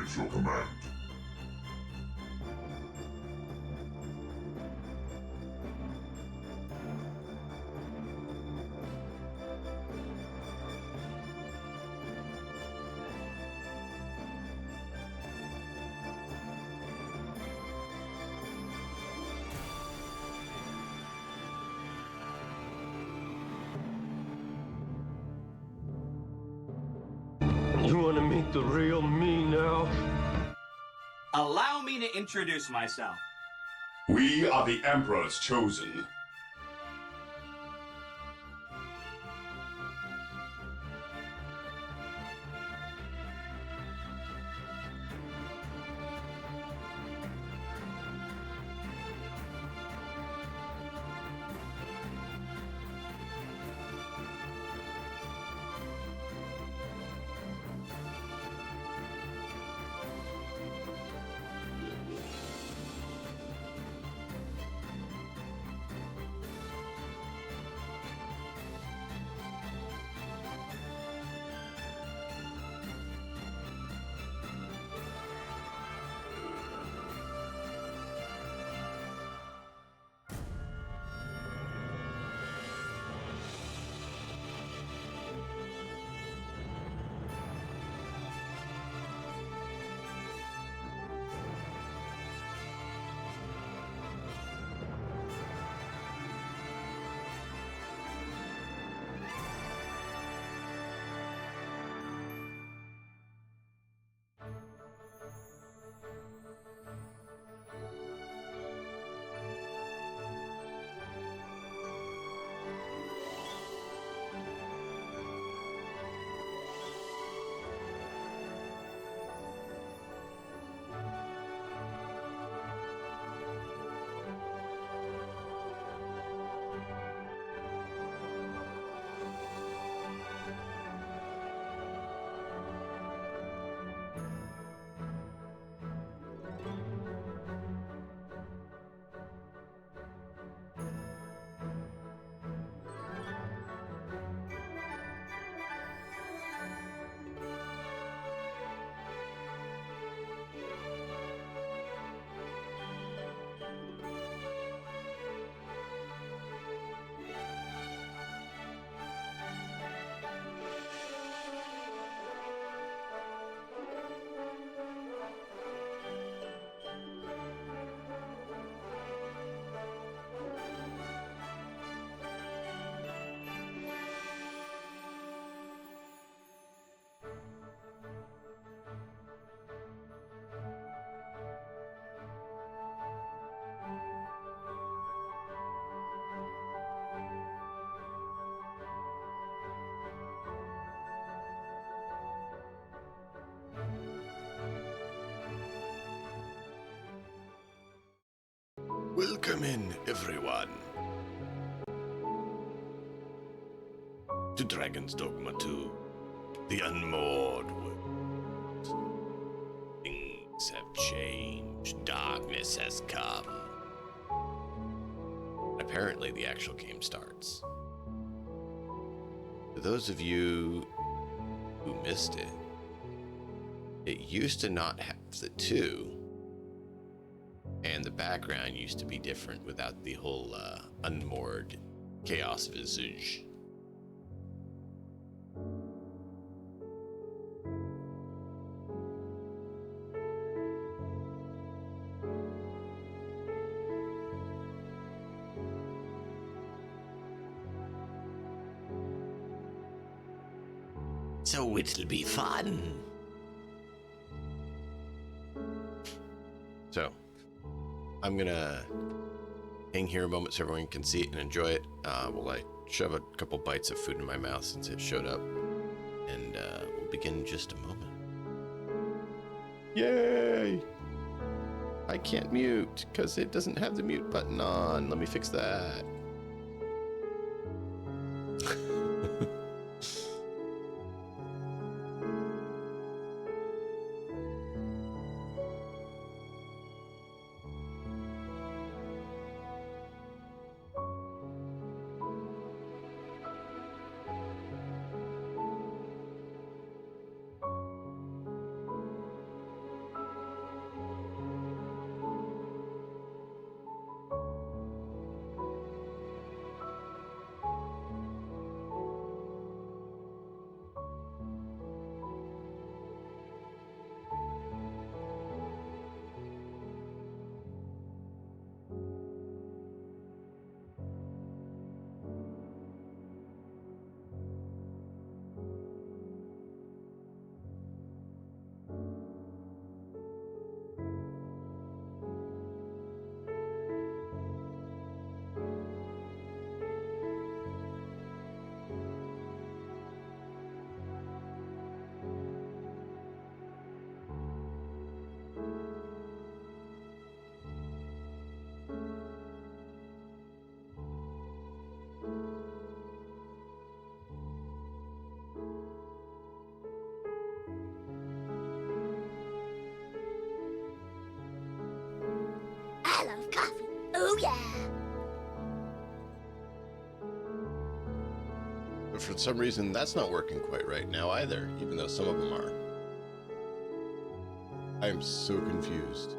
awaits your command. You want to meet the real me now? Allow me to introduce myself. We are the Emperor's chosen. Welcome in, everyone, to Dragon's Dogma 2, the unmoored world. Things have changed. Darkness has come. Apparently, the actual game starts. For those of you who missed it, it used to not have the 2. And the background used to be different without the whole unmoored chaos visage. So it'll be fun. So, I'm gonna hang here a moment so everyone can see it and enjoy it. While I shove a couple bites of food in my mouth since it showed up. And we'll begin in just a moment. Yay! I can't mute because it doesn't have the mute button on. Let me fix that. Oh yeah. But for some reason, that's not working quite right now either, even though some of them are. I am so confused.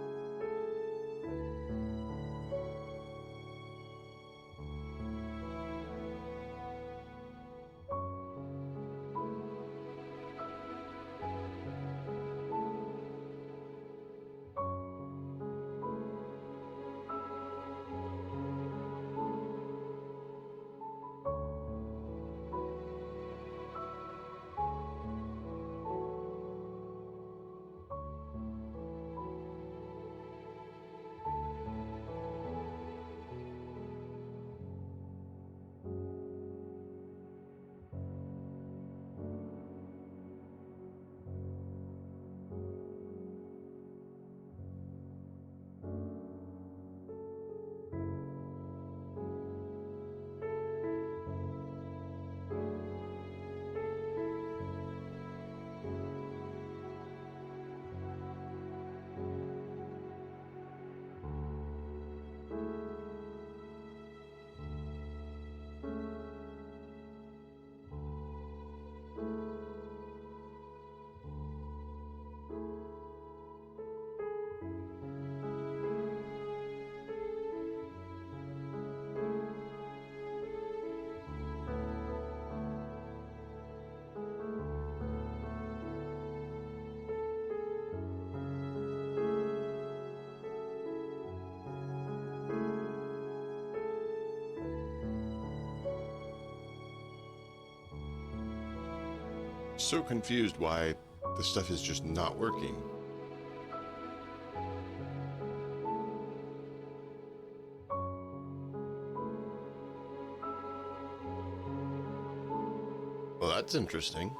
So confused why this stuff is just not working. Well, that's interesting.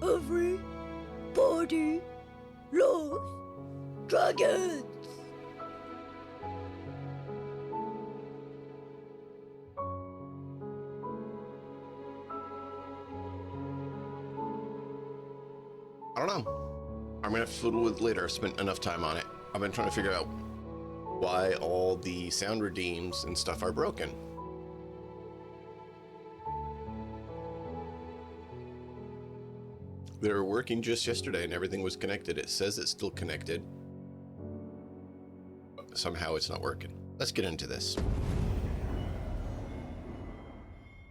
Everybody loves dragons. I don't know. I'm gonna have to fiddle with it later. I've spent enough time on it. I've been trying to figure out why all the sound redeems and stuff are broken. They were working just yesterday and everything was connected. It says it's still connected. Somehow it's not working. Let's get into this.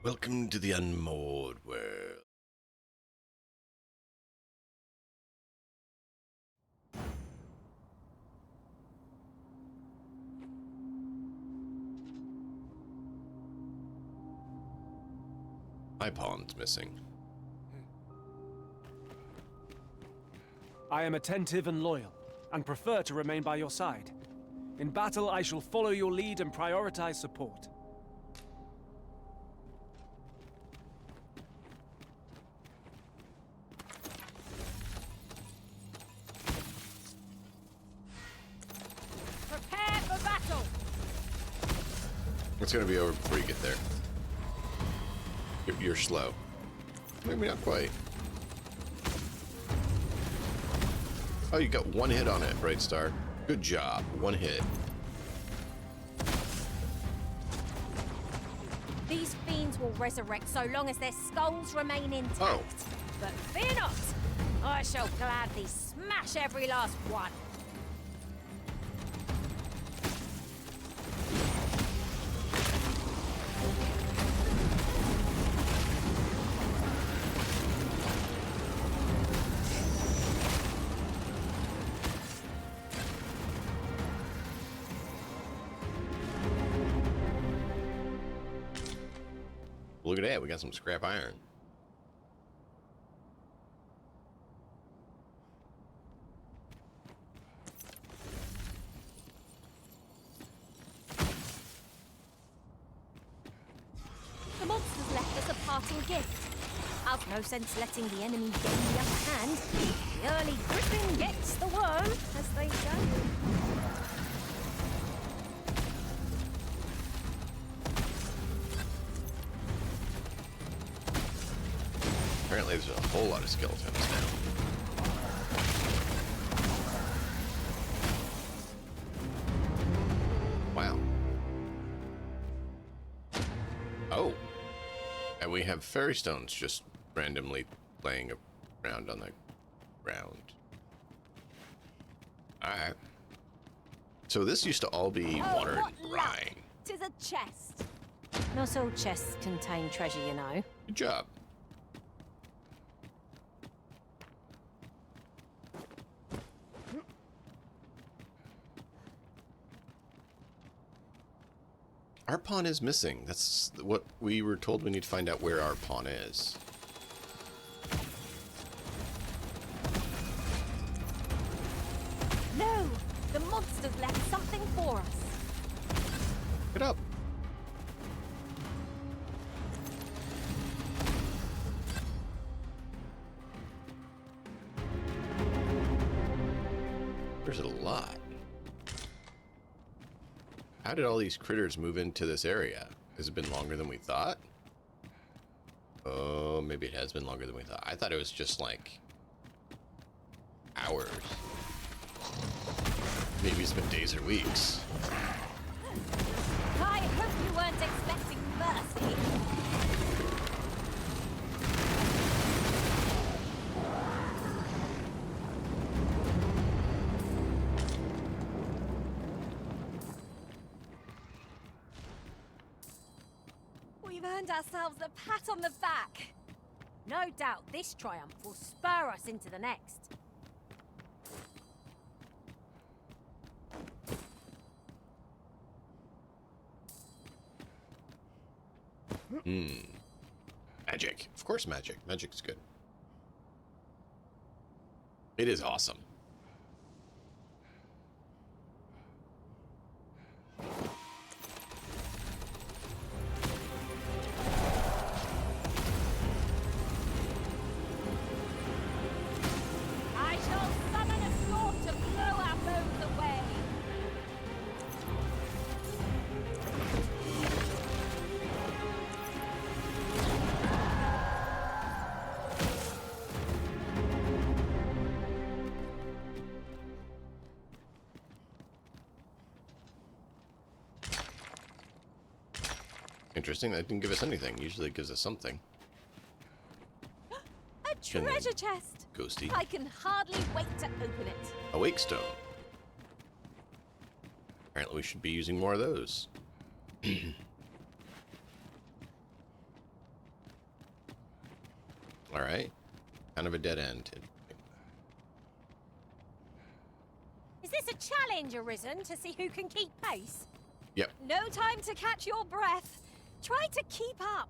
Welcome to the Unmoored World. My pawn's missing. I am attentive and loyal, and prefer to remain by your side. In battle, I shall follow your lead and prioritize support. Prepare for battle. It's gonna be over before you get there. You're slow. Maybe not quite. Oh, you got one hit on it, Bright Star. Good job. One hit. These fiends will resurrect so long as their skulls remain intact. Oh. But fear not, I shall gladly smash every last one. Look at that, we got some scrap iron. The monsters left us a parting gift. I've no sense letting the enemy gain the upper hand. The early griffin gets the worm, as they say. Apparently there's a whole lot of skeletons now. Wow. Oh. And we have fairy stones just randomly laying around on the ground. Alright. So this used to all be water what and luck! brine. 'Tis a chest. Not all chests contain treasure, you know. Good job. Our pawn is missing. That's what we were told. We need to find out where our pawn is. No! The monsters left something for us. Get up. There's a lot. How did all these critters move into this area? Has it been longer than we thought? Oh, maybe it has been longer than we thought. I thought it was just like hours. Maybe it's been days or weeks. I hope you weren't expecting mercy. We've earned ourselves a pat on the back. No doubt this triumph will spur us into the next. Magic. Of course magic. Magic's good. It is awesome. I shall summon a storm to blow our foes away. Interesting. That didn't give us anything. Usually it gives us something. A treasure chest. Ghosty. I can hardly wait to open it. A wake stone. Apparently we should be using more of those. Alright. Kind of a dead end. Is this a challenge, Arisen, to see who can keep pace? Yep. No time to catch your breath. Try to keep up.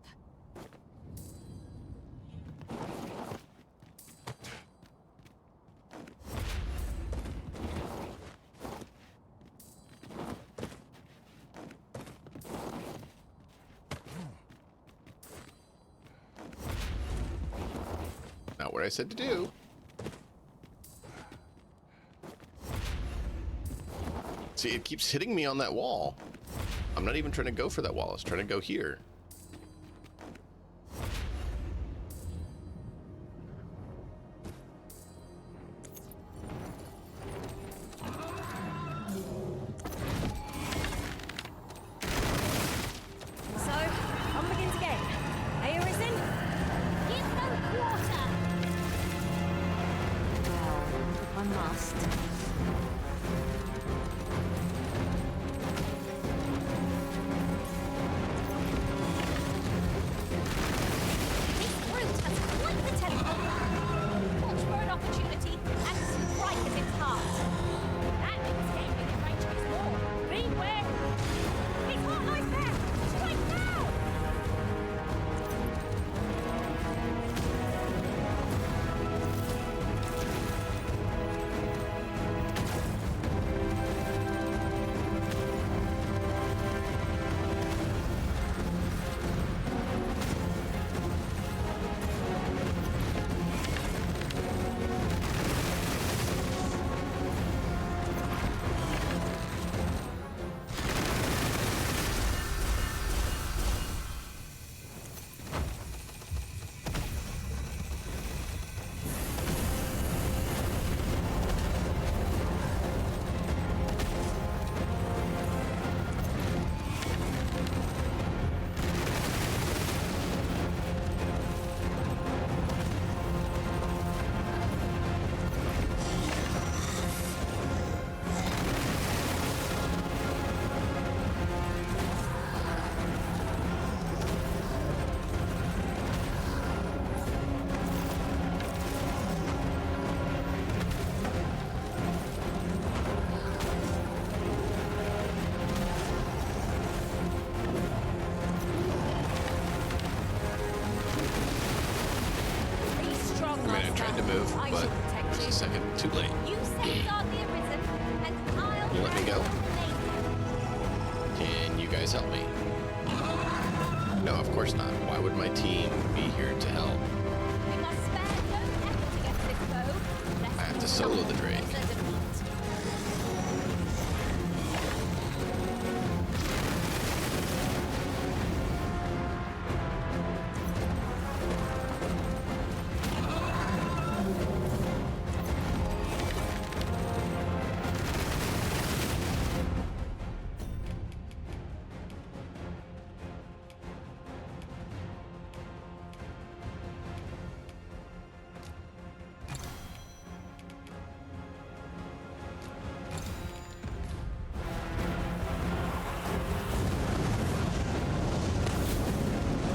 Not what I said to do. See, it keeps hitting me on that wall. I'm not even trying to go for that wall. I was trying to go here. So, on we tried to move, I but shall protect just you. a second too late. You safeguard the Arisen, and I'll You let me go? handle the Can you guys help me? No, of course not. Why would my team be here to help? We must spare no effort against this foe, lest I have we to solo the suffer Drake. as a defeat.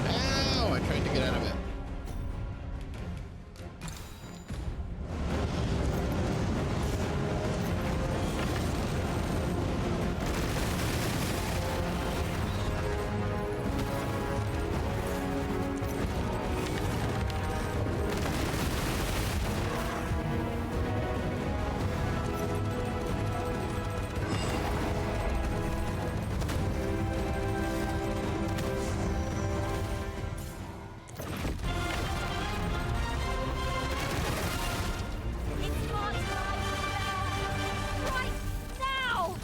Ow! I tried to get out of it. It's our time right now!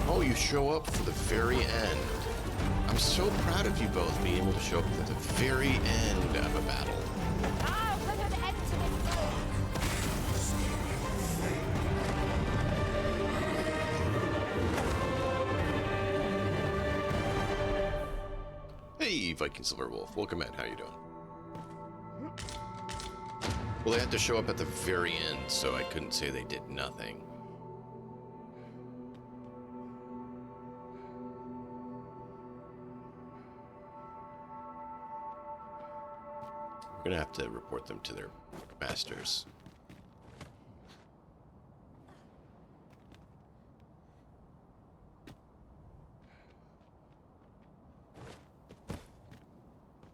Oh, you show up for the very end. I'm so proud of you both being able to show up at the very end of a battle. I'll put an end to this talk. Hey, Viking Silverwolf. Welcome in. How you doing? Well, they had to show up at the very end, so I couldn't say they did nothing. We're gonna have to report them to their masters.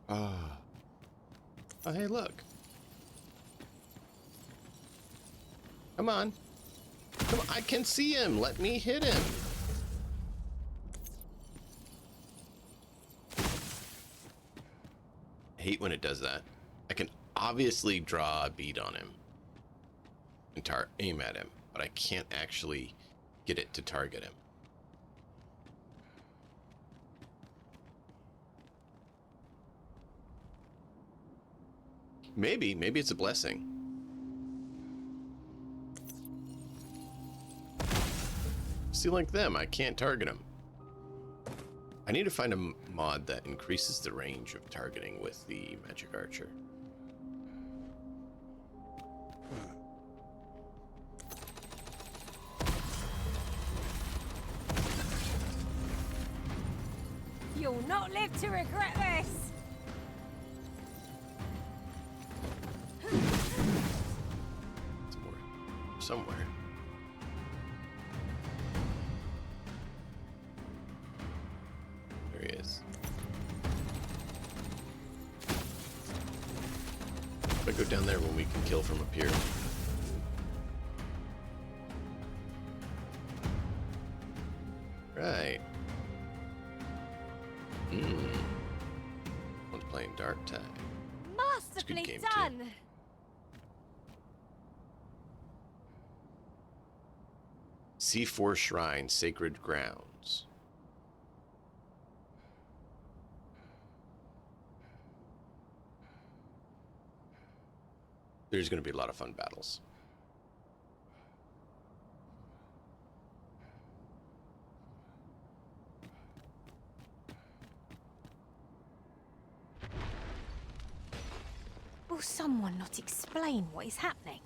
Ah. Oh, hey, look. Come on. Come on. I can see him. Let me hit him. I hate when it does that. I can obviously draw a bead on him and aim at him, but I can't actually get it to target him. Maybe it's a blessing. See, like them, I can't target them. I need to find a mod that increases the range of targeting with the magic archer. You'll not live to regret this! Somewhere. There he is. If I go down there when we can kill from up here. Right. One's playing Dark Tide. Masterfully game, too. done! C4 Shrine, Sacred Grounds. There's going to be a lot of fun battles. Will someone not explain what is happening?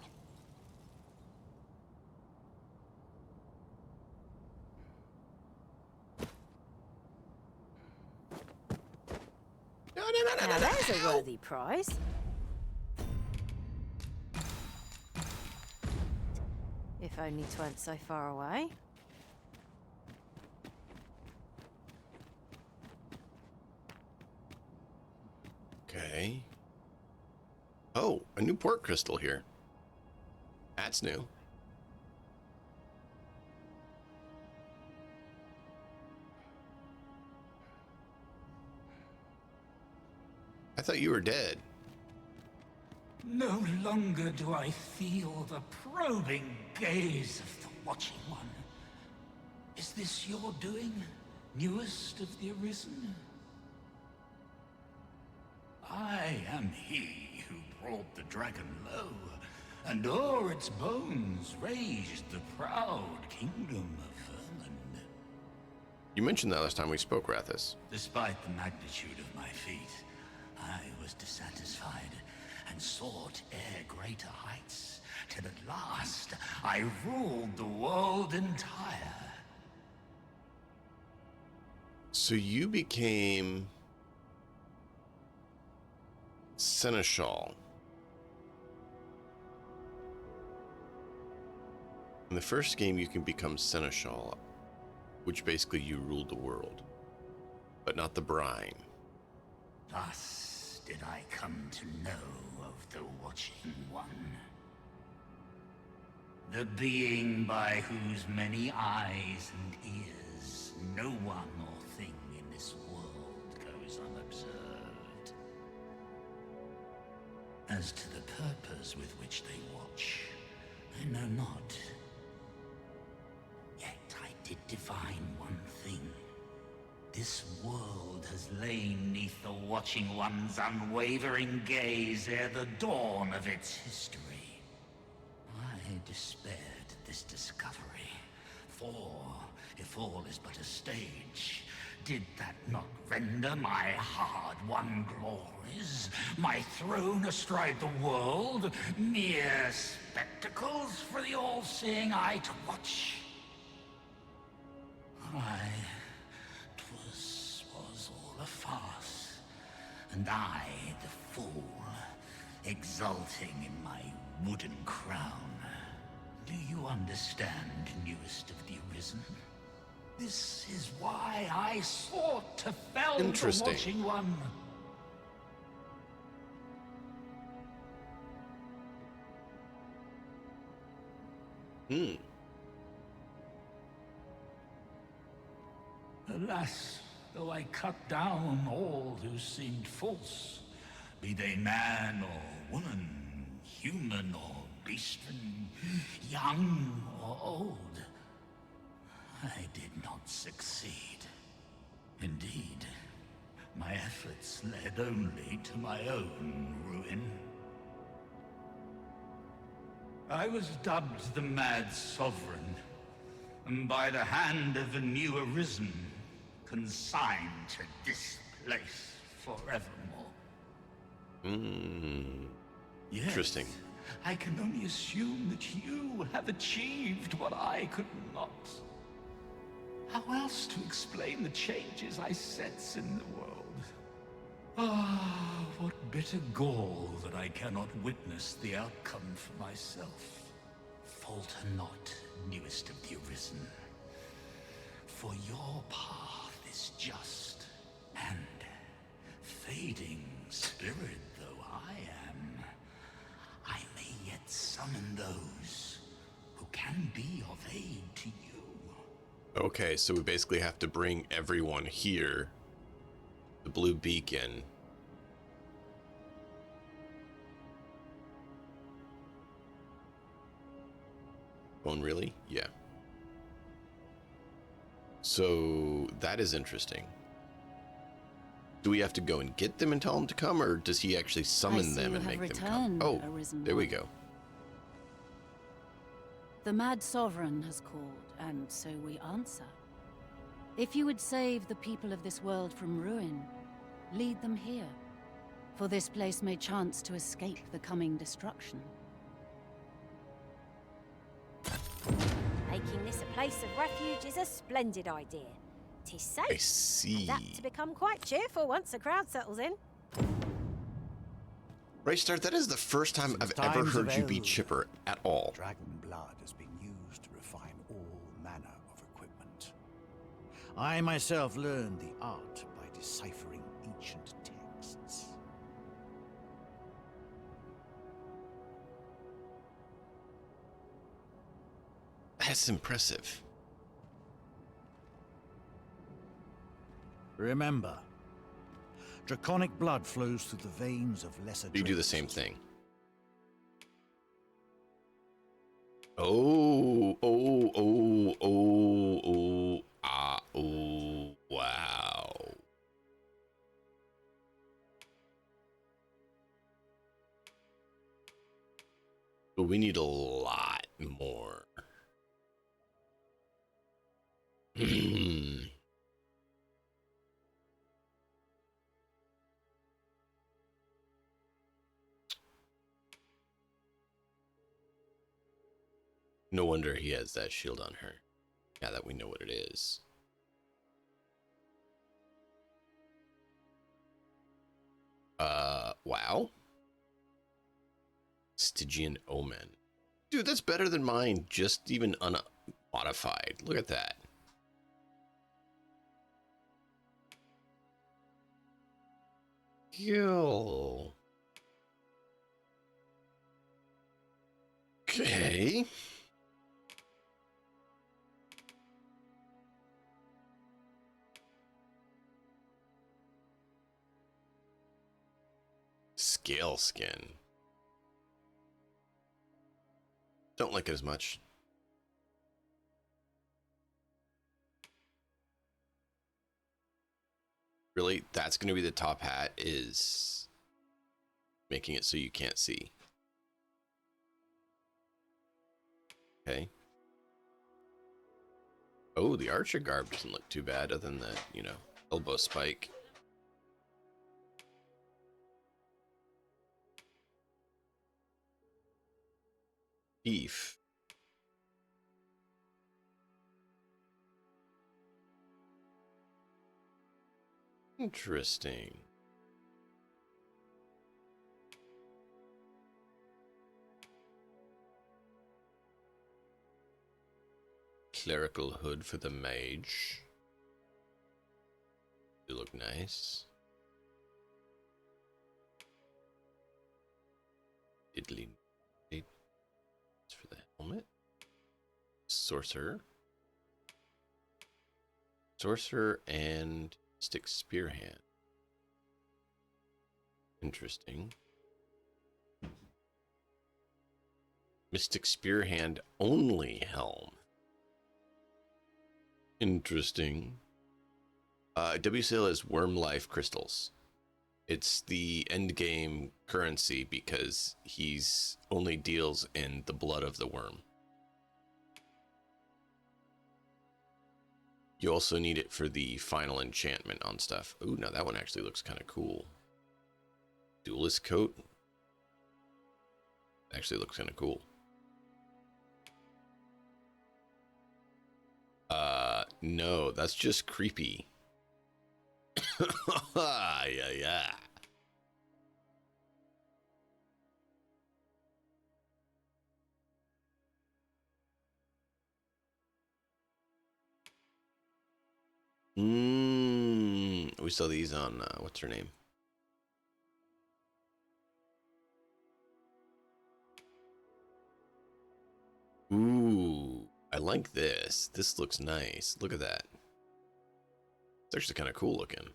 Now there's a worthy prize. If only 'tweren't so far away. Okay. Oh, a new port crystal here. That's new. I thought you were dead. No longer do I feel the probing gaze of the Watching One. Is this your doing, newest of the Arisen? I am he who brought the dragon low, and o'er its bones raised the proud kingdom of Vermin. You mentioned that last time we spoke, Rathus. Despite the magnitude of my feat, I was dissatisfied and sought e'er greater heights, till at last I ruled the world entire. So you became Seneschal. In the first game, you can become Seneschal, which basically you ruled the world, but not the brine. Thus did I come to know of the Watching One. The being by whose many eyes and ears no one or thing in this world goes unobserved. As to the purpose with which they watch, I know not. Yet I did divine one thing. This world has lain neath the Watching One's unwavering gaze ere the dawn of its history. I despaired at this discovery, for if all is but a stage, did that not render my hard-won glories, my throne astride the world, mere spectacles for the all-seeing eye to watch? Was all a farce, and I, the fool, exulting in my wooden crown. Do you understand, newest of the Arisen? This is why I sought to fell the Interesting. Watching One. Alas, though I cut down all who seemed false, be they man or woman, human or beastman, young or old, I did not succeed. Indeed, my efforts led only to my own ruin. I was dubbed the Mad Sovereign, and by the hand of a new Arisen, consigned to this place forevermore. Yes, Interesting. I can only assume that you have achieved what I could not. How else to explain the changes I sense in the world? Ah, what bitter gall that I cannot witness the outcome for myself. Falter not, newest of the Arisen, for your path is just, and fading spirit though I am, I may yet summon those who can be of aid to you. Okay, so we basically have to bring everyone here. The blue beacon. Oh, really? Yeah. So that is interesting. Do we have to go and get them and tell them to come, or does he actually summon them and make them come? Oh, there we go. The Mad Sovereign has called, and so we answer. If you would save the people of this world from ruin, lead them here, for this place may chance to escape the coming destruction. Making this a place of refuge is a splendid idea. 'Tis safe. I see. And apt to become quite cheerful once the crowd settles in. Raystar, that is the first time I've ever times of heard you be old, chipper at all. Dragon blood has been used to refine all manner of equipment. I myself learned the art by deciphering ancient texts. That's impressive. Remember, draconic blood flows through the veins of lesser You do the traitors. same thing. Oh, oh, oh, oh, oh, ah, oh, wow. But we need a lot more. No wonder he has that shield on her. Now that we know what it is. Wow. Stygian Omen. Dude, that's better than mine, just even unmodified. Look at that. Yo. Okay. Scale skin. Don't like it as much. Really? That's going to be the top hat, is making it so you can't see. Okay. Oh, the archer garb doesn't look too bad, other than the, you know, elbow spike. Beef. Interesting. Clerical hood for the mage. You look nice. Diddly. For the helmet. Sorcerer. Sorcerer and Mystic Spearhand. Interesting. Mystic Spearhand only helm. Interesting. WSL is Worm Life Crystals. It's the end game currency because he's only deals in the blood of the worm. You also need it for the final enchantment on stuff. Ooh, now that one actually looks kind of cool. Duelist coat. Actually looks kind of cool. No, that's just creepy. Yeah. We saw these on, what's her name? Ooh, I like this. This looks nice. Look at that. It's actually kind of cool looking.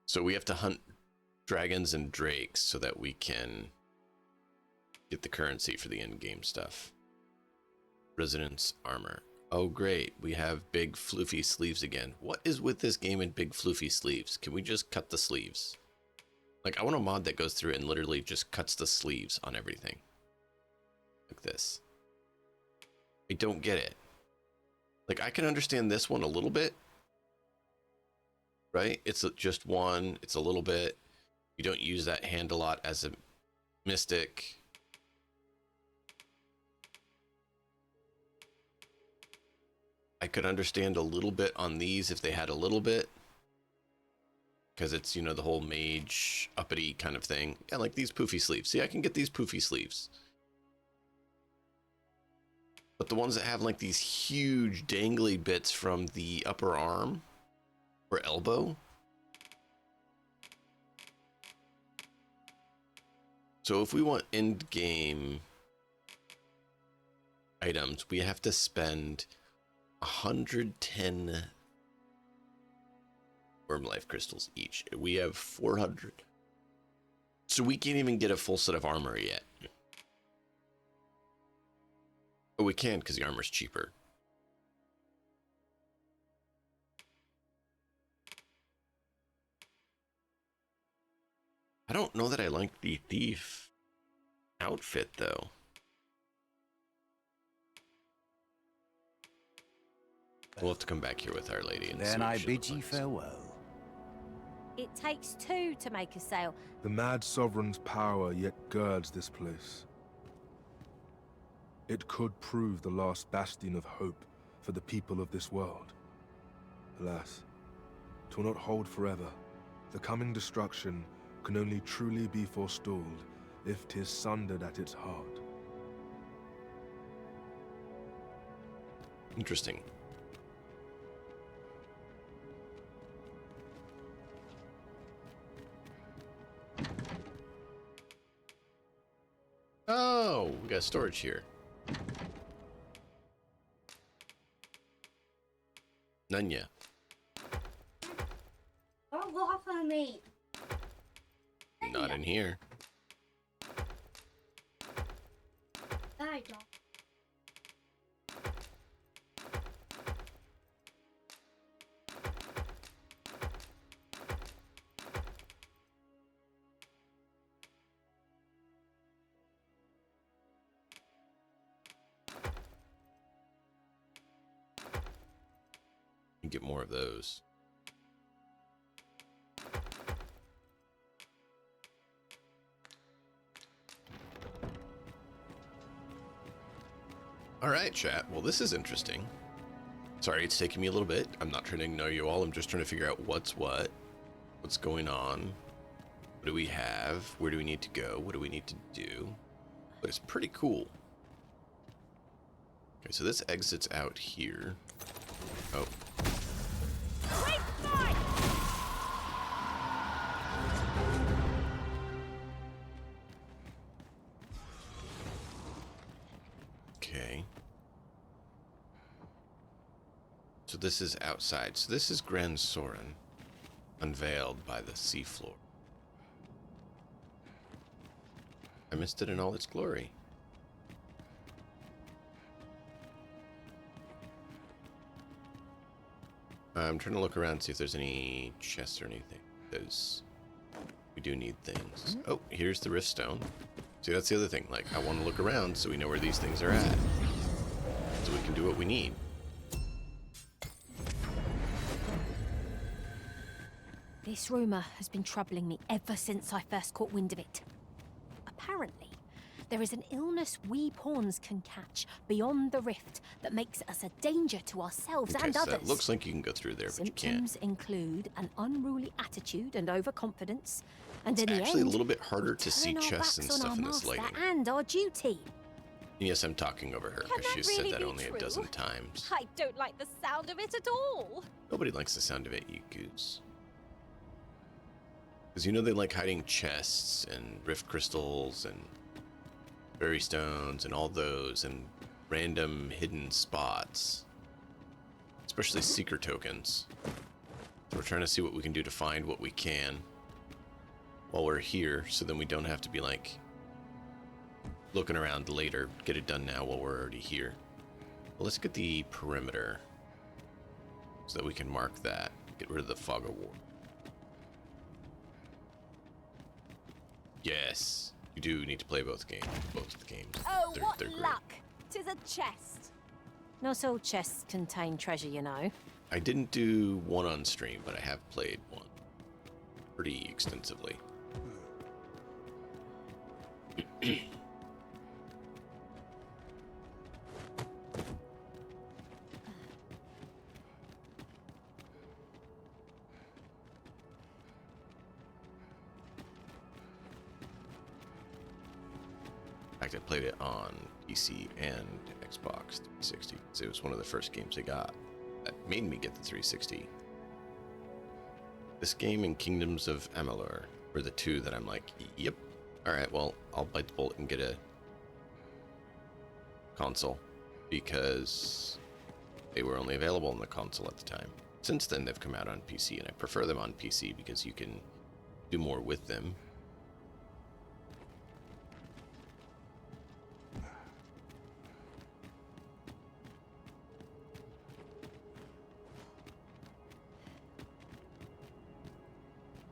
So we have to hunt dragons and drakes so that we can get the currency for the end game stuff. Resonance armor. Oh great, we have big floofy sleeves again. What is with this game and big floofy sleeves? Can we just cut the sleeves? Like, I want a mod that goes through and literally just cuts the sleeves on everything. Like this. I don't get it. Like, I can understand this one a little bit. Right? It's just one. It's a little bit. You don't use that hand a lot as a mystic. I could understand a little bit on these if they had a little bit. Because it's, you know, the whole mage uppity kind of thing. Yeah, like these poofy sleeves. See, I can get these poofy sleeves. But the ones that have like these huge dangly bits from the upper arm or elbow. So if we want end game items, we have to spend 110 worm life crystals each. We have 400. So we can't even get a full set of armor yet. But we can because the armor's cheaper. I don't know that I like the thief outfit though. We'll have to come back here with Our Lady and see Then what I she bid looks ye like. farewell. It takes two to make a sail. The Mad Sovereign's power yet girds this place. It could prove the last bastion of hope for the people of this world. Alas, 'twill not hold forever. The coming destruction can only truly be forestalled if 'tis sundered at its heart. Interesting. Oh, we got storage here. None yet. Don't go off on me. Not in here. I don't. Get more of those. All right, chat. Well, this is interesting. Sorry, it's taking me a little bit. I'm not trying to ignore you all. I'm just trying to figure out what's going on. What do we have? Where do we need to go? What do we need to do? But it's pretty cool. Okay, so this exits out here. Oh. Okay. So this is outside. So this is Gran Soren, unveiled by the seafloor. I missed it in all its glory. I'm trying to look around, see if there's any chests or anything. We do need things. Oh, here's the Rift Stone. See, that's the other thing. Like, I want to look around so we know where these things are at. So we can do what we need. This rumour has been troubling me ever since I first caught wind of it. Apparently, there is an illness we pawns can catch beyond the rift that makes us a danger to ourselves Okay, and so others. it looks like you can go through there, but you can't. Symptoms include an unruly attitude and overconfidence, and It's in the actually end, a little bit harder we to see turn our chests and backs on stuff our in this master lighting. and our duty. And yes, I'm talking over her Can because that she's really said that be only true? a dozen times. I don't like the sound of it at all. Nobody likes the sound of it, you goose. Because you know they like hiding chests and rift crystals and fairy stones and all those and random hidden spots. Especially seeker tokens. So we're trying to see what we can do to find what we can while we're here, so then we don't have to be like looking around later. Get it done now while we're already here. Well, let's get the perimeter so that we can mark that. Get rid of the fog of war. Yes, you do need to play both games. Both of the games. Oh, They're what great. luck! 'Tis a chest. Not all chests contain treasure, you know. I didn't do one on stream, but I have played one pretty extensively. In fact, I played it on PC and Xbox 360. So it was one of the first games I got that made me get the 360. This game and Kingdoms of Amalur were the two that I'm like, yep, Alright, well, I'll bite the bullet and get a console, because they were only available on the console at the time. Since then, they've come out on PC, and I prefer them on PC because you can do more with them.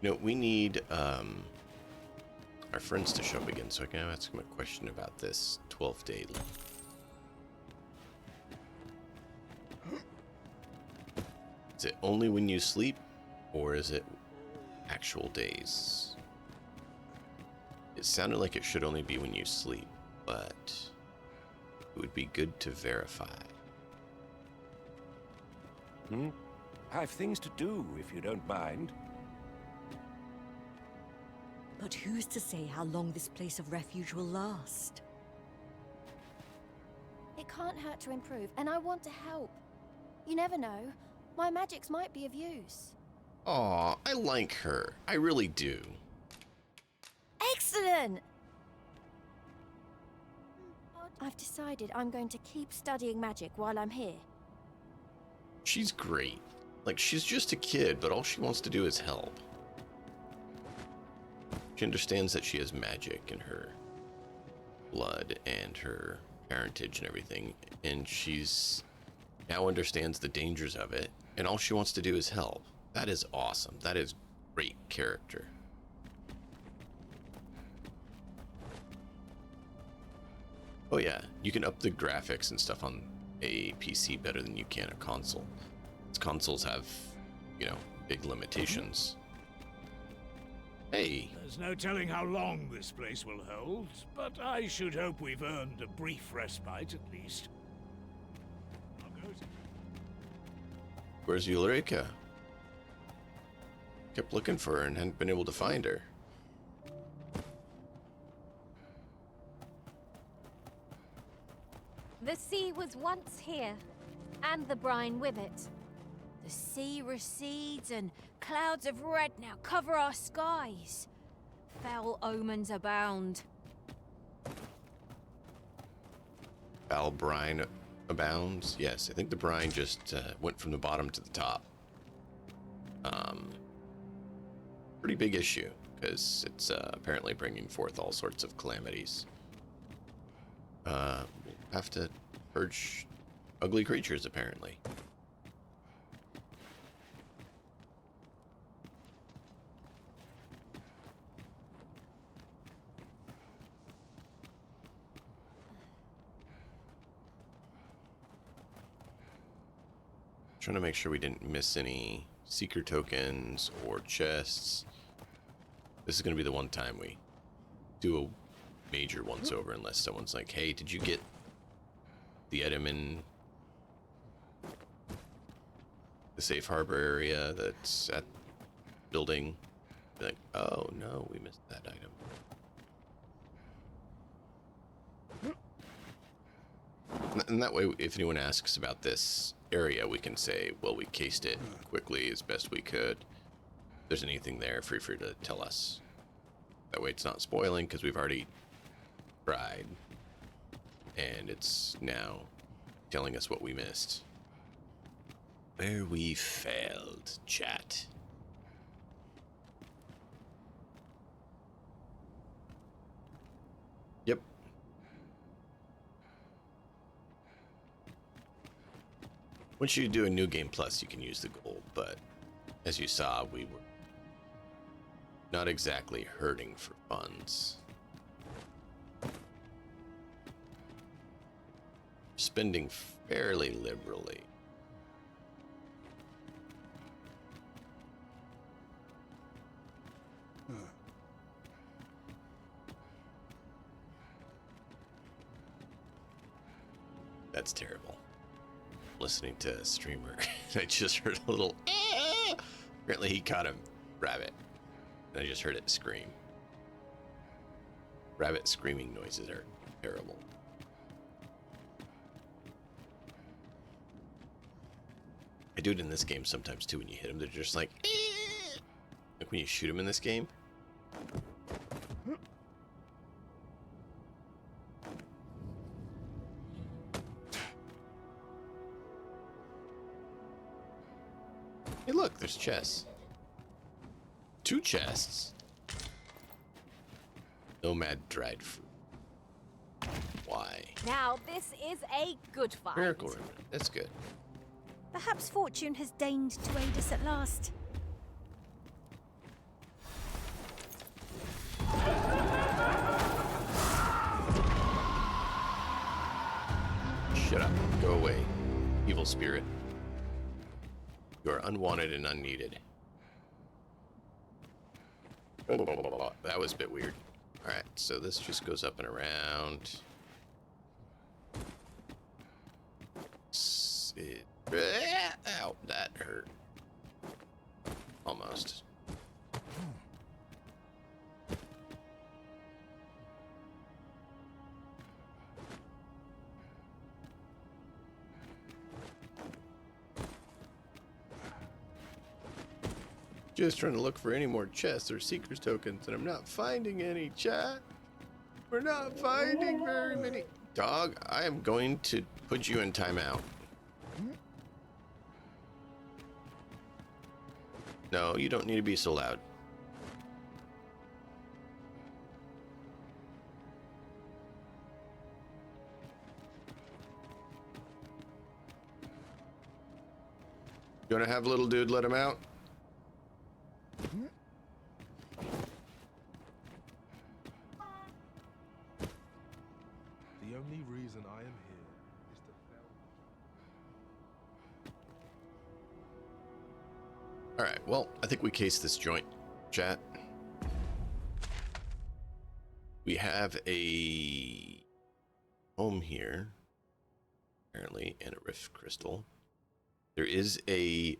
You know, we need our friends to show up again, so I can ask them a question about this 12-day. Is it only when you sleep, or is it actual days? It sounded like it should only be when you sleep, but it would be good to verify. I've things to do, if you don't mind. But who's to say how long this place of refuge will last? It can't hurt to improve, and I want to help. You never know. My magics might be of use. Aw, I like her. I really do. Excellent! I've decided I'm going to keep studying magic while I'm here. She's great. Like, she's just a kid, but all she wants to do is help. She understands that she has magic in her blood and her parentage and everything, and she's now understands the dangers of it, and all she wants to do is help. That is awesome. That is great character. Oh yeah, you can up the graphics and stuff on a PC better than you can a console. Consoles have, you know, big limitations. Hey. There's no telling how long this place will hold, but I should hope we've earned a brief respite at least. Where's Ulrika? Kept looking for her and hadn't been able to find her. The sea was once here, and the brine with it. The sea recedes, and clouds of red now cover our skies. Foul omens abound. Foul brine abounds? Yes, I think the brine just went from the bottom to the top. Pretty big issue, because it's apparently bringing forth all sorts of calamities. We'll have to purge ugly creatures, apparently. Trying to make sure we didn't miss any seeker tokens or chests. This is going to be the one time we do a major once over, unless someone's like, hey, did you get the item in the safe harbor area that's at building? Be like, oh no, we missed that item. And that way, if anyone asks about this area, we can say, well, we cased it quickly as best we could. If there's anything there, feel free to tell us. That way it's not spoiling, because we've already tried. And it's now telling us what we missed. Where we failed, chat. Yep. Once you do a New Game Plus, you can use the gold, but as you saw, we were not exactly hurting for funds. Spending fairly liberally. That's terrible. Listening to a streamer, I just heard a little apparently he caught a rabbit, and I just heard it scream. Rabbit screaming noises are terrible. I do it in this game sometimes too. When you hit them, they're just like when you shoot them in this game. Hey, look, there's chests. 2 chests. Nomad dried fruit. Why? Now, this is a good find. Miracle Ribbon. That's good. Perhaps fortune has deigned to aid us at last. Shut up. Go away. Evil spirit. You are unwanted and unneeded. That was a bit weird. Alright, so this just goes up and around. Ow, that hurt. Almost. Just trying to look for any more chests or seekers tokens, and I'm not finding any, chat. We're not finding very many. Dog, I am going to put you in timeout. No, you don't need to be so loud. You want to have little dude let him out? The only reason I am here is to fail. Alright, well, I think we cased this joint, chat. We have a home here, apparently, and a rift crystal. There is a,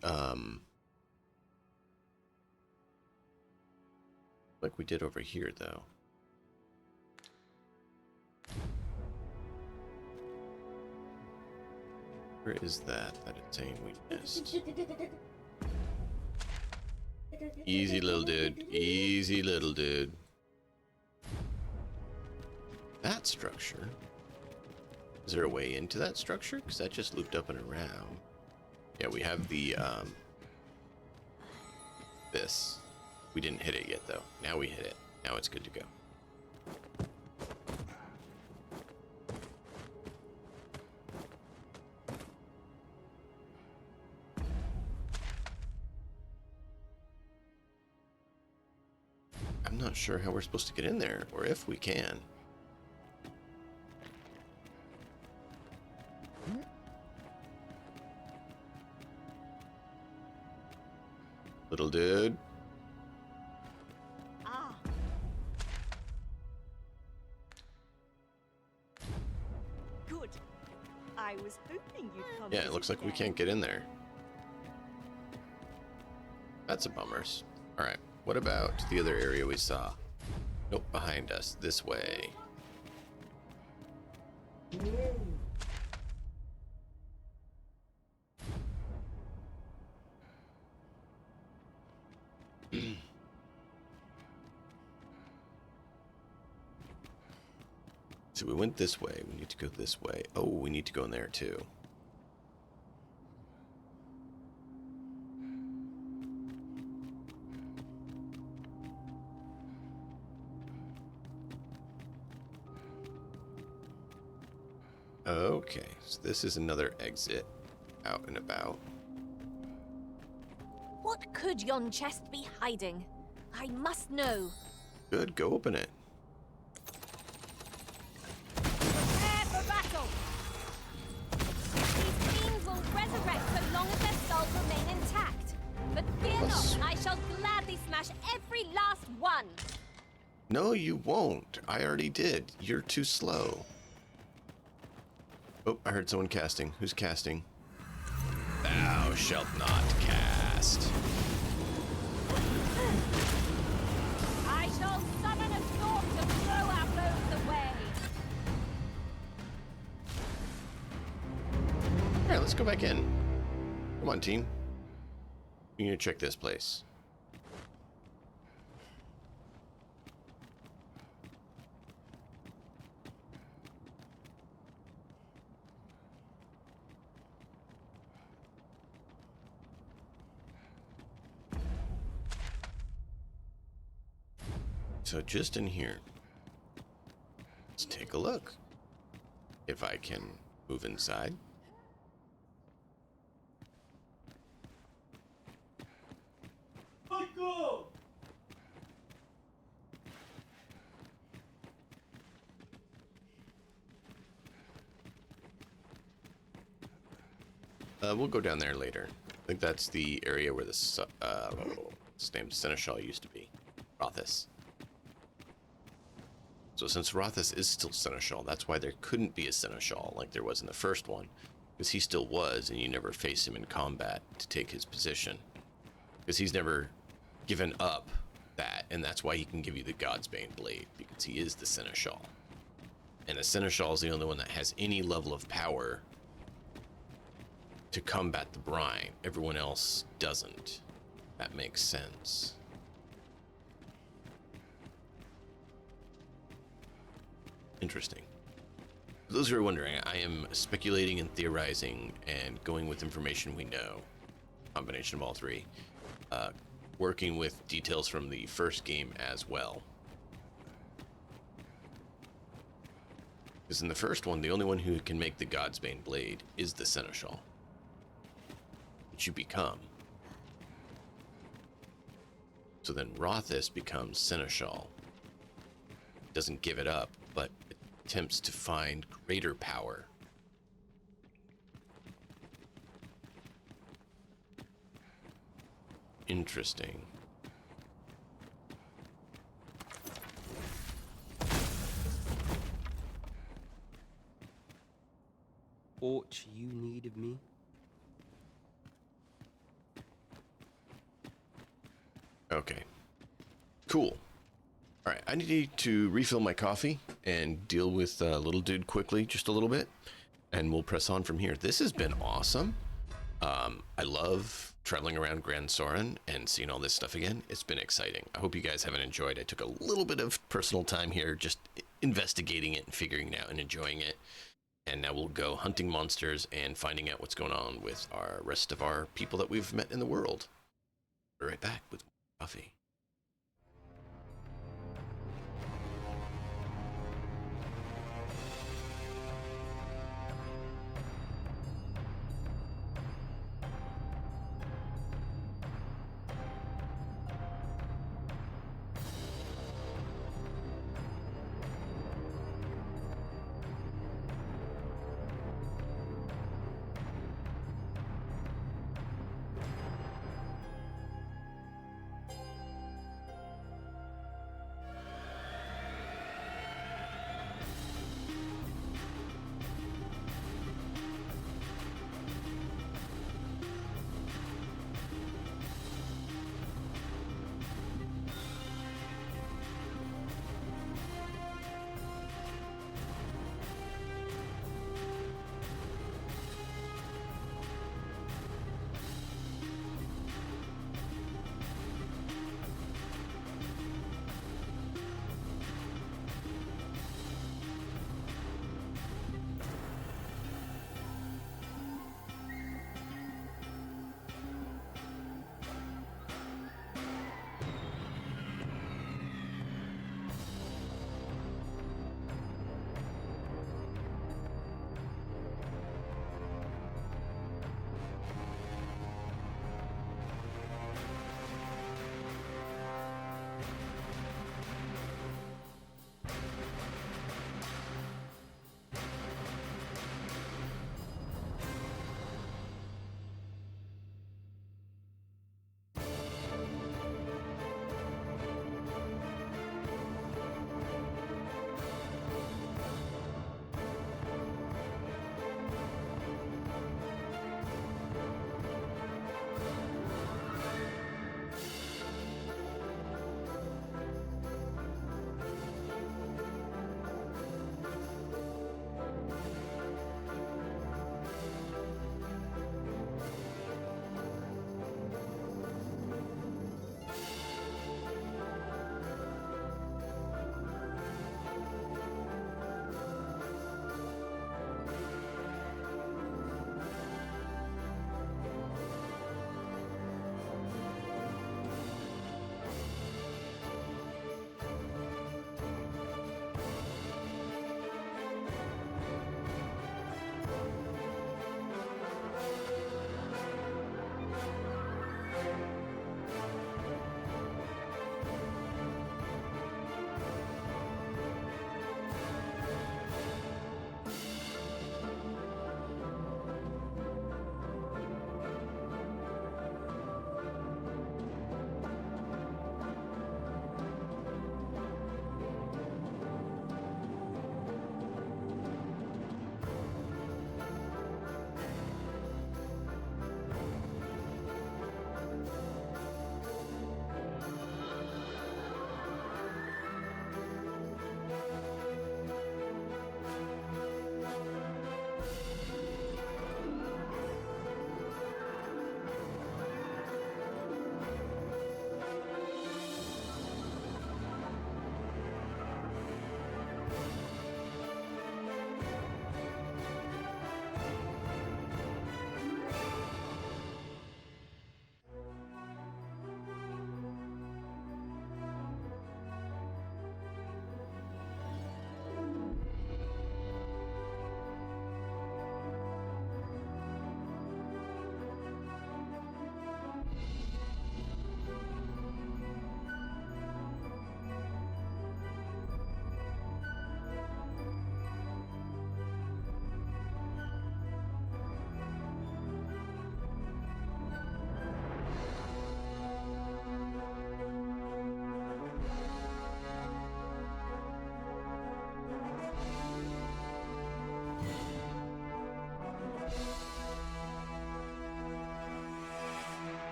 like we did over here, though. Where is that insane weakness? Easy, little dude. Easy, little dude. That structure. Is there a way into that structure? Because that just looped up and around. Yeah, we have the, this. We didn't hit it yet, though. Now we hit it. Now it's good to go. I'm not sure how we're supposed to get in there, or if we can. Little dude. Ah. Good. I was hoping you'd come. Yeah, it looks like we can't get in there. That's a bummer. Alright, what about the other area we saw? Nope, behind us. This way. So we went this way. We need to go this way. Oh, we need to go in there too. Okay, so this is another exit out and about. What could yon chest be hiding? I must know. Good, go open it. Prepare for battle! These fiends will resurrect so long as their skulls remain intact. But fear not, I shall gladly smash every last one. No, you won't. I already did. You're too slow. Oh, I heard someone casting. Who's casting? Thou shalt not cast. I shall summon a storm to throw our foes away. Alright, let's go back in. Come on, team. We need to check this place. So just in here, let's take a look. If I can move inside. We'll go down there later. I think that's the area where his name Seneschal used to be. Rothis. So since Rothis is still Seneschal, that's why there couldn't be a Seneschal like there was in the first one. Because he still was, and you never face him in combat to take his position. Because he's never given up that, and that's why he can give you the Godsbane blade, because he is the Seneschal. And the Seneschal is the only one that has any level of power to combat the brine. Everyone else doesn't. That makes sense. Interesting. For those who are wondering, I am speculating and theorizing and going with information we know. Combination of all three. Working with details from the first game as well. Because in the first one, the only one who can make the Godsbane blade is the Seneschal. Which you become. So then Rothis becomes Seneschal. Doesn't give it up, but attempts to find greater power. Interesting. Aught you need of me? Okay. Cool. Alright, I need to refill my coffee and deal with little dude quickly, just a little bit, and we'll press on from here. This has been awesome. I love traveling around Grand Soren and seeing all this stuff again. It's been exciting. I hope you guys haven't enjoyed. I took a little bit of personal time here just investigating it and figuring it out and enjoying it. And now we'll go hunting monsters and finding out what's going on with our rest of our people that we've met in the world. Be right back with coffee.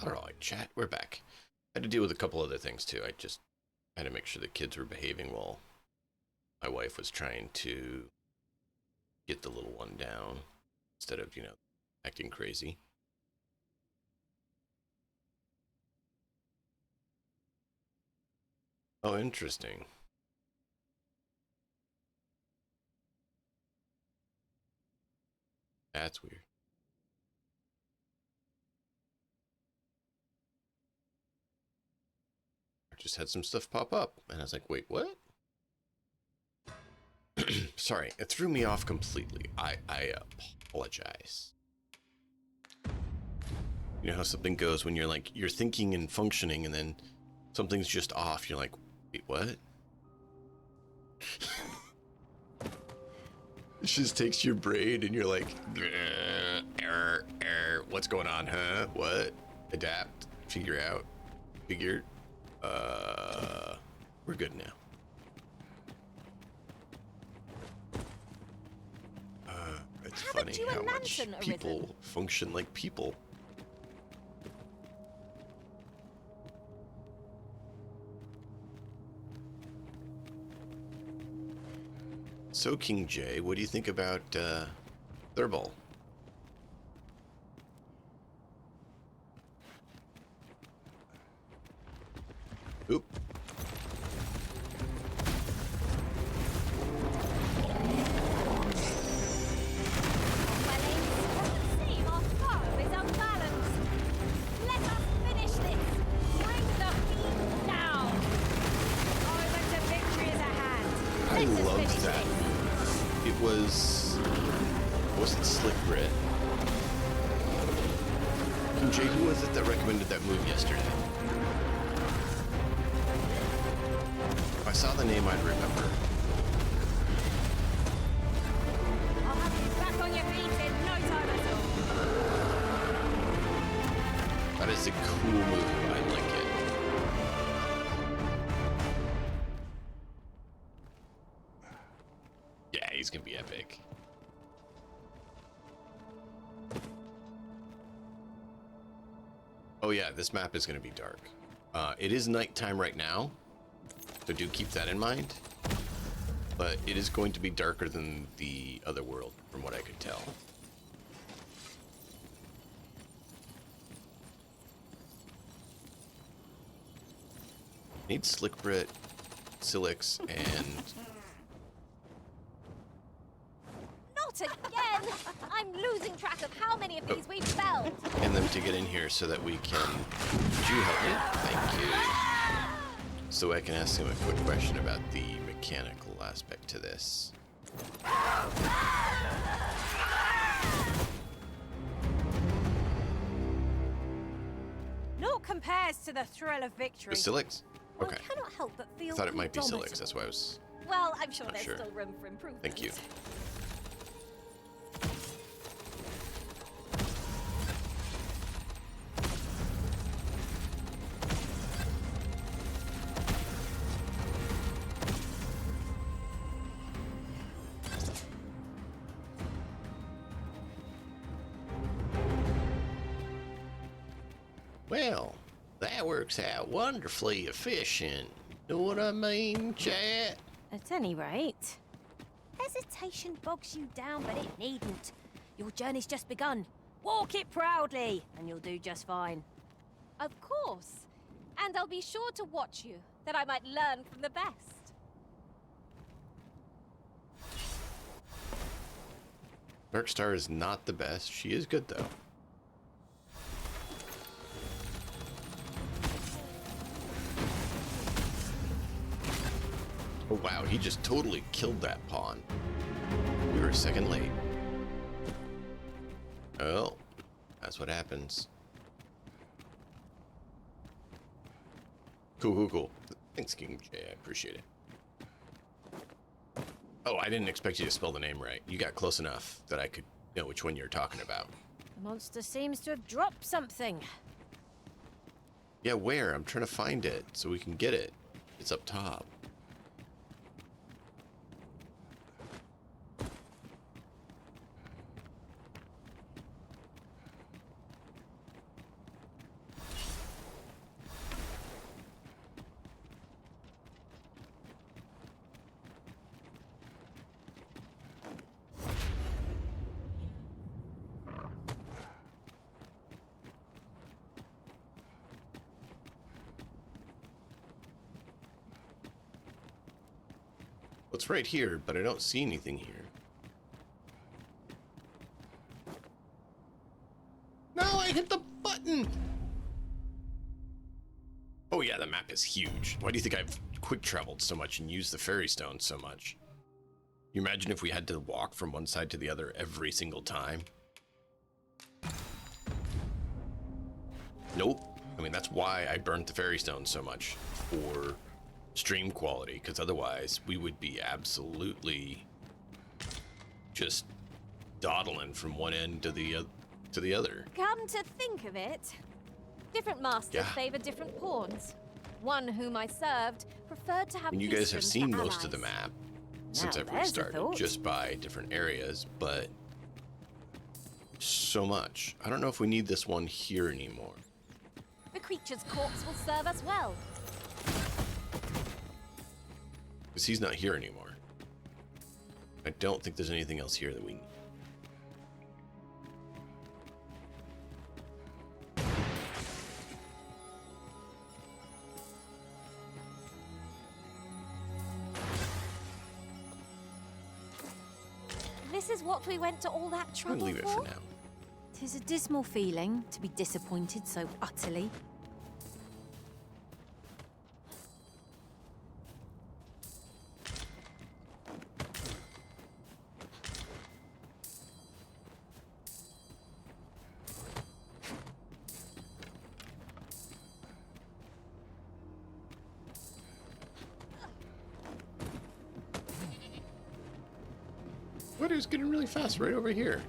Alright, chat, we're back. I had to deal with a couple other things too. I just had to make sure the kids were behaving while my wife was trying to get the little one down instead of, you know, acting crazy. Oh, interesting. That's weird. I just had some stuff pop up, and I was like, wait, what? Sorry, it threw me off completely. I apologize. You know how something goes when you're like, you're thinking and functioning, and then something's just off. You're like, wait, what? It just takes your brain, and you're like, error, what's going on, huh? What? Adapt, figure out, figure. We're good now. It's funny how much people function like people. So, King J, what do you think about Thurball? Oop. I loved that. It wasn't Slick Brit. King J, who was it that recommended that move yesterday? If I saw the name, I'd remember. I'll have you back on your feet in no time at all. That is a cool move. I like it. Yeah, he's gonna be epic. Oh yeah, this map is gonna be dark. It is nighttime right now, so do keep that in mind. But it is going to be darker than the other world, from what I could tell. Need Slick Brit, Silix, and... Not again! I'm losing track of how many of these we've felled. and them to get in here so that we can... Would you help me? Thank you. So I can ask him a quick question about the mechanical aspect to this. Naught compares to the thrill of victory. The Silix? Okay. One cannot help but feel I thought it might be indomitable. Silix, that's why I was... Well, I'm sure Not there's sure. still room for improvement. Thank you. Well, that works out wonderfully efficient. Know what I mean, chat? At any rate, hesitation bogs you down, but it needn't. Your journey's just begun. Walk it proudly, and you'll do just fine. Of course. And I'll be sure to watch you, that I might learn from the best. Darkstar is not the best. She is good, though. Oh, wow. He just totally killed that pawn. We were a second late. Oh, that's what happens. Cool, cool, cool. Thanks, King J. I appreciate it. Oh, I didn't expect you to spell the name right. You got close enough that I could know which one you're talking about. The monster seems to have dropped something. Yeah, where? I'm trying to find it so we can get it. It's up top. It's right here, but I don't see anything here. No, I hit the button! Oh yeah, the map is huge. Why do you think I've quick traveled so much and used the fairy stone so much? You imagine if we had to walk from one side to the other every single time? Nope. I mean, that's why I burnt the fairy stone so much, for stream quality, because otherwise we would be absolutely just dawdling from one end to the other. Come to think of it, different masters favor different pawns. One whom I served preferred to have. And you guys have seen most of the map since I've restarted, thought. just by different areas, but so much. I don't know if we need this one here anymore. The creature's corpse will serve us well. Because he's not here anymore. I don't think there's anything else here that we need. This is what we went to all that trouble We'll leave it for now. 'Tis a dismal feeling to be disappointed so utterly. What is getting really fast right over here?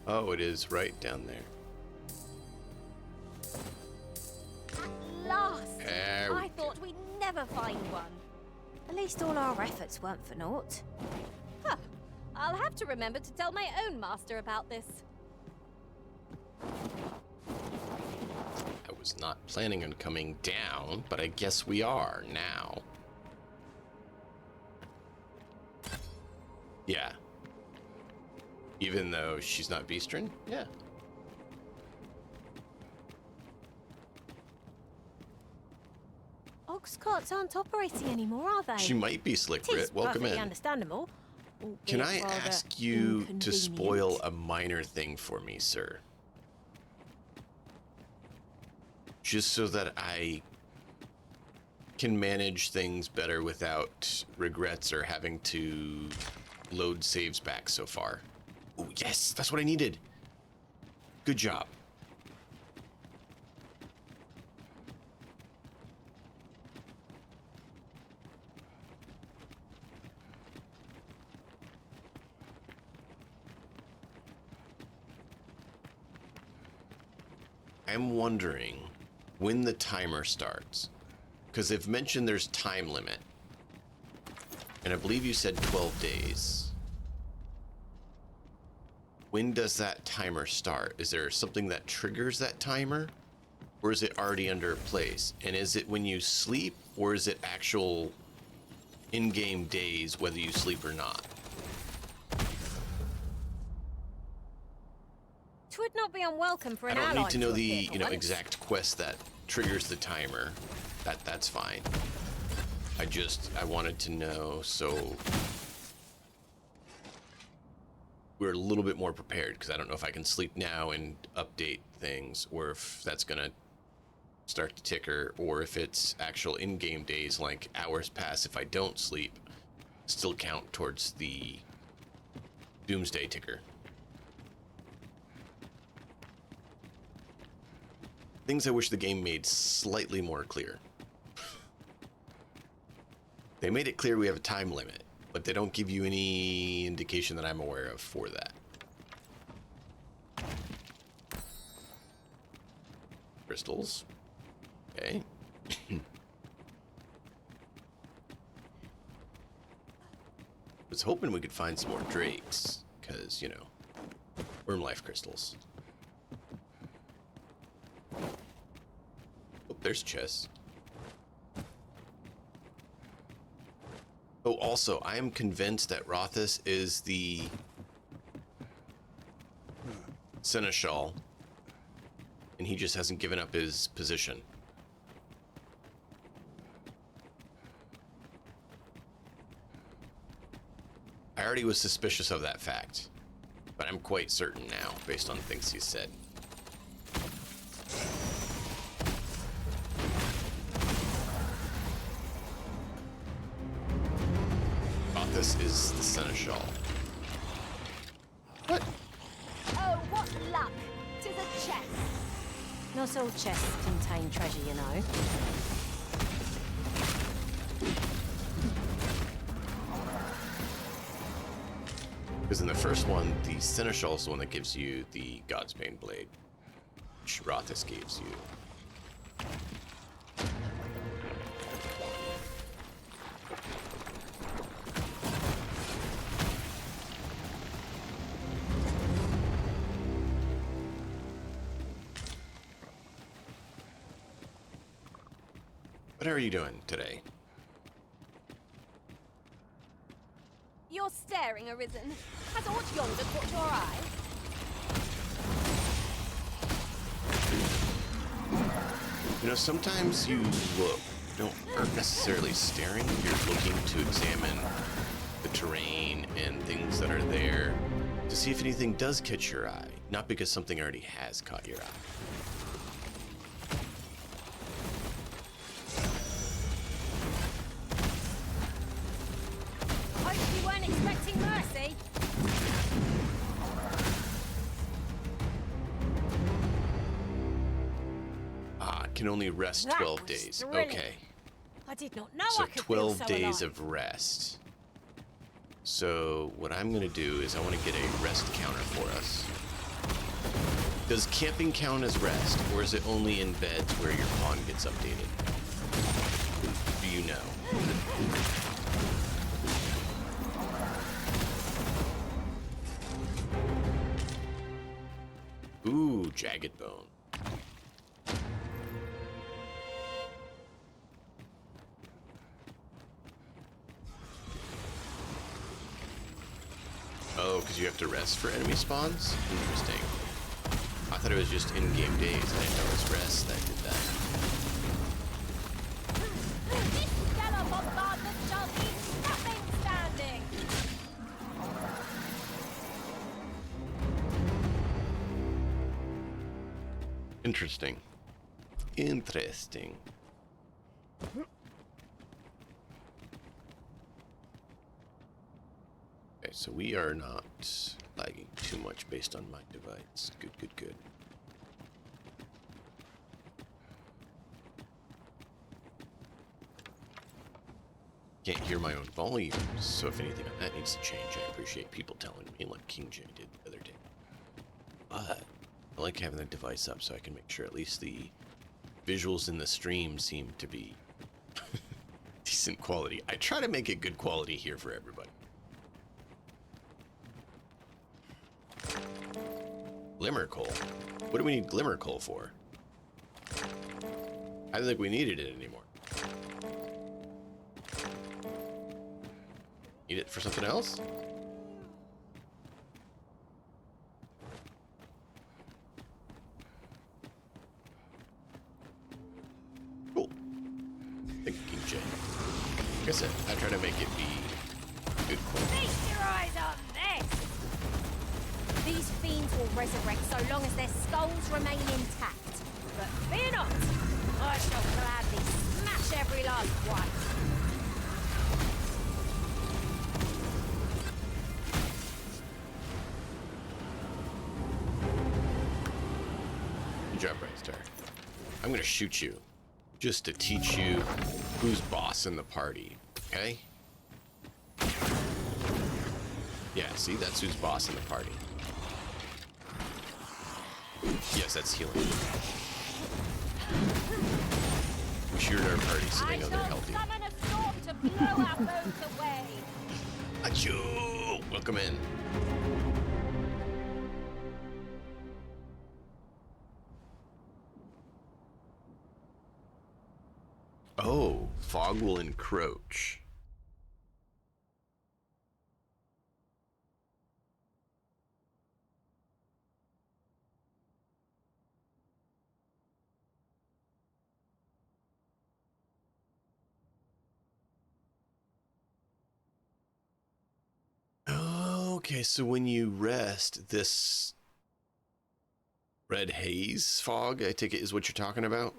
Oh, it is right down there. At last! There we I thought we'd never find one. At least all our efforts weren't for naught. Huh. I'll have to remember to tell my own master about this. I was not planning on coming down, but I guess we are now. Yeah. Even though she's not Beastren? Yeah. Ox carts aren't operating anymore, are they? She might be Slick Tis Brit. Welcome perfectly in. understandable. Can albeit I rather ask you to inconvenient. spoil a minor thing for me, sir? Just so that I can manage things better without regrets or having to load saves back so far. Oh, yes, that's what I needed. Good job. I'm wondering when the timer starts, because they've mentioned there's time limit, and I believe you said 12 days. When does that timer start? Is there something that triggers that timer, or is it already under place? And is it when you sleep, or is it actual in-game days, whether you sleep or not? Twould not be unwelcome for I an don't ally need to know the, appear for once. exact quest that triggers the timer. That's fine. I wanted to know so we're a little bit more prepared, because I don't know if I can sleep now and update things, or if that's gonna start to ticker, or if it's actual in-game days, like hours pass if I don't sleep, still count towards the doomsday ticker. Things I wish the game made slightly more clear. They made it clear we have a time limit, but they don't give you any indication that I'm aware of for that. Crystals. Okay. Was hoping we could find some more drakes, because, you know, worm life crystals. Oh, there's chess. Oh, also, I am convinced that Rothus is the Seneschal, and he just hasn't given up his position. I already was suspicious of that fact, but I'm quite certain now, based on things he said. This is the Seneschal. What? Oh, what luck! 'Tis a chest. Not all chests contain treasure, you know. Because in the first one, the Seneschal is the one that gives you the Godsbane blade, which Rothis gives you. What are you doing today? You're staring, Arisen. Has aught yonder caught your eye? You know, sometimes you aren't necessarily staring, you're looking to examine the terrain and things that are there to see if anything does catch your eye, not because something already has caught your eye. Hope you weren't expecting mercy. Can only rest 12 days. thrilling. Okay. I did not know So I could 12 feel so days alive. of rest. So what I'm going to do is I want to get a rest counter for us. Does camping count as rest, or is it only in beds where your pawn gets updated? Do you know? Ooh, jagged bone. Oh, because you have to rest for enemy spawns? Interesting. I thought it was just in-game days. I didn't know it was rest that did that. This stellar bombardment shall leave nothing standing. Interesting. Interesting. Okay, so we are not lagging too much based on my device. Good, good, good. Can't hear my own volume, so if anything on that needs to change, I appreciate people telling me, like King J did the other day. But I like having the device up so I can make sure at least the visuals in the stream seem to be decent quality. I try to make it good quality here for everybody. Glimmer coal? What do we need glimmer coal for? I don't think we needed it anymore. Need it for something else? Cool. Thank you, King J. Like I said, I try to make it be good quality. Feast your eyes on this. These fiends will resurrect so long as their skulls remain intact. But fear not. I shall gladly smash every last one. Good job, Bright Star. I'm gonna shoot you just to teach you who's boss in the party, okay? Yeah, see, that's who's boss in the party. Yes, that's healing. We shoot our party so they know they're healthy. Summon a storm to blow our foes away. Achoo! Welcome in. Oh, fog will encroach. Okay, so when you rest, this red haze fog, I take it, is what you're talking about?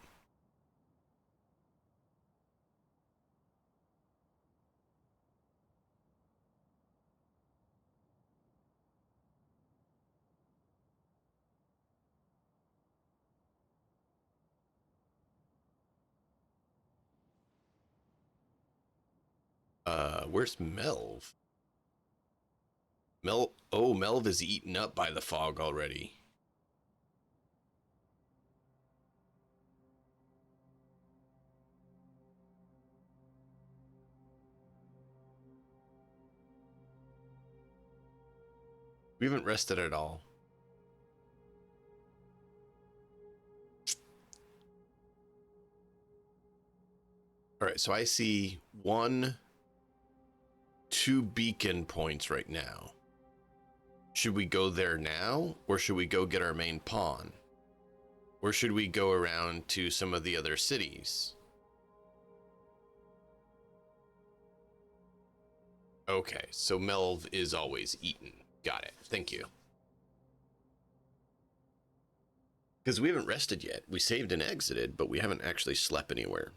Where's Melv? Melv is eaten up by the fog already. We haven't rested at all. All right, so I see 2 beacon points right now. Should we go there now, or should we go get our main pawn? Or should we go around to some of the other cities? Okay, so Melv is always eaten. Got it. Thank you. Because we haven't rested yet. We saved and exited, but we haven't actually slept anywhere.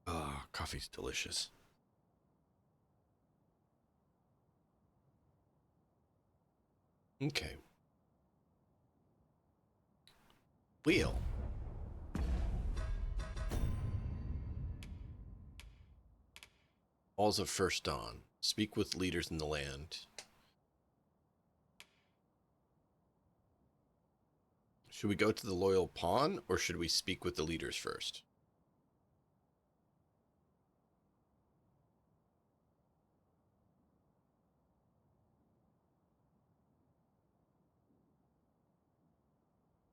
Oh, coffee's delicious. Okay. Wheel. Halls of First Dawn. Speak with leaders in the land. Should we go to the Loyal Pawn, or should we speak with the leaders first?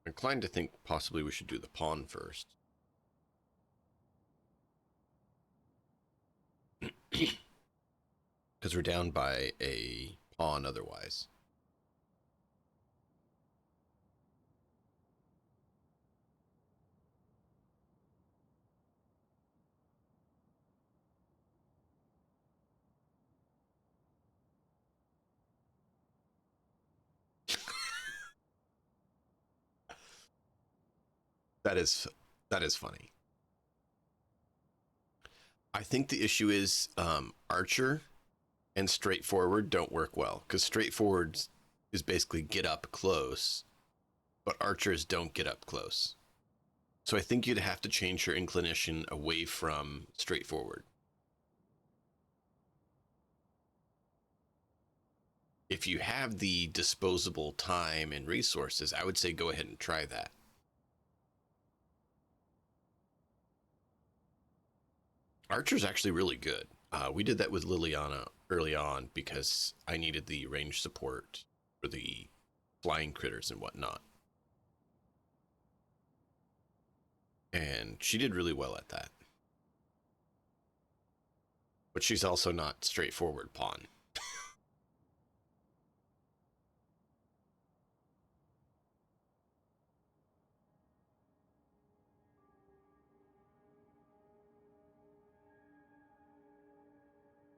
I'm inclined to think possibly we should do the pawn first. Because we're down by a pawn otherwise. That is funny. I think the issue is Archer and Straightforward don't work well, because Straightforward is basically get up close, but Archers don't get up close. So I think you'd have to change your inclination away from Straightforward. If you have the disposable time and resources, I would say go ahead and try that. Archer's actually really good. We did that with Liliana early on because I needed the range support for the flying critters and whatnot. And she did really well at that. But she's also not straightforward pawn.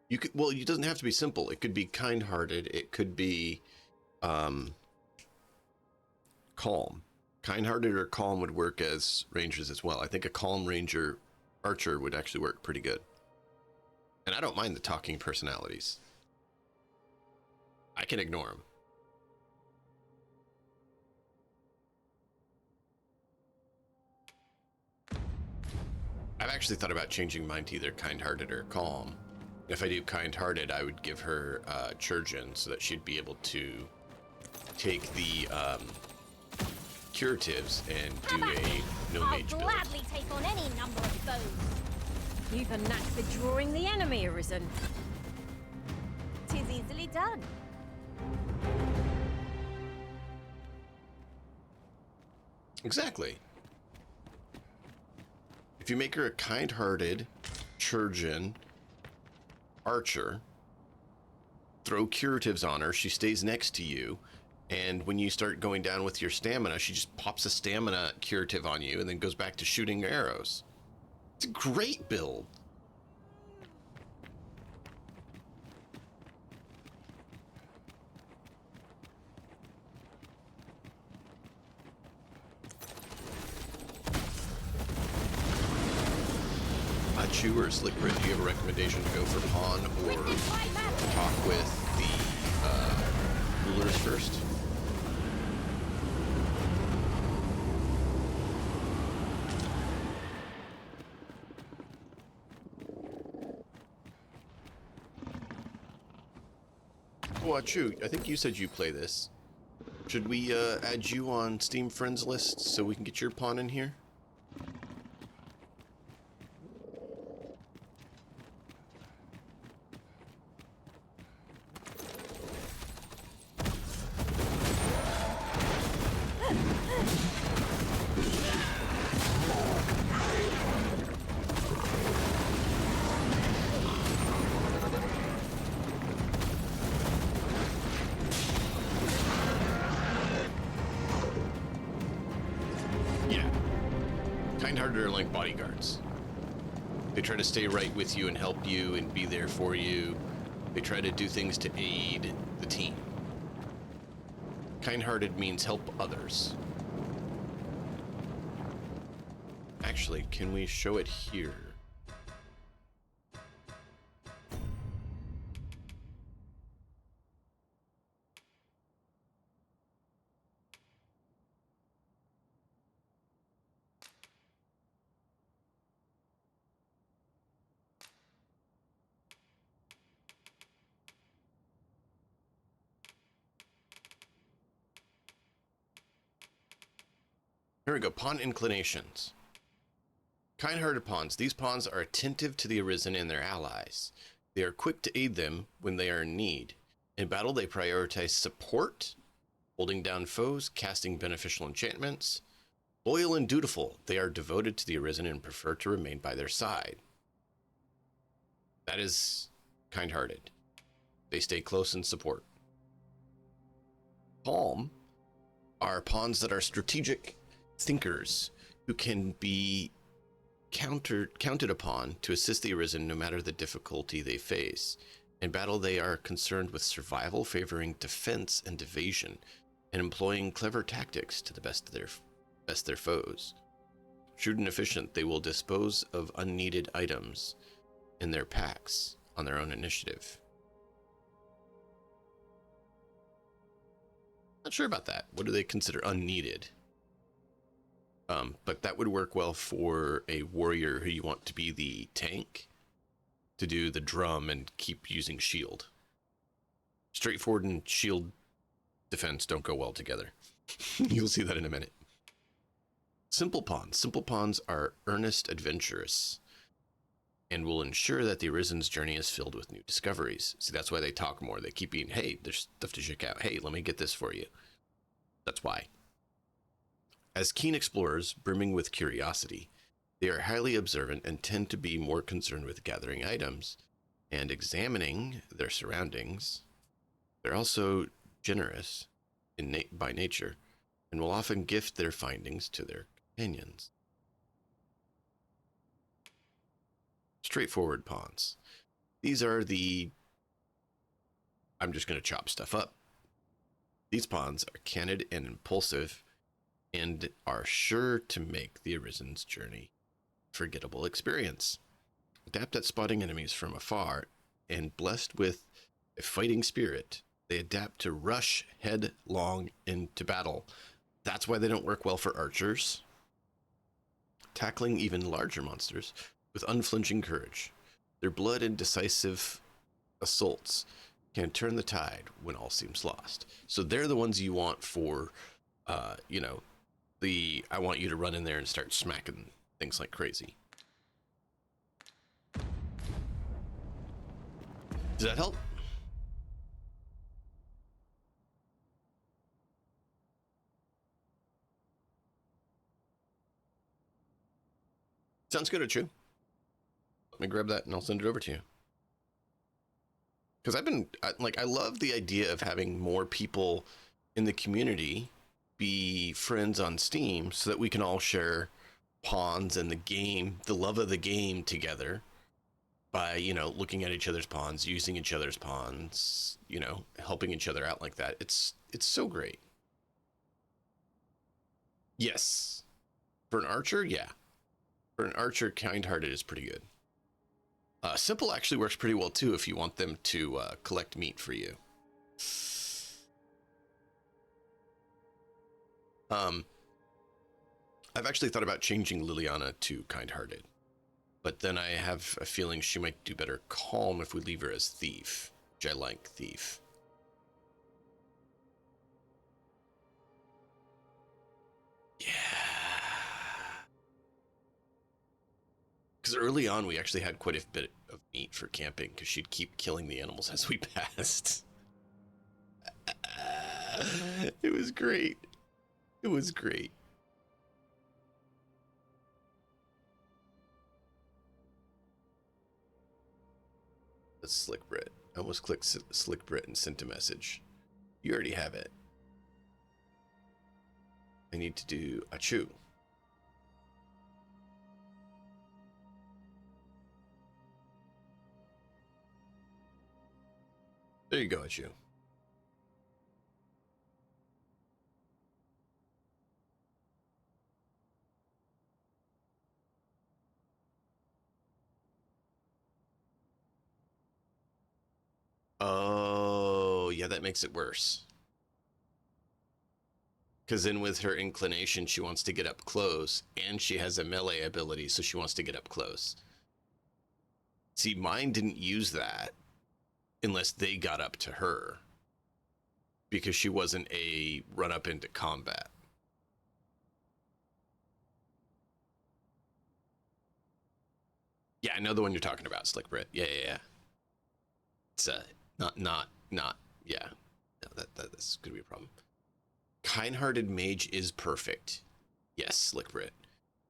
You could, well, it doesn't have to be simple. It could be kind-hearted. It could be calm. Kind-hearted or calm would work as rangers as well. I think a calm ranger archer would actually work pretty good. And I don't mind the talking personalities. I can ignore them. I've actually thought about changing mine to either kind-hearted or calm. If I do kind-hearted, I would give her Churgeon so that she'd be able to take the curatives and do a no mage build. I'll gladly take on any number of foes. You've a knack for drawing the enemy, Arisen. 'Tis easily done. Exactly. If you make her a kind-hearted Churgeon archer, throw curatives on her, she stays next to you, and when you start going down with your stamina, she just pops a stamina curative on you and then goes back to shooting arrows. It's a great build. Chu or Slickrit, do you have a recommendation to go for pawn or talk with the rulers first? Oh, Chu, I think you said you play this. Should we add you on Steam Friends list so we can get your pawn in here? Kind-hearted are like bodyguards. They try to stay right with you and help you and be there for you. They try to do things to aid the team. Kind-hearted means help others. Actually, can we show it here? Here we go, pawn inclinations. Kind-hearted pawns. These pawns are attentive to the Arisen and their allies. They are quick to aid them when they are in need. In battle, they prioritize support, holding down foes, casting beneficial enchantments. Loyal and dutiful, they are devoted to the Arisen and prefer to remain by their side. That is kind-hearted. They stay close and support. Calm are pawns that are strategic thinkers who can be counted upon to assist the Arisen no matter the difficulty they face. In battle, they are concerned with survival, favoring defense and evasion, and employing clever tactics to the best their foes. Shrewd and efficient, they will dispose of unneeded items in their packs on their own initiative. Not sure about that. What do they consider unneeded? But that would work well for a warrior who you want to be the tank, to do the drum and keep using shield. Straightforward and shield defense don't go well together. You'll see that in a minute. Simple pawns. Simple pawns are earnest adventurous and will ensure that the Arisen's journey is filled with new discoveries. See, that's why they talk more. They keep being, hey, there's stuff to check out. Hey, let me get this for you. That's why. As keen explorers, brimming with curiosity, they are highly observant and tend to be more concerned with gathering items and examining their surroundings. They're also generous by nature and will often gift their findings to their companions. Straightforward pawns. These are the... I'm just going to chop stuff up. These pawns are candid and impulsive and are sure to make the Arisen's journey a forgettable experience. Adept at spotting enemies from afar and blessed with a fighting spirit, they adapt to rush headlong into battle. That's why they don't work well for archers. Tackling even larger monsters with unflinching courage. Their blood and decisive assaults can turn the tide when all seems lost. So they're the ones you want for, I want you to run in there and start smacking things like crazy. Does that help? Sounds good, Achu. Let me grab that and I'll send it over to you. Because I love the idea of having more people in the community be friends on Steam so that we can all share pawns and the game, the love of the game together by, you know, looking at each other's pawns, using each other's pawns, you know, helping each other out like that. It's so great. Yes. For an archer, yeah. For an archer, kind-hearted is pretty good. Simple actually works pretty well too if you want them to collect meat for you. I've actually thought about changing Liliana to kind-hearted, but then I have a feeling she might do better calm if we leave her as thief, which I like thief. Yeah. Because early on, we actually had quite a bit of meat for camping because she'd keep killing the animals as we passed. It was great. It was great. That's Slick Brit. I almost clicked Slick Brit and sent a message. You already have it. I need to do Achoo. There you go, Achoo. Oh, yeah, that makes it worse. Because then with her inclination, she wants to get up close, and she has a melee ability, so she wants to get up close. See, mine didn't use that unless they got up to her, because she wasn't a run up into combat. Yeah, I know the one you're talking about, Slick Brit. Yeah. It's not. Yeah, no, that's gonna be a problem. Kind-hearted mage is perfect. Yes, Slick Brit.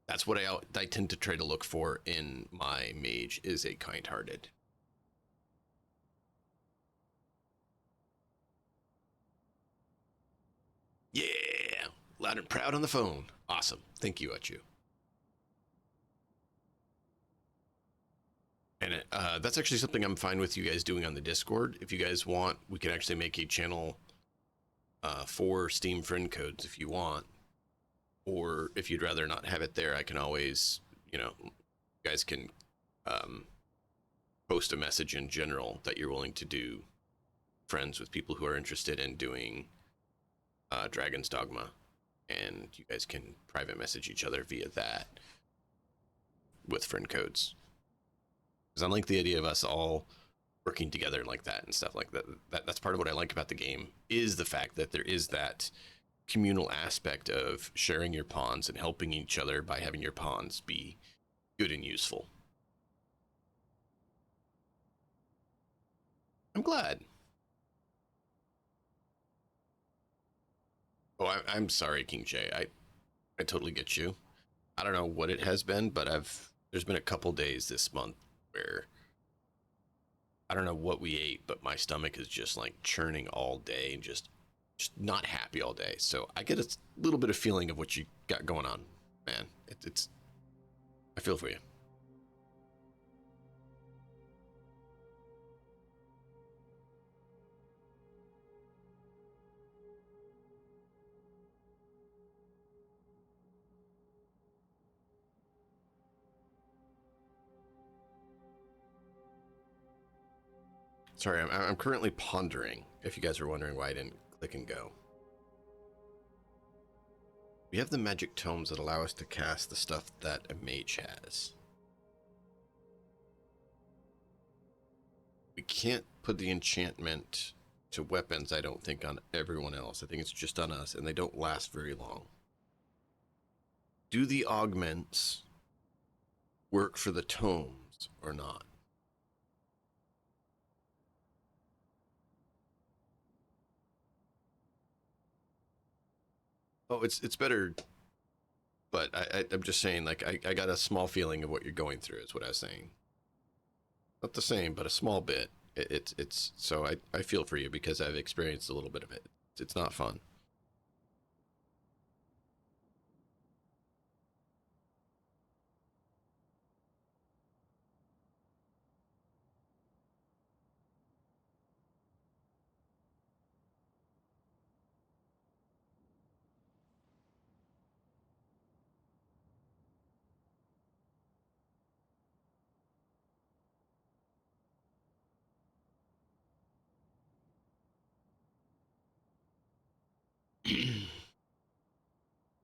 That's what I tend to try to look for in my mage, is a kind-hearted. Yeah, loud and proud on the phone. Awesome. Thank you, Achu. And that's actually something I'm fine with you guys doing on the Discord. If you guys want, we can actually make a channel for Steam friend codes if you want. Or if you'd rather not have it there, I can always, you know, you guys can post a message in general that you're willing to do friends with people who are interested in doing Dragon's Dogma. And you guys can private message each other via that with friend codes. Because I like the idea of us all working together like that and stuff like that. That's part of what I like about the game, is the fact that there is that communal aspect of sharing your pawns and helping each other by having your pawns be good and useful. I'm glad. Oh, I'm sorry, King Jay. I totally get you. I don't know what it has been, but there's been a couple days this month where I don't know what we ate, but my stomach is just like churning all day and just not happy all day. So I get a little bit of feeling of what you got going on, man. It's I feel for you. Sorry, I'm currently pondering, if you guys are wondering why I didn't click and go. We have the magic tomes that allow us to cast the stuff that a mage has. We can't put the enchantment to weapons, I don't think, on everyone else. I think it's just on us, and they don't last very long. Do the augments work for the tomes or not? Oh, it's better, but I'm just saying, like, I got a small feeling of what you're going through, is what I was saying. Not the same, but a small bit. It's so I feel for you because I've experienced a little bit of it. It's not fun.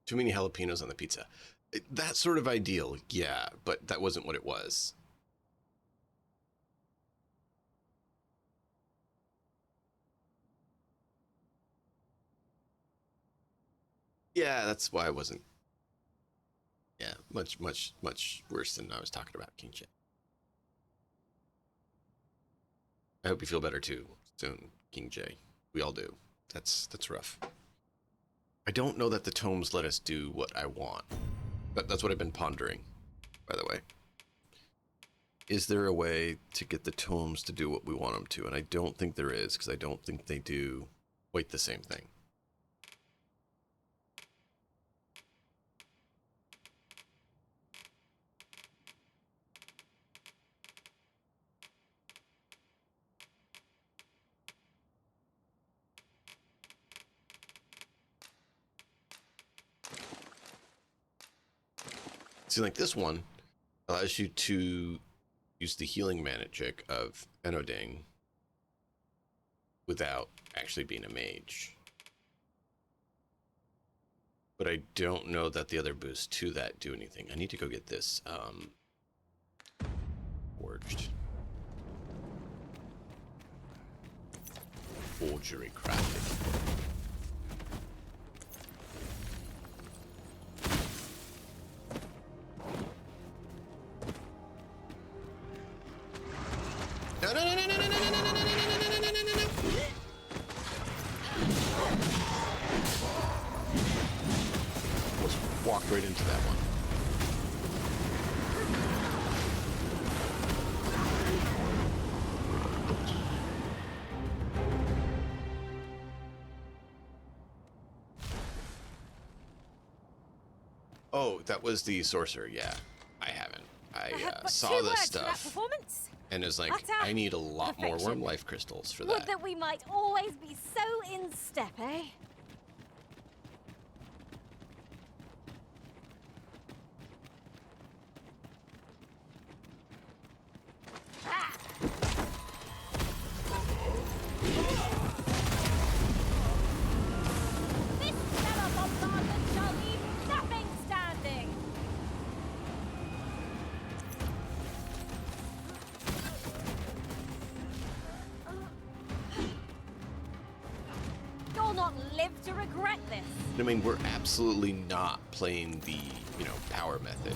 Too many jalapenos on the pizza. That sort of ideal, yeah, but that wasn't what it was. Yeah, that's why I wasn't. Yeah, much worse than I was talking about, King J. I hope you feel better too soon, King J. We all do. That's rough. I don't know that the tomes let us do what I want. But that's what I've been pondering, by the way. Is there a way to get the tomes to do what we want them to? And I don't think there is, because I don't think they do quite the same thing. See, like this one allows you to use the healing magic of Enoding without actually being a mage. But I don't know that the other boosts to that do anything. I need to go get this forged. Forgery crafting. Walked right into that one. Oh, that was the sorcerer. Yeah, I haven't. I saw this stuff and it was like, I need a lot more worm life crystals for Would that. that we might always be so in step, eh? I mean, we're absolutely not playing the, power method.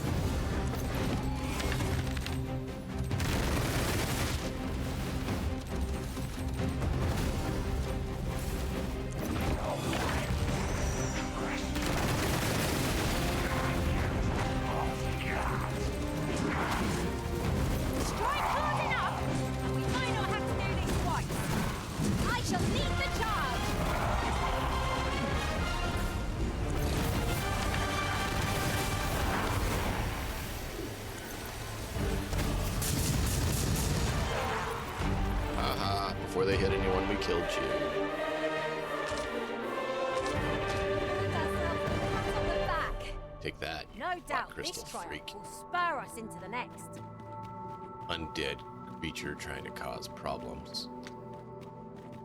Before they hit anyone, we killed you. Take that. No doubt this crystal trial freak. will spur us into the next. Undead creature trying to cause problems.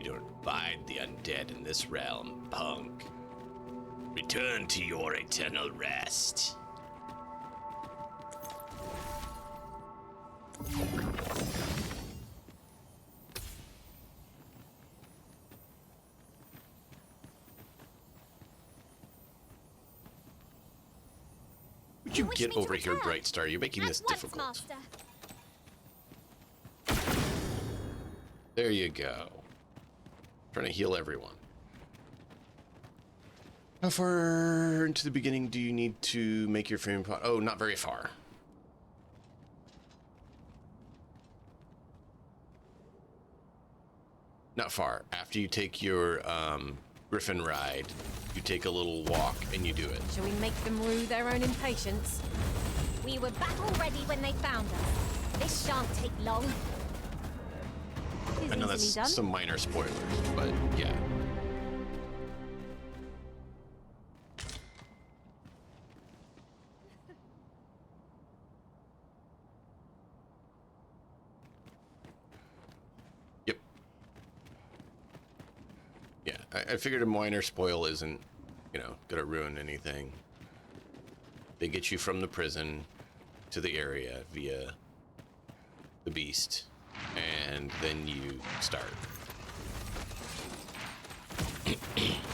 You don't abide the undead in this realm, punk. Return to your eternal rest. Would you get over here, Brightstar? You're making this difficult. Master. There you go. Trying to heal everyone. How far into the beginning do you need to make your frame pot? Oh, not very far. Not far. After you take your griffin ride, you take a little walk and you do it. Shall we make them rue their own impatience? We were battle ready when they found us. This shan't take long. I know that's some minor spoilers, but yeah. Yep. Yeah, I figured a minor spoil isn't, you know, gonna ruin anything. They get you from the prison to the area via the beast, and then you start.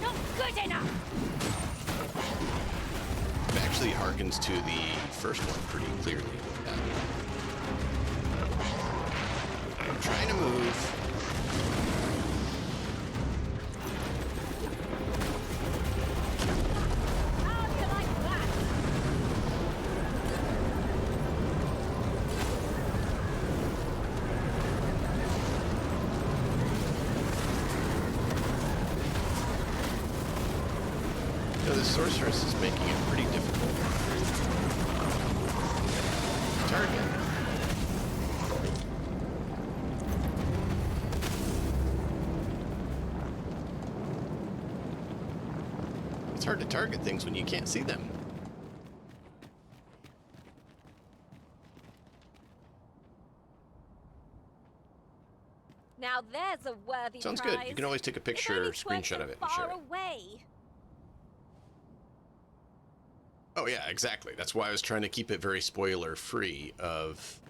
Not good enough! It actually harkens to the first one pretty clearly. I'm trying to move. Sorceress is making it pretty difficult to target. It's hard to target things when you can't see them. Now there's a worthy Sounds prize. good. You can always take a picture, screenshot of it, and share Far it. away. Oh yeah, exactly. That's why I was trying to keep it very spoiler-free of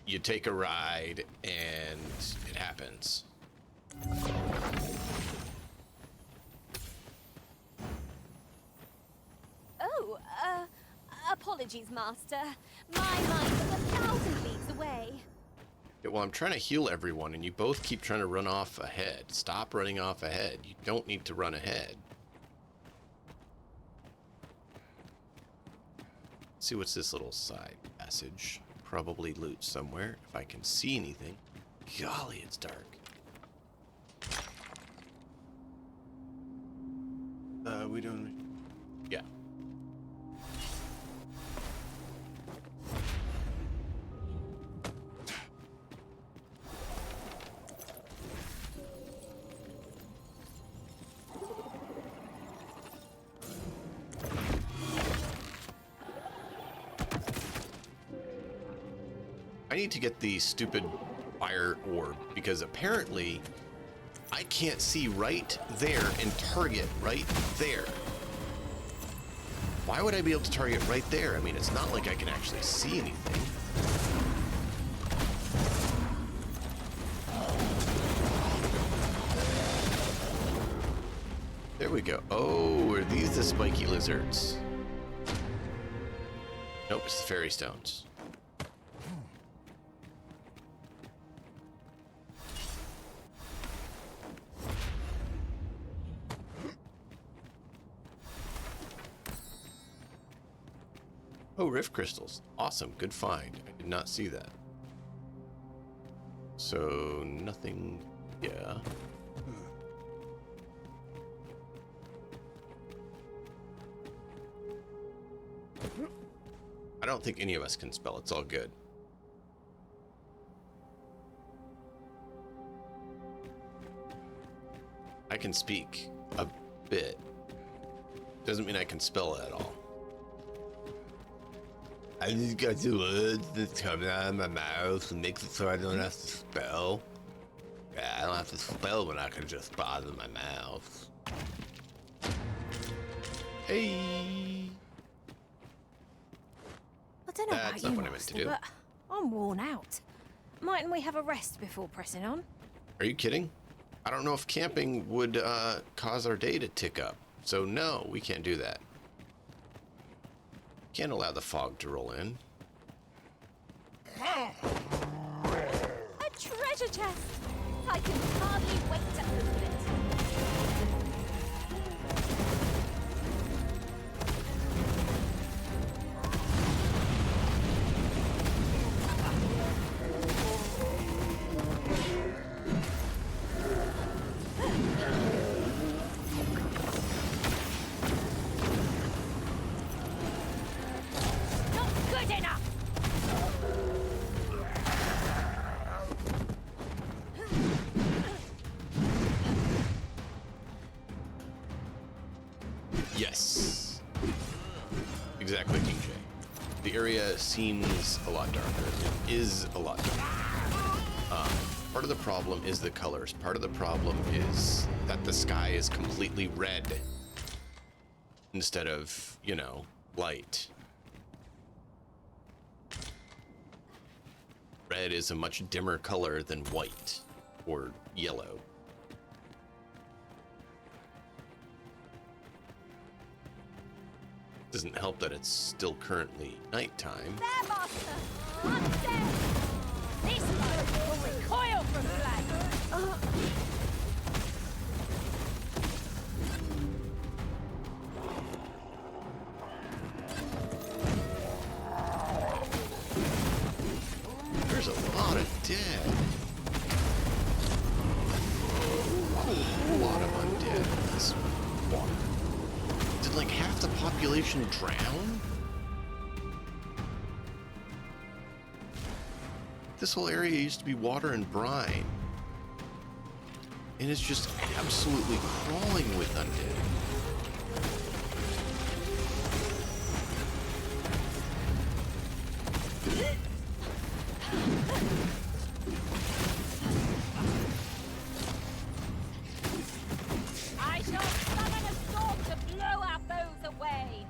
you take a ride and it happens. Oh, apologies, Master. My mind was 1,000 leagues away. Yeah, well, I'm trying to heal everyone, and you both keep trying to run off ahead. Stop running off ahead. You don't need to run ahead. Let's see what's this little side passage. Probably loot somewhere, if I can see anything. Golly, it's dark. We don't... Yeah. I need to get the stupid fire orb, because apparently I can't see right there and target right there. Why would I be able to target right there? I mean, it's not like I can actually see anything. There we go. Oh, are these the spiky lizards? Nope, it's the fairy stones. Oh, rift crystals. Awesome. Good find. I did not see that. So, nothing... Yeah. I don't think any of us can spell. It's all good. I can speak a bit. Doesn't mean I can spell it at all. I just got the words that's coming out of my mouth and makes it so I don't have to spell. Yeah, I don't have to spell when I can just bother my mouth. Hey. I don't know That's about not you, what I meant to Master, do. but I'm worn out. Mightn't we have a rest before pressing on? Are you kidding? I don't know if camping would cause our day to tick up. So no, we can't do that. Can't allow the fog to roll in. A treasure chest! I can hardly wait to open it. seems a lot darker. It is a lot darker. Part of the problem is the colors. Part of the problem is that the sky is completely red instead of, you know, light. Red is a much dimmer color than white or yellow. Doesn't help that it's still currently nighttime. There, Master! Undead! This boat will recoil from flame! There's a lot of dead. A lot of undead in this water. Did like half the population drown? This whole area used to be water and brine. And it's just absolutely crawling with undead. I shall summon a storm to blow our foes away!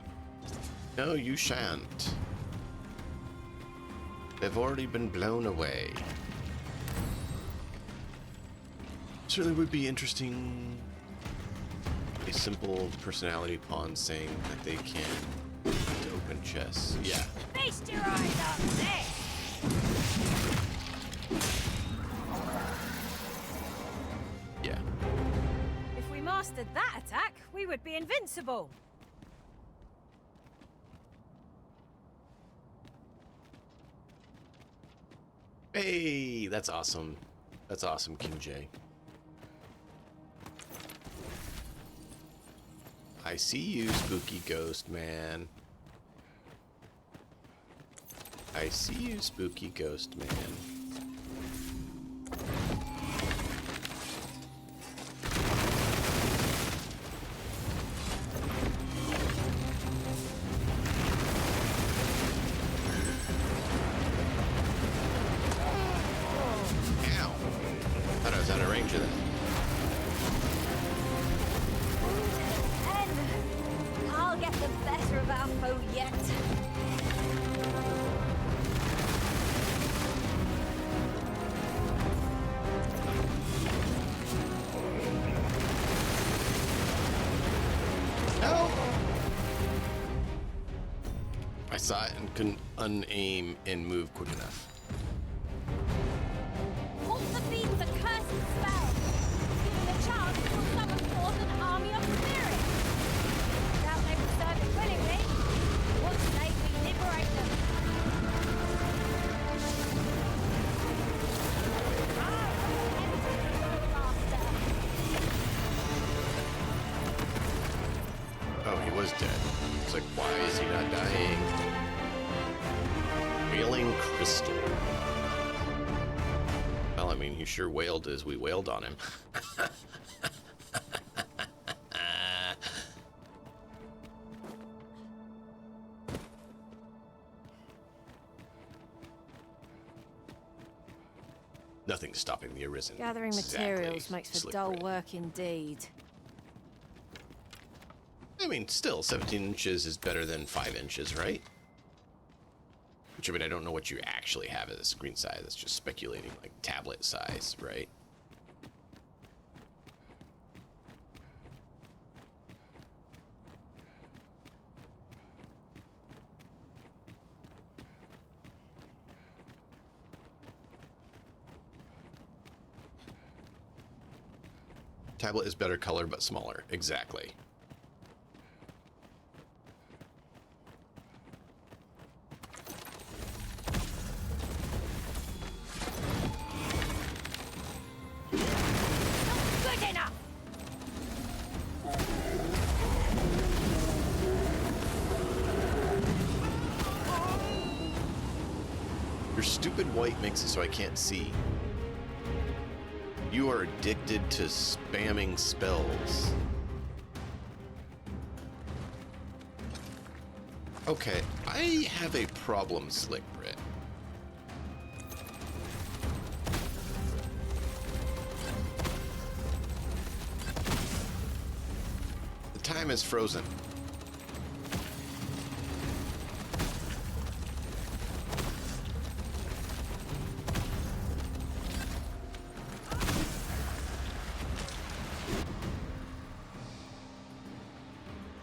No, you shan't. They've already been blown away. Certainly would be interesting. A simple personality pawn saying that they can open chests. Yeah. Feast your eyes on this! Yeah. If we mastered that attack, we would be invincible. Hey, that's awesome. That's awesome, King J. I see you, spooky ghost man. I see you, spooky ghost man. Ow! Thought I was out of range of that. And I'll get the better of our foe yet. I saw it and couldn't unaim and move quick enough. Halt the beams a cursed spell! Given a chance, it will summon forth an army of spirits! Doubt they would serve it willingly. What say we liberate them? Oh, he was dead. It's like, why is he not dying? Wailing crystal. Well, I mean, he sure wailed as we wailed on him. Nothing's stopping the Arisen. Gathering materials makes for dull work indeed. I mean, still, 17 inches is better than 5 inches, right? Which, I mean, I don't know what you actually have as a screen size. That's just speculating, like tablet size, right? Tablet is better color, but smaller. Exactly. Good enough! Your stupid white makes it so I can't see. You are addicted to spamming spells. Okay, I have a problem, Slick Brit. The time is frozen.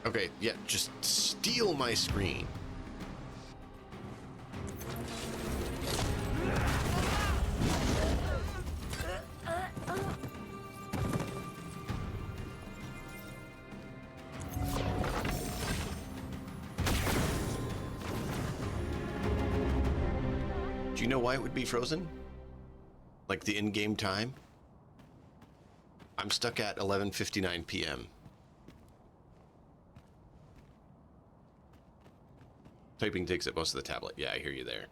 Okay, yeah, just steal my screen. Do you know why it would be frozen? Like the in-game time? I'm stuck at 11:59 p.m. Typing takes up most of the tablet. Yeah, I hear you there.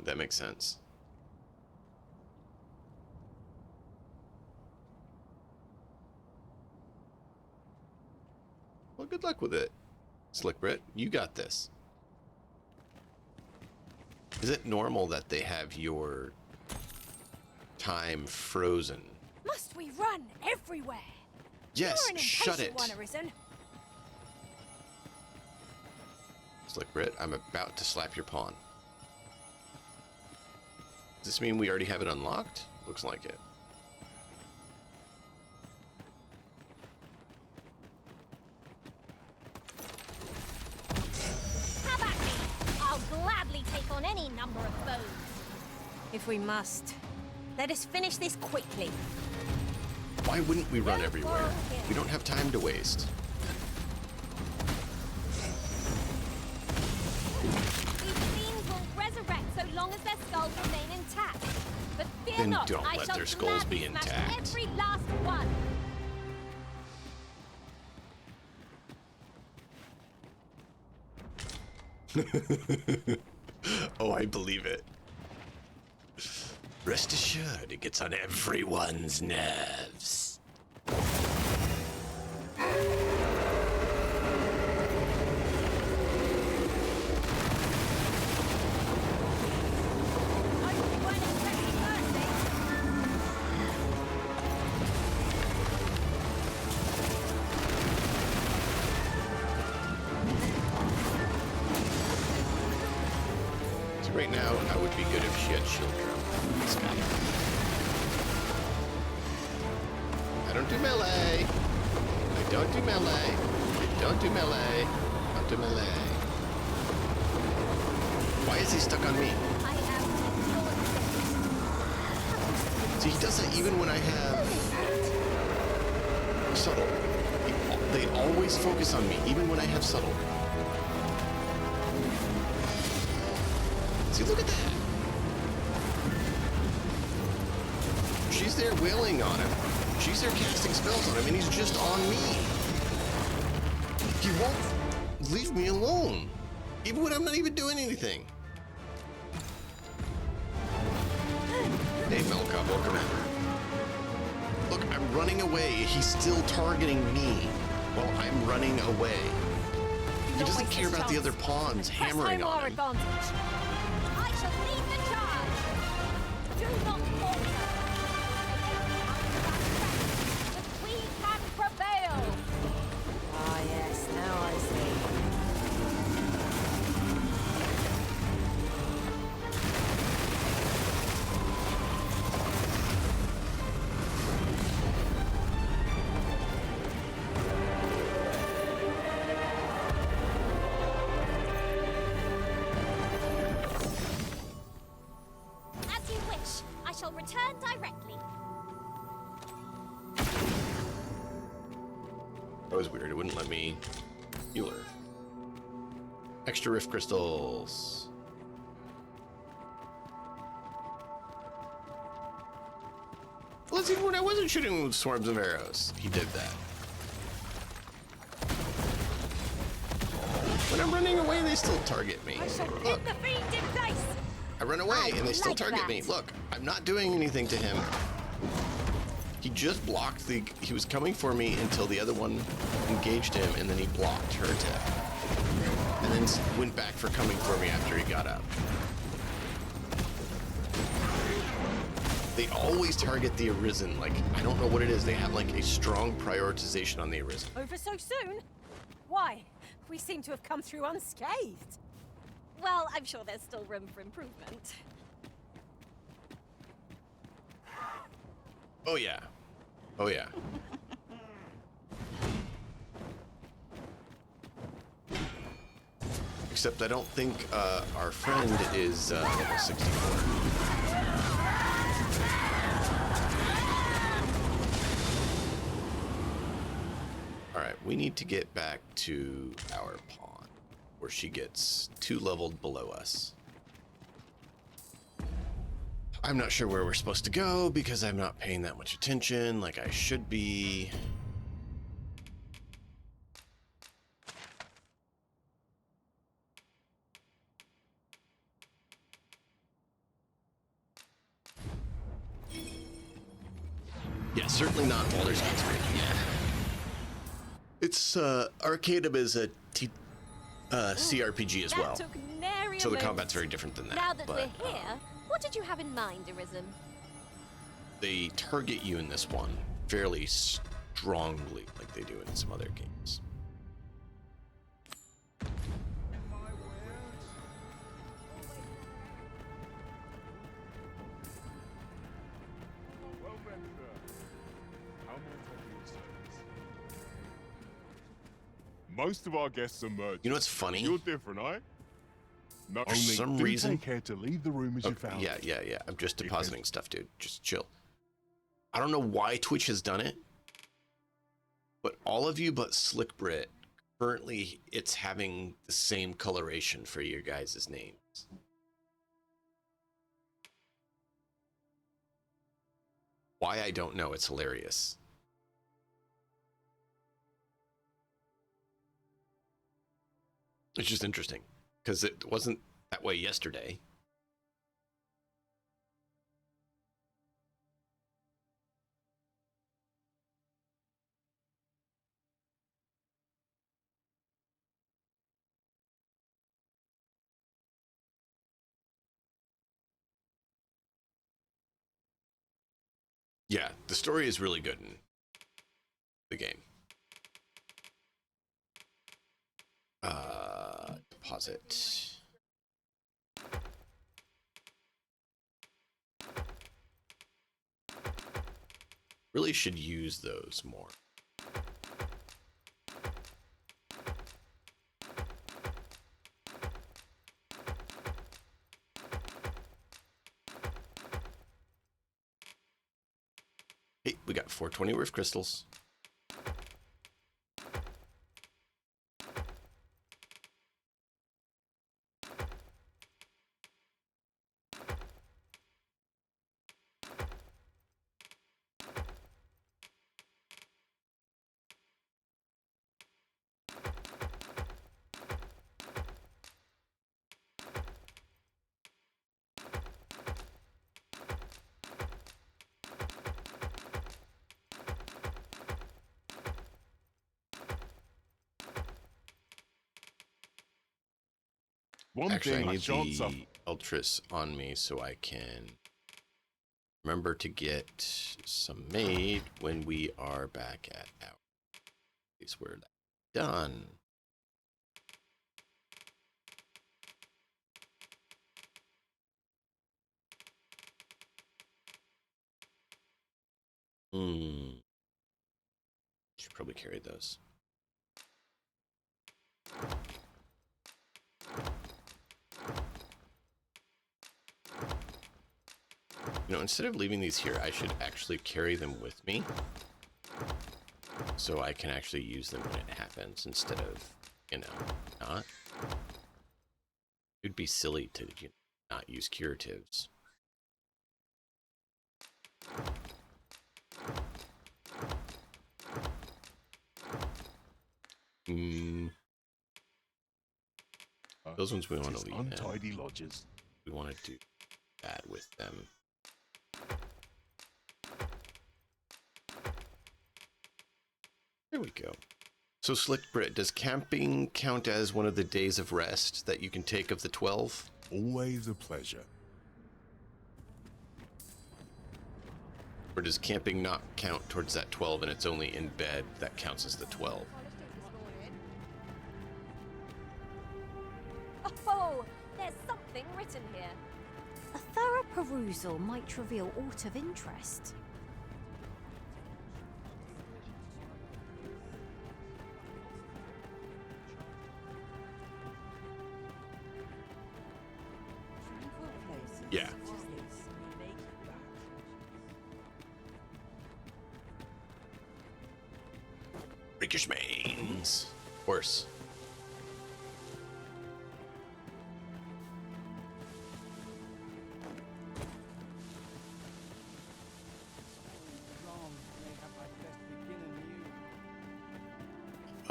That makes sense. Well, good luck with it, Slick Brit. You got this. Is it normal that they have your time frozen? Must we run everywhere? Yes, You're an shut impatient it. one, Arisen. Slick Brit, I'm about to slap your pawn. Does this mean we already have it unlocked? Looks like it. Have at me. I'll gladly take on any number of foes. If we must. Let us finish this quickly. Why wouldn't we run everywhere? We don't have time to waste. These fiends will resurrect so long as their skulls remain intact. But fear Then not, don't I let shall their skulls be gladly smash intact. every last one. Oh, I believe it. Rest assured, it gets on everyone's nerves. So right now, I would be good if she had shield drum. I don't do melee. I don't do melee. I don't do melee. I don't do melee. Why is he stuck on me? See, he does that even when I have subtle. They always focus on me, even when I have subtle. See, look at that. She's there wailing on him. She's there casting spells on him, and he's just on me. He won't leave me alone, even when I'm not even doing anything. Hey, Melkop, welcome in. Look, I'm running away. He's still targeting me while I'm running away. He doesn't care about the other pawns hammering on him. Advantage. I shall lead the charge. Do not falter. But we can prevail. Ah, yes, now I see. As you wish. I shall return directly. That was weird. It wouldn't let me heal her. Extra rift crystals. Well, that's even when I wasn't shooting with swarms of arrows. He did that. When I'm running away, they still target me. I shall Look, hit the fiend in place. I run away and they still like target that. me. Look, I'm not doing anything to him. He he just blocked the... He was coming for me until the other one engaged him, and then he blocked her attack. And then went back for coming for me after he got up. They always target the Arisen. Like, I don't know what it is. They have, like, a strong prioritization on the Arisen. Over so soon? Why? We seem to have come through unscathed. Well, I'm sure there's still room for improvement. Oh, yeah. Oh, yeah. Except I don't think our friend is level 64. Alright, we need to get back to our pawn, where she gets 2 leveled below us. I'm not sure where we're supposed to go because I'm not paying that much attention like I should be. Yeah, certainly not Baldur's Gate 3. Yeah. It's Arcanum is a CRPG as well. So the combat's very different than that. Now that we're here, what did you have in mind, Arisen? They target you in this one fairly strongly, like they do in some other games. Most of our guests are merchants. You know what's funny? You're different, eh? No, For some reason, take care to leave the room as you found. Yeah. I'm just depositing stuff, dude. Just chill. I don't know why Twitch has done it, but all of you but Slick Brit, currently it's having the same coloration for your guys' names. Why, I don't know. It's hilarious. It's just interesting because it wasn't that way yesterday. Yeah, the story is really good in the game. Deposit. Really should use those more. Hey, we got 420 worth crystals. Actually, I need the Ultras on me so I can remember to get some made when we are back at our place where that's done. Should probably carry those. You know, instead of leaving these here, I should actually carry them with me so I can actually use them when it happens instead of, you know, not. It'd be silly to not use curatives. Those ones we want to leave untidy lodges. We want to do that with them. There we go. So, Slick Brit, does camping count as one of the days of rest that you can take of the 12? Always a pleasure. Or does camping not count towards that 12 and it's only in bed that counts as the 12? Oh, there's something written here. A thorough perusal might reveal aught of interest. Yeah. Freakish mains. Worse.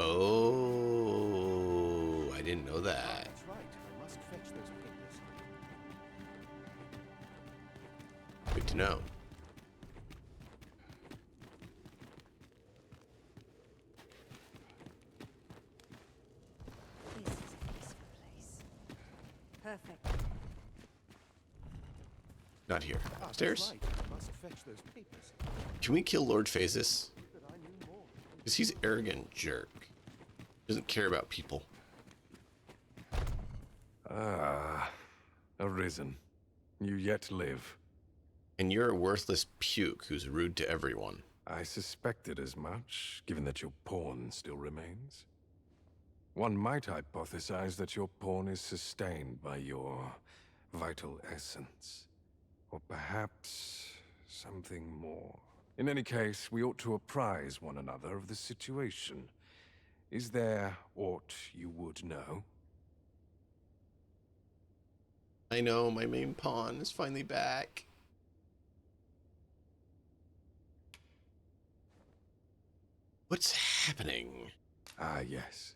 Oh, I didn't know that. That's right. I must fetch those papers. Good to know. This is a peaceful place. Perfect. Not here. That's Stairs? right. I must fetch those papers. Can we kill Lord Phasis? Because he's an arrogant jerk. Doesn't care about people. Ah, Arisen. You yet live. And you're a worthless puke who's rude to everyone. I suspected as much, given that your pawn still remains. One might hypothesize that your pawn is sustained by your vital essence. Or perhaps something more. In any case, we ought to apprise one another of the situation. Is there aught you would know? I know, my main pawn is finally back. What's happening? Ah, yes.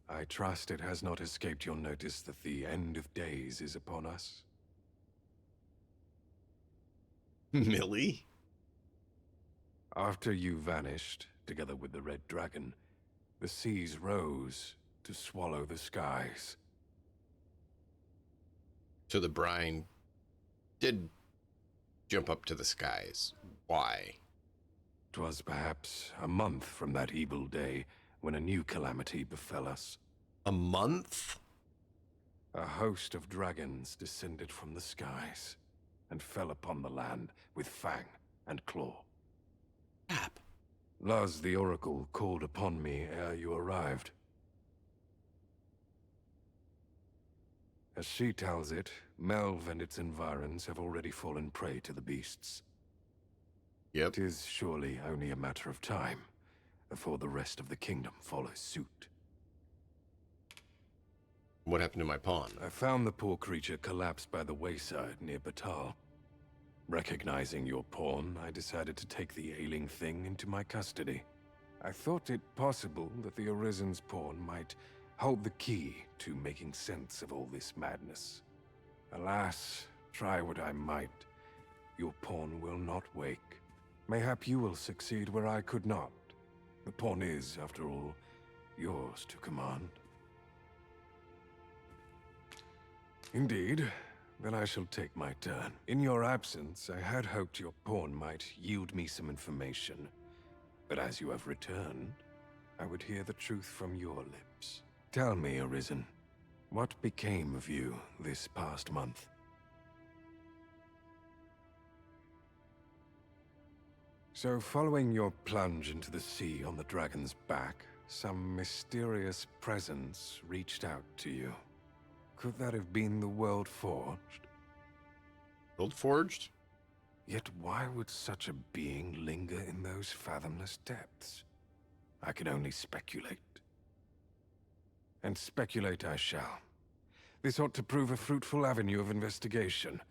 I trust it has not escaped your notice that the end of days is upon us. Millie? After you vanished, together with the Red Dragon, the seas rose to swallow the skies. So the brine did jump up to the skies. Why? 'Twas perhaps a month from that evil day when a new calamity befell us. A month? A host of dragons descended from the skies and fell upon the land with fang and claw. Crap. Luz the Oracle called upon me ere you arrived. As she tells it, Melve and its environs have already fallen prey to the beasts. Yep. It is surely only a matter of time before the rest of the kingdom follows suit. What happened to my pawn? I found the poor creature collapsed by the wayside near Batal. Recognizing your pawn, I decided to take the ailing thing into my custody. I thought it possible that the Arisen's pawn might hold the key to making sense of all this madness. Alas, try what I might, your pawn will not wake. Mayhap you will succeed where I could not. The pawn is, after all, yours to command. Indeed. Then I shall take my turn. In your absence, I had hoped your pawn might yield me some information. But as you have returned, I would hear the truth from your lips. Tell me, Arisen, what became of you this past month? So, following your plunge into the sea on the dragon's back, some mysterious presence reached out to you. Could that have been the World Forged? World Forged? Yet why would such a being linger in those fathomless depths? I can only speculate. And speculate I shall. This ought to prove a fruitful avenue of investigation.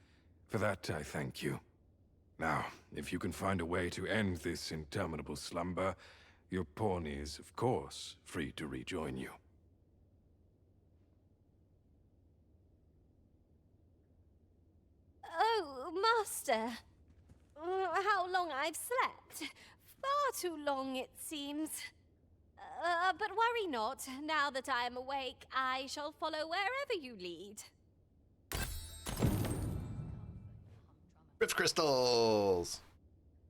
For that, I thank you. Now, if you can find a way to end this interminable slumber, your pawn is, of course, free to rejoin you. Oh, Master. How long I've slept. Far too long, it seems. But worry not. Now that I am awake, I shall follow wherever you lead. Rift crystals!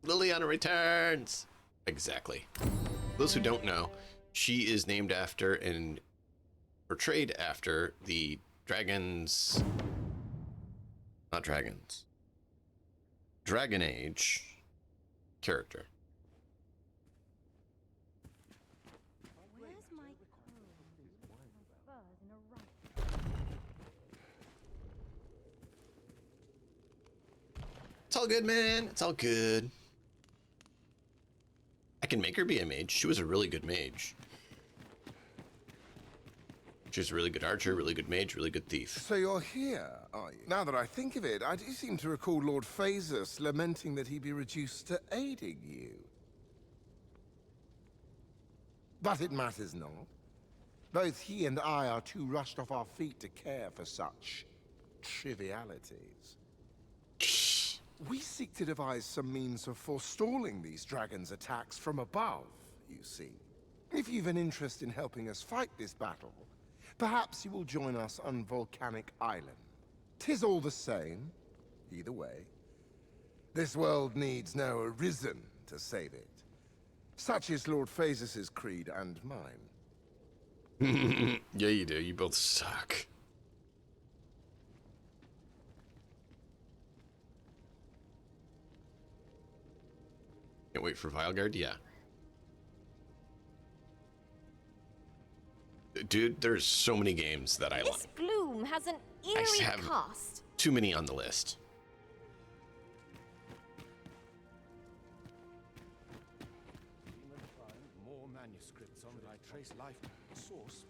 Liliana returns! Exactly. Those who don't know, she is named after and portrayed after the dragons... Not dragons. Dragon Age character. It's all good, man. It's all good. I can make her be a mage. She was a really good mage. She's a really good archer, really good mage, really good thief. So you're here, are you? Now that I think of it, I do seem to recall Lord Phasus lamenting that he be reduced to aiding you. But it matters not. Both he and I are too rushed off our feet to care for such trivialities. We seek to devise some means of forestalling these dragons' attacks from above, you see. If you've an interest in helping us fight this battle, perhaps you will join us on Volcanic Island. 'Tis all the same, either way. This world needs no Arisen to save it. Such is Lord Phasus's creed and mine. Yeah, you do. You both suck. Can't wait for Vilegard? Yeah. Dude, there's so many games that I This like. gloom has an I eerie have cast. too many on the list. More manuscripts on thy trace life source.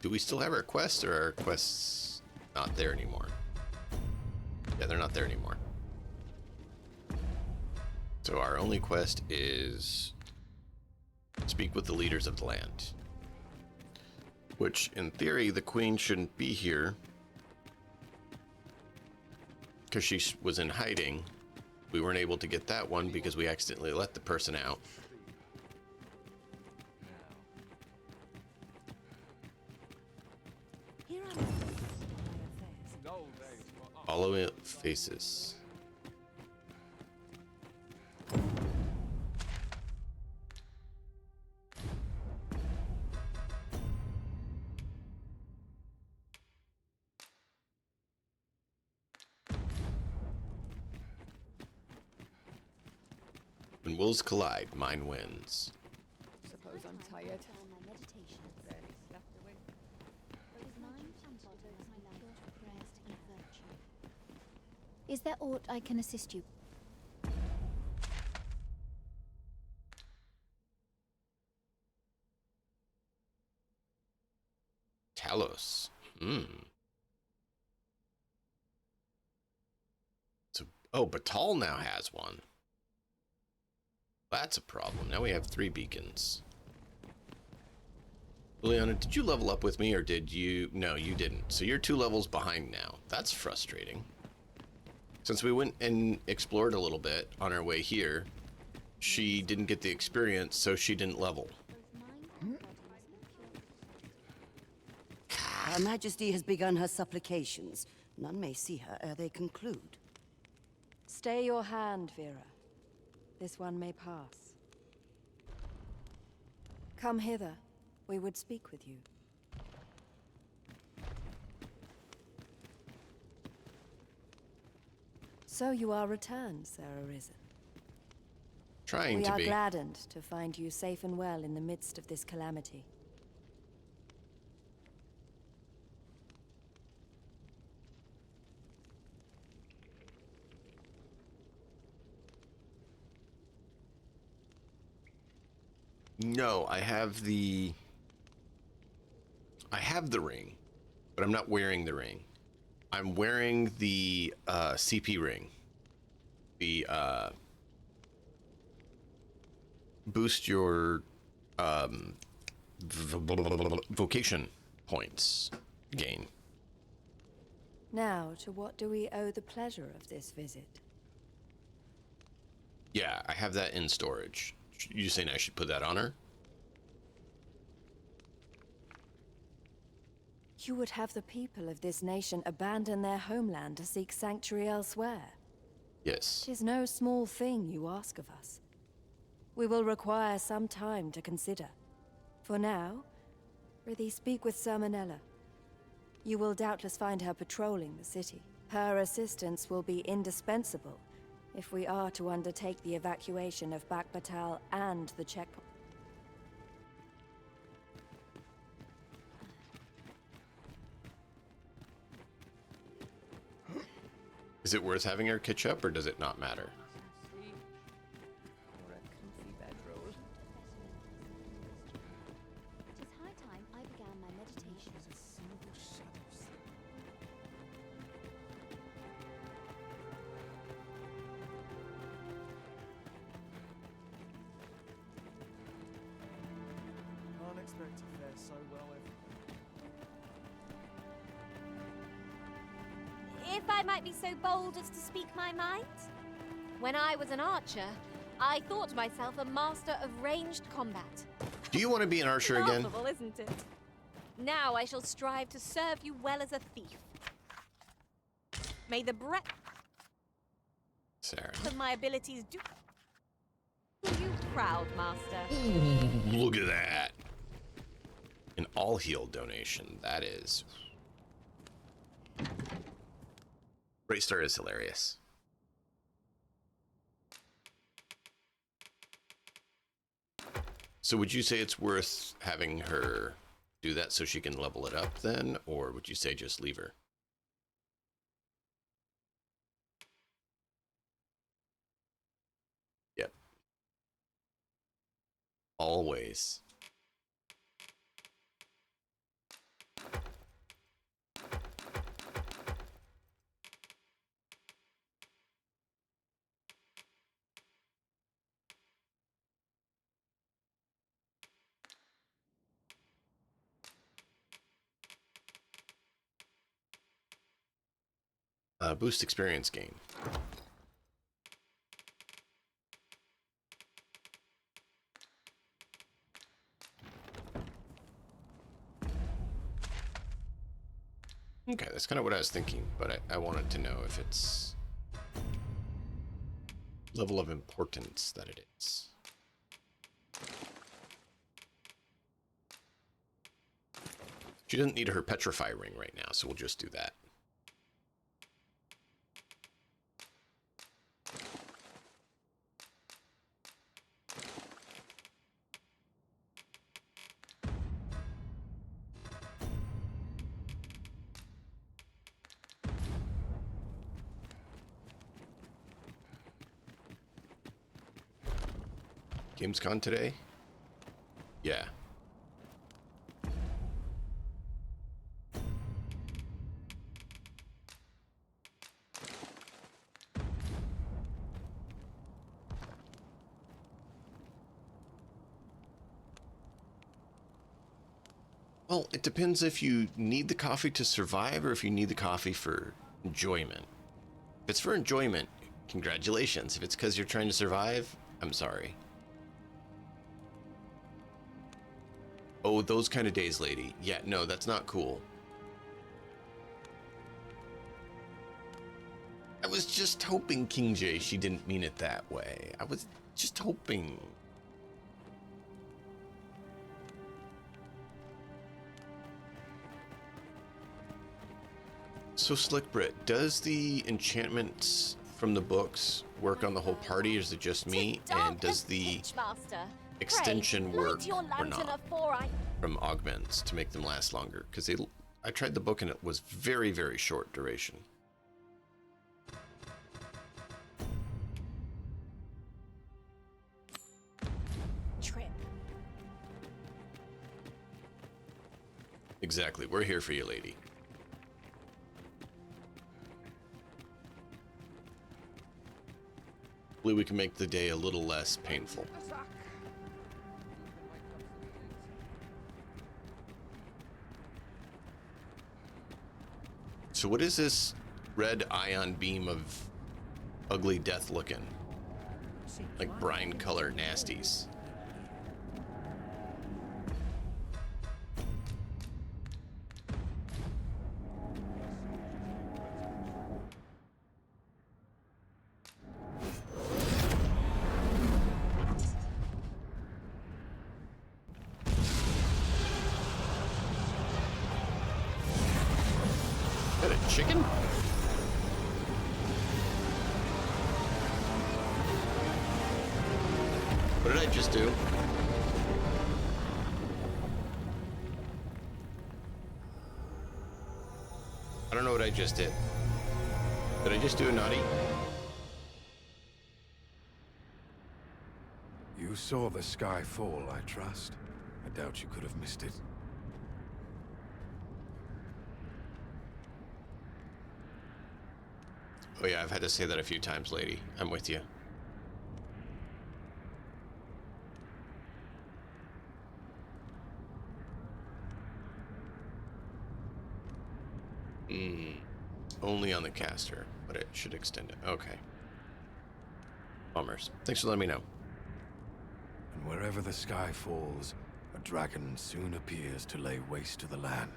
Do we still have our quests, or are our quests not there anymore? Yeah, they're not there anymore. So our only quest is speak with the leaders of the land. Which, in theory, the queen shouldn't be here, because she was in hiding. We weren't able to get that one because we accidentally let the person out. Follow it, faces. When wolves collide, mine wins. Suppose I'm tired. Is there aught I can assist you? Talos. So, oh, Batal now has one. That's a problem. Now we have 3 beacons. Liliana, did you level up with me, or did you? No, you didn't. So you're 2 levels behind now. That's frustrating. Since we went and explored a little bit on our way here, she didn't get the experience, so she didn't level. Her Majesty has begun her supplications. None may see her ere they conclude. Stay your hand, Vera. This one may pass. Come hither. We would speak with you. So you are returned, Sir Arisen. Trying to be. We are gladdened to find you safe and well in the midst of this calamity. No, I have the ring, but I'm not wearing the ring. I'm wearing the CP ring. The boost your vocation points gain. Now, to what do we owe the pleasure of this visit? Yeah, I have that in storage. You saying I should put that on her? You would have the people of this nation abandon their homeland to seek sanctuary elsewhere. Yes. 'Tis no small thing you ask of us. We will require some time to consider. For now, prithee speak with Sermonella. You will doubtless find her patrolling the city. Her assistance will be indispensable if we are to undertake the evacuation of Bac-Batal and the checkpoint. Is it worth having her catch up, or does it not matter? Can't expect to fare so well If I might be so bold as to speak my mind? When I was an archer, I thought myself a master of ranged combat. Do you want to be an archer again? Laughable, isn't it? Now I shall strive to serve you well as a thief. May the breadth Sarah. of my abilities do you proud, master. Look at that. An all-heal donation. That is... Raystar is hilarious. So would you say it's worth having her do that so she can level it up then? Or would you say just leave her? Yep. Always. Boost experience gain. Okay, that's kind of what I was thinking, but I wanted to know if it's level of importance that it is. She doesn't need her petrify ring right now, so we'll just do that. Gamescom today? Yeah. Well, it depends if you need the coffee to survive or if you need the coffee for enjoyment. If it's for enjoyment, congratulations. If it's because you're trying to survive, I'm sorry. Oh, those kind of days, lady. Yeah, no, that's not cool. I was just hoping, King J, she didn't mean it that way. I was just hoping. So, Slick Brit, does the enchantments from the books work on the whole party, or is it just me? And does the extension work or not from augments to make them last longer? Because I tried the book and it was very, very short duration. Trip. Exactly. We're here for you, lady. Hopefully we can make the day a little less painful. So what is this red ion beam of ugly death looking? Like brine color nasties. chicken? What did I just do? I don't know what I just did. Did I just do a naughty? You saw the sky fall, I trust. I doubt you could have missed it. Oh yeah, I've had to say that a few times, lady. I'm with you. Only on the caster, but it should extend it. Okay. Bummers. Thanks for letting me know. And wherever the sky falls, a dragon soon appears to lay waste to the land.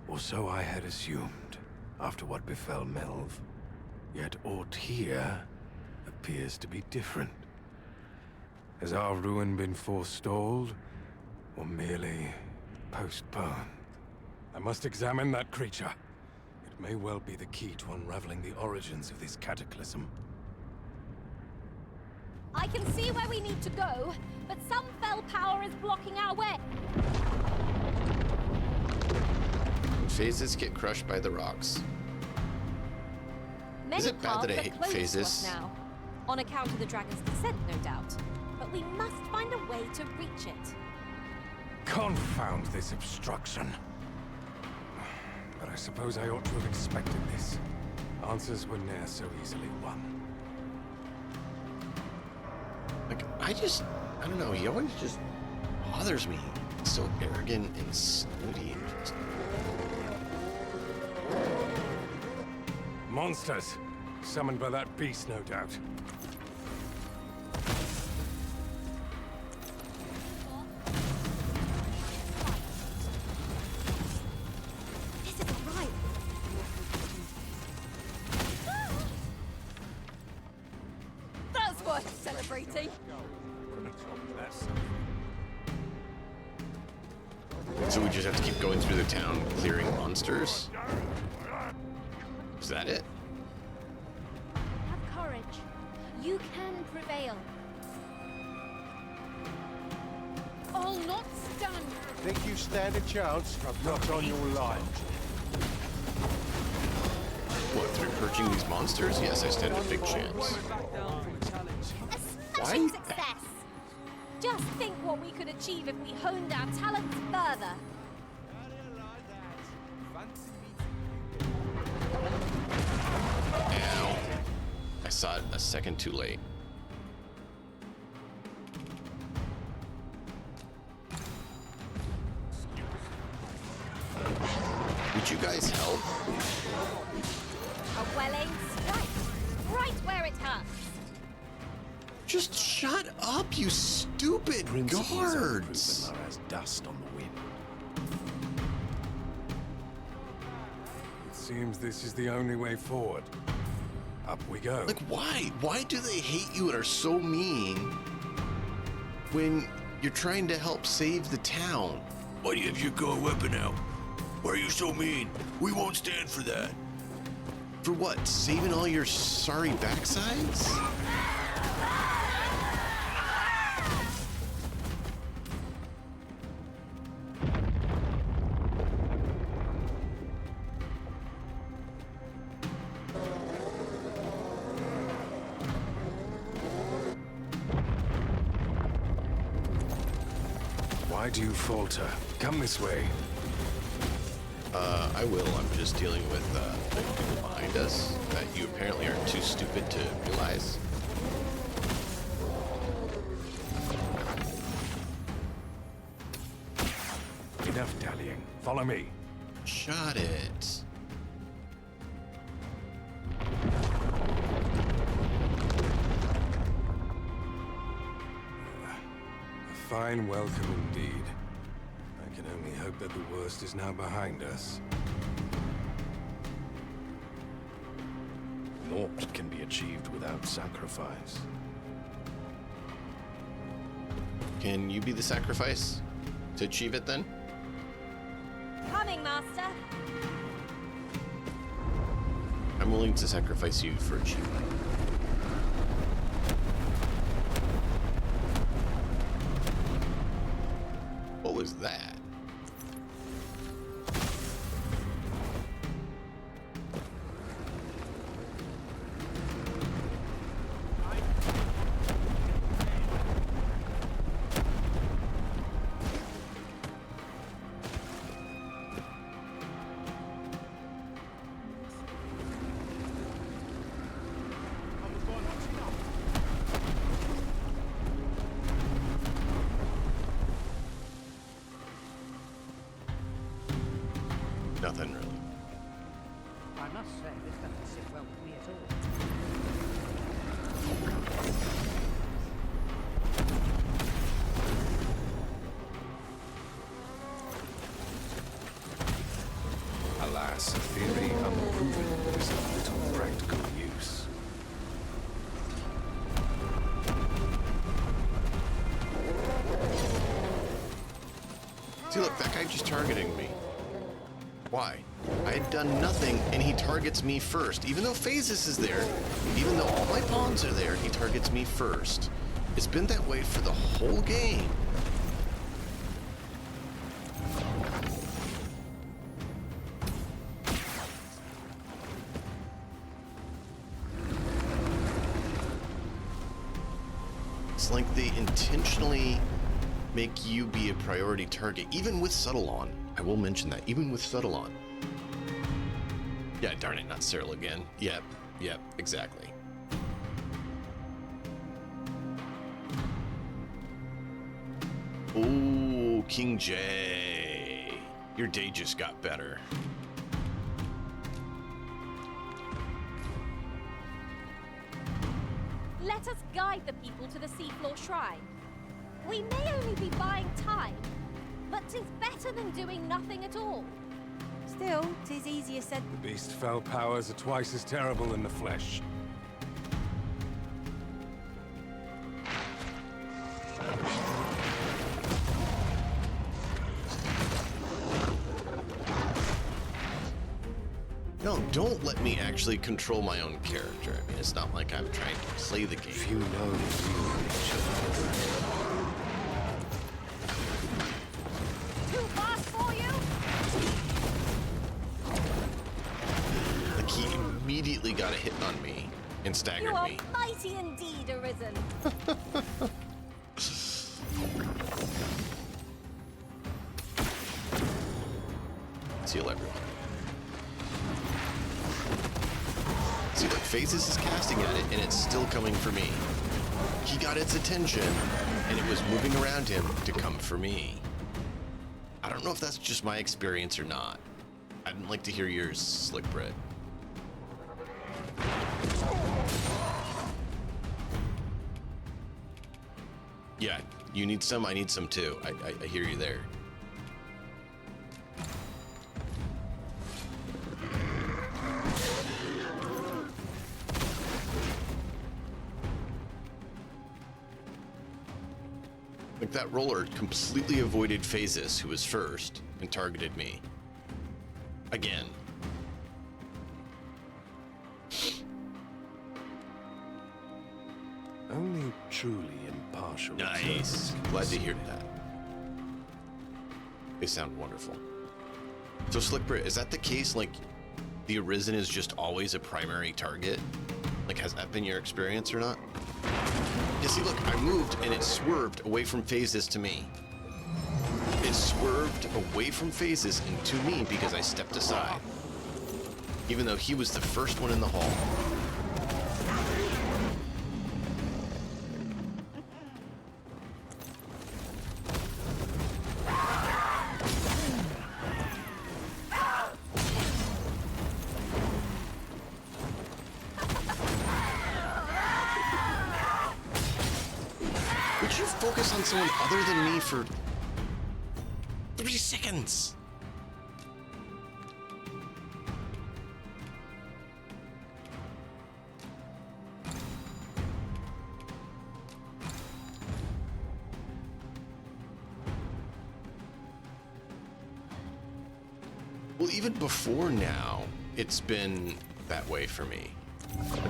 Or so I had assumed, after what befell Melv. Yet aught here appears to be different. Has our ruin been forestalled, or merely postponed? I must examine that creature. It may well be the key to unraveling the origins of this cataclysm. I can see where we need to go, but some fell power is blocking our way. Phases get crushed by the rocks. Many Is it bad that I paths hate are closed to us phases? now, on account of the dragon's descent, no doubt. But we must find a way to reach it. Confound this obstruction. But I suppose I ought to have expected this. Answers were ne'er so easily won. Like, I don't know, he always just bothers me. He's so arrogant and snooty and just... Monsters! Summoned by that beast, no doubt. This isn't right. That's worth celebrating. So we just have to keep going through the town, clearing monsters? Is that it? Have courage. You can prevail. I'll not stand. Think you stand a chance? Not on your life. What, through purging these monsters? Yes, I stand a big chance. A smashing success! Just think what we could achieve if we honed our talents further. Ow. I saw it a second too late. Would you guys help? A well-aimed strike, right where it hurts. Just shut up, you stupid guards! Are as dust on the wind. It seems this is the only way forward. Up we go. Like, why? Why do they hate you and are so mean when you're trying to help save the town? Why do you have your core weapon out? Why are you so mean? We won't stand for that. For what? Saving all your sorry backsides? Why do you falter? Come this way. I will. I'm just dealing with the people behind us that you apparently are too stupid to realize. Enough dallying. Follow me. Shot it. A fine welcome indeed. I can only hope that the worst is now behind us. Naught can be achieved without sacrifice. Can you be the sacrifice to achieve it then? Coming, Master. I'm willing to sacrifice you for achievement. What was that? Nothing really. I must say, this doesn't sit well with me at all. Alas, a theory unproven is of little practical use. See, look, that guy just targeting me. Why? I had done nothing, and he targets me first. Even though Phases is there, even though all my pawns are there, he targets me first. It's been that way for the whole game. It's like they intentionally make you be a priority target, even with Subtlon. I will mention that, even with Subtlon. Yeah, darn it, not Cyril again. Yep, exactly. Ooh, King J. Your day just got better. Let us guide the people to the seafloor shrine. We may only be buying time, but 'tis better than doing nothing at all. Still, 'tis easier said. The beast's fell powers are twice as terrible in the flesh. No, don't let me actually control my own character. I mean, it's not like I'm trying to play the game. If you know the real nature. Too fast for you? Like, he immediately got a hit on me and staggered You are me. mighty indeed, Arisen. Seal everyone. See, like, Phases is casting at it, and it's still coming for me. He got its attention, and it was moving around him to come for me. I don't know if that's just my experience or not. I'd like to hear yours, Slick Bread. Yeah, you need some, I need some too. I hear you there. Like, that roller completely avoided Phases, who was first, and targeted me. Again. Only truly impartial. Nice. Glad to hear that. They sound wonderful. So, Slick Brit, is that the case? Like, the Arisen is just always a primary target? Like, has that been your experience or not? Yeah, see, look, I moved and it swerved away from Phases to me. It swerved away from Phases and to me because I stepped aside. Even though he was the first one in the hall. Would you focus on someone other than me for 3 seconds? Well, even before now, it's been that way for me.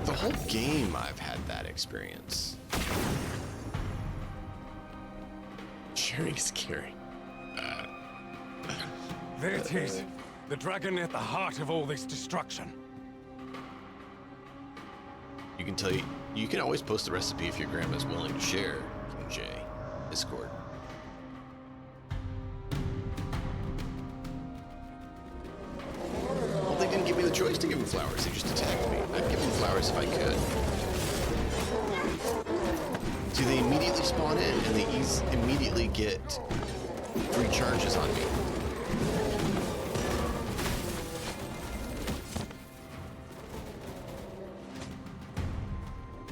The whole game I've had that experience. Sharing is caring. There it is. The dragon at the heart of all this destruction. You can you can always post the recipe if your grandma's willing to share, King Jay. Discord. Well, they didn't give me the choice to give them flowers. They just attacked me. I'd give them flowers if I could. See, they immediately spawn in, and they immediately get free charges on me.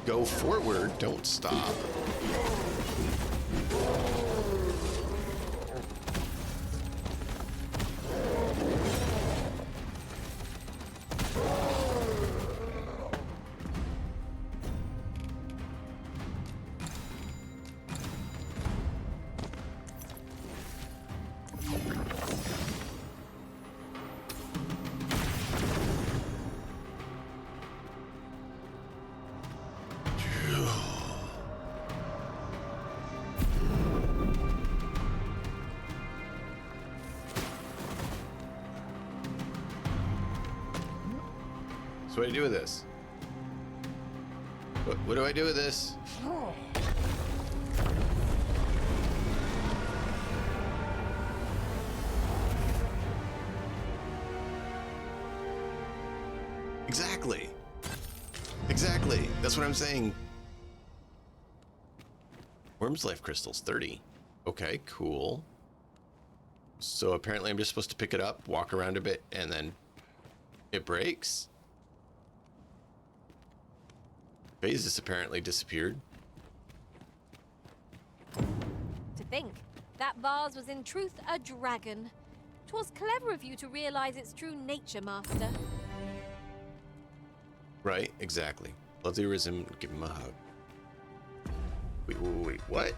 Go forward, don't stop. So what do I do with this? What do I do with this? Exactly. Exactly. That's what I'm saying. Worm's life crystals, 30. Okay, cool. So apparently I'm just supposed to pick it up, walk around a bit, and then it breaks? Phases apparently disappeared. To think, that vase was in truth a dragon. 'Twas clever of you to realize its true nature, Master. Right, exactly. Love the Arisen, give him a hug. Wait, what?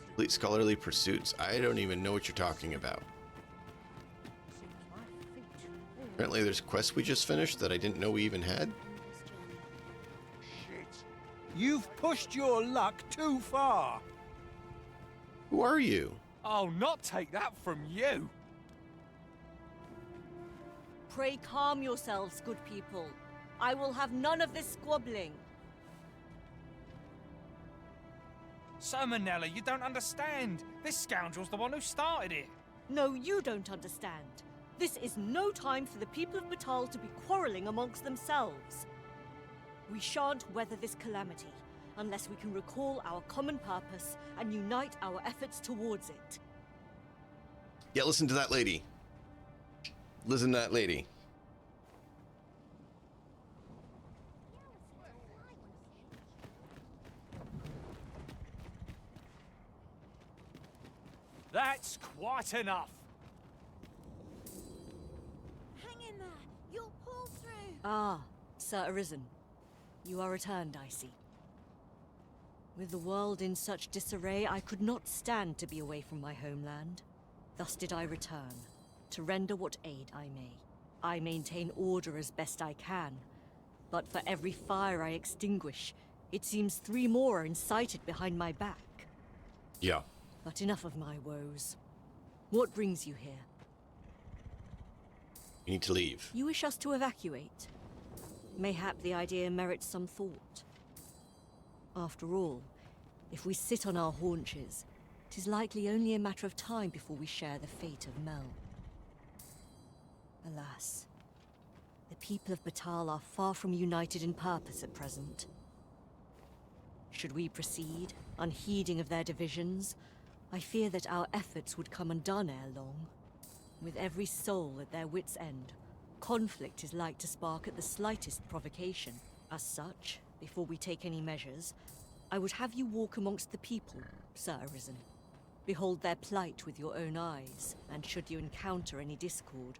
Complete scholarly pursuits. I don't even know what you're talking about. Apparently there's quests we just finished that I didn't know we even had. Shit. You've pushed your luck too far. Who are you? I'll not take that from you. Pray calm yourselves, good people. I will have none of this squabbling. Sermonella, you don't understand. This scoundrel's the one who started it. No, you don't understand. This is no time for the people of Batal to be quarreling amongst themselves. We shan't weather this calamity unless we can recall our common purpose and unite our efforts towards it. Yeah, listen to that lady. Listen to that lady. That's quite enough. Hang in there. You'll pull through. Ah, Sir Arisen. You are returned, I see. With the world in such disarray, I could not stand to be away from my homeland. Thus did I return, to render what aid I may. I maintain order as best I can, but for every fire I extinguish, it seems 3 more are incited behind my back. Yeah. But enough of my woes. What brings you here? You need to leave. You wish us to evacuate? Mayhap the idea merits some thought. After all, if we sit on our haunches, 'tis likely only a matter of time before we share the fate of Mel. Alas, the people of Batal are far from united in purpose at present. Should we proceed, unheeding of their divisions, I fear that our efforts would come undone ere long. With every soul at their wits' end, conflict is like to spark at the slightest provocation. As such, before we take any measures, I would have you walk amongst the people, Sir Arisen. Behold their plight with your own eyes, and should you encounter any discord,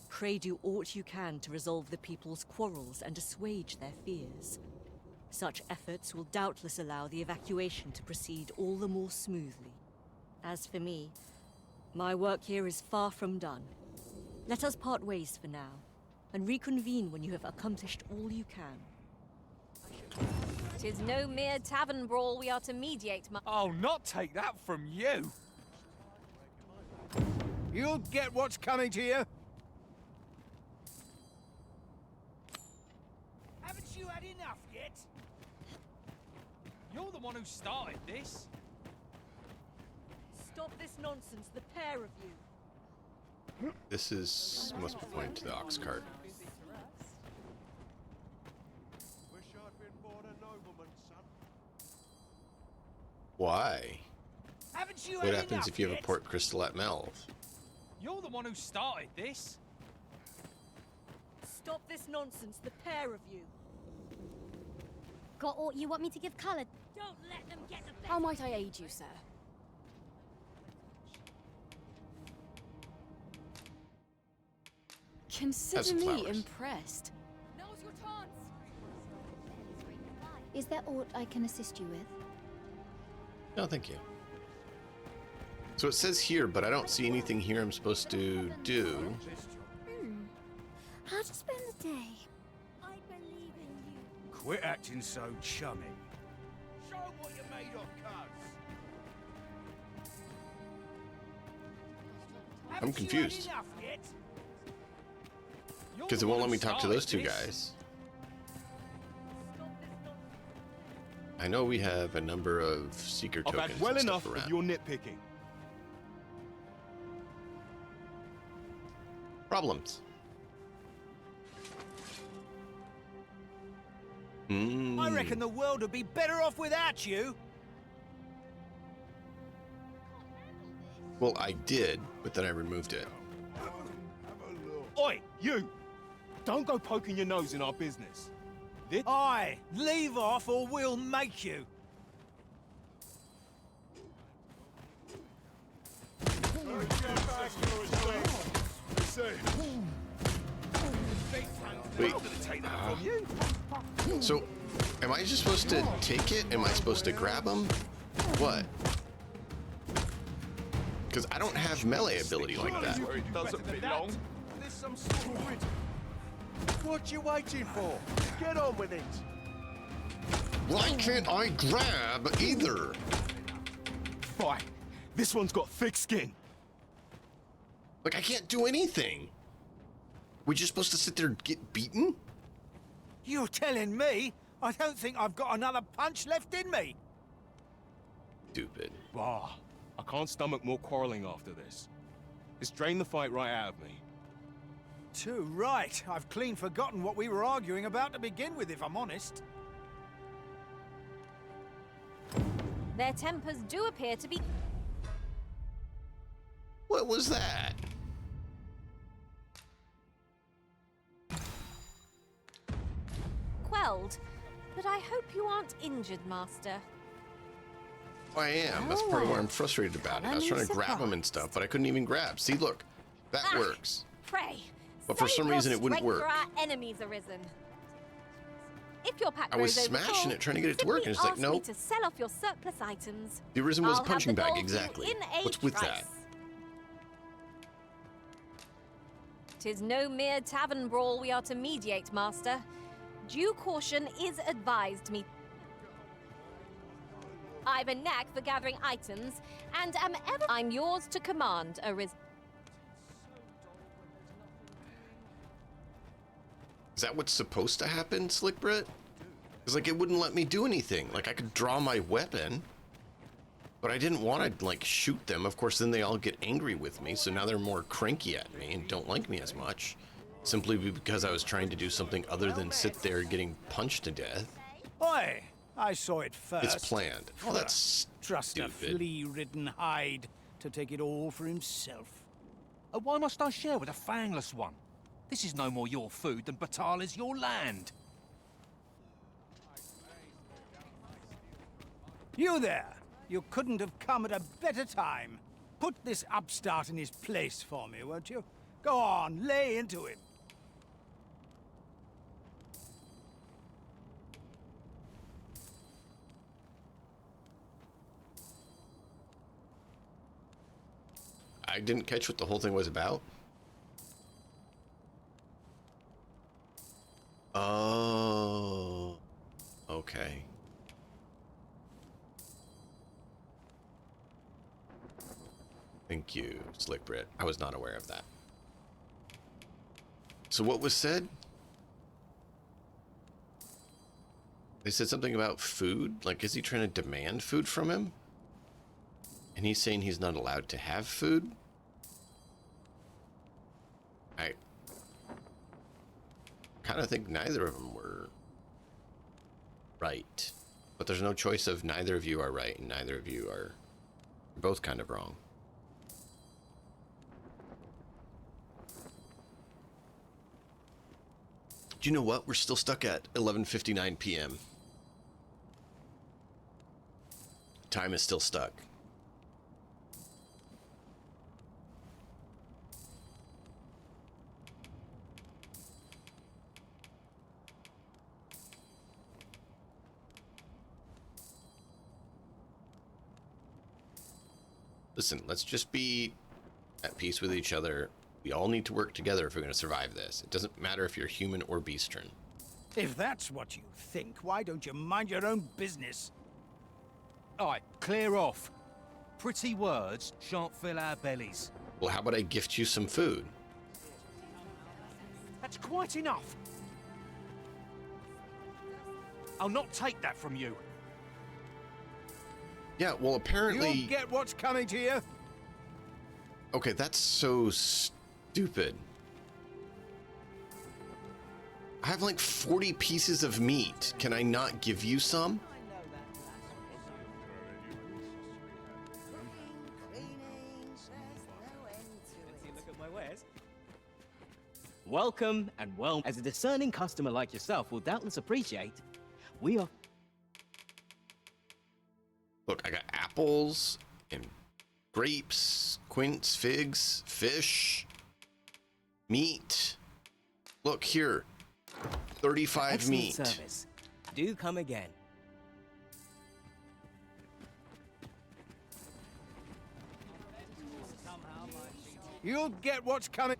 pray do aught you can to resolve the people's quarrels and assuage their fears. Such efforts will doubtless allow the evacuation to proceed all the more smoothly. As for me, My work here is far from done. Let us part ways for now, and reconvene when you have accomplished all you can. 'Tis no mere tavern brawl we are to mediate, I'll not take that from you! You'll get what's coming to you. Haven't you had enough yet? You're the one who started this. Stop this nonsense, the pair of you. This is must be pointing to the ox cart. Why? Haven't you What had happens enough if you have a yet? port crystal at Melv? You're the one who started this. Stop this nonsense, the pair of you. Got aught you want me to give colour? Don't let them get the best. How might I aid you, sir? Consider me flowers. impressed. Now's your chance. Is there aught I can assist you with? No, thank you. So it says here, but I don't see anything here I'm supposed to do. How to spend the day? I believe in you. Quit acting so chummy. Show what you're made of, cuz. I'm confused. Because it won't let me talk to those two guys. I know we have a number of seeker I've tokens had well and enough stuff of around. your nitpicking. Problems. I reckon the world would be better off without you. Well, I did, but then I removed it. Oi, you! Don't go poking your nose in our business. Aye, leave off or we'll make you. Wait. So, am I just supposed to take it? Am I supposed to grab him? What? Because I don't have melee ability like that. It doesn't belong. There's some sort of riddle. What you waiting for? Get on with it. Why can't I grab either? Fine. This one's got thick skin. Like, I can't do anything. We just supposed to sit there and get beaten? You're telling me I don't think I've got another punch left in me. Stupid. Bah. I can't stomach more quarreling after this. It's drained the fight right out of me. Too right. I've clean forgotten what we were arguing about to begin with, if I'm honest. Their tempers do appear to be What was that? quelled. But I hope you aren't injured, Master. I am. That's part of what I'm frustrated about. I was trying to grab him and stuff, but I couldn't even grab. See, look. That works. Pray. But for save some your reason it wouldn't strength work. For our enemies arisen. If your pack I was grows over smashing full, it, trying to get it to work, and it's like, simply ask me nope. to sell off your surplus items. The reason was I'll a punching have the bag, gold exactly. in a What's with trice. that? 'Tis no mere tavern brawl we are to mediate, Master. Due caution is advised me. I've a knack for gathering items, and am ever— I'm yours to command, Ariz. Is that what's supposed to happen, Slick Brett? Because, like, it wouldn't let me do anything. Like, I could draw my weapon, but I didn't want to, like, shoot them. Of course, then they all get angry with me, so now they're more cranky at me and don't like me as much. Simply because I was trying to do something other than sit there getting punched to death. Oi! I saw it first. It's planned. Oh, that's Trust a stupid. flea-ridden hide to take it all for himself. Why must I share with a fangless one? This is no more your food than Batal is your land. You there! You couldn't have come at a better time. Put this upstart in his place for me, won't you? Go on, lay into him. I didn't catch what the whole thing was about. Oh, okay. Thank you, Slick Brit. I was not aware of that. So what was said? They said something about food. Like, is he trying to demand food from him? And he's saying he's not allowed to have food? I kind of think neither of them were right. But there's no choice of neither of you are right and neither of you are both kind of wrong. Do you know what? We're still stuck at 11:59 p.m. Time is still stuck. Listen, let's just be at peace with each other. We all need to work together if we're going to survive this. It doesn't matter if you're human or beastren. If that's what you think, why don't you mind your own business? Alright, clear off. Pretty words shan't fill our bellies. Well, how about I gift you some food? That's quite enough. I'll not take that from you. Yeah, well, apparently... You'll get what's coming to you. Okay, that's so stupid. I have like 40 pieces of meat. Can I not give you some? Welcome and well, as a discerning customer like yourself will doubtless appreciate, we are... Look, I got apples and grapes, quince, figs, fish, meat. Look here, 35 Excellent meat. service. Do come again. You'll get what's coming.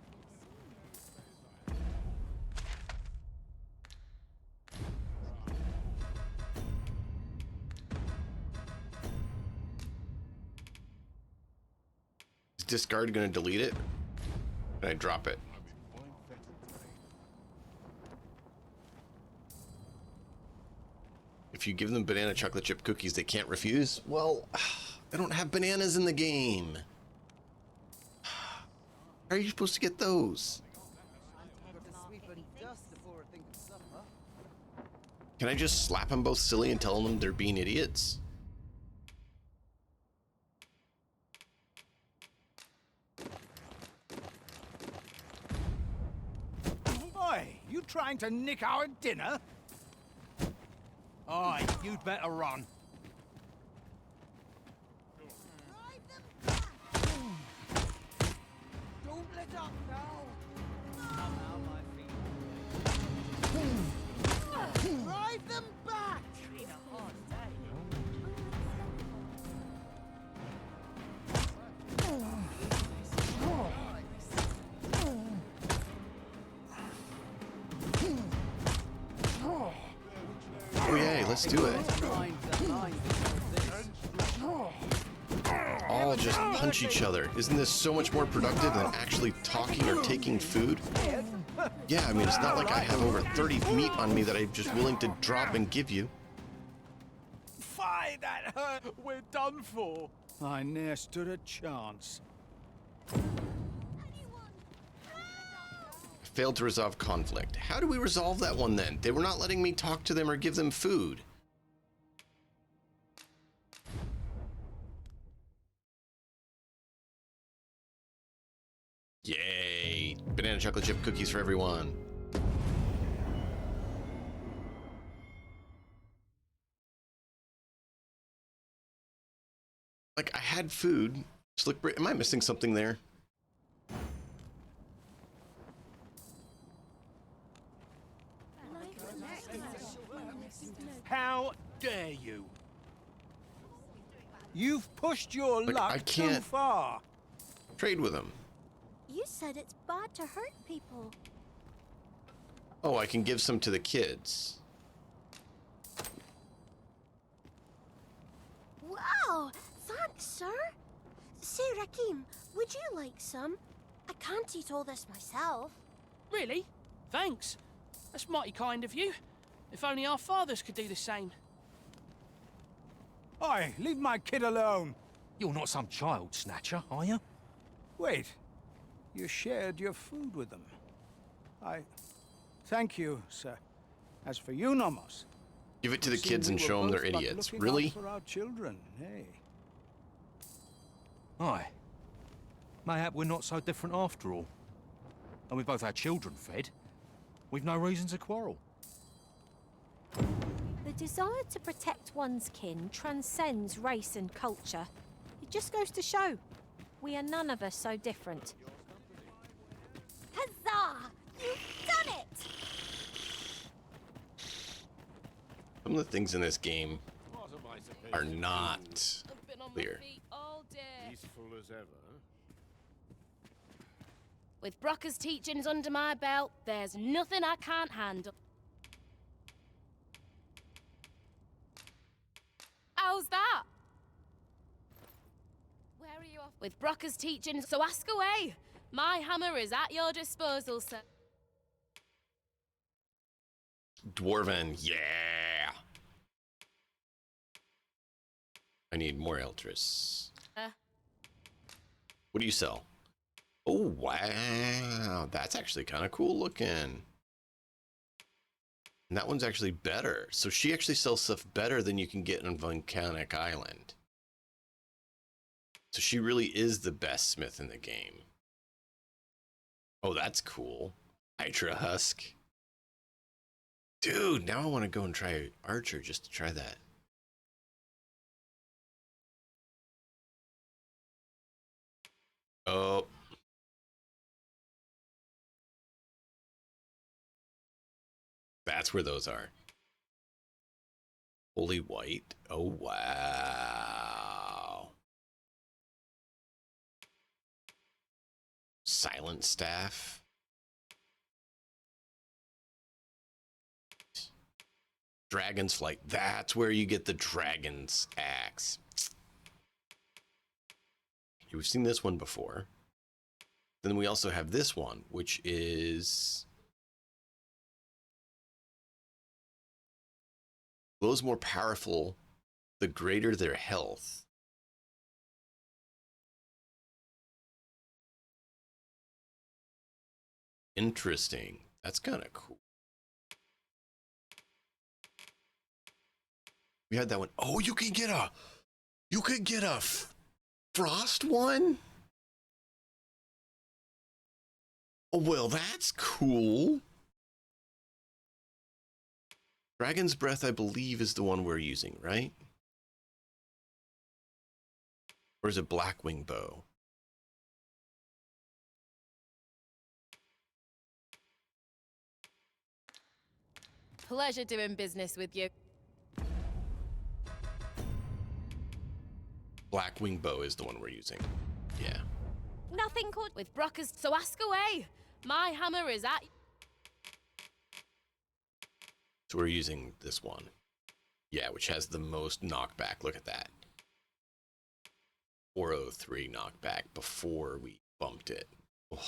Is discard gonna delete it? Can I drop it? If you give them banana chocolate chip cookies, they can't refuse? Well, I don't have bananas in the game. How are you supposed to get those? Can I just slap them both silly and tell them they're being idiots? Boy, you trying to nick our dinner? Aye, you'd better run. Don't let up now. Drive them back. Oh yay, let's do it. All just punch each other. Isn't this so much more productive than actually talking or taking food? Yeah, I mean, it's not like I have over 30 meat on me that I'm just willing to drop and give you. Fie, that hurt. We're done for. I ne'er stood a chance. Failed to resolve conflict. How do we resolve that one then? They were not letting me talk to them or give them food. Yay! Banana chocolate chip cookies for everyone. Like, I had food. Slick Brit, am I missing something there? How dare you? You've pushed your Look, luck I too can't- far. Trade with him. You said it's bad to hurt people. Oh, I can give some to the kids. Wow! Thanks, sir. Say, Rakim, would you like some? I can't eat all this myself. Really? Thanks. That's mighty kind of you. If only our fathers could do the same. Oi, leave my kid alone. You're not some child snatcher, are you? Wait. You shared your food with them. Thank you, sir. As for you, Nomos. Give it to the it seemed kids and we were show them they're both but idiots. looking Really? out for our children, hey? Aye. Mayhap we're not so different after all. And we both had children fed. We've no reason to quarrel. The desire to protect one's kin transcends race and culture. It just goes to show, we are none of us so different. Huzzah! You've done it! Some of the things in this game are not clear. Peaceful as ever. With Brocker's teachings under my belt, there's nothing I can't handle. How's that? Where are you off? With Brocker's teachings, so ask away. My hammer is at your disposal, sir. Dwarven, yeah. I need more Eltrys. What do you sell? Oh, wow. That's actually kind of cool looking. And that one's actually better. So she actually sells stuff better than you can get on Volcanic Island. So she really is the best smith in the game. Oh, that's cool. Hydra Husk. Dude, now I want to go and try Archer just to try that. Oh. That's where those are. Holy White. Oh, wow. Silent Staff. Dragon's Flight. That's where you get the Dragon's Axe. We've seen this one before. Then we also have this one, which is... those more powerful, the greater their health. Interesting. That's kind of cool. We had that one. Oh, you can get a frost one? Oh, well, that's cool. Dragon's Breath, I believe, is the one we're using, right? Or is it Blackwing Bow? Pleasure doing business with you. Blackwing Bow is the one we're using. Yeah. Nothing caught with Brocker's, so ask away. My hammer is at... So we're using this one. Yeah, which has the most knockback. Look at that. 403 knockback before we bumped it. Oh,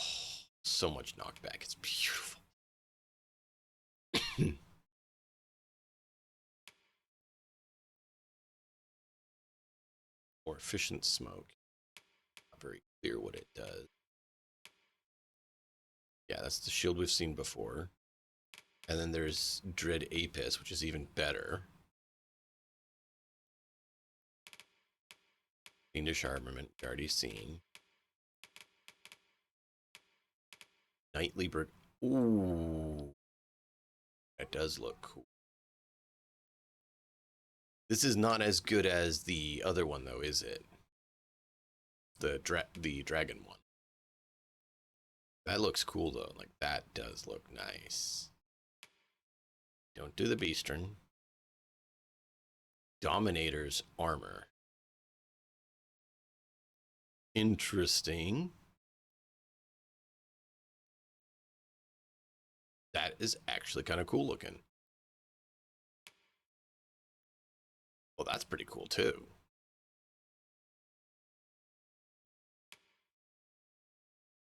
so much knockback. It's beautiful. More efficient smoke. Not very clear what it does. Yeah, that's the shield we've seen before. And then there's Dread Apis, which is even better. Fiendish Armament, already seen. Knightly Bird. Ooh. That does look cool. This is not as good as the other one, though, is it? The dragon one. That looks cool, though. Like, that does look nice. Don't do the Beastren. Dominator's Armor. Interesting. is actually kind of cool looking. Well, that's pretty cool too.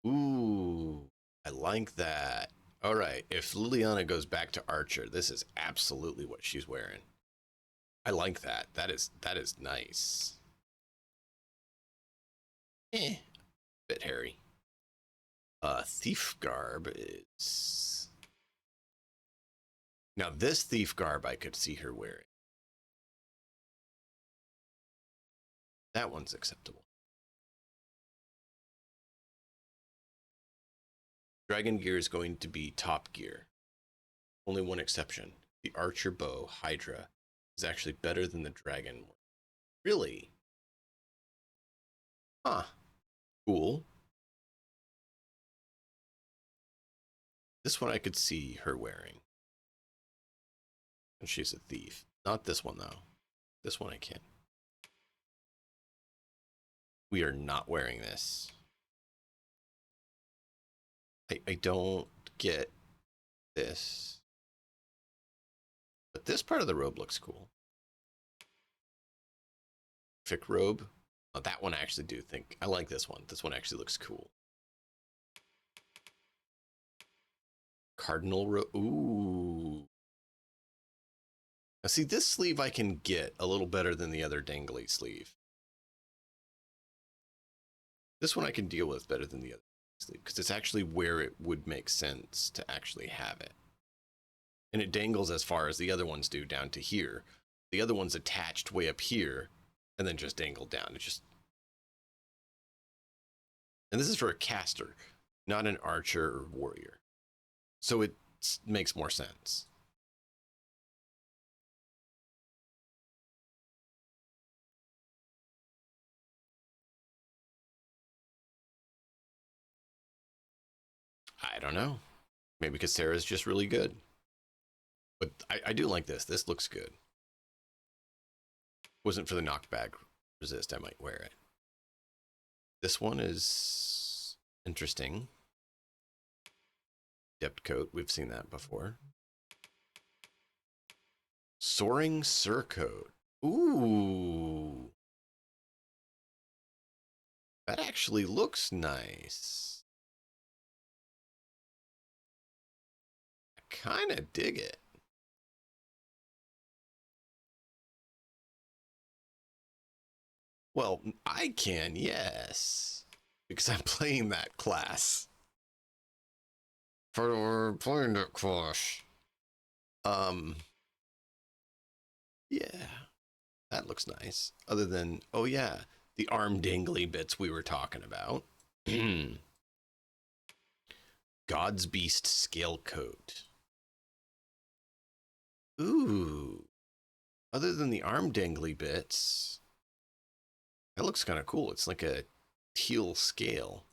Ooh, I like that. All right, if Liliana goes back to Archer, this is absolutely what she's wearing. I like that. That is nice. Bit hairy. Thief garb is... Now this thief garb I could see her wearing. That one's acceptable. Dragon gear is going to be top gear. Only one exception. The Archer bow, Hydra, is actually better than the Dragon. Really? Huh. Cool. This one I could see her wearing. And she's a thief. Not this one, though. This one I can't. We are not wearing this. I don't get this. But this part of the robe looks cool. Perfect robe. Oh, that one I actually do think. I like this one. This one actually looks cool. Cardinal robe. Ooh. Now see, this sleeve I can get a little better than the other dangly sleeve. This one I can deal with better than the other sleeve because it's actually where it would make sense to actually have it. And it dangles as far as the other ones do down to here. The other one's attached way up here and then just dangled down. It just... And this is for a caster, not an archer or warrior. So it makes more sense. I don't know. Maybe because Sarah's just really good. But I do like this. This looks good. Wasn't for the knockback resist, I might wear it. This one is interesting. Depth coat, we've seen that before. Soaring surcoat. Ooh. That actually looks nice. I kind of dig it. Well, I can, yes. Because I'm playing that class. For playing that class. Yeah. That looks nice. Other than, oh yeah, the arm dangly bits we were talking about. God's Beast scale coat. Ooh. Other than the arm dangly bits, that looks kind of cool. It's like a teal scale.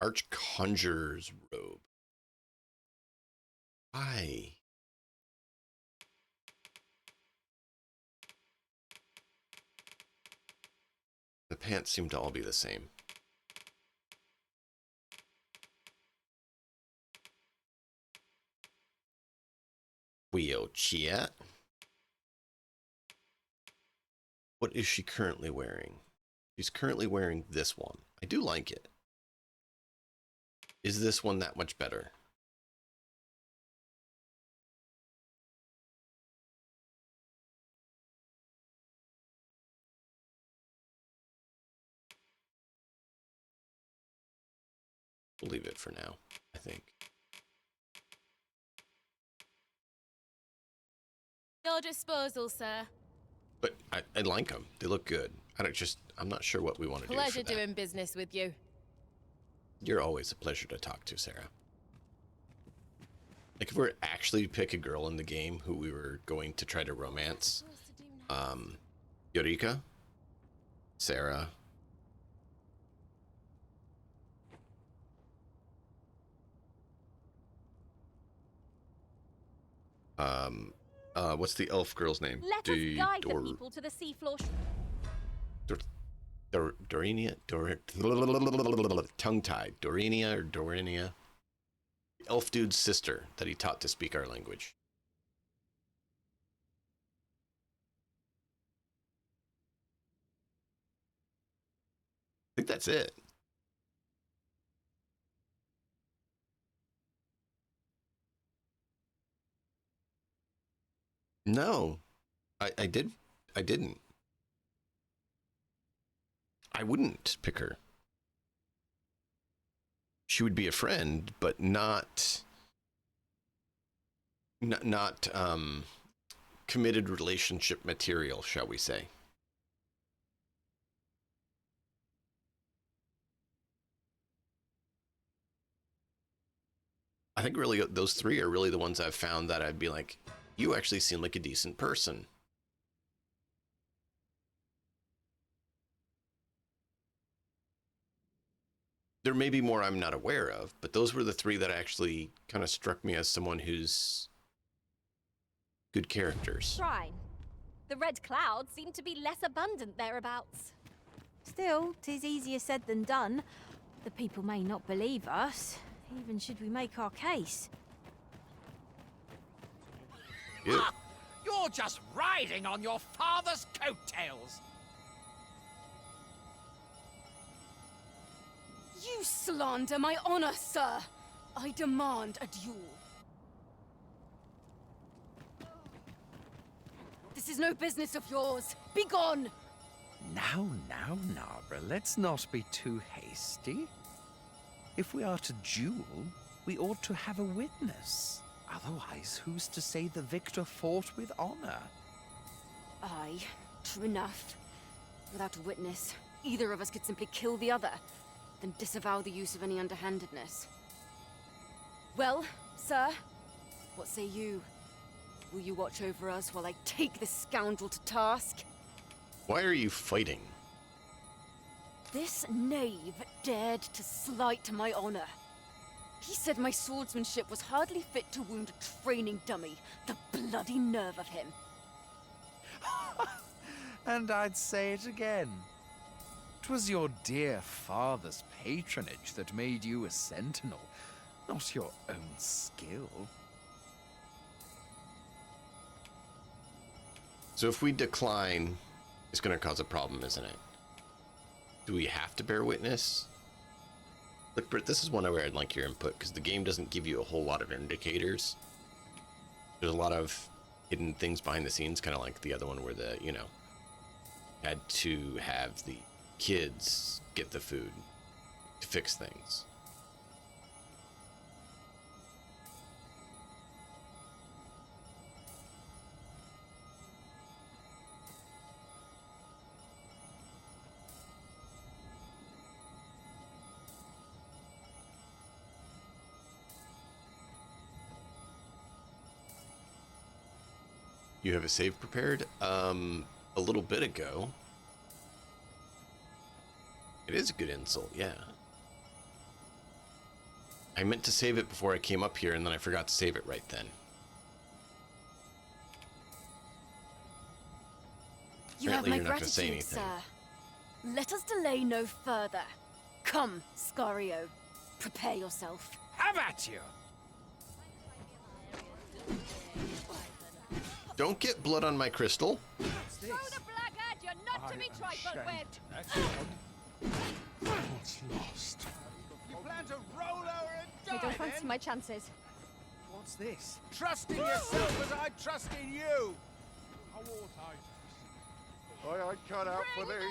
Archconjurer's robe. Why? The pants seem to all be the same. Wheelchair. What is she currently wearing? She's currently wearing this one. I do like it. Is this one that much better? We'll leave it for now, I think. Your disposal, sir. But I like them. They look good. I'm not sure what we want to do. Pleasure doing business with you. You're always a pleasure to talk to, Sarah. Like if we were actually to pick a girl in the game who we were going to try to romance, Yorika, Sarah, what's the elf girl's name? Let us guide the people to the seafloor. Dorinia, tongue-tied. Dorinia or Dorinia. Elf dude's sister that he taught to speak our language. I think that's it. No, I didn't. I wouldn't pick her. She would be a friend, but not committed relationship material, shall we say. I think really those three are really the ones I've found that I'd be like, you actually seem like a decent person. There may be more I'm not aware of, but those were the three that actually kind of struck me as someone who's good characters. Shrine. The red clouds seem to be less abundant thereabouts. Still, 'tis easier said than done. The people may not believe us, even should we make our case. You're just riding on your father's coattails. You slander my honor, sir. I demand a duel. This is no business of yours. Be gone! Now, Narborough, let's not be too hasty. If we are to duel, we ought to have a witness. Otherwise, who's to say the victor fought with honor? Aye, true enough. Without a witness, either of us could simply kill the other, then disavow the use of any underhandedness. Well, sir, what say you? Will you watch over us while I take this scoundrel to task? Why are you fighting? This knave dared to slight my honor. He said my swordsmanship was hardly fit to wound a training dummy. The bloody nerve of him. And I'd say it again. 'Twas your dear father's patronage that made you a sentinel, not your own skill. So if we decline, it's going to cause a problem, isn't it? Do we have to bear witness? Look, Britt, this is one where I'd like your input, because the game doesn't give you a whole lot of indicators. There's a lot of hidden things behind the scenes, kind of like the other one where the, you know, had to have the kids get the food to fix things. You have a save prepared? A little bit ago. It is a good insult, yeah. I meant to save it before I came up here, and then I forgot to save it right then. You Apparently have my you're not gonna say gratitude, anything. sir. Let us delay no further. Come, Scario. Prepare yourself. Have at you! Don't get blood on my crystal. Throw the blackguard, you're not to be trifled with. What's lost? You plan to roll over and die, I don't fancy then? my chances. What's this? Trust in yourself as I trust in you! I ain't cut out for this.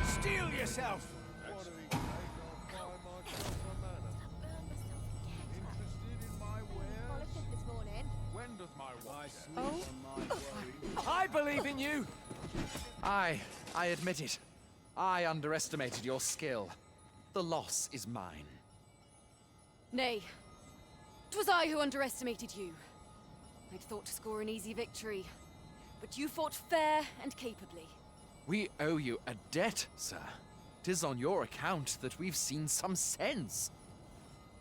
Steel yourself! This morning. When does my wife I believe in you! I admit it. I underestimated your skill. The loss is mine. Nay, 'twas I who underestimated you. I'd thought to score an easy victory, but you fought fair and capably. We owe you a debt, sir. 'Tis on your account that we've seen some sense.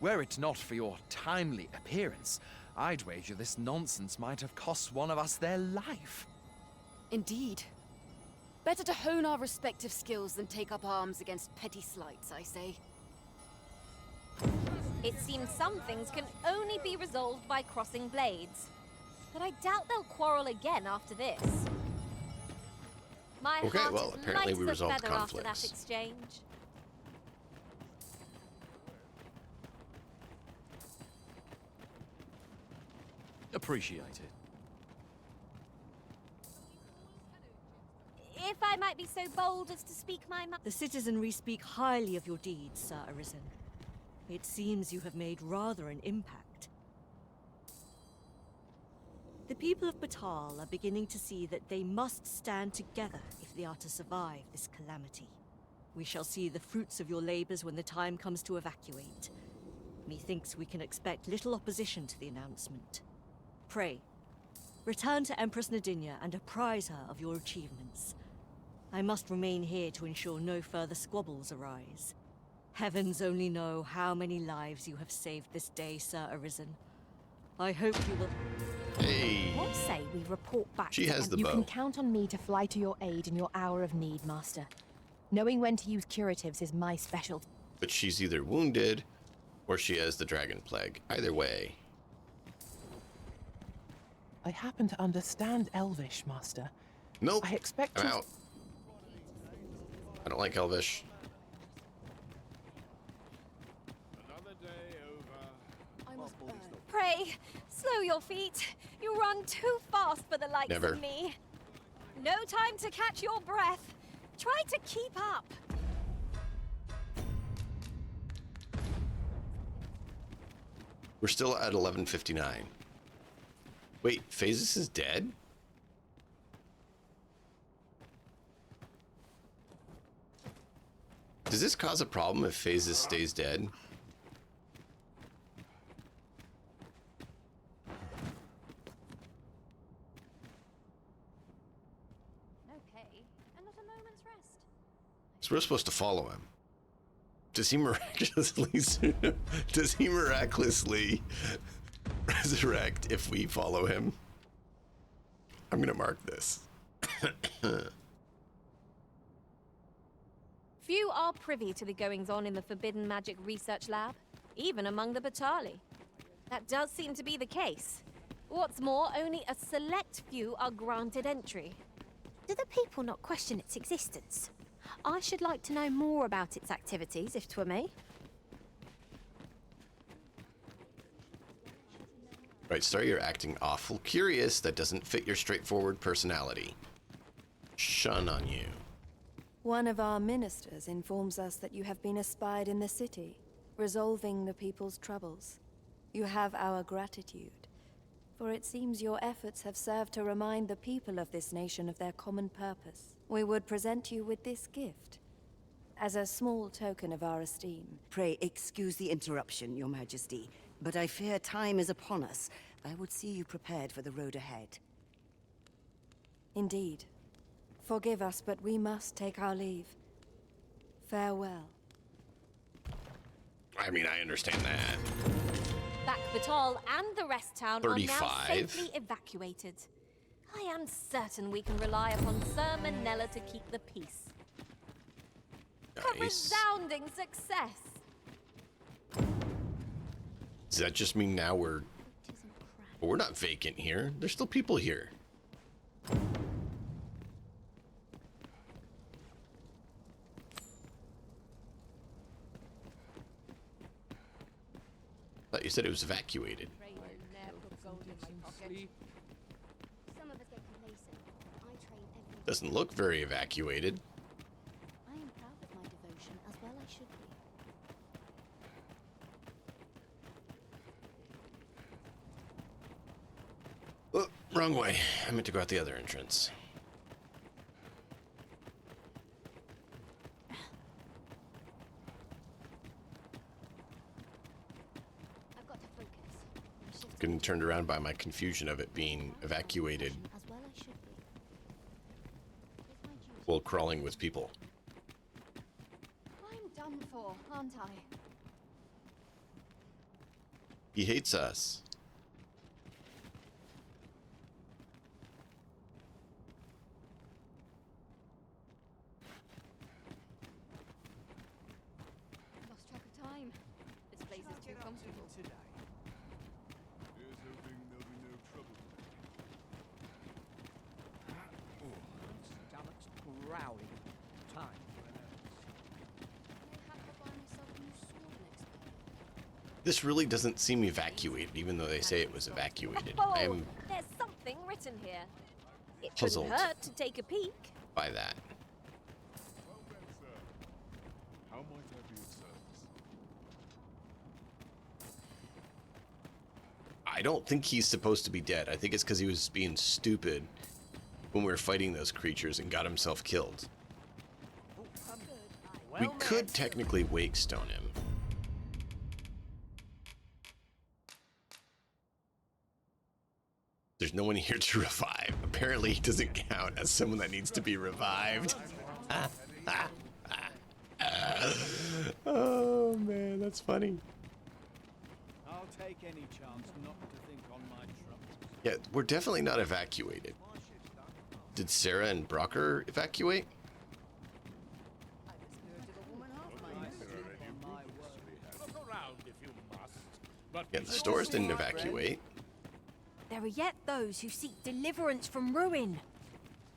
Were it not for your timely appearance, I'd wager this nonsense might have cost one of us their life. Indeed. Better to hone our respective skills than take up arms against petty slights, I say. It seems some things can only be resolved by crossing blades. But I doubt they'll quarrel again after this. My Okay, heart well, is apparently light we as a resolved feather after that conflicts. exchange. Appreciate it. If I might be so bold as to speak my mind. The citizenry speak highly of your deeds, Sir Arisen. It seems you have made rather an impact. The people of Batal are beginning to see that they must stand together if they are to survive this calamity. We shall see the fruits of your labors when the time comes to evacuate. Methinks we can expect little opposition to the announcement. Pray, return to Empress Nadinia and apprise her of your achievements. I must remain here to ensure no further squabbles arise. Heavens only know how many lives you have saved this day, Sir Arisen. I hope you will... Hey. What say we report back She to has them? the You bow. can count on me to fly to your aid in your hour of need, Master. Knowing when to use curatives is my specialty. But she's either wounded or she has the dragon plague. Either way. I happen to understand Elvish, Master. Nope. I expect I'm you... out. I don't like Elvish. Pray, slow your feet. You run too fast for the likes Never. of me. No time to catch your breath. Try to keep up. We're still at 11:59. Wait, Phases is dead? Does this cause a problem if Phases stays dead? Okay, and not a moment's rest. So we're supposed to follow him. Does he miraculously does he miraculously resurrect if we follow him? I'm gonna mark this. Few are privy to the goings-on in the Forbidden Magic Research Lab, even among the Batali. That does seem to be the case. What's more, only a select few are granted entry. Do the people not question its existence? I should like to know more about its activities, if 'twere me. Right, Star, you're acting awful curious. That doesn't fit your straightforward personality. Shun on you. One of our ministers informs us that you have been espied in the city, resolving the people's troubles. You have our gratitude, for it seems your efforts have served to remind the people of this nation of their common purpose. We would present you with this gift, as a small token of our esteem. Pray excuse the interruption, Your Majesty, but I fear time is upon us. I would see you prepared for the road ahead. Indeed. Forgive us, but we must take our leave. Farewell. I mean, I understand that. Back Batal and the rest town are now 35. safely evacuated. I am certain we can rely upon Sir Manella to keep the peace. A Nice. resounding success. Does that just mean now we're not vacant here? There's still people here. Thought you said it was evacuated. Some of us get complacent. I train every Doesn't look very evacuated. I am proud of my devotion, as well I should be. Oh, wrong way. I meant to go out the other entrance. I've got to focus. Getting turned around by my confusion of it being evacuated As well I should be. while crawling with people. I'm done for, aren't I? He hates us. comfortable. Stomach's growling. Time for an This really doesn't seem evacuated, even though they say it was evacuated. Oh, I'm there's something written here. It Puzzled. couldn't hurt to take a peek. by that. How might I be of service? I don't think he's supposed to be dead. I think it's because he was being stupid when we were fighting those creatures and got himself killed. We could technically wake stone him. There's no one here to revive. Apparently he doesn't count as someone that needs to be revived. Oh man, that's funny. I'll take any chance not to think on my troubles. Yeah, we're definitely not evacuated. Did Sarah and Brocker evacuate? Look around if you must. But Yeah, the stores didn't evacuate. There are yet those who seek deliverance from ruin.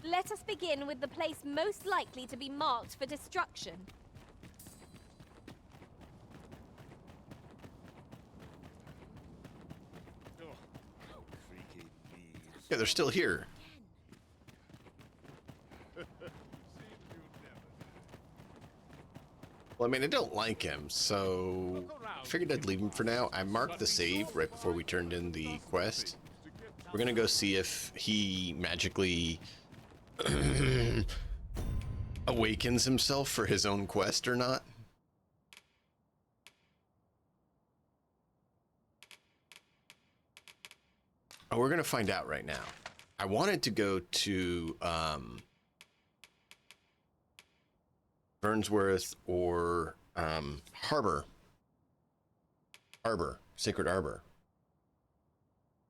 Let us begin with the place most likely to be marked for destruction. Yeah, they're still here. Well, I mean, I don't like him, so I figured I'd leave him for now. I marked the save right before we turned in the quest. We're gonna go see if he magically awakens himself for his own quest or not. Oh, we're gonna find out right now. I wanted to go to Burnsworth or Sacred Arbor.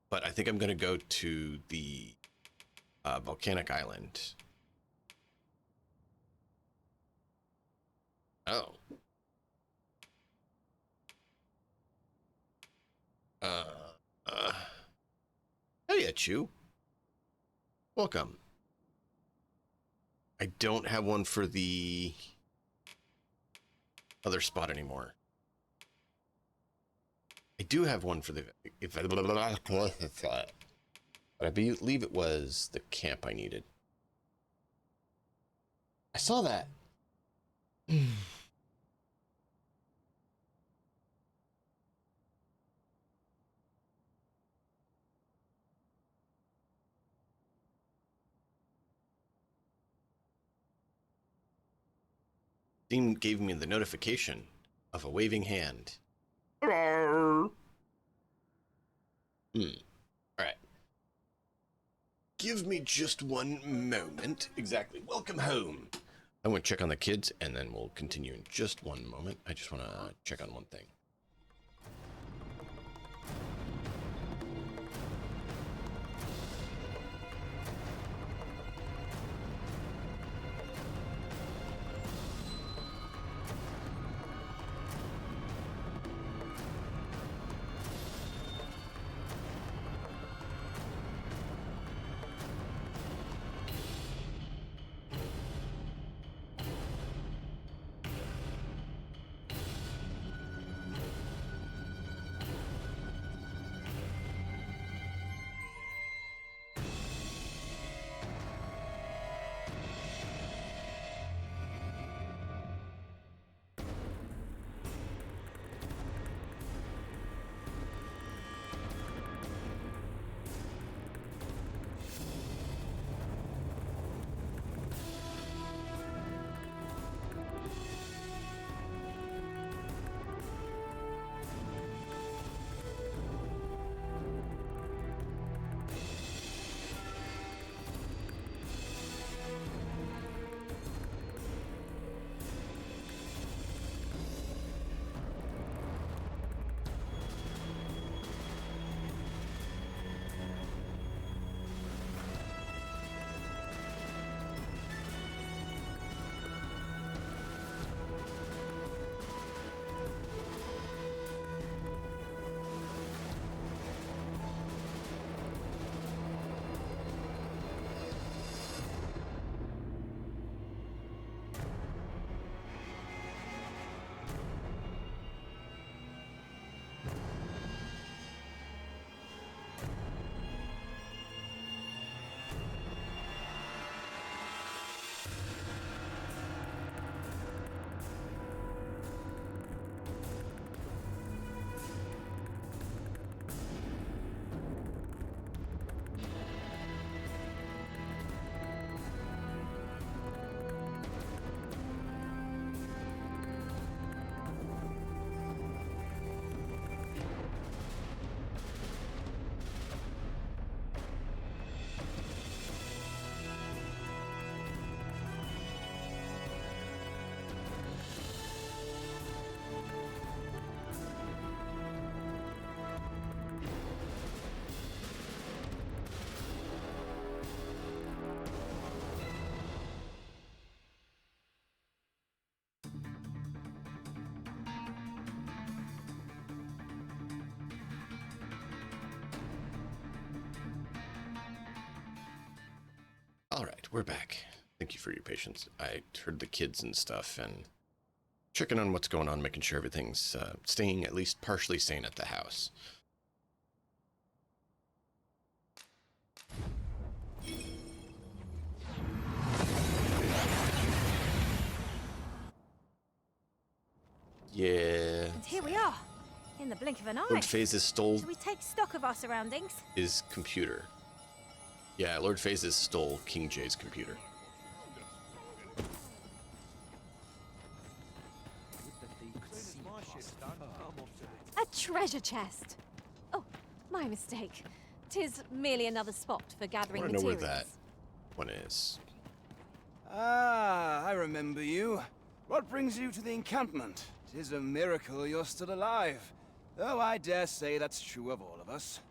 But I think I'm gonna go to the volcanic island. Oh. Hey, Chew. Welcome. I don't have one for the other spot anymore. I do have one for the but I believe it was the camp I needed. I saw that. Steam gave me the notification of a waving hand. All right. Give me just one moment. Exactly. Welcome home. I want to check on the kids, and then we'll continue in just one moment. I just want to check on one thing. All right, we're back. Thank you for your patience. I heard the kids and stuff and checking on what's going on, making sure everything's staying at least partially sane at the house. Yeah. And here we are, in the blink of an eye. Lord Phases stole Shall we take stock of our surroundings? his computer. Yeah, Lord Phases stole King Jay's computer. A treasure chest. Oh, my mistake. 'Tis merely another spot for I gathering want to know where materials. that one is. Ah, I remember you. What brings you to the encampment? 'Tis a miracle you're still alive. Though I dare say that's true of all of us.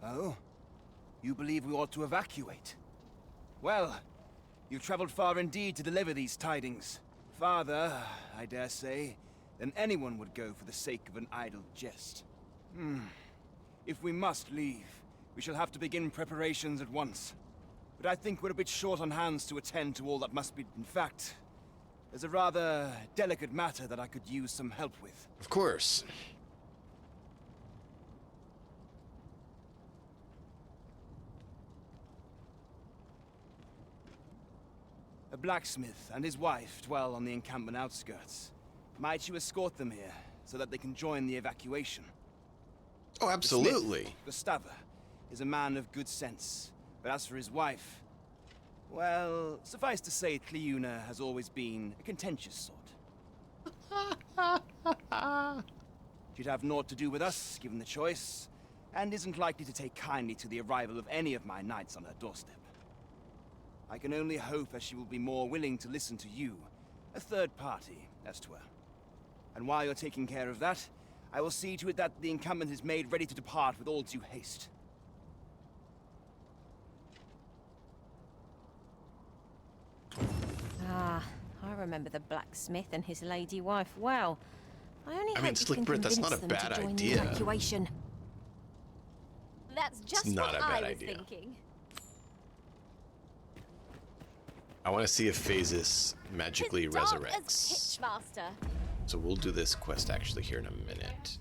Oh? You believe we ought to evacuate? Well, you've traveled far indeed to deliver these tidings. Farther, I dare say, than anyone would go for the sake of an idle jest. If we must leave, we shall have to begin preparations at once. But I think we're a bit short on hands to attend to all that must be. In fact, there's a rather delicate matter that I could use some help with. Of course. A blacksmith and his wife dwell on the encampment outskirts. Might you escort them here, so that they can join the evacuation? Oh, absolutely. The smith, Gustava, is a man of good sense. But as for his wife, well, suffice to say, Cleuna has always been a contentious sort. She'd have naught to do with us, given the choice, and isn't likely to take kindly to the arrival of any of my knights on her doorstep. I can only hope that she will be more willing to listen to you, a third party, as 'twere. And while you're taking care of that, I will see to it that the encampment is made ready to depart with all due haste. Ah, I remember the blacksmith and his lady wife well. I only I hope mean, we Slick can Brit, that's not convince a them to bad join idea. The evacuation. That's just not what a bad I was idea. thinking. I want to see if Phases magically Dark as resurrects. pitch, Master. So we'll do this quest actually here in a minute.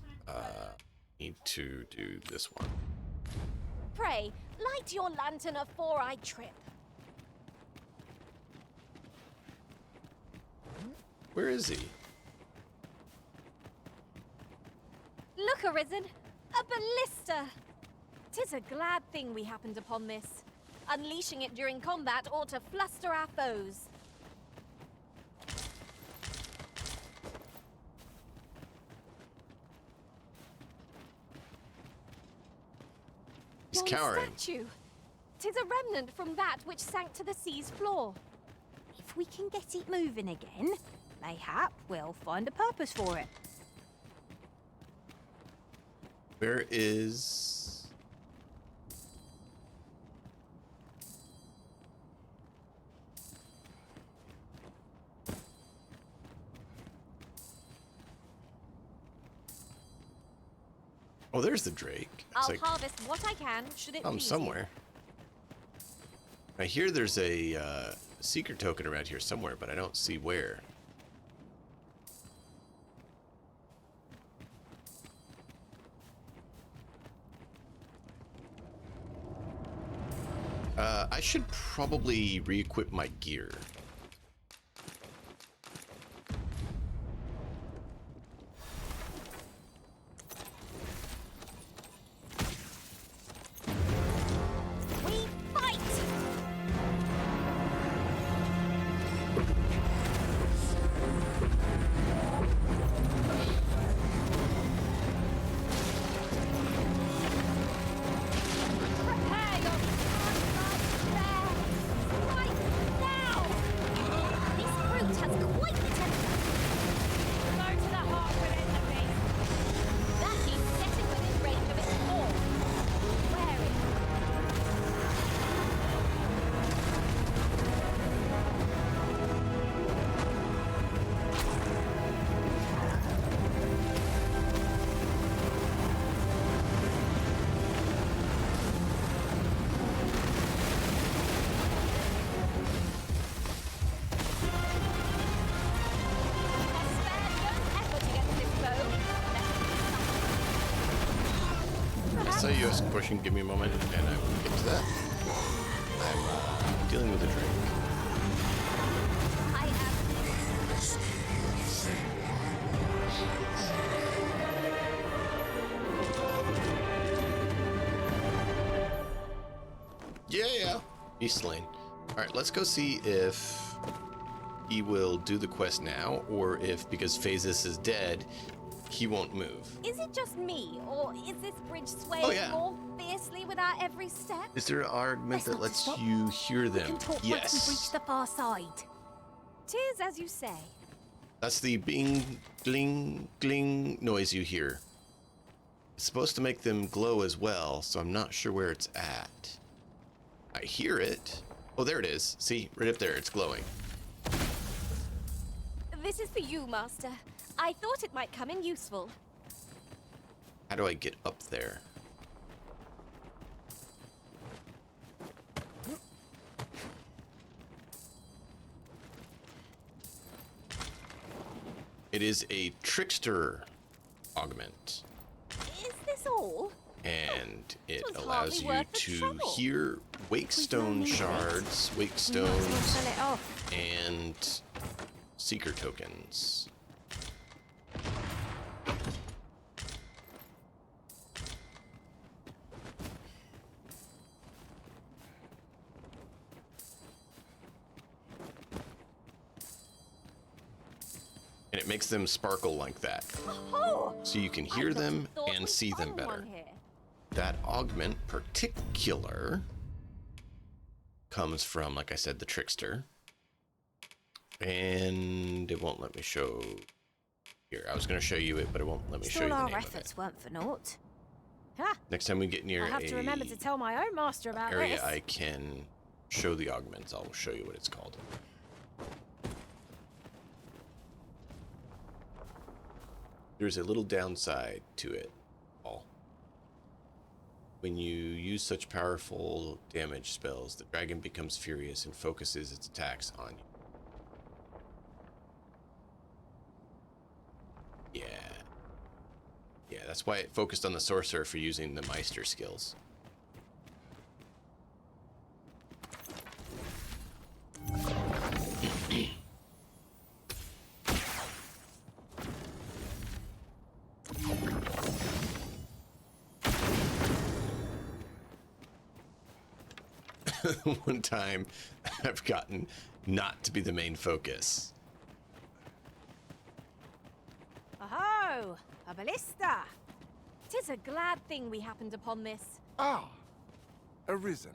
Need to do this one. Pray, light your lantern afore I trip. Where is he? Look, Arisen! A ballista! 'Tis a glad thing we happened upon this. Unleashing it during combat ought to fluster our foes. He's Yon cowering. statue! 'Tis a remnant from that which sank to the sea's floor. If we can get it moving again, mayhap we'll find a purpose for it. Where is... Oh, there's the Drake. It's I'll like harvest what I can, should it please you. somewhere. I hear there's a secret token around here somewhere, but I don't see where. I should probably re-equip my gear. We fight! Prepare your swords, there! Fight now! saw you ask a question. Give me a moment, and I will get to that. I'm dealing with a drink. Yeah. He's slain. Alright, let's go see if he will do the quest now, or if, because Phasis is dead, he won't move. Is it just me, or is this bridge swaying more fiercely with our every step? Is there an argument that lets you hear them? We can talk once we reach the far side. Tis as you say. That's the bing, gling, gling noise you hear. It's supposed to make them glow as well, so I'm not sure where it's at. I hear it. Oh, there it is. See, right up there, it's glowing. This is for you, Master. I thought it might come in useful. How do I get up there? It is a trickster augment. Is this all? And it was allows hardly you worth the to trouble. hear Wakestone shards, Wakestones, and Seeker tokens. And it makes them sparkle like that. Oh, So you can hear them and see them better. That augment particular comes from, like I said, the Trickster. And it won't let me show here. I was going to show you it, but it won't let me show you the Still, our name of it. efforts weren't for naught. Next time we get near I'll have to remember to tell my own master about area this. I can show the augments. I'll show you what it's called. There's a little downside to it all. When you use such powerful damage spells, the dragon becomes furious and focuses its attacks on you. Yeah, that's why it focused on the sorcerer for using the Meister skills. One time I've gotten not to be the main focus. Aho! A ballista! 'Tis a glad thing we happened upon this. Ah, Arisen.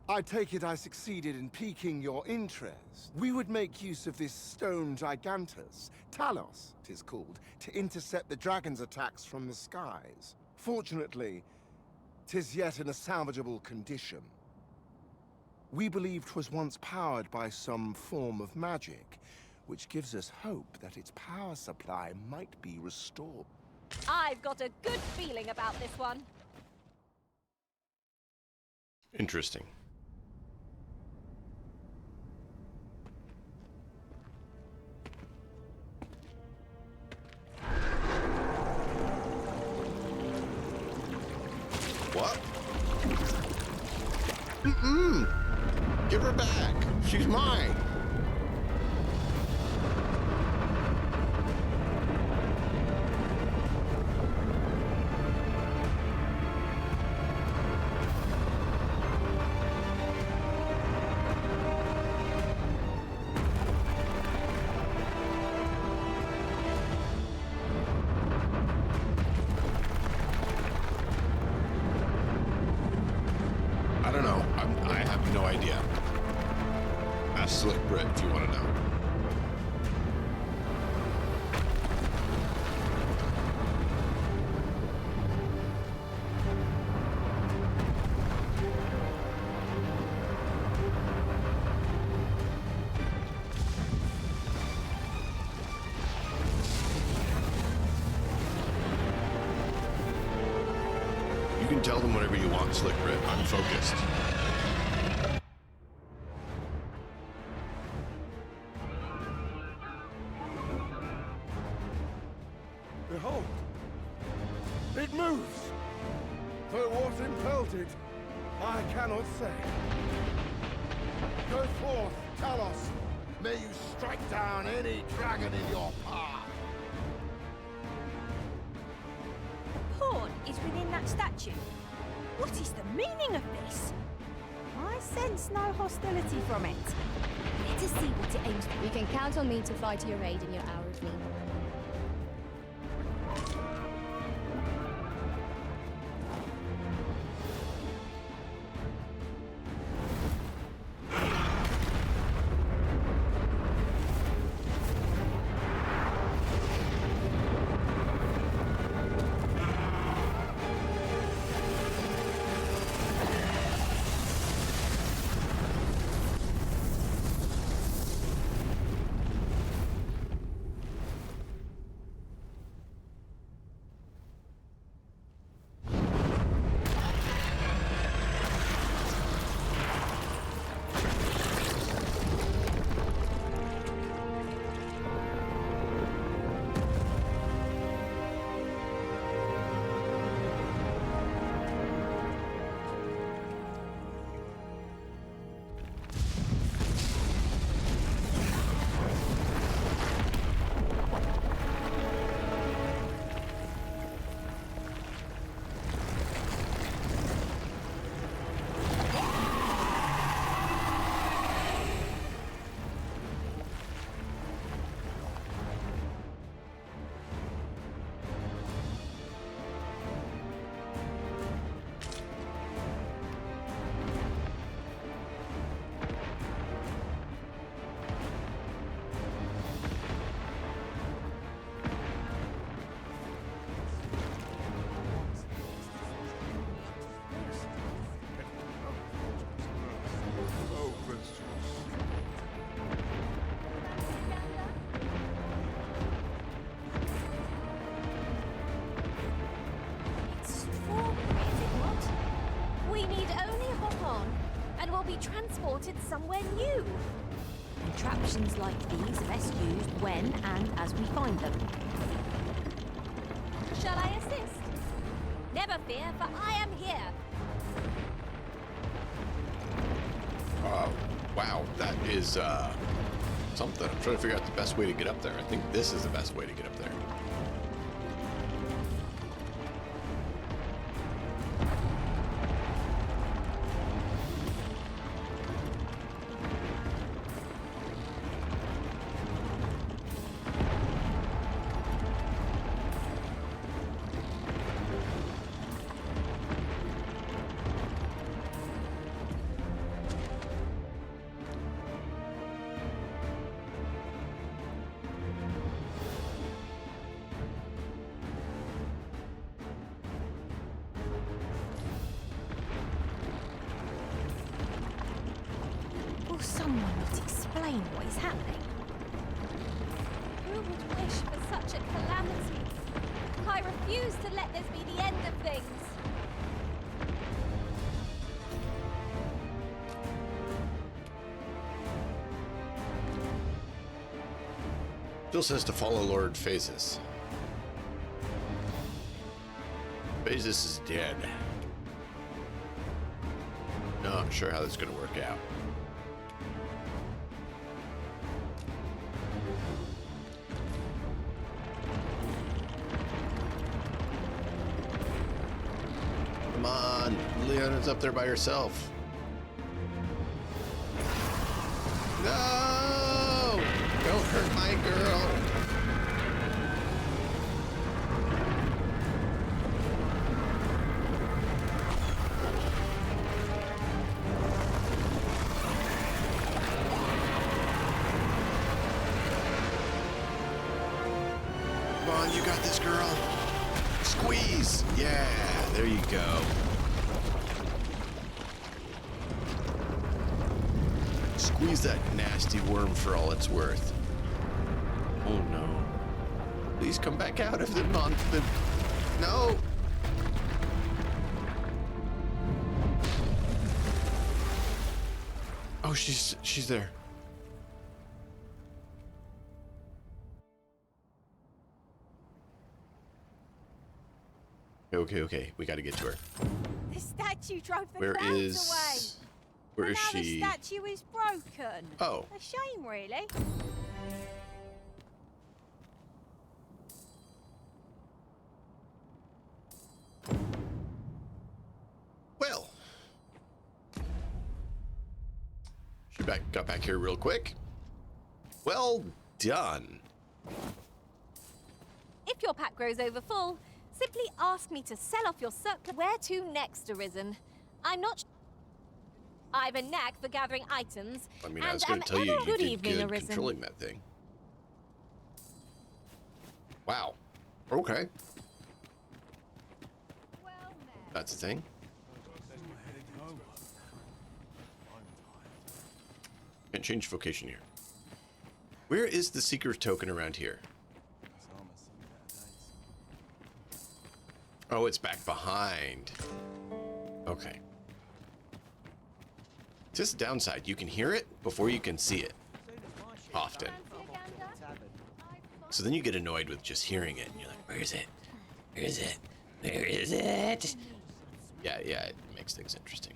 I take it I succeeded in piquing your interest. We would make use of this stone gigantus, Talos, 'tis called, to intercept the dragon's attacks from the skies. Fortunately, 'tis yet in a salvageable condition. We believe 'twas once powered by some form of magic, which gives us hope that its power supply might be restored. I've got a good feeling about this one. Interesting. What? Give her back. She's mine. I don't know. I have no idea. Ask Slick Brit if you want to know. You can tell them whatever you want, Slick Brit. I'm focused. Behold! It moves! what impelled it, I cannot say. Go forth, Talos. May you strike down any dragon in your path. The pawn is within that statue. What is the meaning of this? I sense no hostility from it. Let us see what it aims for. You can count on me to fly to your aid in your hour of need. Transported somewhere new. Contraptions like these are best used when and as we find them. Shall I assist? Never fear, for I am here. Wow, that is something. I'm trying to figure out the best way to get up there. I think this is the best way to get up there. Will someone not explain what is happening? Who would wish for such a calamity? I refuse to let this be the end of things. Still says to follow Lord Phasis. Phasis is dead. Not sure how this is going to work out. Come on, Leona's up there by herself. No! Don't hurt my girl. Come on, you got this, girl. Squeeze. Yeah, there you go. Squeeze that nasty worm for all it's worth. Oh no. Please come back out of the month. No! Oh, she's there. Okay. We gotta get to her. This statue drove the Where crowds is- away. where And is now she? the statue is broken. Oh. A shame, really. Well, she got back here real quick. Well done. If your pack grows over full, simply ask me to sell off your surplus. Where to next, Arisen? I'm not. I've a knack for gathering items. I mean, I was and going an to tell you, ever you good did evening, good Arisen. controlling that thing. Wow. Okay. That's the thing. Can't change vocation here. Where is the Seeker's token around here? Oh, it's back behind. Okay. Just the downside, you can hear it before you can see it. Often. So then you get annoyed with just hearing it, and you're like, where is it? Where is it? Where is it? Yeah, it makes things interesting.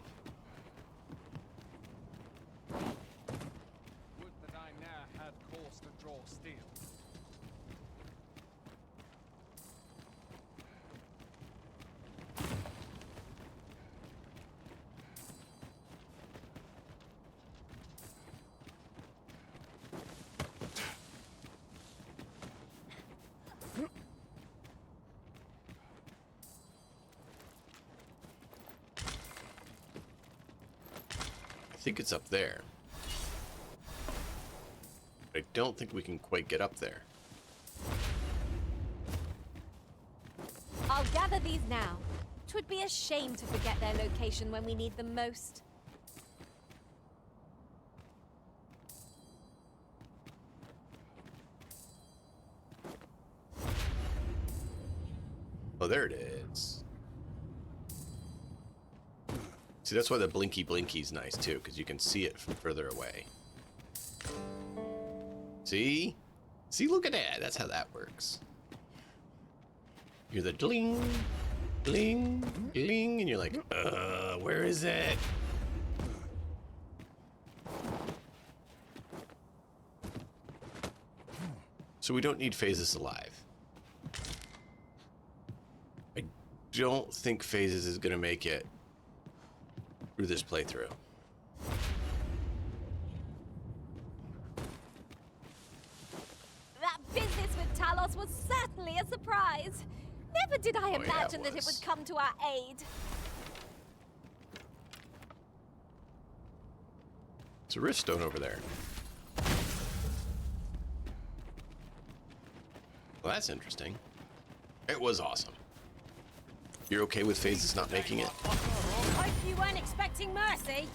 Would that I ne'er had cause to draw steel. I think it's up there. I don't think we can quite get up there. I'll gather these now. 'Twould be a shame to forget their location when we need them most. Oh, there it is. See, that's why the blinky blinky's nice too, because you can see it from further away. See? See, look at that. That's how that works. You're the dling, dling, dling, and you're like, where is it? So we don't need Phases alive. I don't think Phases is going to make it through this playthrough. That business with Talos was certainly a surprise. Never did I Oh, yeah, it imagine that it was. would come to our aid. It's a riftstone over there. Well, that's interesting. It was awesome. You're okay with Phases not making it? Hope you weren't expecting mercy.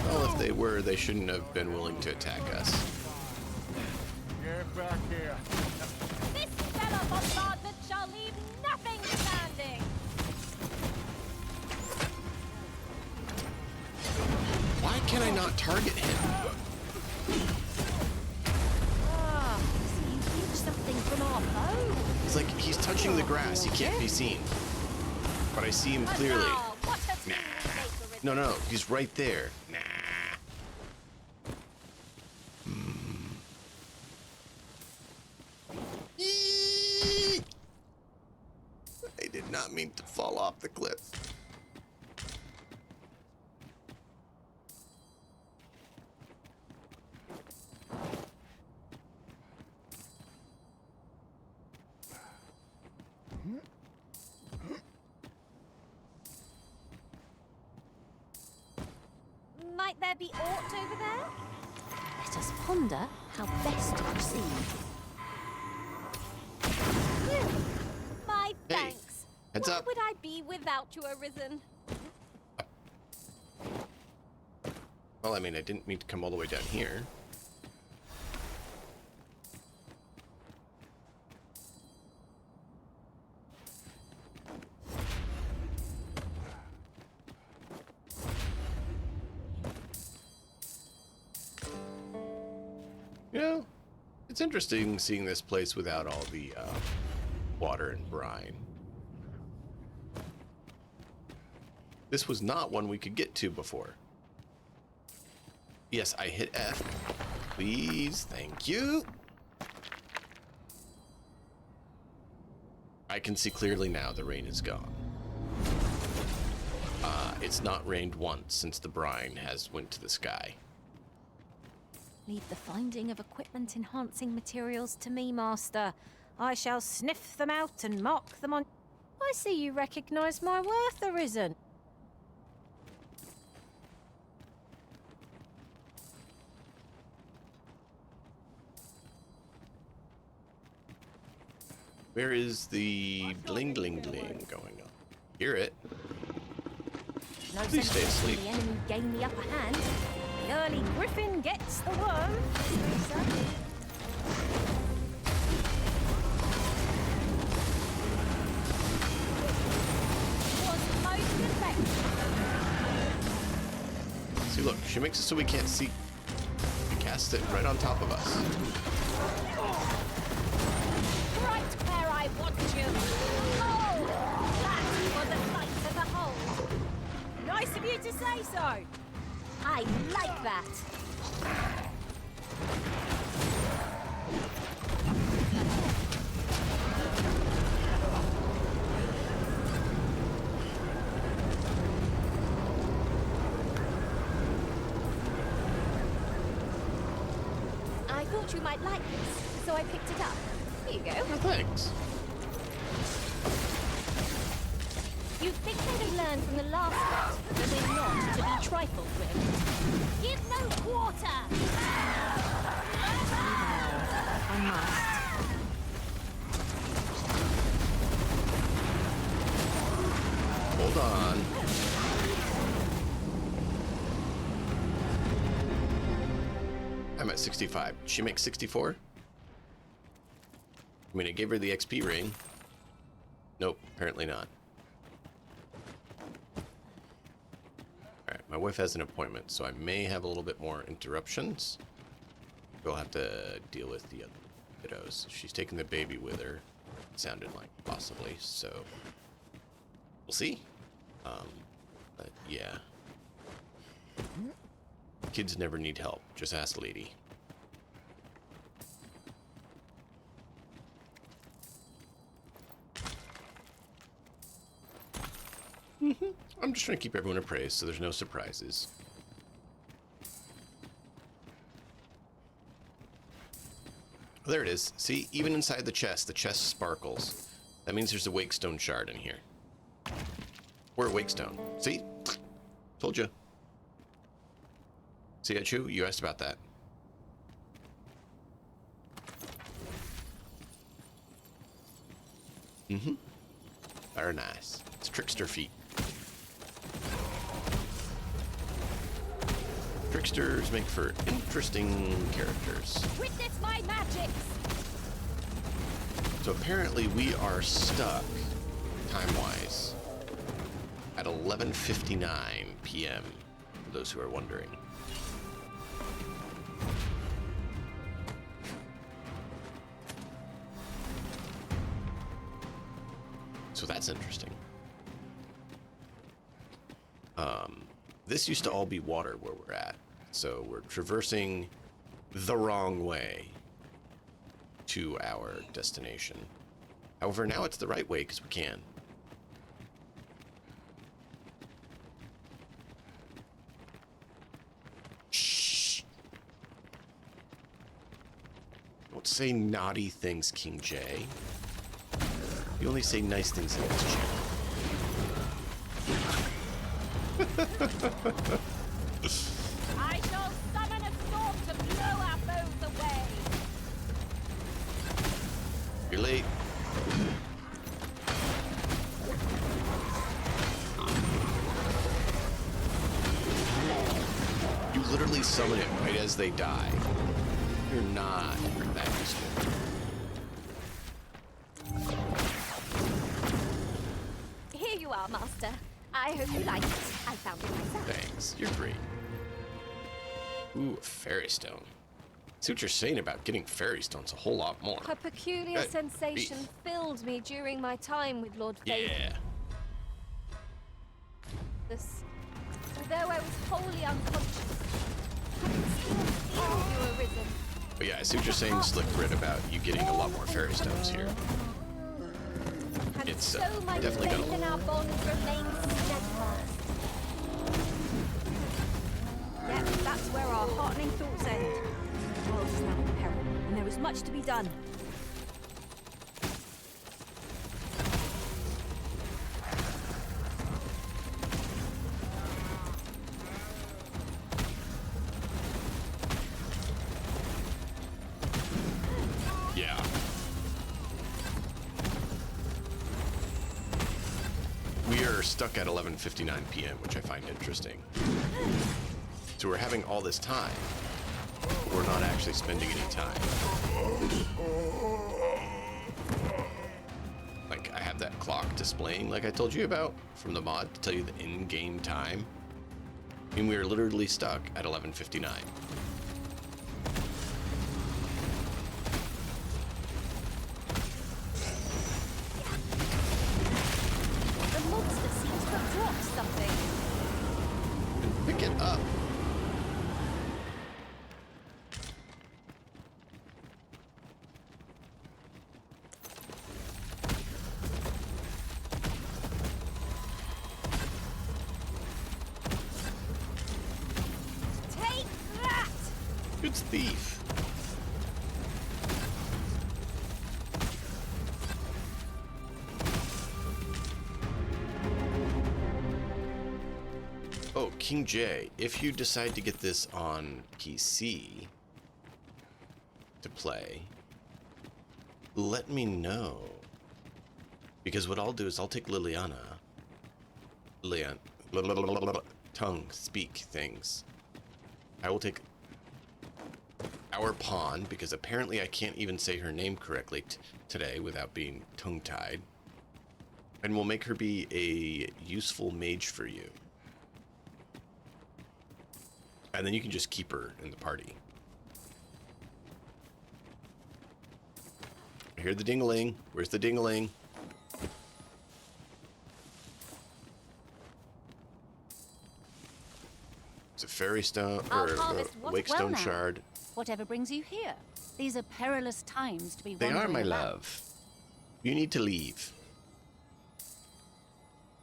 Well, if they were, they shouldn't have been willing to attack us. Get back here. This stellar bombardment shall leave nothing standing. Why can I not target him? Ah, so you hid something from our bow. He's like, he's touching the grass. He can't be seen. But I see him clearly. Nah. No, he's right there. Nah. Eee! I did not mean to fall off the cliff. Might there be aught over there? Let us ponder how best to proceed. My Hey, thanks. heads Where up. would I be without you, Arisen? Well, I mean, I didn't mean to come all the way down here. You know, it's interesting seeing this place without all the water and brine. This was not one we could get to before. Yes, I hit F. Please, thank you. I can see clearly now the rain is gone. It's not rained once since the brine has went to the sky. Leave the finding of equipment-enhancing materials to me, Master. I shall sniff them out and mark them on... I see you recognize my worth, Arisen. Where is the bling bling bling going on? Hear it. No Please stay sense asleep. letting the enemy gain the upper hand. The early griffin gets the worm. Was most effective. See, look, she makes it so we can't see. She casts it right on top of us. Right where I want you. Oh, that was a sight to behold. Nice of you to say so. I like that. I thought you might like this, so I picked it up. Here you go. Oh, thanks. You'd think they'd have learned from the last lot that they're not to be trifled with. Give no quarter! I must. Hold on. I'm at 65. She makes 64? I mean, I gave her the XP ring. Nope, apparently not. Alright, my wife has an appointment, so I may have a little bit more interruptions. We'll have to deal with the other kiddos. She's taking the baby with her. It sounded like possibly, so we'll see. But yeah. Kids never need help. Just ask Lady. I'm just trying to keep everyone appraised so there's no surprises. Oh, there it is. See, even inside the chest sparkles. That means there's a Wakestone shard in here. Or a Wakestone. See? Told you. See, Achu, you asked about that. Mm-hmm. Very nice. It's trickster feet. Tricksters make for interesting characters. Witness my magic! So apparently we are stuck, time-wise, at 11:59 p.m., for those who are wondering. So that's interesting. This used to all be water where we're at. So we're traversing the wrong way to our destination. However, now it's the right way because we can. Shh. Don't say naughty things, King Jay. You only say nice things in this channel. I shall summon a storm to blow our foes away. You're late. You literally summon it right as they die. You're not that useful. Here you are, Master. I hope you like it. I found it myself. Thanks. You're great. Ooh, a fairy stone. See what you're saying about getting fairy stones a whole lot more. A peculiar sensation filled me during my time with Lord Faden. Yeah. Arthas. Although I was wholly unconscious, I could still feel you were risen. But yeah, I see what you're saying, Slick Grit, about you getting a lot more fairy stones here. And It's so my definitely faith gonna. in our bond remains steadfast. Yet, that's where our heartening thoughts end. The world is now in peril, and there is much to be done. Yeah. We are stuck at 11:59 p.m., which I find interesting. So we're having all this time. But we're not actually spending any time. Like, I have that clock displaying, like I told you about, from the mod to tell you the in-game time. And we are literally stuck at 11:59. The monster seems to have dropped something. Pick it up. Take that! It's thief. Oh, King J, if you decide to get this on PC to play, let me know. Because what I'll do is I'll take Liliana, tongue, speak things. I will take our pawn, because apparently I can't even say her name correctly today without being tongue-tied. And we'll make her be a useful mage for you. And then you can just keep her in the party. I hear the ding-a-ling. Where's the ding-a-ling? It's a fairy stone, I'll or harvest a what wake well stone now. shard. Whatever brings you here. These are perilous times to be They are, wandering my about. love. You need to leave.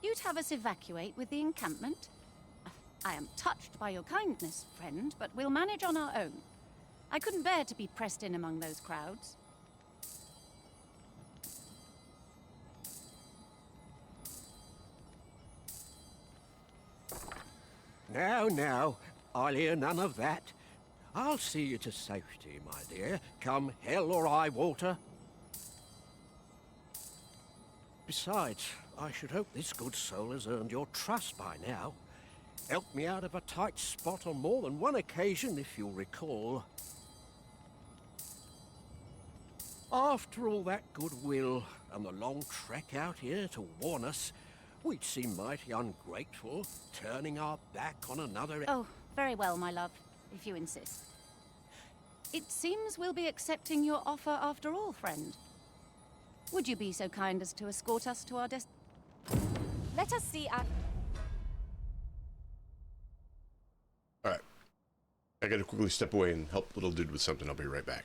You'd have us evacuate with the encampment? I am touched by your kindness, friend, but we'll manage on our own. I couldn't bear to be pressed in among those crowds. Now, I'll hear none of that. I'll see you to safety, my dear, come hell or high water. Besides, I should hope this good soul has earned your trust by now. Helped me out of a tight spot on more than one occasion, if you'll recall. After all that goodwill and the long trek out here to warn us, we'd seem mighty ungrateful, turning our back on another... Oh, very well, my love, if you insist. It seems we'll be accepting your offer after all, friend. Would you be so kind as to escort us to our Let us see our... Alright. I gotta quickly step away and help little dude with something. I'll be right back.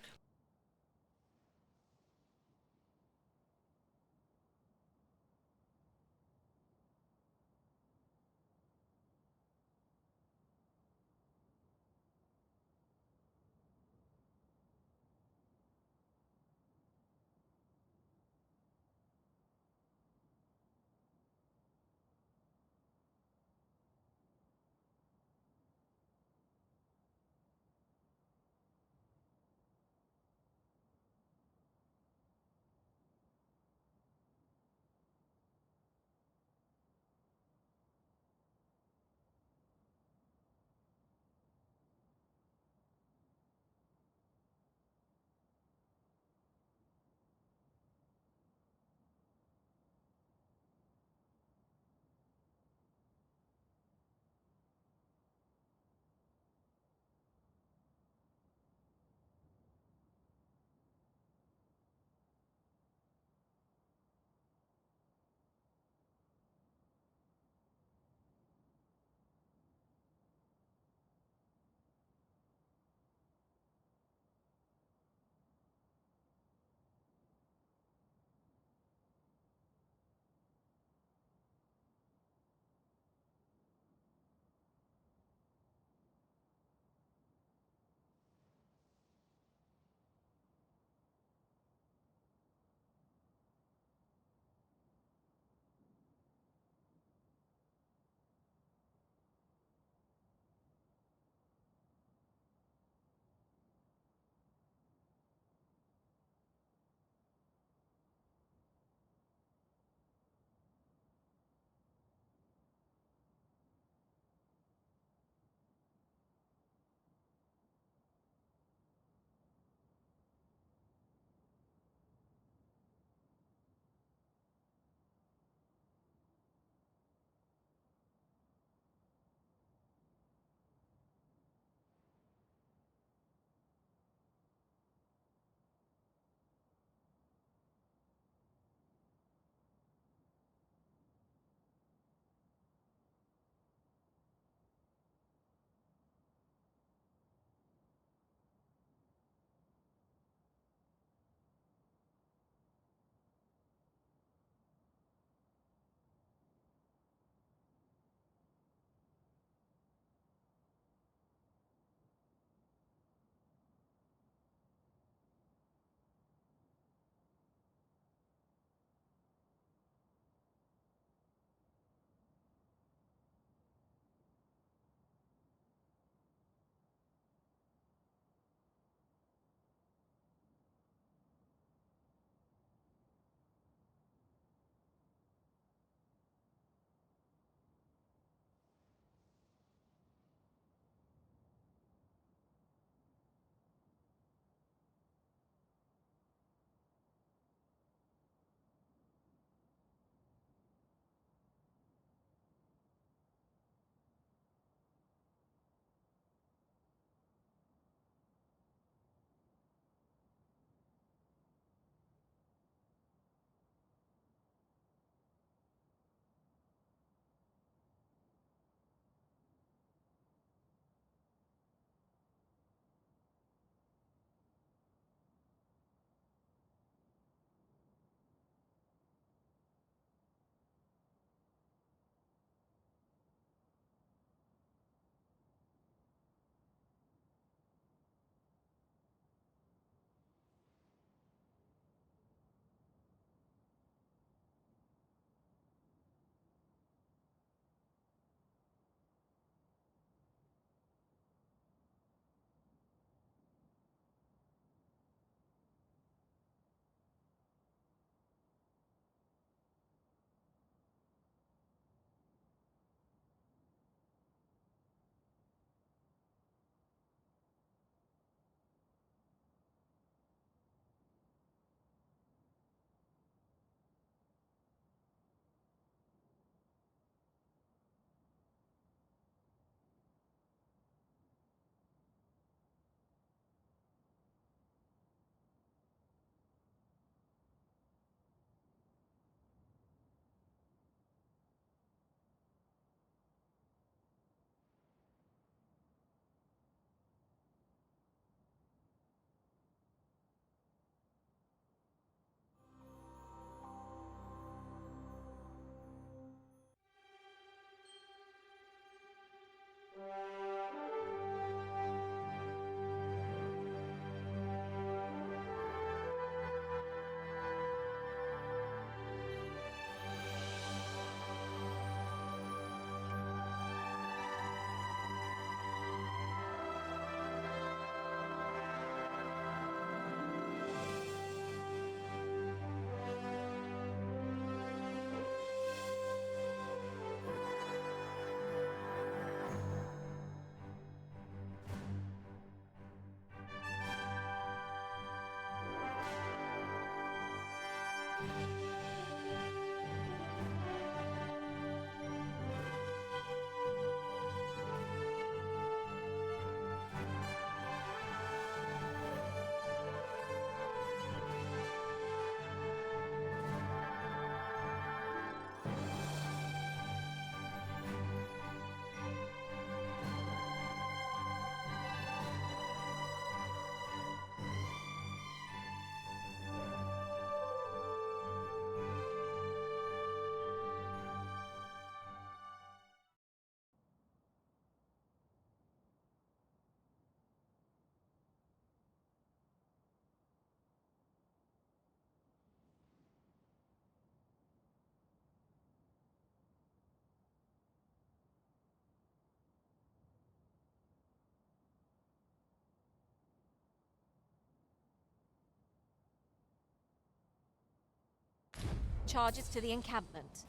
charges to the encampment.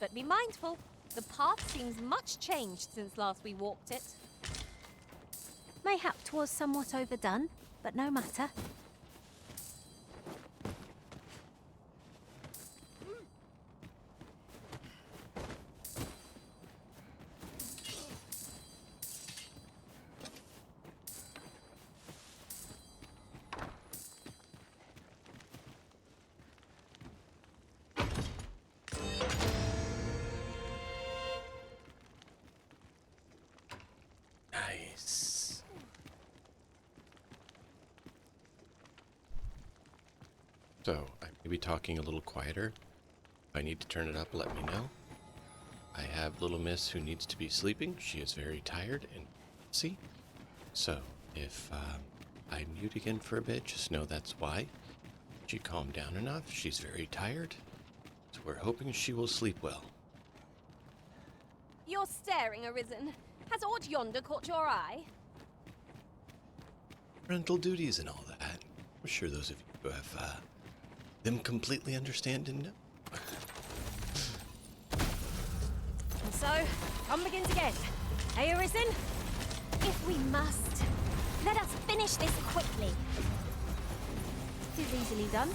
But be mindful, the path seems much changed since last we walked it. Mayhap 'twas somewhat overdone, but no matter. Nice. So, I may be talking a little quieter. If I need to turn it up, let me know. I have little miss who needs to be sleeping. She is very tired and see. So, if I mute again for a bit, just know that's why. She calmed down enough. She's very tired. So we're hoping she will sleep well. You're staring, Arisen. Has aught yonder caught your eye? Parental duties and all that. I'm sure those of you who have them completely understand and know. And so, come begins again. Hey, Arisen? If we must, let us finish this quickly. It is easily done.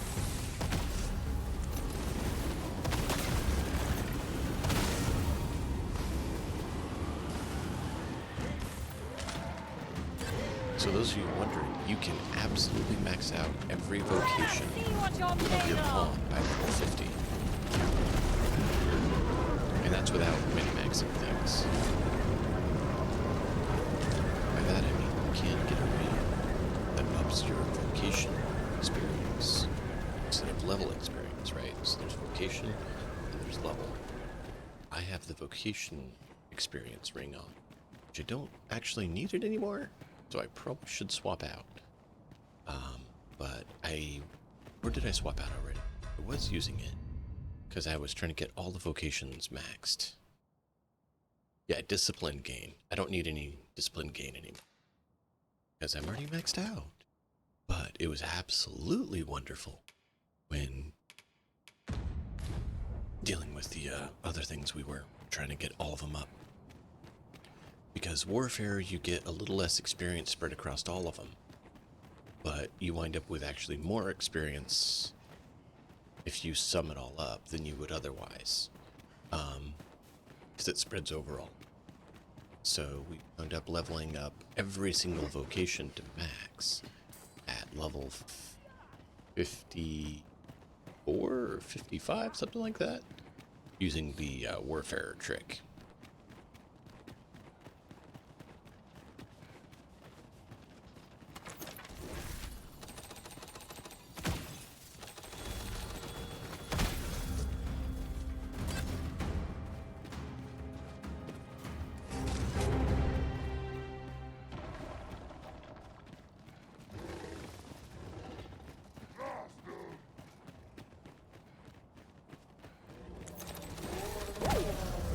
So those of you wondering, you can absolutely max out every vocation of your pawn by level 50. And that's without min-maxing things. By that I mean you can get a rating that ups your vocation experience instead of level experience, right? So there's vocation and there's level. I have the vocation experience ring on, which I don't actually need it anymore. So I probably should swap out. But where did I swap out already? I was using it because I was trying to get all the vocations maxed. Yeah, discipline gain. I don't need any discipline gain anymore because I'm already maxed out. But it was absolutely wonderful when dealing with the other things we were trying to get all of them up. Because warfare, you get a little less experience spread across all of them. But you wind up with actually more experience if you sum it all up than you would otherwise. Because it spreads overall. So we wound up leveling up every single vocation to max at level 54 or 55, something like that, using the warfare trick.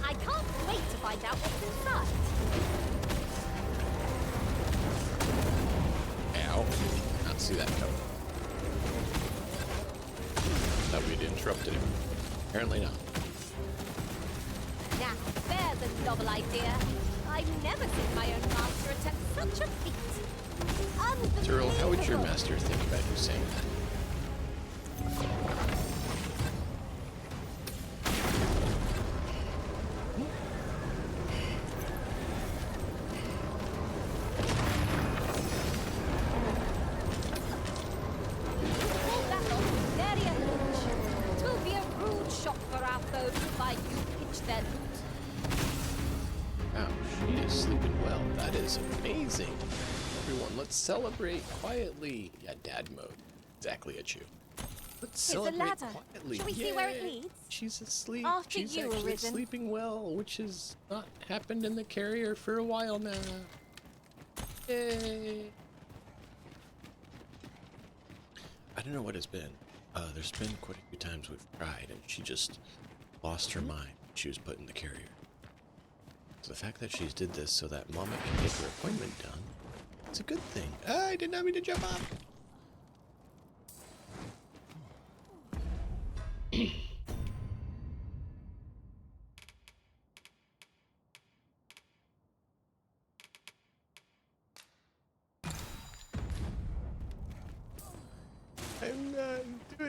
I can't wait to find out what's inside. Ow. Did not see that coming. Thought we'd interrupted him. Apparently not. Now, there's a novel idea. I've never seen my own master attempt such a feat. Tyrell, how would your master think about you saying that? Pull that off very much. 'Twill be a rude shock for our foes to find you pitch their loot. Wow, she is sleeping well. That is amazing. Everyone, let's celebrate quietly. Yeah, dad mode. Exactly at you. Let's Here's a celebrate ladder. quietly. Shall we see where it Yay. leads? She's asleep. After She's you, actually Arisen. sleeping well, which has not happened in the carrier for a while now. Yay. I don't know what it's been. There's been quite a few times we've tried, and she just lost her mind when she was put in the carrier. So the fact that she's did this so that Mama can get her appointment done, it's a good thing. I did not mean to jump up.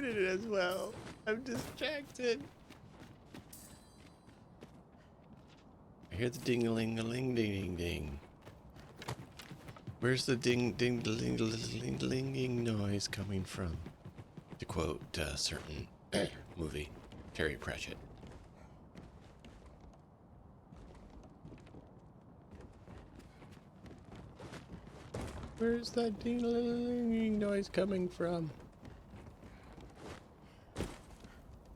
doing it as well. I'm distracted. I hear the ding-a-ling-a-ling-ding-ding-ding. Where's the ding-ding-ding-ding-ding noise coming from? To quote a certain movie, Terry Pratchett. Where's that ding-a-ling noise coming from?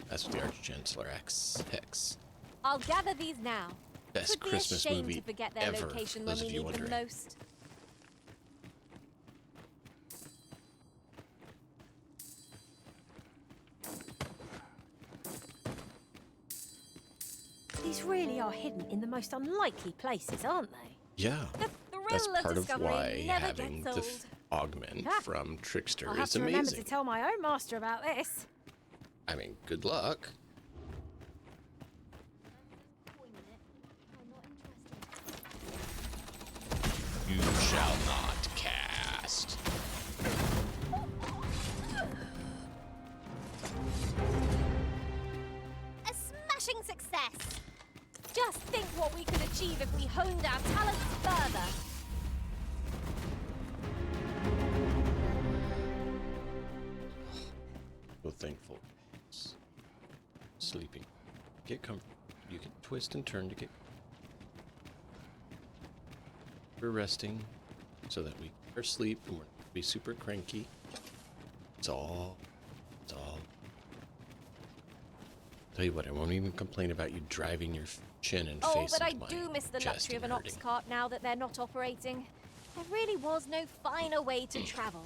That's the Arch-Chancellor Hex. I'll gather these now. Best Could Christmas be a shame movie to forget their ever, location those when of we you need them wondering. most. These really are hidden in the most unlikely places, aren't they? Yeah, that's thrill of part of discovery why never having gets the old. augment Ah, from Trickster I'll have is to remember amazing. to tell my own master about this. I mean, good luck. You shall not cast. A smashing success! Just think what we could achieve if we honed our talents further. So thankful. Sleeping. Get comfortable. You can twist and turn to get. We're resting so that we are asleep and we're not be super cranky. It's all. Tell you what, I won't even complain about you driving your chin and Oh, face but I into my do miss the chest luxury of and an hurting. ox cart now that they're not operating. There really was no finer way to travel.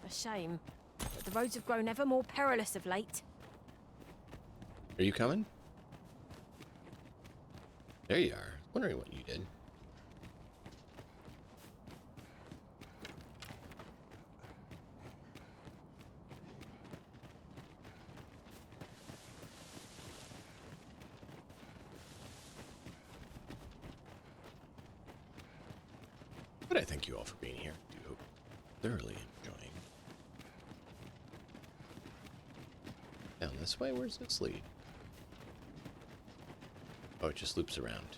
A shame. But the roads have grown ever more perilous of late. Are you coming? There you are. Wondering what you did. But I thank you all for being here. I do hope you're thoroughly enjoying. Down this way? Where's this lead? Oh, it just loops around.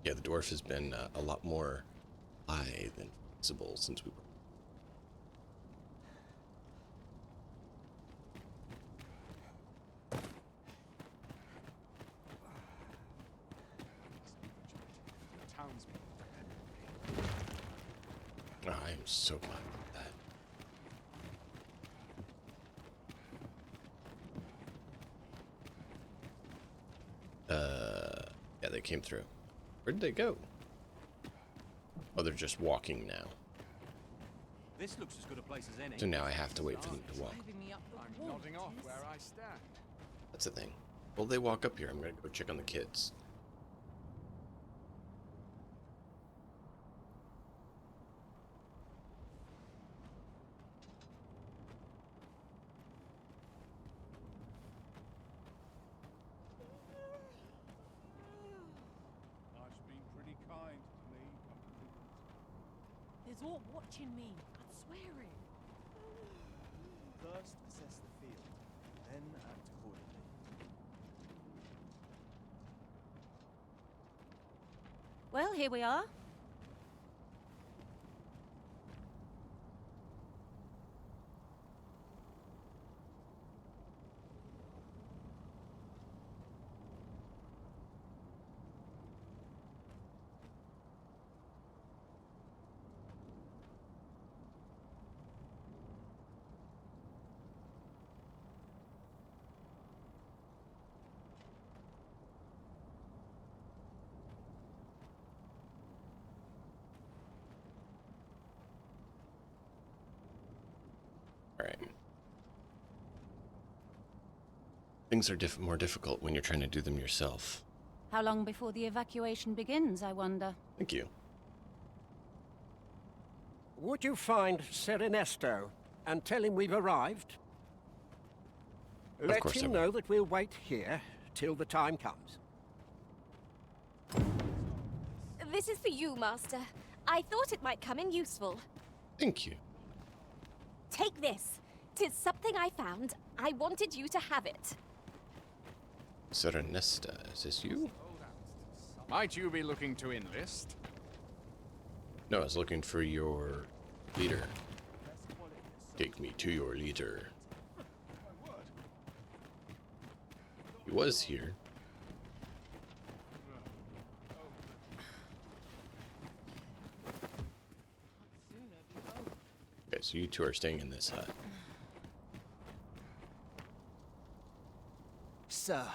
Yeah, the dwarf has been a lot more lithe and flexible since we were. Oh, I am so glad about that. Yeah, they came through. Where did they go? Oh, they're just walking now. This looks as good a place as any. So now I have to wait for them to walk. I'm nodding off where I stand. That's the thing. Well, they walk up here. I'm gonna go check on the kids. Life's been pretty kind to me. There's all watching me. I swear it. First, assess the field, then act accordingly. Well, here we are. All right. Things are more difficult when you're trying to do them yourself. How long before the evacuation begins, I wonder? Thank you. Would you find Ser Ernesto and tell him we've arrived? Let course I him will. know that we'll wait here till the time comes. This is for you, Master. I thought it might come in useful. Thank you. Take this. 'Tis something I found. I wanted you to have it. Serenesta, is this you? Might you be looking to enlist? No, I was looking for your leader. Take me to your leader. He was here. Okay, so you two are staying in this hut. Sir,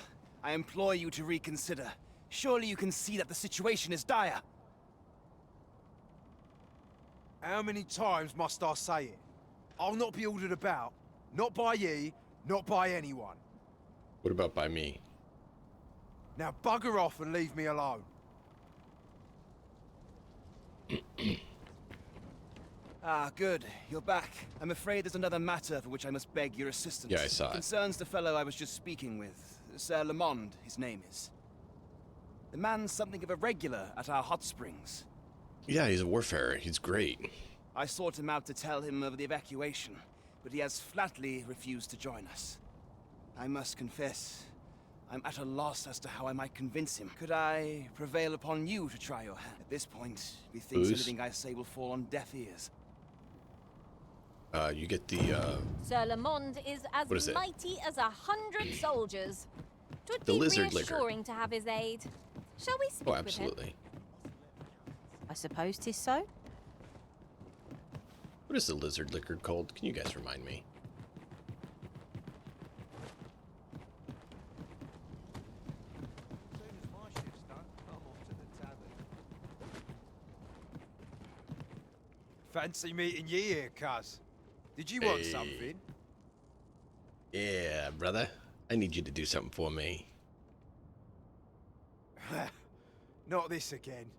I implore you to reconsider. Surely you can see that the situation is dire. How many times must I say it? I'll not be ordered about. Not by ye, not by anyone. What about by me? Now bugger off and leave me alone. Ah, good. You're back. I'm afraid there's another matter for which I must beg your assistance. Yeah, I saw it. Concerns the fellow I was just speaking with. Sir Lamond, his name is. The man's something of a regular at our hot springs. Yeah, he's a warfarer. He's great. I sought him out to tell him of the evacuation, but he has flatly refused to join us. I must confess, I'm at a loss as to how I might convince him. Could I prevail upon you to try your hand? At this point, methinks anything I say will fall on deaf ears. You get the, Sir Lamond is as What is it? mighty as 100 soldiers. 'Twould The be lizard liquor. reassuring to have his aid. Shall we speak Oh, with him? absolutely. I suppose 'tis so. What is the lizard liquor called? Can you guys remind me? Fancy meeting ye here, cuz. Did you want Hey. something? Yeah, brother. I need you to do something for me. Not this again.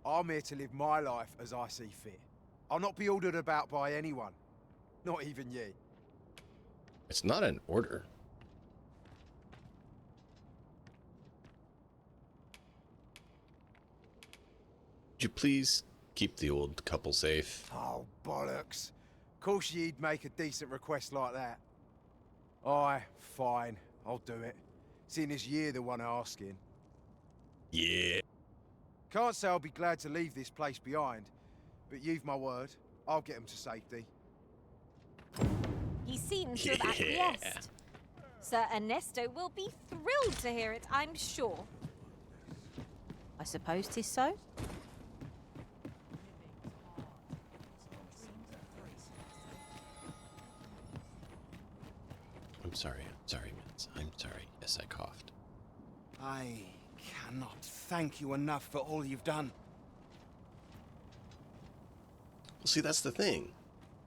I'm here to live my life as I see fit. I'll not be ordered about by anyone. Not even ye. It's not an order. Would you please keep the old couple safe? Oh, bollocks. Course ye'd make a decent request like that. Aye, fine. I'll do it. Seeing as ye're the one asking. Yeah. Can't say I'll be glad to leave this place behind, but you've my word. I'll get 'em to safety. He seems to have acquiesced. Sir Ernesto will be thrilled to hear it, I'm sure. I suppose 'tis so. I'm sorry, Mince. I'm sorry. Yes, I coughed. I cannot thank you enough for all you've done. Well, see, that's the thing.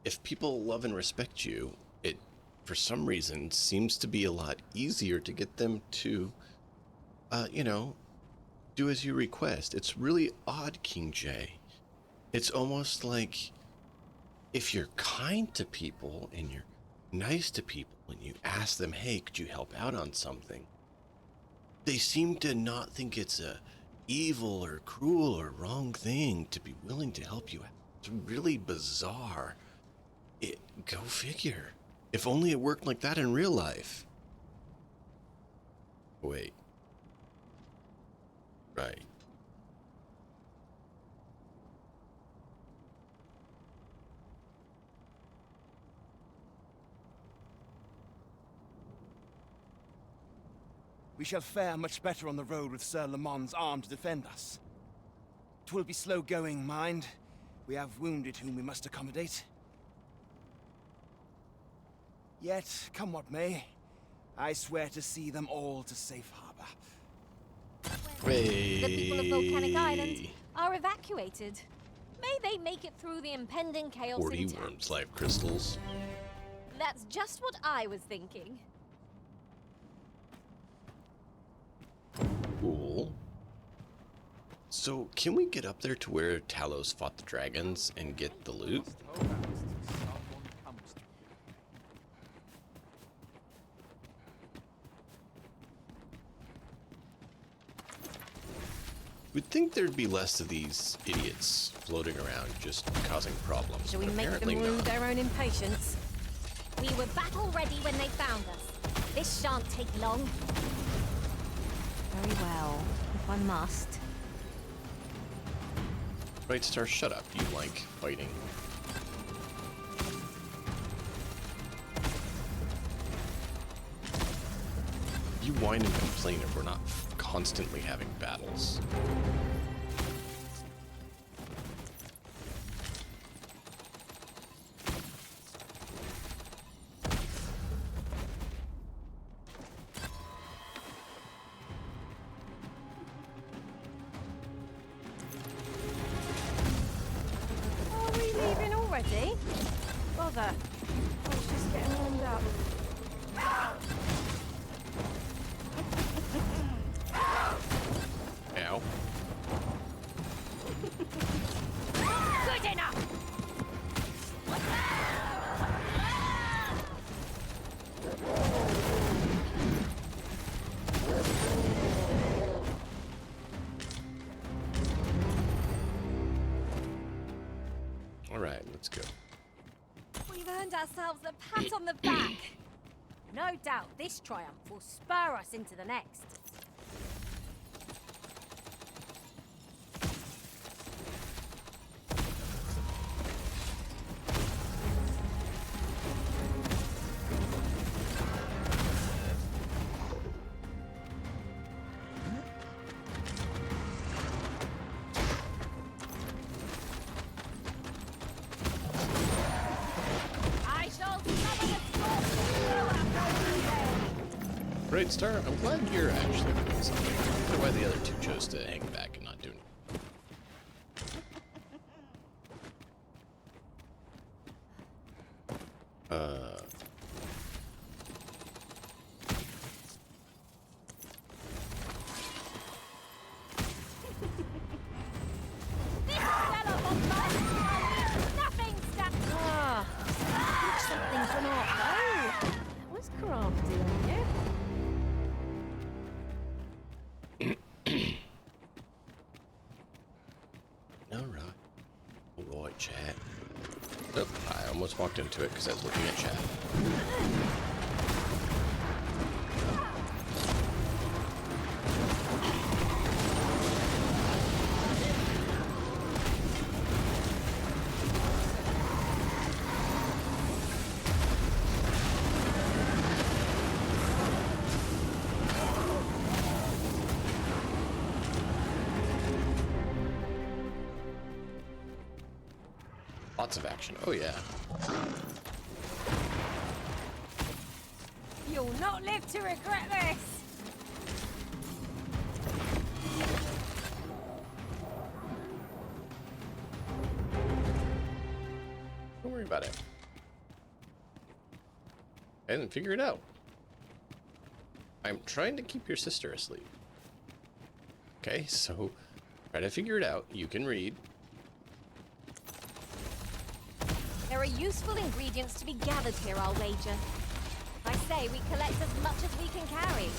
If people love and respect you, it, for some reason, seems to be a lot easier to get them to, you know, do as you request. It's really odd, King J. It's almost like if you're kind to people and you're nice to people and you ask them, hey, could you help out on something? They seem to not think it's a evil or cruel or wrong thing to be willing to help you out. It's really bizarre. Go figure. If only it worked like that in real life. Wait. Right. We shall fare much better on the road with Sir Lamond's arm to defend us. 'Twill be slow going, mind. We have wounded whom we must accommodate. Yet, come what may, I swear to see them all to safe harbor. The people of Volcanic Island are evacuated. May they make it through the impending chaos 40 intact. worms life crystals. That's just what I was thinking. Cool. So, can we get up there to where Talos fought the dragons and get the loot? would think there'd be less of these idiots floating around just causing problems. Shall we but make them apparently rue not. their own impatience? We were battle ready when they found us. This shan't take long. Very well, if I must. Right, Star, shut up. You like fighting. You whine and complain if we're not constantly having battles. Are we leaving already? Bother. I was just getting warmed up. Ow. Good enough! All right, let's go. We've earned ourselves a pat on the back. No doubt this triumph will spur us into the next. I shall summon a Right, Star, I'm glad you're actually doing something. I wonder why the other two chose to hang back and not do anything. Nothing stuck. Something from our bow. That was crafty, wasn't it? Alright, chat. Oh, I almost walked into it because I was looking at chat. Lots of action. Oh, yeah. You'll not live to regret this. Don't worry about it. I didn't figure it out. I'm trying to keep your sister asleep. Okay, so try to figure it out. You can read. There are useful ingredients to be gathered here, I'll wager. I say we collect as much as we can carry.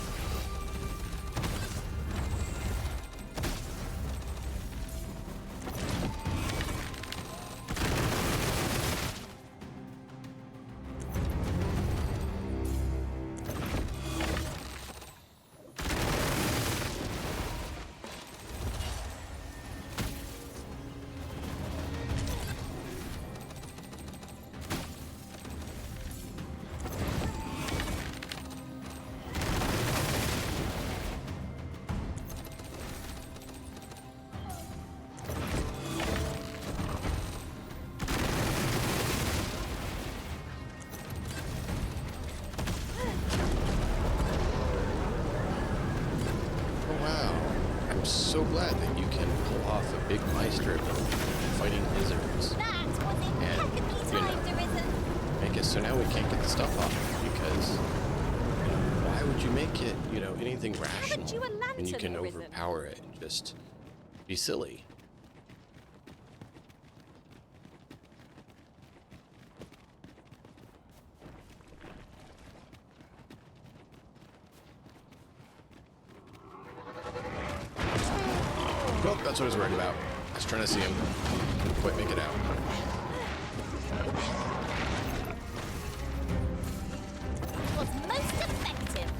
So glad that you can pull off a big Meister ability fighting lizards. That was impeccably timed, Arisen. I guess so now we can't get the stuff off because, you know, why would you make it, you know, anything rational you a when you lantern, can Arisen? overpower it and just be silly? Got That's what I was worried about. I was trying to see him. Couldn't quite make it out. Was most effective.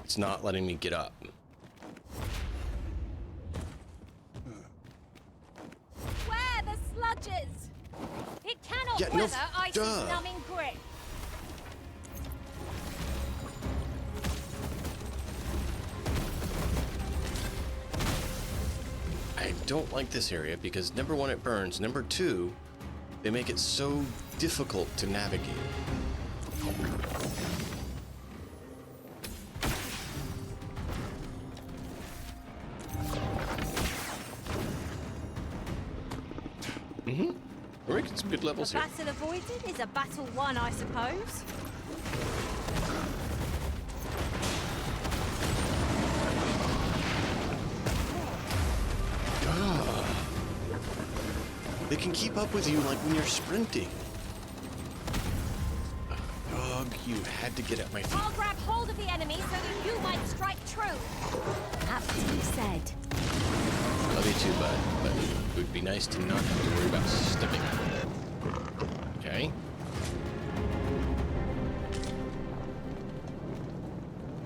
It's not letting me get up. Where the sludges? It cannot Yeah, no, weather ice's duh. numbing grip. I don't like this area because number one, it burns. Number two, they make it so difficult to navigate. We're making some good levels A here. battle avoided is a battle won, I suppose. They can keep up with you like when you're sprinting. Dog, you had to get at my feet. I'll grab hold of the enemy so that you might strike true. Aptly said. Love you too, bud, but it would be nice to not have to worry about stepping. Okay?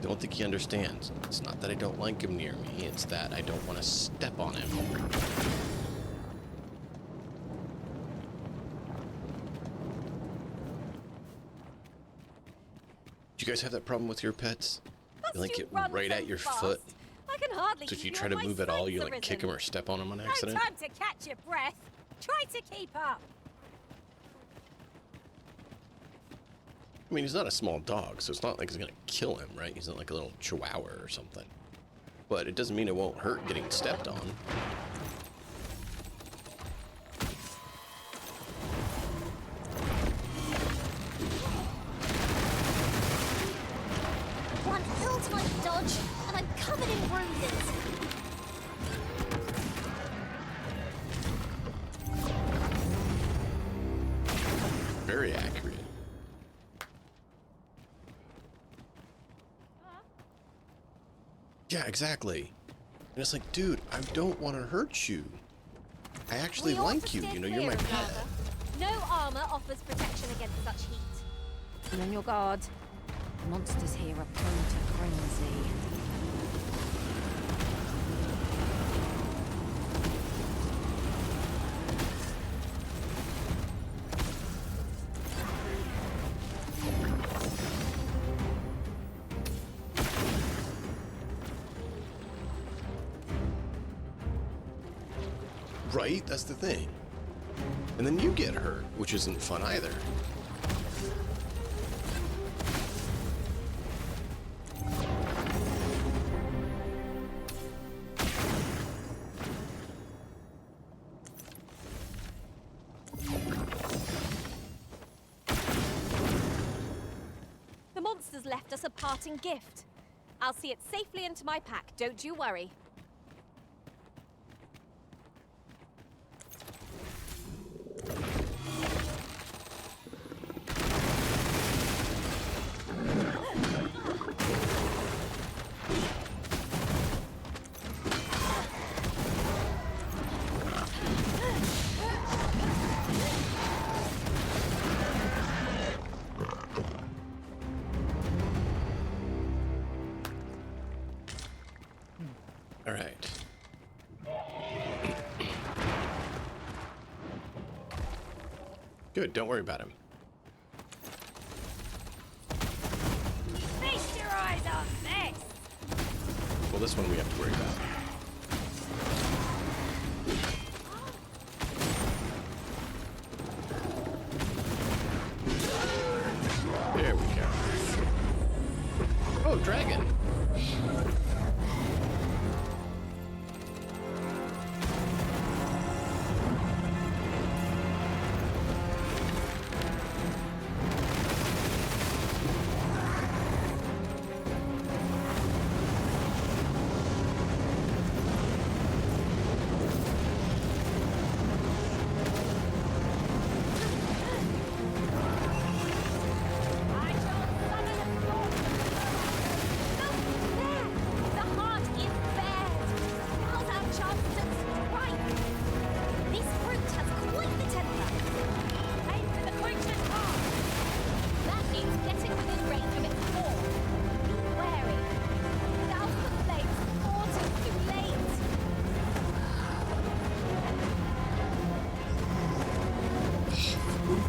Don't think he understands. It's not that I don't like him near me, it's that I don't want to step on him. Do you guys have that problem with your pets? You like it right at your foot? I can hardly So if you keep try to my move at all, you strength's like kick arisen. him or step on him on No accident? time to catch your breath. Try to keep up. I mean, he's not a small dog, so it's not like he's gonna kill him, right? He's not like a little chihuahua or something. But it doesn't mean it won't hurt getting stepped on. One ill-timed dodge, and I'm covered in bruises. Very accurate. Yeah, exactly. And it's like, dude, I don't want to hurt you. I actually We ought like to you. steer You know, you're clear my of pet. lava. No armor offers protection against such heat. Be on your guard. Monsters here are prone to frenzy. Right? That's the thing. And then you get hurt, which isn't fun either. The monsters left us a parting gift. I'll see it safely into my pack, don't you worry. All right. Good, don't worry about him. Feast your eyes on this. Well, this one we have to worry about. Yellow dragon.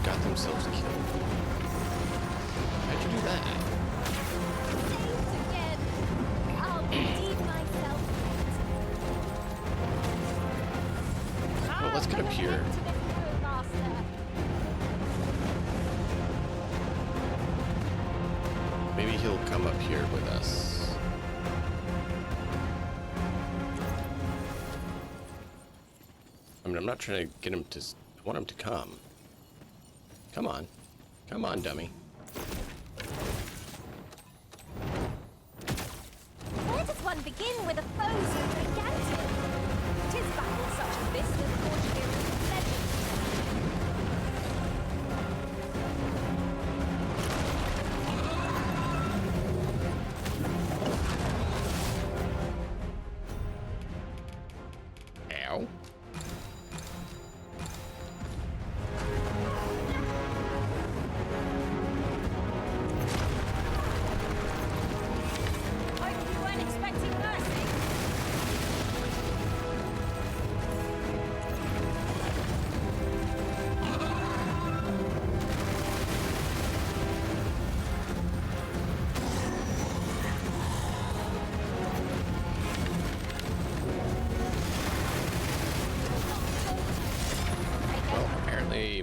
Got themselves killed. How'd you do that? Again. I'll redeem myself. Well, let's get up here. Maybe he'll come up here with us. I mean, I'm not trying to get him to... I want him to come. Come on. Come on, dummy. Where does one begin with a foe so gigantic? 'Tis battle such as this that forged heroes of legend. Ow.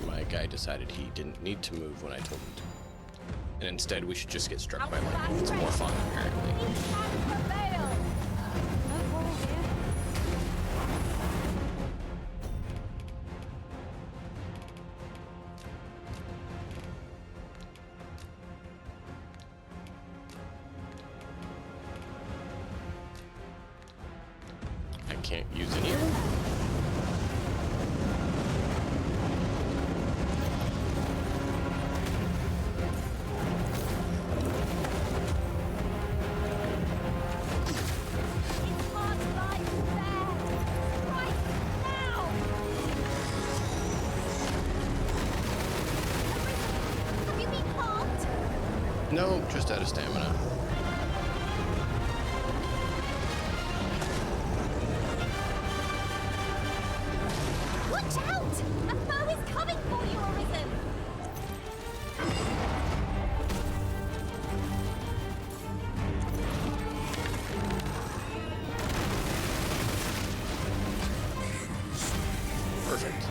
My guy decided he didn't need to move when I told him to. And instead we should just get struck by lightning. It's more fun, apparently. I can't use any of them. No, just out of stamina. Watch out! A foe is coming for you, Arisen! Perfect.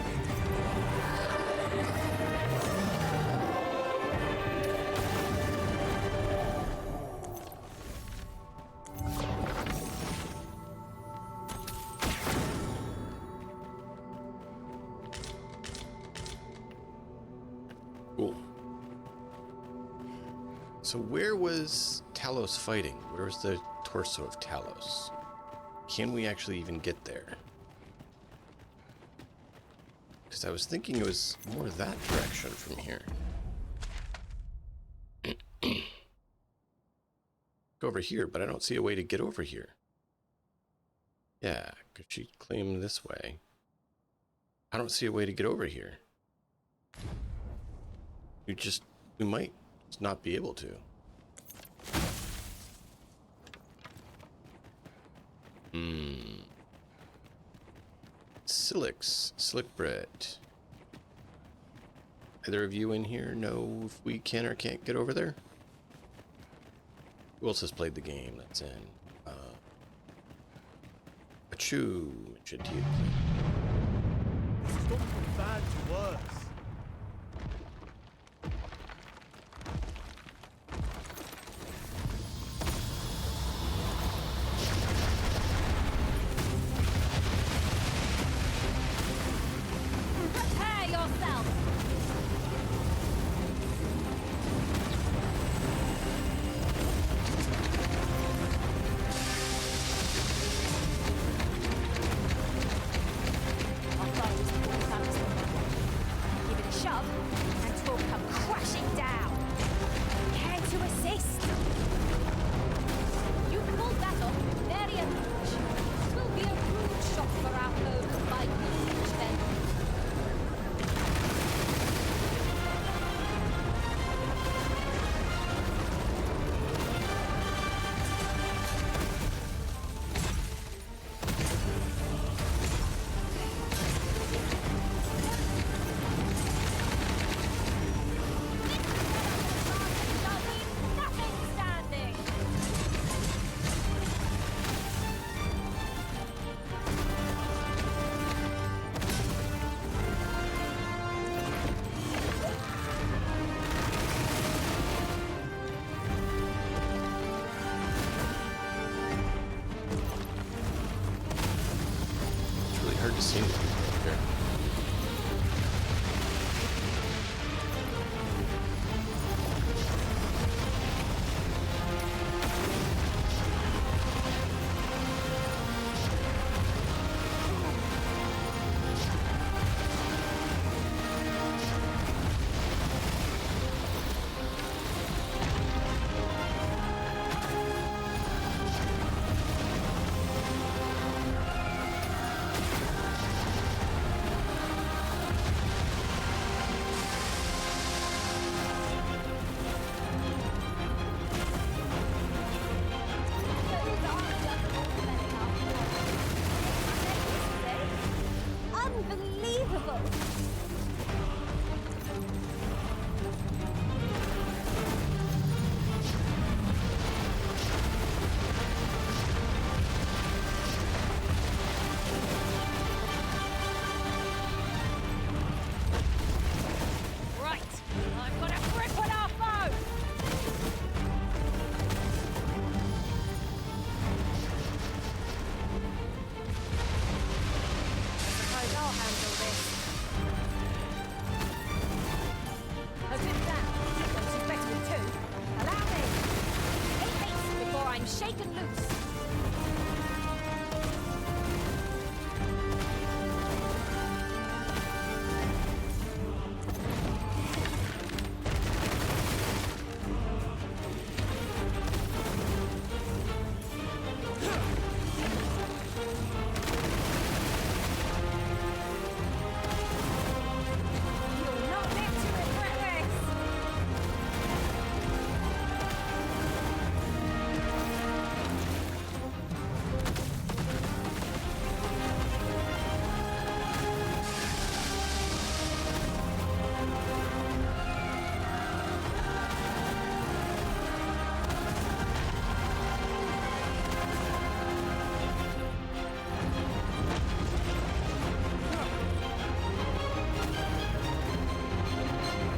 Cool. So where was Talos fighting? Where was the torso of Talos? Can we actually even get there? Because I was thinking it was more that direction from here. Go over here, but I don't see a way to get over here. Yeah, could she claim this way? I don't see a way to get over here. We might not be able to. Silix, Slickbread. Either of you in here know if we can or can't get over there? Who else has played the game that's in? Achoo, Gentil. This has gone from bad to worse. seen this before here. Unbelievable! Right, I've got a grip on our foe! Suppose I'll handle this. Has it down? She's better with two. Allow me! Make haste before I'm shaken loose. You'll not live to regret this!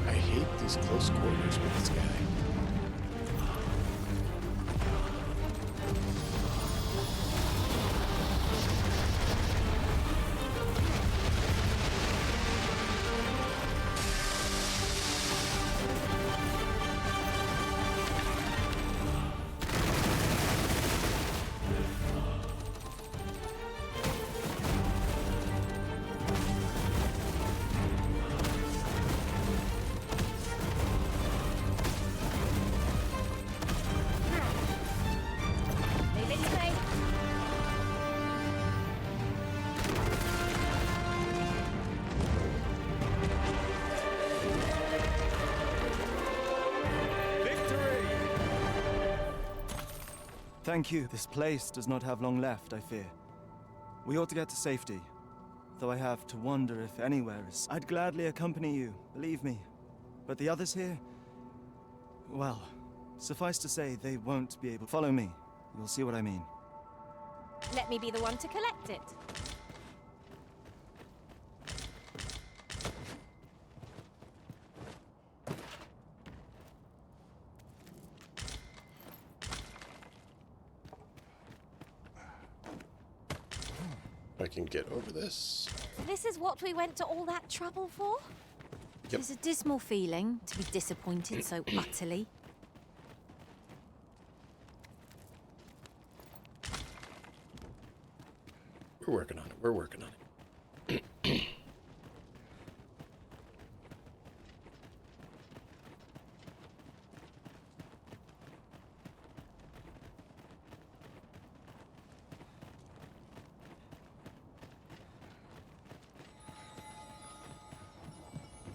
I hate these close quarters with this guy. Leave it to me. Victory! Thank you. This place does not have long left, I fear. We ought to get to safety, though I have to wonder if anywhere is. I'd gladly accompany you, believe me. But the others here? Well, suffice to say, they won't be able to follow me. You'll see what I mean. Let me be the one to collect it. I can get over this. This is what we went to all that trouble for? Yep. It's a dismal feeling to be disappointed so utterly. We're working on it. We're working on it.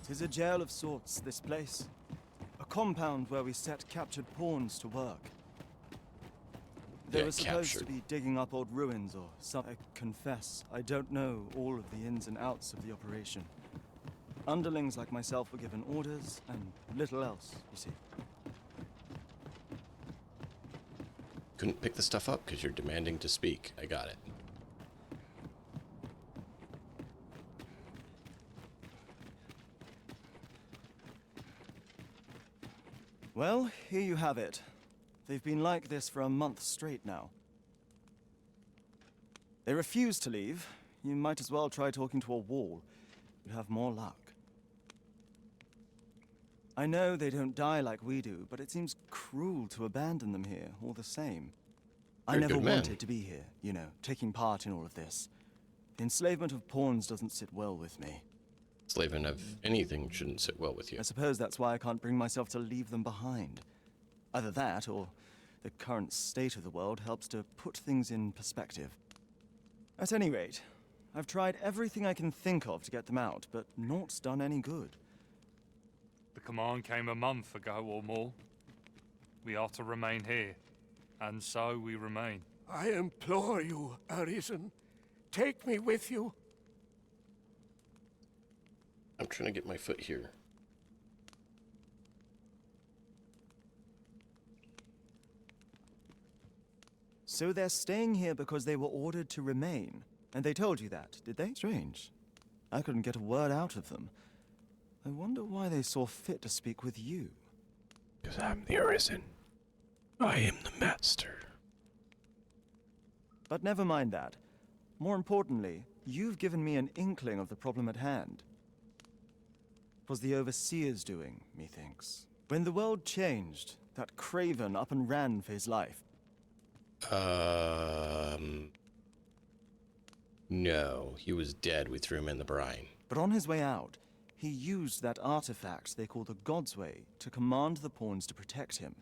Tis a jail of sorts, this place. A compound where we set captured pawns to work. They Yeah, were supposed to captured. be digging up old ruins or something. I confess, I don't know all of the ins and outs of the operation. Underlings like myself were given orders and little else, you see. Couldn't pick the stuff up because you're demanding to speak. I got it. Well, here you have it. They've been like this for a month straight now. They refuse to leave, you might as well try talking to a wall. You'd have more luck. I know they don't die like we do, but it seems cruel to abandon them here, all the same. I You're a never good man. wanted to be here, you know, taking part in all of this. The enslavement of pawns doesn't sit well with me. Enslavement of anything shouldn't sit well with you. I suppose that's why I can't bring myself to leave them behind. Either that, or the current state of the world helps to put things in perspective. At any rate, I've tried everything I can think of to get them out, but naught's done any good. The command came a month ago or more. We are to remain here, and so we remain. I implore you, Arisen. Take me with you. I'm trying to get my foot here. So they're staying here because they were ordered to remain. And they told you that, did they? Strange. I couldn't get a word out of them. I wonder why they saw fit to speak with you. Because I'm the Arisen. I am the master. But never mind that. More importantly, you've given me an inkling of the problem at hand. It was the Overseer's doing, methinks. When the world changed, that craven up and ran for his life. No, he was dead. We threw him in the brine. But on his way out, he used that artifact they call the God's Way to command the pawns to protect him.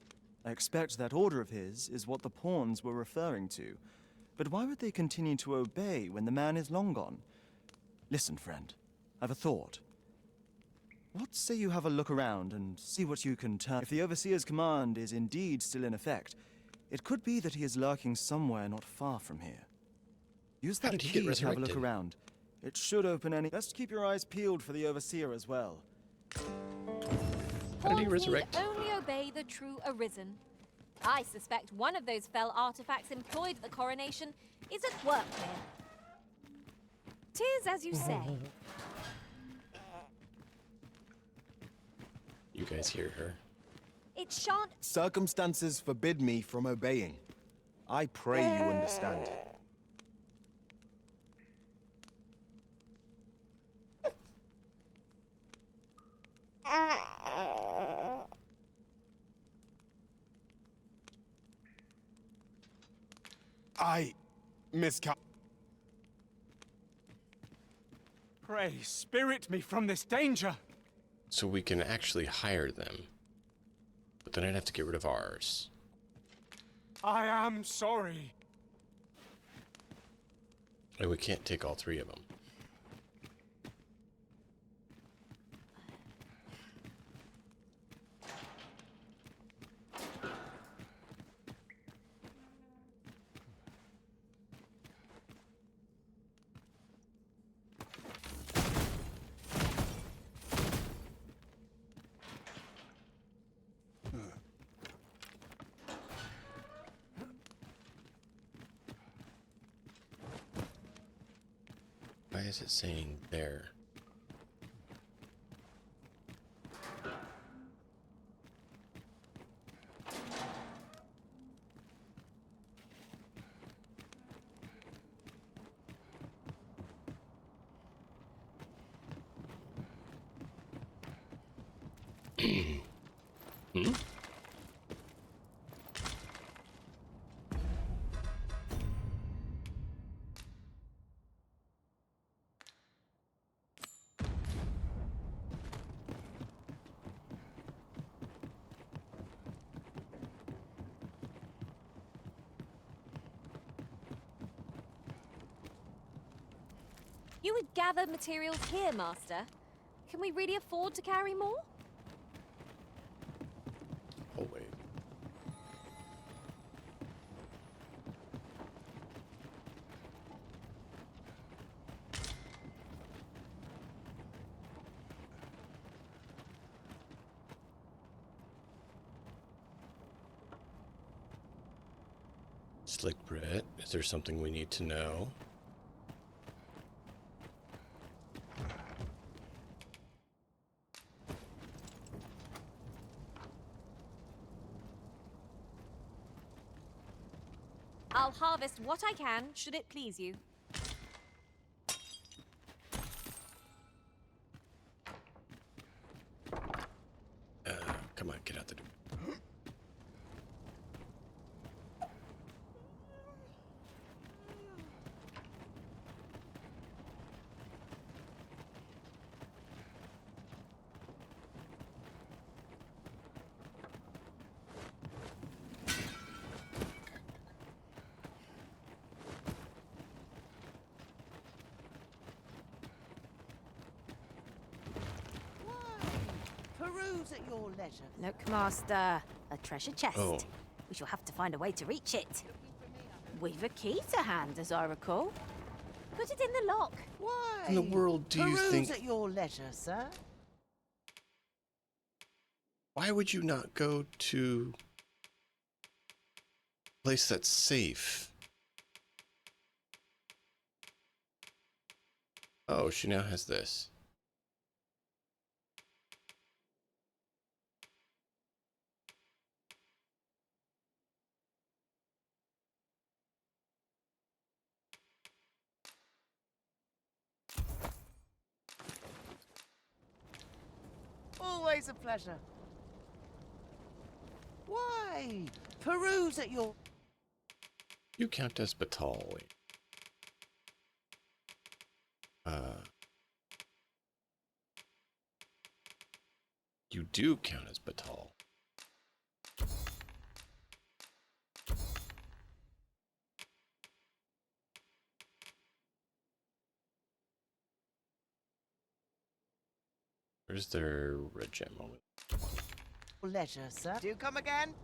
I expect that order of his is what the pawns were referring to. But why would they continue to obey when the man is long gone? Listen, friend, I've a thought. What say you have a look around and see what you can turn? If the Overseer's command is indeed still in effect, it could be that he is lurking somewhere not far from here. Use How that did he get key to have a look resurrected? around. It should open any... Best keep your eyes peeled for the Overseer as well. How did he Pawns resurrect? need only obey the true Arisen. I suspect one of those fell artifacts employed at the coronation is at work here. 'Tis as you say. You guys hear her? It shan't. Circumstances forbid me from obeying. I pray you understand. I misca... Pray, spirit me from this danger! So we can actually hire them. But then I'd have to get rid of ours. I am sorry. And we can't take all three of them. Why is it saying there? Hmm? You would gather materials here, Master. Can we really afford to carry more? Oh, wait. Slick Brett, is there something we need to know? I'll harvest what I can, should it please you. Peruse at your leisure. Look, Master, a treasure chest. Oh. We shall have to find a way to reach it. We've a key to hand, as I recall. Put it in the lock. Why? In the world do you Peruse think... at your leisure, sir. Why would you not go to a place that's safe? Oh, she now has this. Always a pleasure. Why? Peruse at your... You count as Batal, wait. You do count as Batal. Where's their red gem moment? Leisure, sir. Do you come again?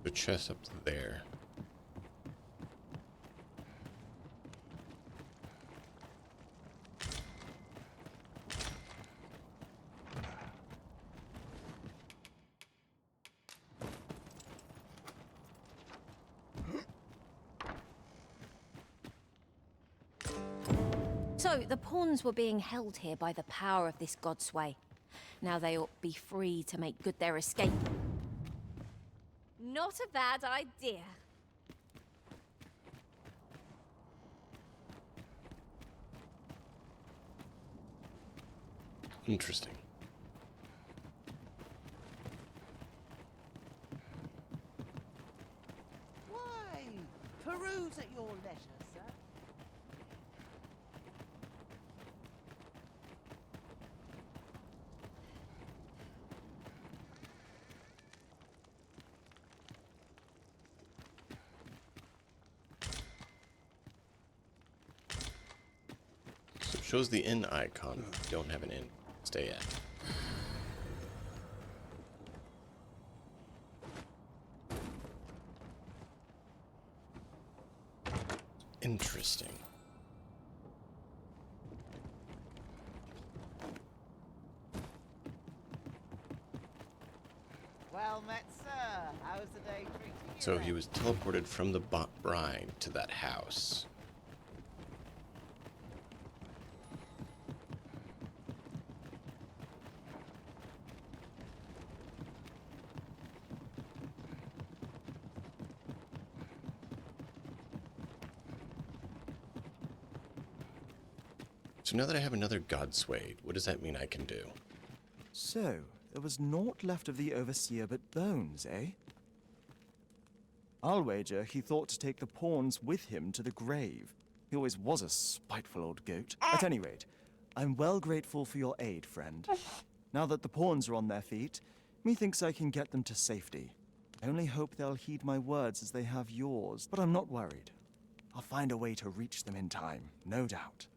The chest up there. So, the pawns were being held here by the power of this Godsway. Now they ought be free to make good their escape. Not a bad idea. Interesting. Why? Peruse at your leisure, sir. So it shows the inn icon. If you don't have an inn, stay at. Interesting. Well met, sir. How's the day treating you? So then? he was teleported from the brine to that house. So now that I have another Godsway, what does that mean I can do? So, there was naught left of the Overseer but bones, eh? I'll wager he thought to take the pawns with him to the grave. He always was a spiteful old goat. At any rate, I'm well grateful for your aid, friend. Now that the pawns are on their feet, methinks I can get them to safety. I only hope they'll heed my words as they have yours, but I'm not worried. I'll find a way to reach them in time, no doubt.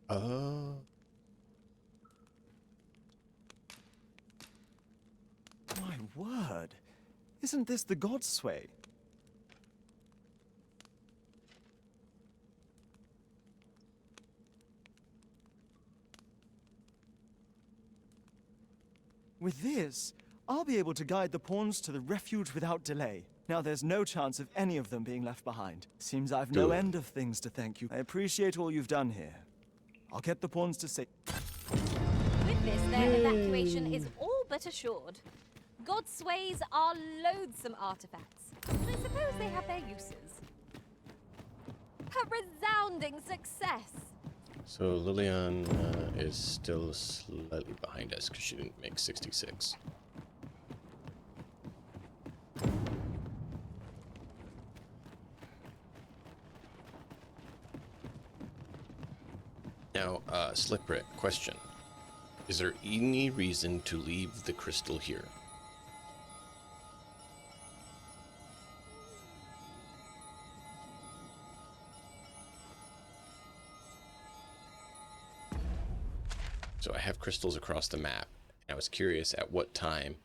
My word! Isn't this the Godsway? With this, I'll be able to guide the pawns to the refuge without delay. Now there's no chance of any of them being left behind. Seems I've no end of things to thank you. I appreciate all you've done here. I'll get the pawns to say. With this, their evacuation is all but assured. Godsways are loathsome artifacts, but I suppose they have their uses. A resounding success! So Lillian is still slightly behind us because she didn't make 66. Now, Sliprit, question. Is there any reason to leave the crystal here? So I have crystals across the map, and I was curious at what time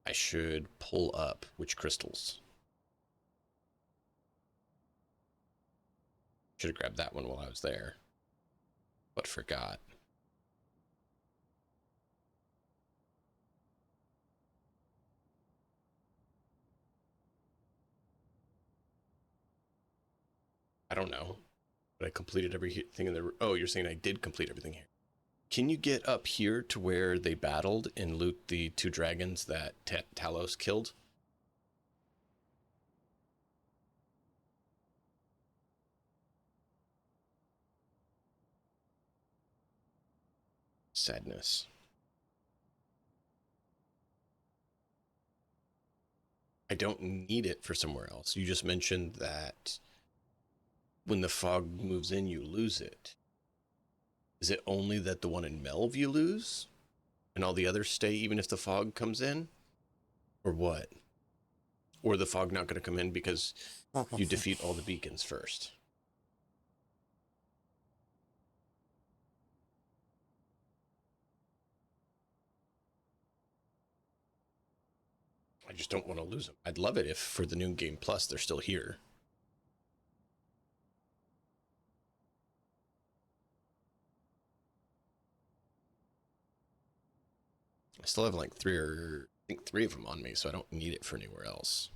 I should pull up which crystals. Should have grabbed that one while I was there, but forgot. I don't know, but I completed everything in the... Oh, you're saying I did complete everything here. Can you get up here to where they battled and loot the 2 dragons that Talos killed? Sadness. I don't need it for somewhere else. You just mentioned that when the fog moves in, you lose it. Is it only that the one in Melv you lose? And all the others stay even if the fog comes in? Or what? Or the fog not going to come in because you defeat all the beacons first? I just don't want to lose them. I'd love it if for the New Game Plus they're still here. I still have like 3 of them on me, so I don't need it for anywhere else.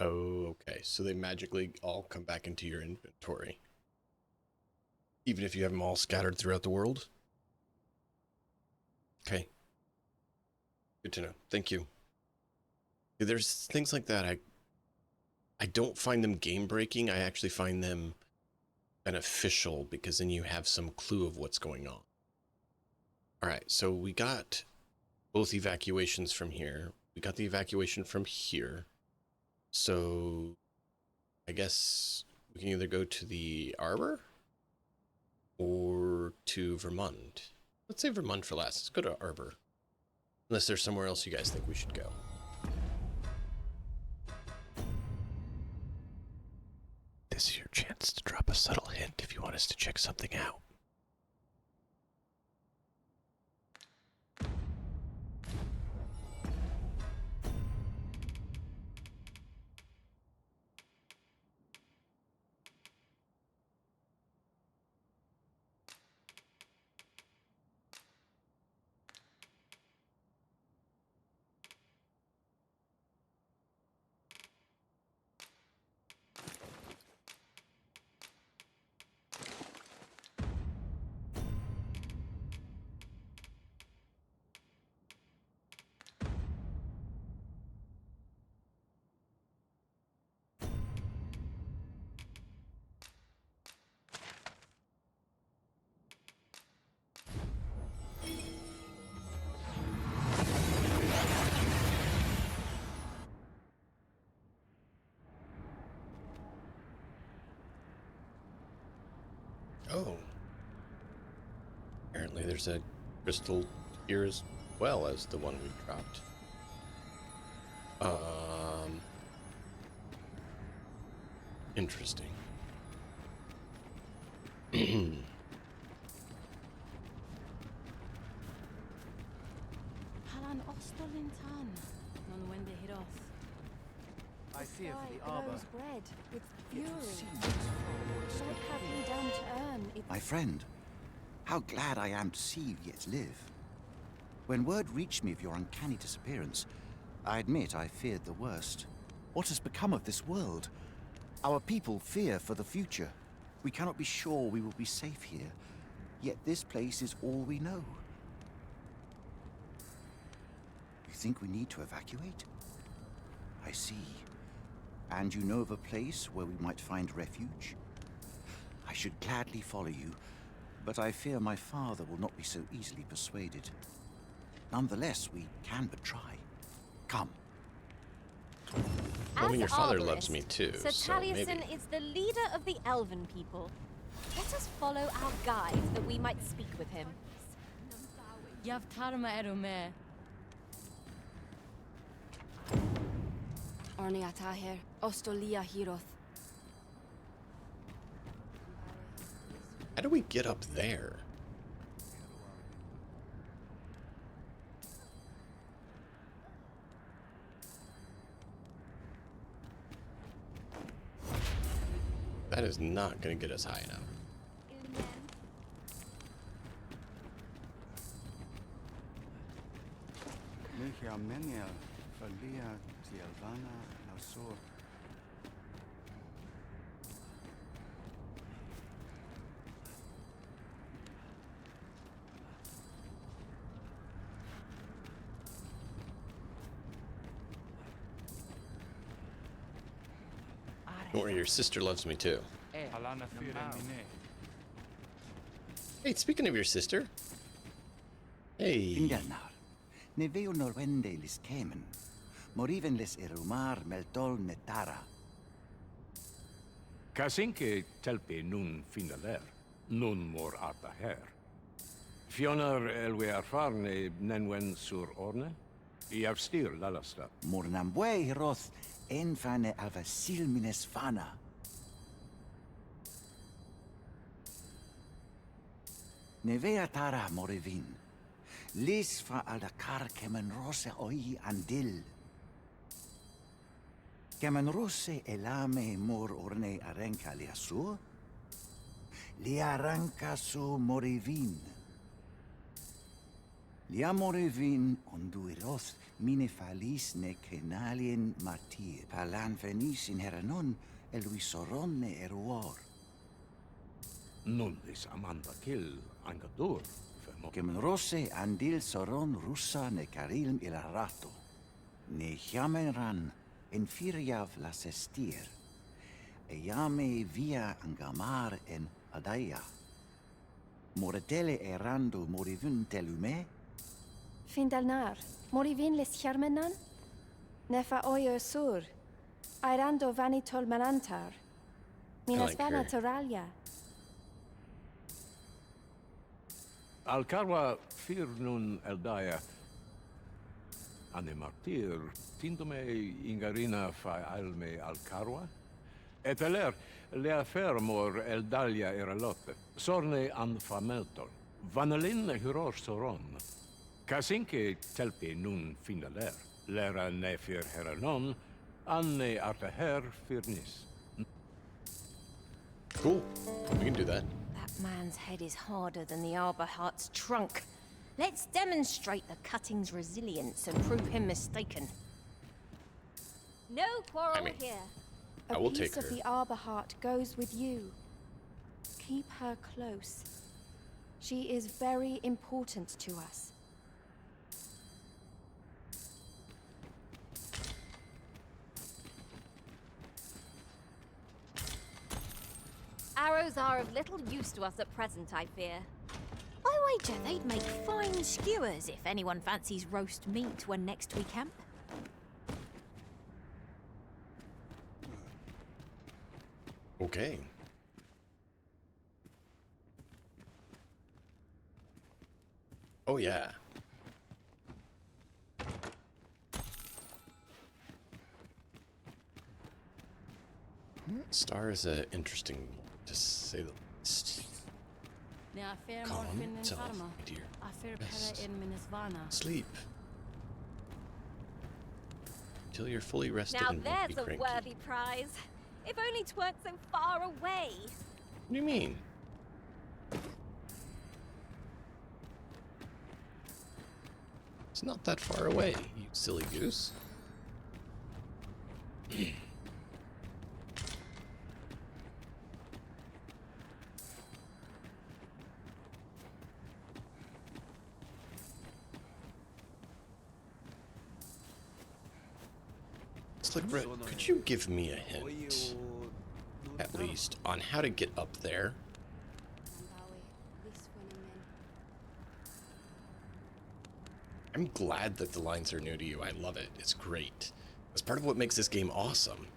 Oh, okay. So they magically all come back into your inventory, even if you have them all scattered throughout the world? Okay. Good to know. Thank you. There's things like that. I don't find them game breaking. I actually find them beneficial because then you have some clue of what's going on. All right, so we got both evacuations from here. We got the evacuation from here. So I guess we can either go to the Arbor or to Vermund. Let's say Vermund for last. Let's go to Arbor. Unless there's somewhere else you guys think we should go. This is your chance to drop a subtle hint if you want us to check something out. Oh. Apparently there's a crystal here as well as the one we dropped. Interesting. Halan Ostolintan. Non when they hit off. I fear for the Sky Arbor. glows red with fury. seem What have we done to earn its... My friend, how glad I am to see you yet live. When word reached me of your uncanny disappearance, I admit I feared the worst. What has become of this world? Our people fear for the future. We cannot be sure we will be safe here, yet this place is all we know. You think we need to evacuate? I see. And you know of a place where we might find refuge? I should gladly follow you, but I fear my father will not be so easily persuaded. Nonetheless, we can but try. Come. I mean, your father arborist, loves me too, Sir so maybe. Taliesin is the leader of the Elven people. Let us follow our guide that we might speak with him. Yavtarma erume. Arni ataher, ostolia hiroth. How do we get up there? That is not going to get us high enough. Don't worry, your sister loves me too. Hey, speaking of your sister. Hey. Ingelnar. Ne veo norwende lis kemen. Moriven lis erumar meltol netara. Kasinke telpi nun finaler, nun mor arta her. Fionar elwe arfarne nenwen sur orne, I avstir lalasta. Mornambwe hiroth enfane avasil mines fana. Nevea tara morivin. Lis fa aldakar kemen rose oi andil. Kemen rose elame mor orne arenka liasur. Li arranca su morivin. Li amorivin onduiroth mine falis ne kenalien martir. Palan venis in heranon eluisoronne eruor. Nun is Amanda kill angadur. Kemen rose andil soron russa ne karilm il rato. Ne chiamen ran en firiav las estir. E jame via angamar en adaya. Moretele erando morivun telume. Findalnar, morivin les charmenan? Nefa oyo sur. Airando vanitol marantar. Minas like vana her. toralia. Alcarwa fir nun eldaya. Ane martir, tindome ingarina fa alme Alcarwa? Et aler, le affair mor eldalia eralope. Sorne an fameltol. Vanalin huror soron. Kasinke telpi nun finaler. Lera nefir heranon, anne artaher firnis. Cool. We can do that. That man's head is harder than the Arbor Heart's trunk. Let's demonstrate the cutting's resilience and prove him mistaken. No quarrel I mean, here. I A will piece take of her. the Arbor Heart goes with you. Keep her close. She is very important to us. Arrows are of little use to us at present, I fear. I wager they'd make fine skewers if anyone fancies roast meat when next we camp. Okay. Oh, yeah. Star is interesting, to say the least. Calm yourself, my dear. Rest. Sleep. Till you're fully rested Now and won't be there's a cranky. worthy prize. If only 'tweren't so far away. What do you mean? It's not that far away, you silly goose. Slickbret, could you give me a hint, at least, on how to get up there? I'm glad that the lines are new to you. I love it. It's great. It's part of what makes this game awesome.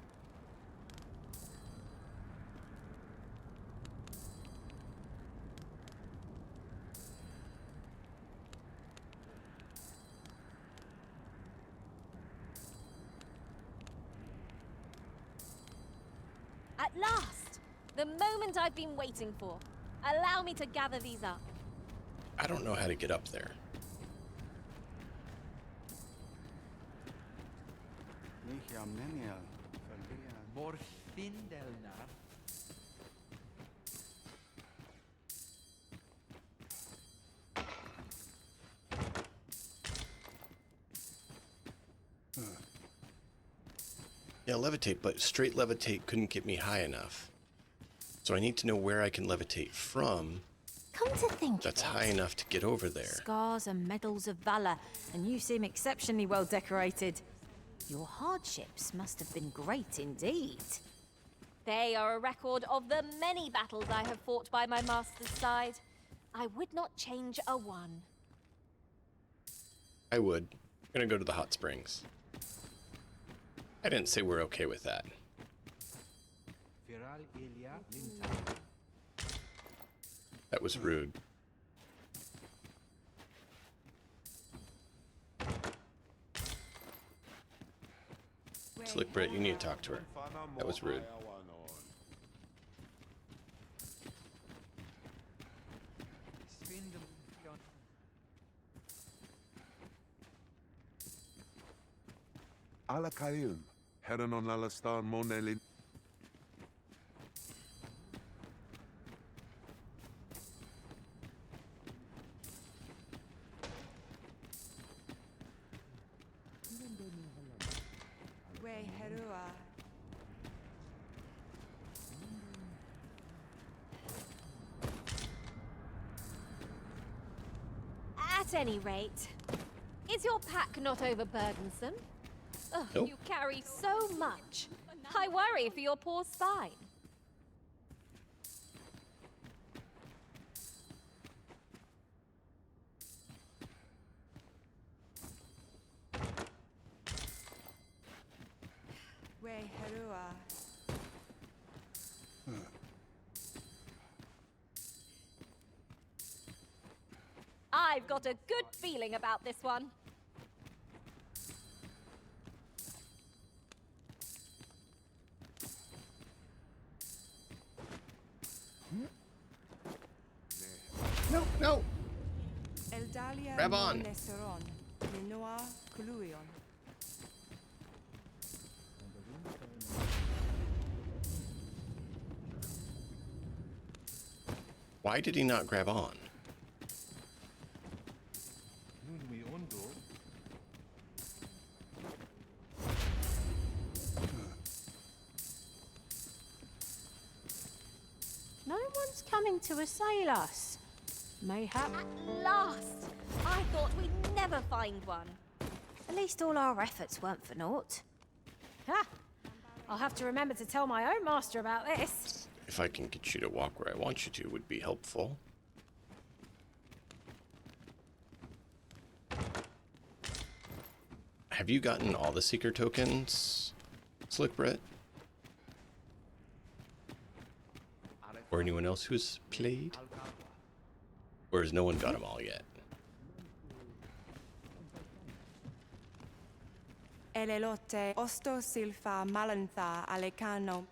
At last! The moment I've been waiting for. Allow me to gather these up. I don't know how to get up there. Yeah, levitate, but straight levitate couldn't get me high enough. So I need to know where I can levitate from. Come to think That's of it, high enough to get over there. Scars and medals of valor, and you seem exceptionally well decorated. Your hardships must have been great indeed. They are a record of the many battles I have fought by my master's side. I would not change a one. I would. I'm gonna go to the hot springs. I didn't say we're okay with that. That was rude. Slick Brit, you need to talk to her. That was rude. Ala Kayum, Heron on Alastar Monelin. At any rate, is your pack not overburdensome? Ugh, Nope. You carry so much. I worry for your poor spine. I've got a good feeling about this one. No, no! Grab on! Why did he not grab on? No one's coming to assail us. Mayhap. At last! I thought we'd never find one. At least all our efforts weren't for naught. Ha! I'll have to remember to tell my own master about this. If I can get you to walk where I want you to, would be helpful. Have you gotten all the seeker tokens, Slick Brit? Or anyone else who's played? Or has no one got them all yet? Elelote osto silfa malantha alekano.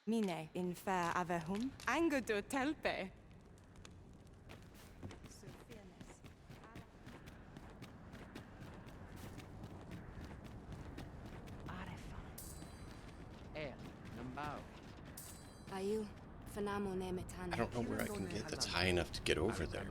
Mine in fair avehum, angodo telpe. I don't know where I can get that's high enough to get over there.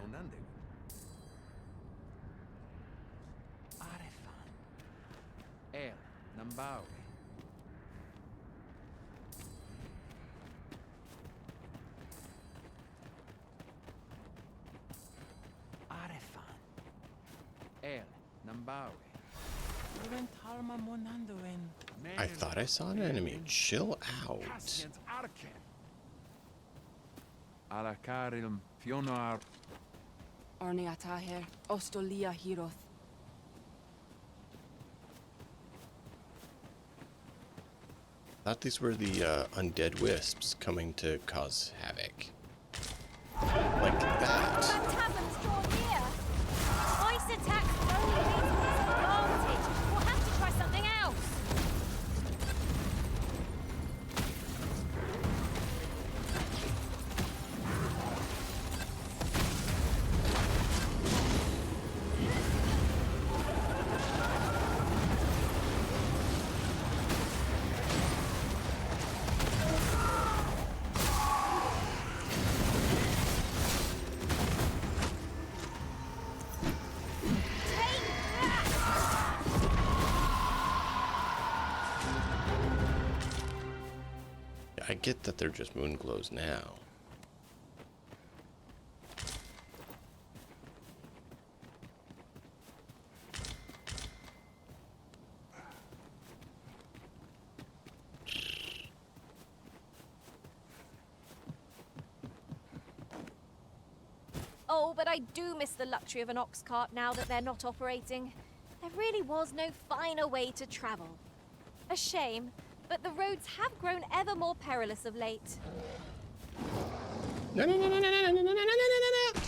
I thought I saw an enemy. Chill out. Alakarilm Fionar. Arneatahir, Ostolia Hiroth. Thought these were the undead wisps coming to cause havoc. Like that. Taverns draw near. Ice attacks only lead to disadvantage. We'll have to try something else. I get that they're just moon glows now. Oh, but I do miss the luxury of an ox cart now that they're not operating. There really was no finer way to travel. A shame, but the roads have grown ever more perilous of late. No, no, no, no, no, no, no, no, no, no, no, no.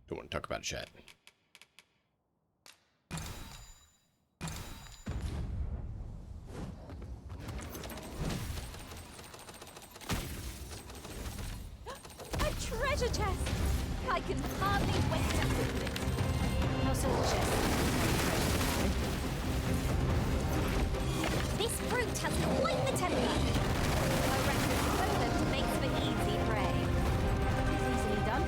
Don't want to talk about chat. Treasure chest! I can hardly wait to open it. Not so chest. This fruit has quite the temper. I reckon Poland makes for easy prey. It's easily done.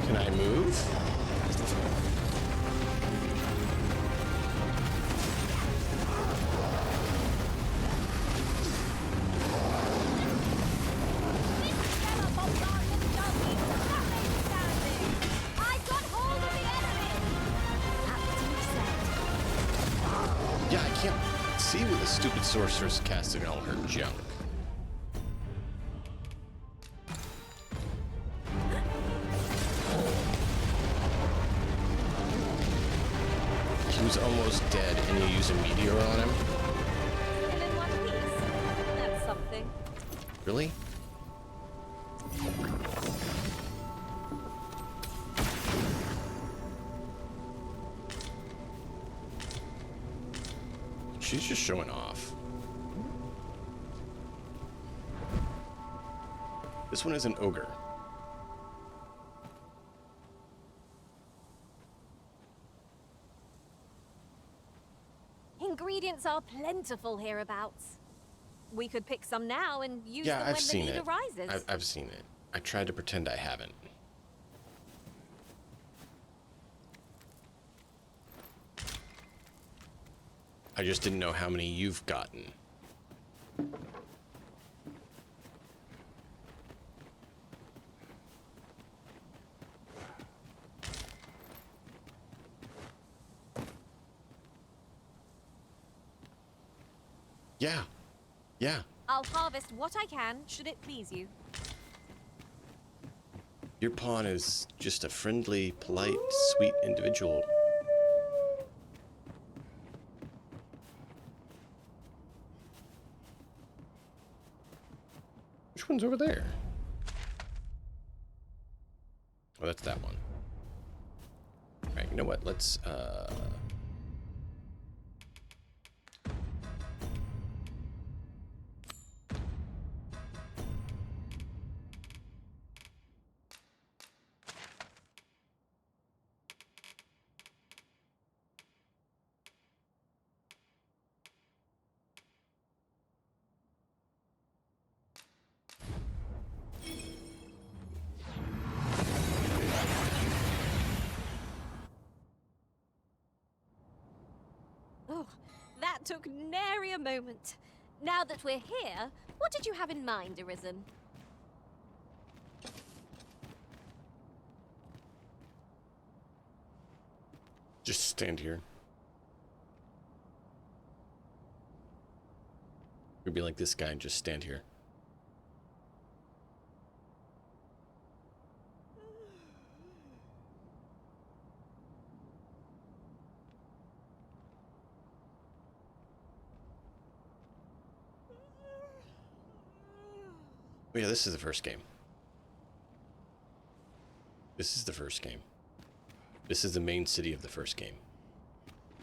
Can I move? Yeah, I can't see with the stupid sorceress casting all her junk. He was almost dead, and you use a meteor on him? Still in one piece. That's something. Really? She's just showing off. This one is an ogre. Ingredients are plentiful hereabouts. We could pick some now and use them Yeah, when I've the seen need it. arises. I've seen it. I tried to pretend I haven't. I just didn't know how many you've gotten. Yeah. Yeah. I'll harvest what I can, should it please you. Your pawn is just a friendly, polite, sweet individual. Which one's over there? Oh, that's that one. Alright, you know what? Let's, Oh, that took nary a moment. Now that we're here, what did you have in mind, Arisen? just stand here. You'd be like this guy and just stand here. Oh yeah, this is the first game. This is the first game. This is the main city of the first game.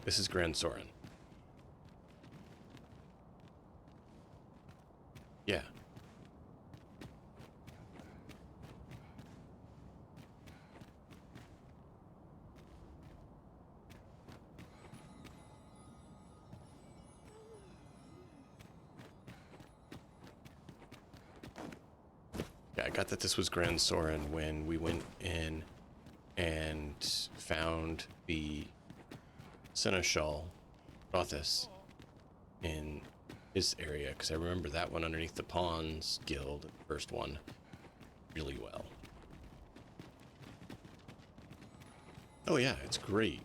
This is Gran Soren. Yeah. Yeah, I got that this was Gran Soren when we went in and found the Seneschal Rothis in his area, because I remember that one underneath the Pawns Guild, the first one, really well. Oh yeah, it's great.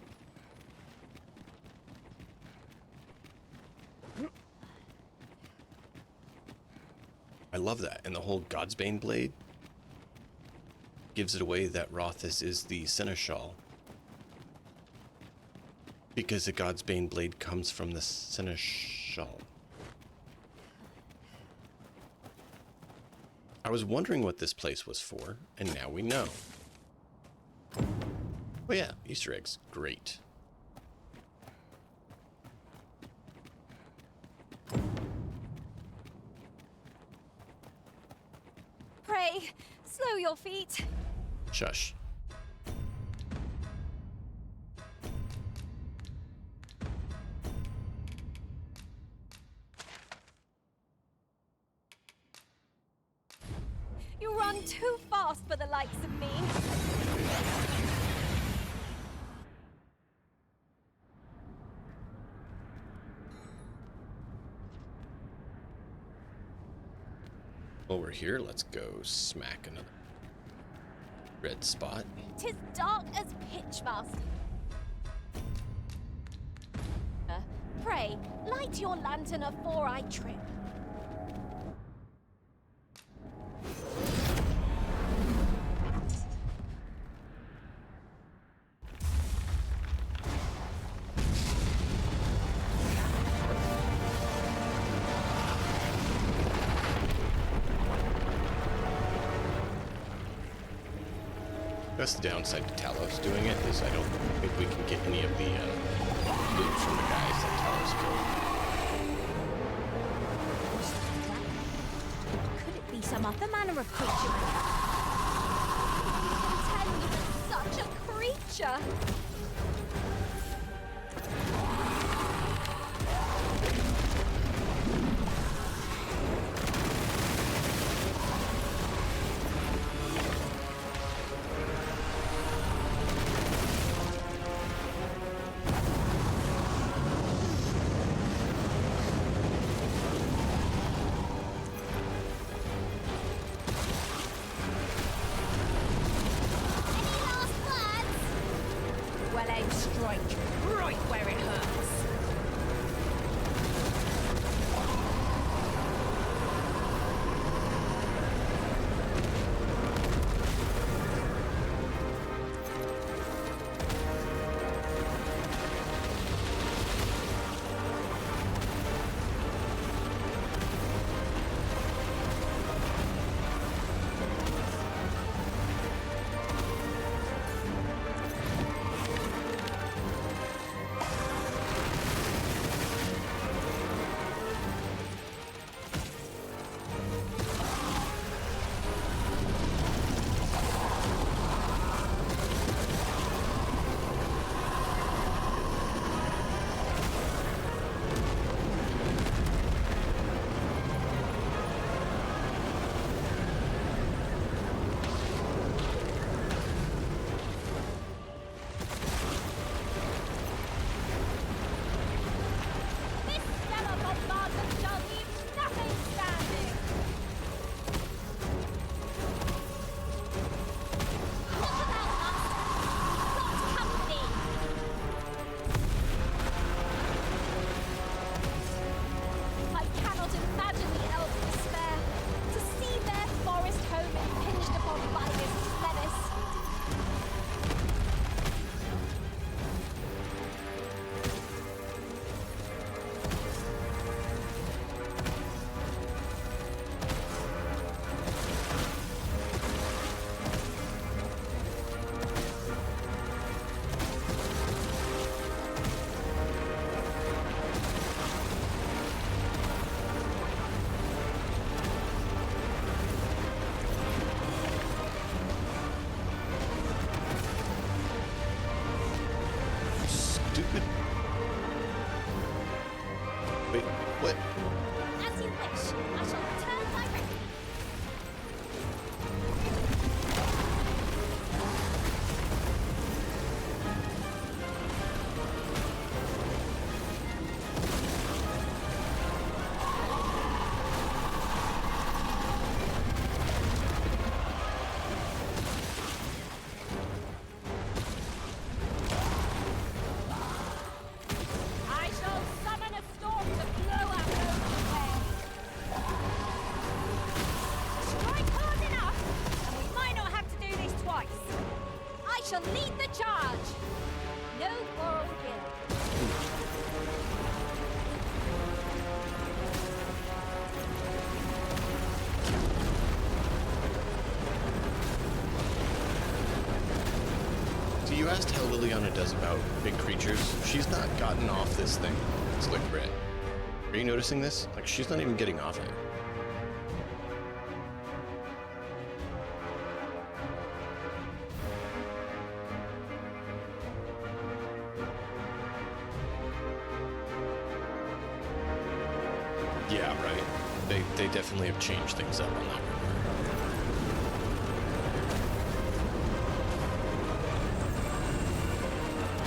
I love that, and the whole Godsbane blade gives it away that Rothis is the Seneschal, because the Godsbane blade comes from the Seneschal. I was wondering what this place was for, and now we know. Oh yeah, Easter eggs, great. Pray, slow your feet. Shush. You run too fast for the likes of me. While we're here, let's go smack another red spot. 'Tis dark as pitch, master. Pray, light your lantern afore I trip. That's the downside to Talos doing it, is I don't think we can get any of the loot from the guys that Talos killed. Could it be some other manner of creature? Contend with such a creature. Right where it hurts. shall lead the charge. No quarrel here. So you asked how Liliana does about big creatures. She's not gotten off this thing. Slick Brit. Are you noticing this? Like, she's not even getting off it. Yeah, right. They definitely have changed things up on that regard.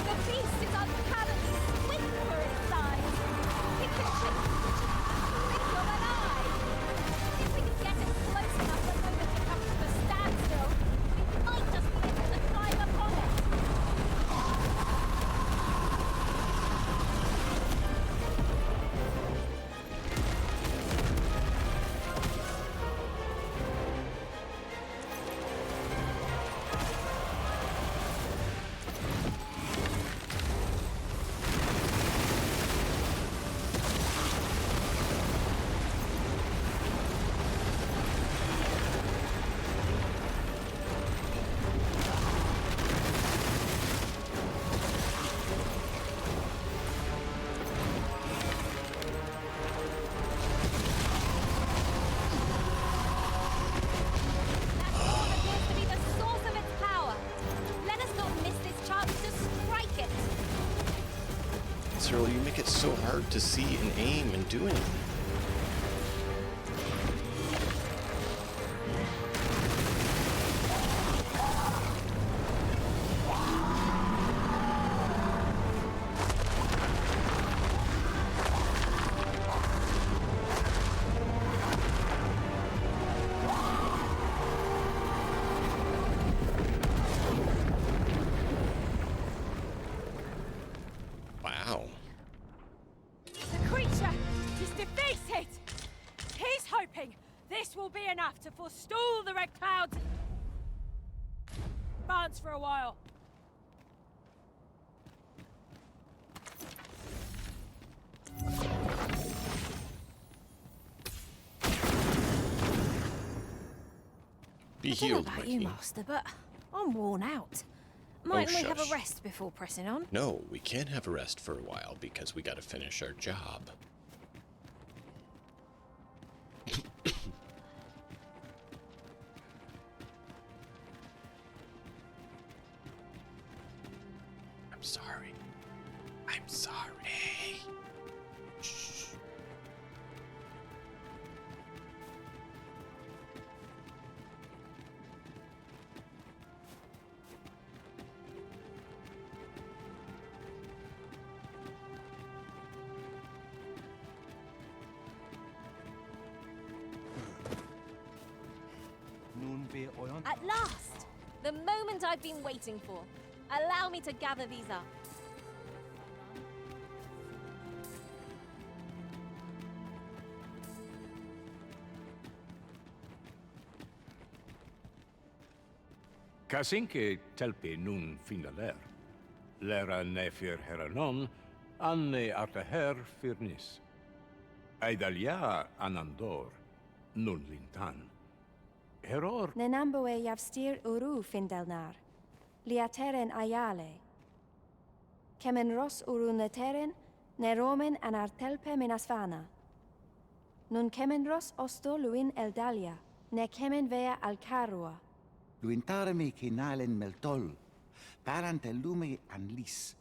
The beast is uncannily swift for its size. It can shift blink of an eye. If we can get it close enough the moment it comes to a standstill, we might just be able to climb upon it. Appears to be the source of its power. Let us not miss this chance to strike it. Cyril, you make it so hard to see and aim and do anything. Wow. The creature is defeated! He's hoping this will be enough to forestall the Red Clouds. Advance for a while. Be I don't know healed, about my you, king. Master, but I'm worn out. Mightn't we have shush. a rest before pressing on? No, we can't have a rest for a while because we gotta finish our job. I'm sorry. I'm sorry. Shh. At last! The moment I've been waiting for. Allow me to gather these up. Kasinke telpe nun finaler. Lera nefir heranon, anne artaher firnis. Aidalia anandor, nun lintan. Heror Nenamboe javstir uru findelnar. Liateren ayale. Kemen ros uru neteren, neromen anartelpe minasvana. Nun kemen ros osto luin eldalia, ne kemen vea alcarua. Luintarme kinalen meltol, parantelume anlis.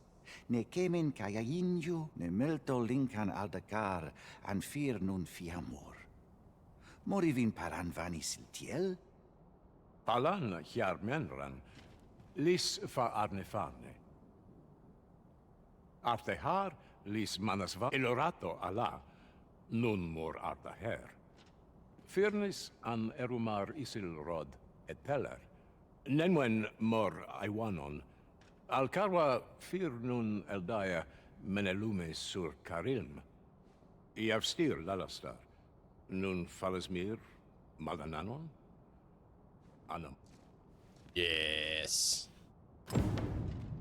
Ne kemen kayayinju, ne meltol linkan aldakar, an fir nun fiamor. Morivin paranvani siltiel? palan hjarmenran, lis fa arnefarne. Artehar lis manasva elorato ala, nun mor artaher. Firnis an erumar isilrod et peller. Nenwen mor aiwanon, alcarwa fir nun eldaya menelume sur carilm. Iavstir lalastar, nun falasmir malananon? Anam. Yes.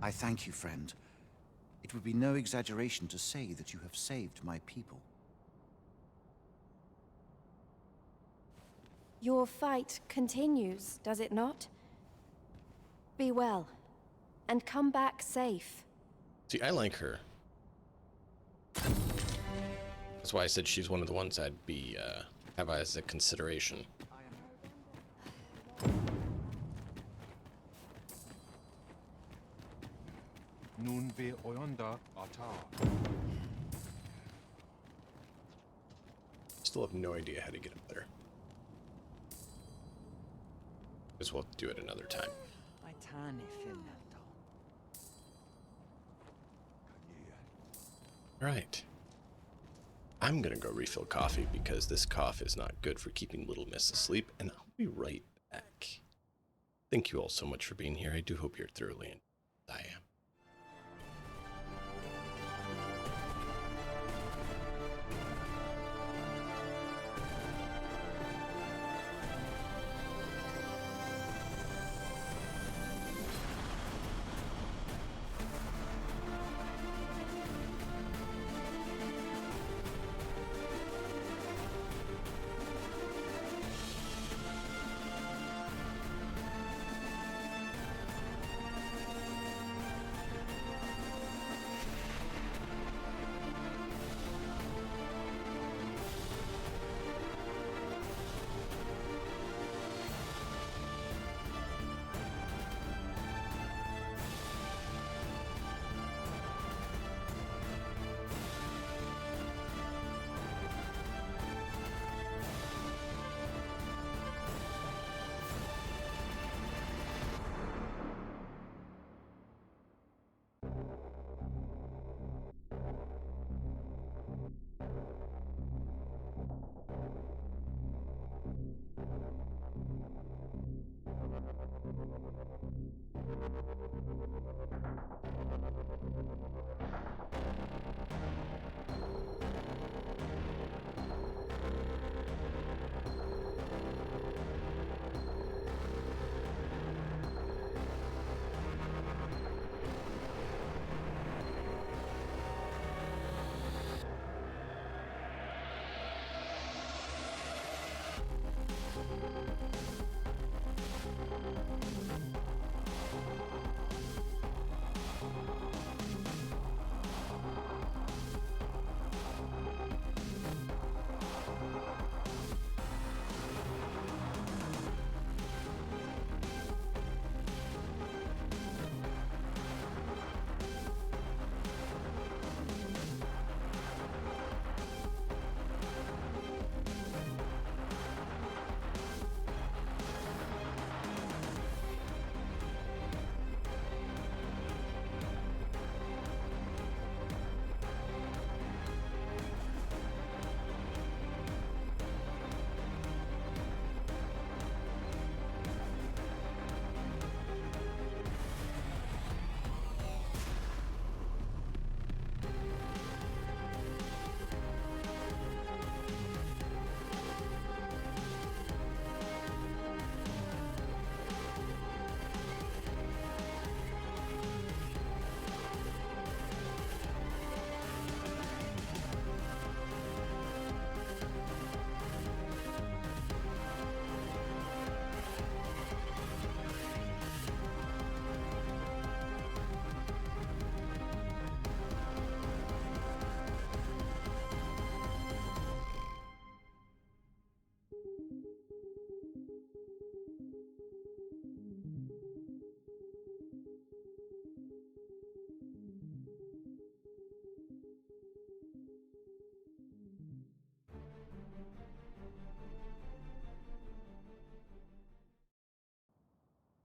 I thank you, friend. It would be no exaggeration to say that you have saved my people. Your fight continues, does it not? Be well, and come back safe. See, I like her. That's why I said she's one of the ones I'd be, have as a consideration. Nun wir oyanda atar. Still have no idea how to get up there. Guess we'll do it another time. Alright. I'm gonna go refill coffee because this cough is not good for keeping Little Miss asleep, and I'll be right back. Thank you all so much for being here. I do hope you're thoroughly enjoying it. I am.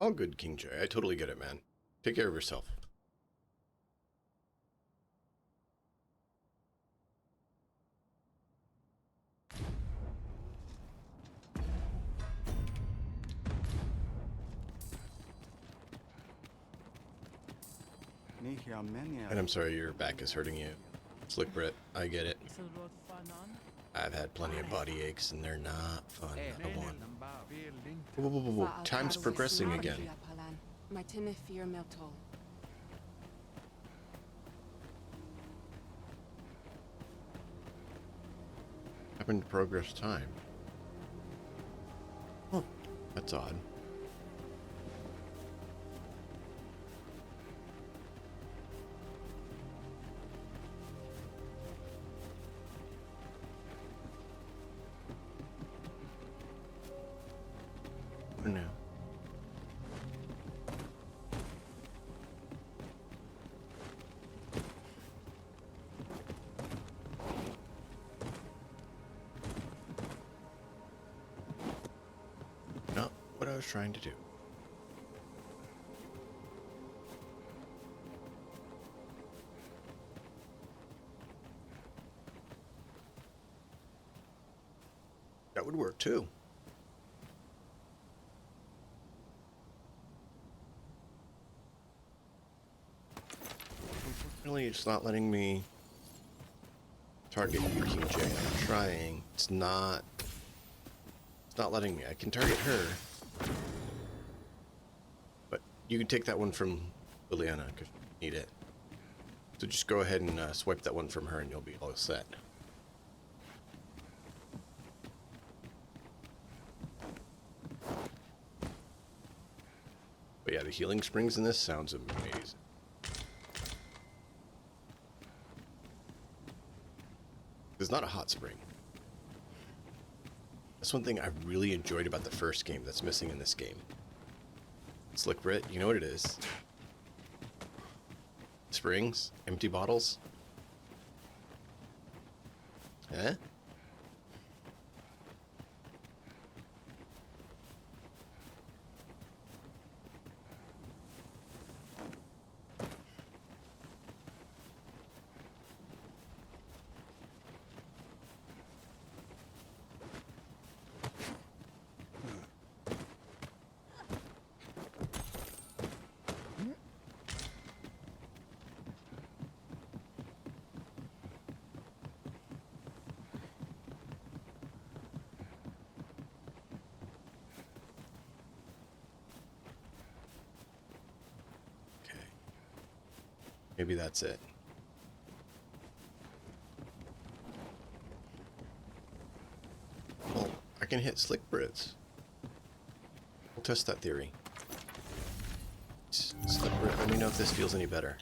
All good, King Jerry. I totally get it, man. Take care of yourself. And I'm sorry your back is hurting you. Slick Brit, I get it. I've had plenty of body aches and they're not fun. I don't want. Whoa, whoa, whoa, whoa. Time's progressing again. My Tinefir Meltol. Happened to progress time. Huh. That's odd. No. Not what I was trying to do. That would work too. Unfortunately, it's not letting me target Yukimijay. I'm trying. It's not letting me. I can target her. But you can take that one from Liliana if you need it. So just go ahead and swipe that one from her and you'll be all set. But yeah, the healing springs in this sounds amazing. It's not a hot spring. That's one thing I really enjoyed about the first game that's missing in this game. Slick Brit, you know what it is? Springs? Empty bottles? Huh? Maybe that's it. Well, I can hit Slick Brits. We'll test that theory. Slick Brit, let me know if this feels any better.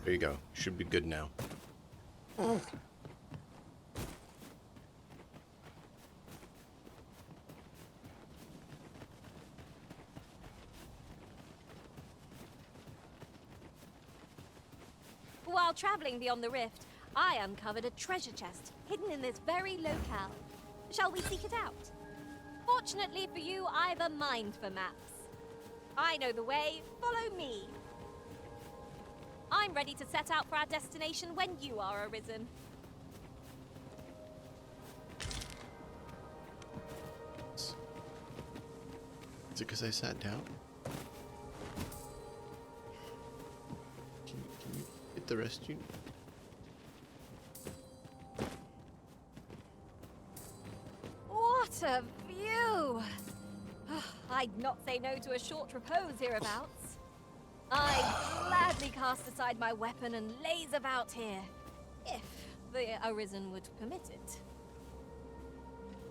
There you go. Should be good now. Oh. While traveling beyond the rift, I uncovered a treasure chest hidden in this very locale. Shall we seek it out? Fortunately for you, I've a mind for maps. I know the way. Follow me. I'm ready to set out for our destination when you are arisen. Is it because I sat down? Can you get the rest you... What a view! I'd not say no to a short repose hereabouts. I'd gladly cast aside my weapon and laze about here, if the Arisen would permit it.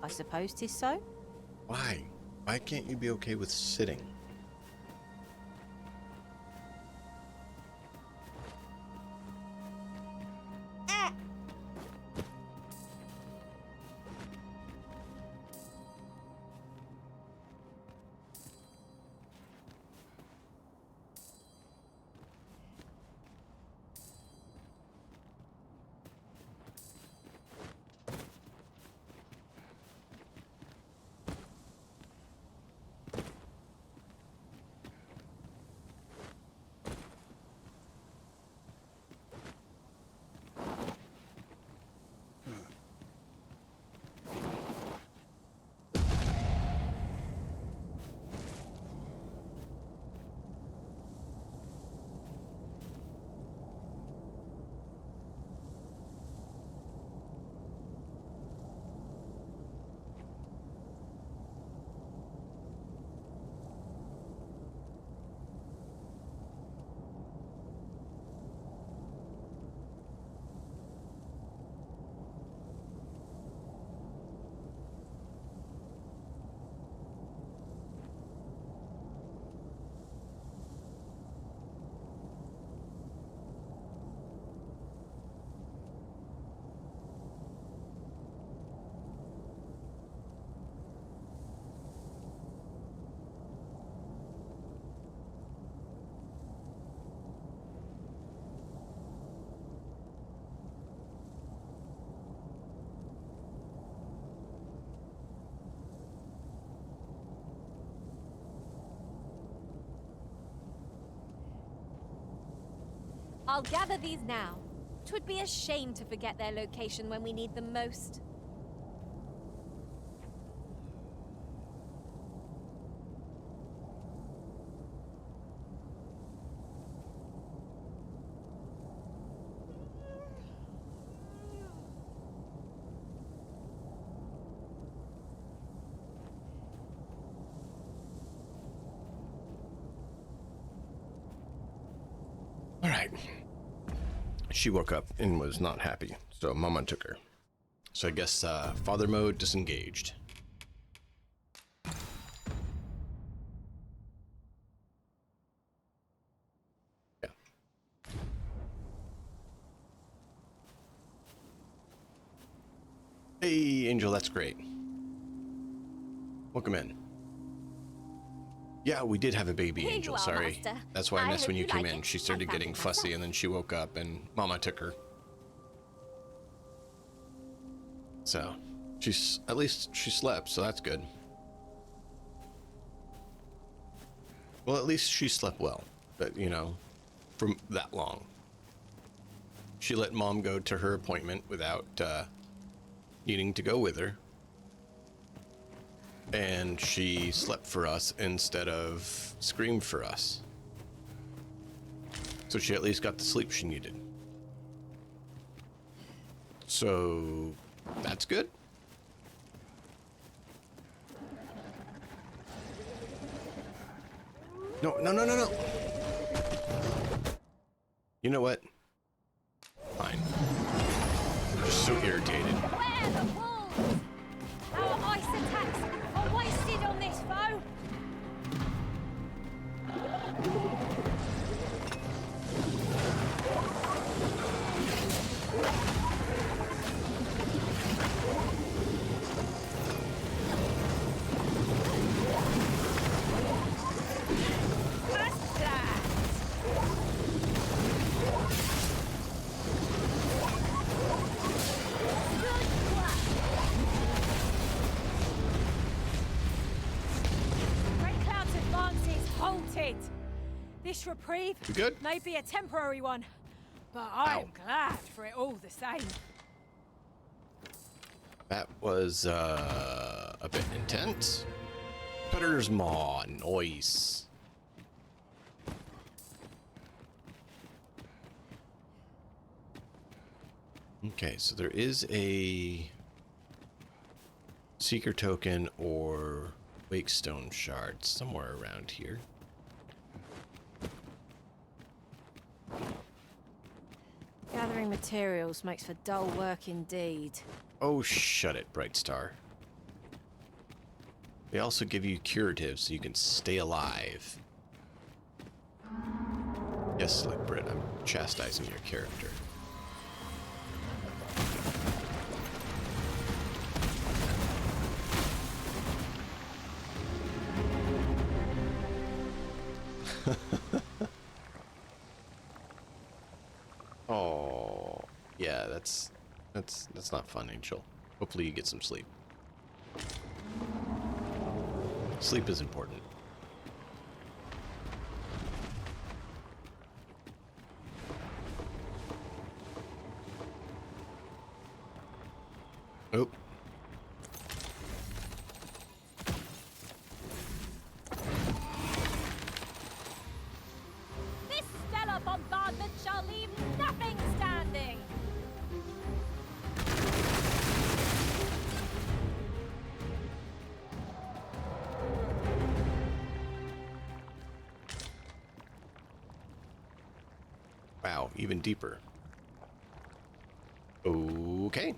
I suppose 'tis so. Why? Why can't you be okay with sitting? I'll gather these now. 'Twould be a shame to forget their location when we need them most. All right. She woke up and was not happy, so Mama took her. So I guess father mode disengaged. Yeah. Hey, Angel, that's great. Welcome in. Yeah, we did have a baby, Here Angel. you are, Sorry. Master. That's why I I missed hope when you you came like in. it. She started I found getting it fussy, myself. and then she woke up, and Mama took her. So, at least she slept, so that's good. Well, at least she slept well, but you know, for that long. She let Mom go to her appointment without needing to go with her. And she slept for us instead of screamed for us. So she at least got the sleep she needed. So that's good. No. You know what? Fine. I'm just so irritated. Where the wolves? Our ice attacks are wasted on this foe. Red Cloud's advance is halted. This reprieve You good? may be a temporary one, but I am glad for it all the same. That was a bit intense. Predator's Maw, nice. Okay, so there is a Seeker token or Wakestone shard somewhere around here. Gathering materials makes for dull work indeed. Oh, shut it, Bright Star. They also give you curatives so you can stay alive. Yes, Slick Brit, I'm chastising your character. Oh, yeah, that's not fun, Angel. Hopefully you get some sleep. Sleep is important. Oh. This stellar bombardment shall leave nothing standing. Wow, even deeper. Okay.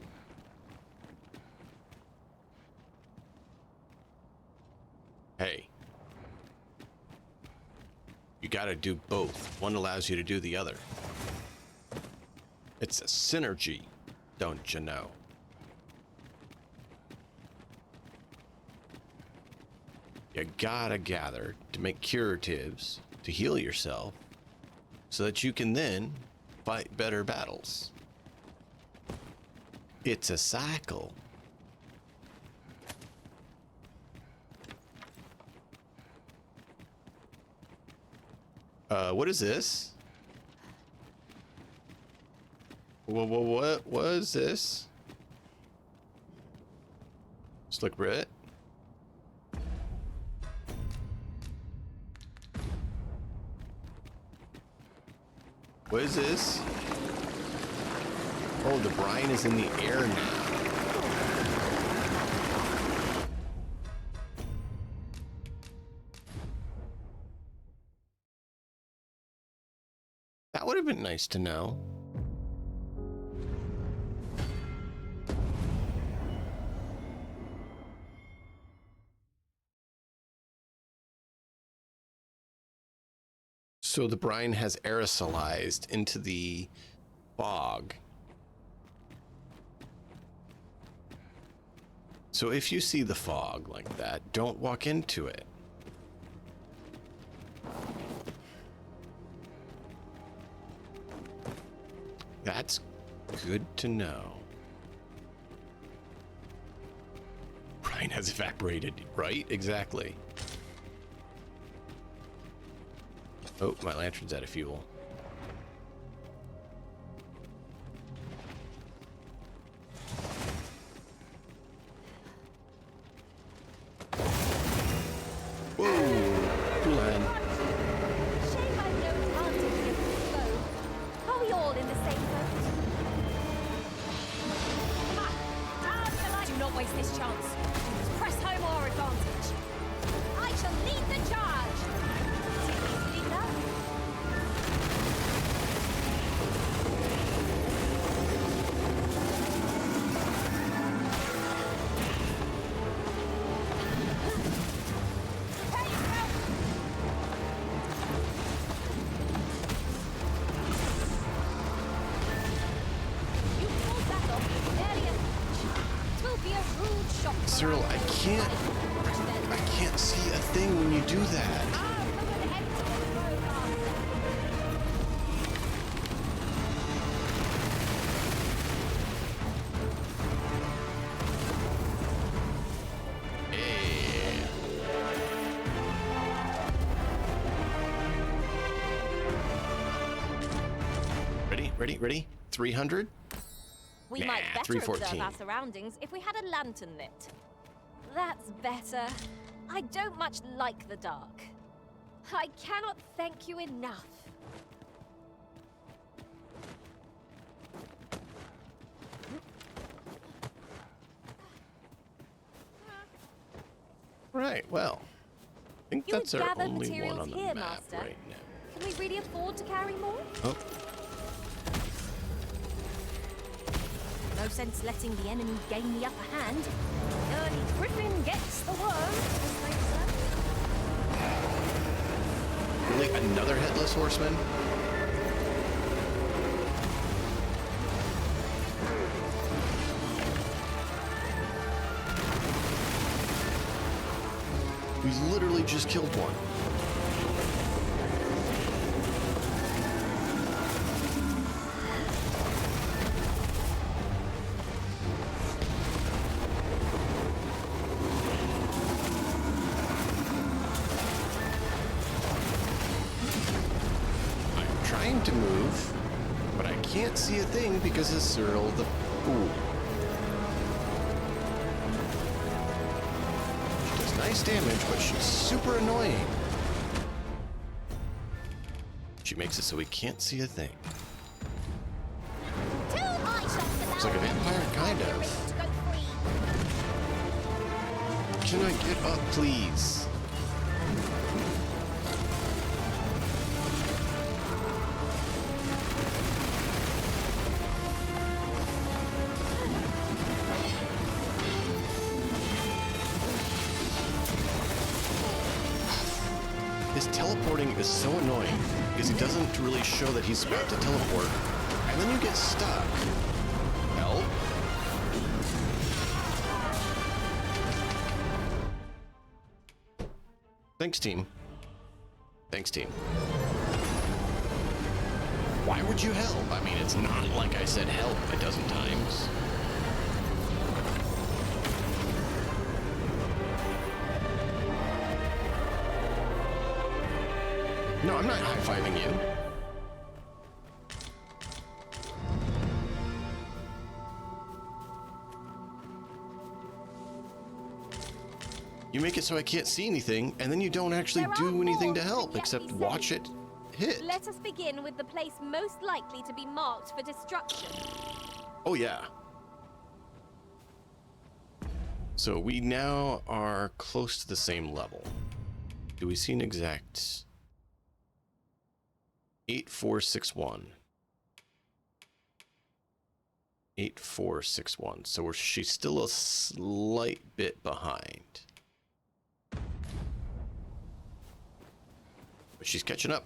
Hey. You gotta do both. One allows you to do the other. It's a synergy, don't you know? You gotta gather to make curatives to heal yourself so that you can then fight better battles. It's a cycle. What is this? What was this? Slick Brit? What is this? Oh, the brine is in the air now. That would have been nice to know. So the brine has aerosolized into the fog. So if you see the fog like that, don't walk into it. That's good to know. Brine has evaporated, right? Exactly. Oh, my lantern's out of fuel. Are we all in the same boat? Do not waste this chance. We must press home our advantage. I shall lead the charge. Leader? You pulled that off with barely a touch. 'Twill be a rude shock. Cyril, I can't see a thing when you do that. Ready? 300? We Nah, might better 314. observe our surroundings if we had a lantern lit. That's better. I don't much like the dark. I cannot thank you enough. Right, well. I think You that's our gather only one materials on the here, map Master. right now. Can we really afford to carry more? Oh, No sense letting the enemy gain the upper hand. Early Griffin gets the worm, as they say. really? Another headless horseman? We literally just killed one. I'm trying to move, but I can't see a thing because of Cyril the Fool. She does nice damage, but she's super annoying. She makes it so we can't see a thing. Looks like a vampire, kind of. Can I get up, please? His teleporting is so annoying because he doesn't really show that he's about to teleport, and then you get stuck. Help? Thanks, team. Thanks, team. Why would you help? I mean, it's not like I said help a dozen times. No, I'm not high-fiving you. You make it so I can't see anything, and then you don't actually do anything to help except watch it hit. Let us begin with the place most likely to be marked for destruction. Oh yeah. So we now are close to the same level. Do we see an exact 8461? 8461. So she's still a slight bit behind. But she's catching up.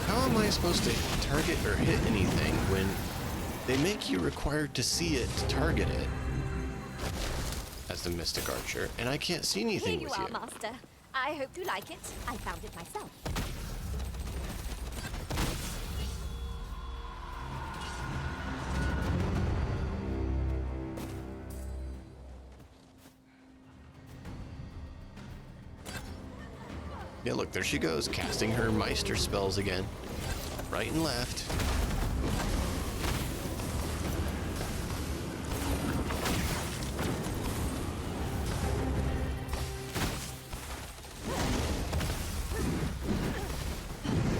How am I supposed to target or hit anything when they make you required to see it to target it as the Mystic Archer, and I can't see anything Here with you you? are, Master. I hope you like it. I found it myself. Yeah, look, there she goes, casting her Meister spells again. Right and left.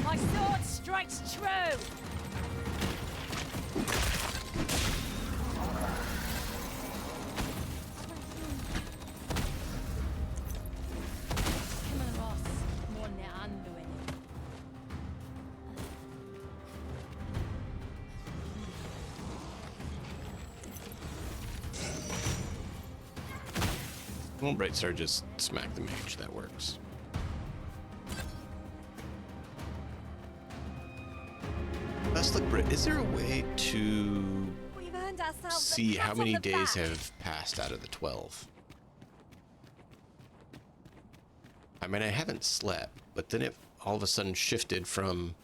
My sword strikes true. Well, Bright Star just smack the mage, that works. Let's look, Britt, is there a way to We've earned ourselves a see how pat many on the days back. have passed out of the 12? I mean, I haven't slept, but then it all of a sudden shifted from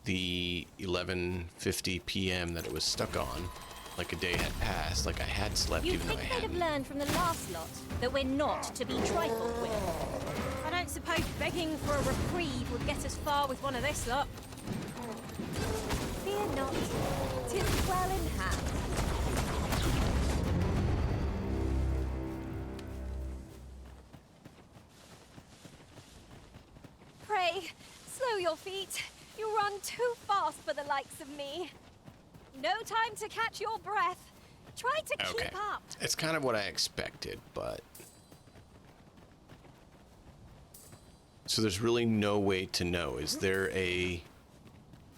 the 11:50 p.m. that it was stuck on, like a day had passed, like I had slept You'd even though I think they'd have hadn't. learned from the last lot that we're not to be trifled with. I don't suppose begging for a reprieve would get us far with one of this lot. Fear not, 'tis well in hand. Pray, slow your feet. You run too fast for the likes of me. No time to catch your breath. Try to Okay. keep up. It's kind of what I expected, but... So there's really no way to know. Is there a...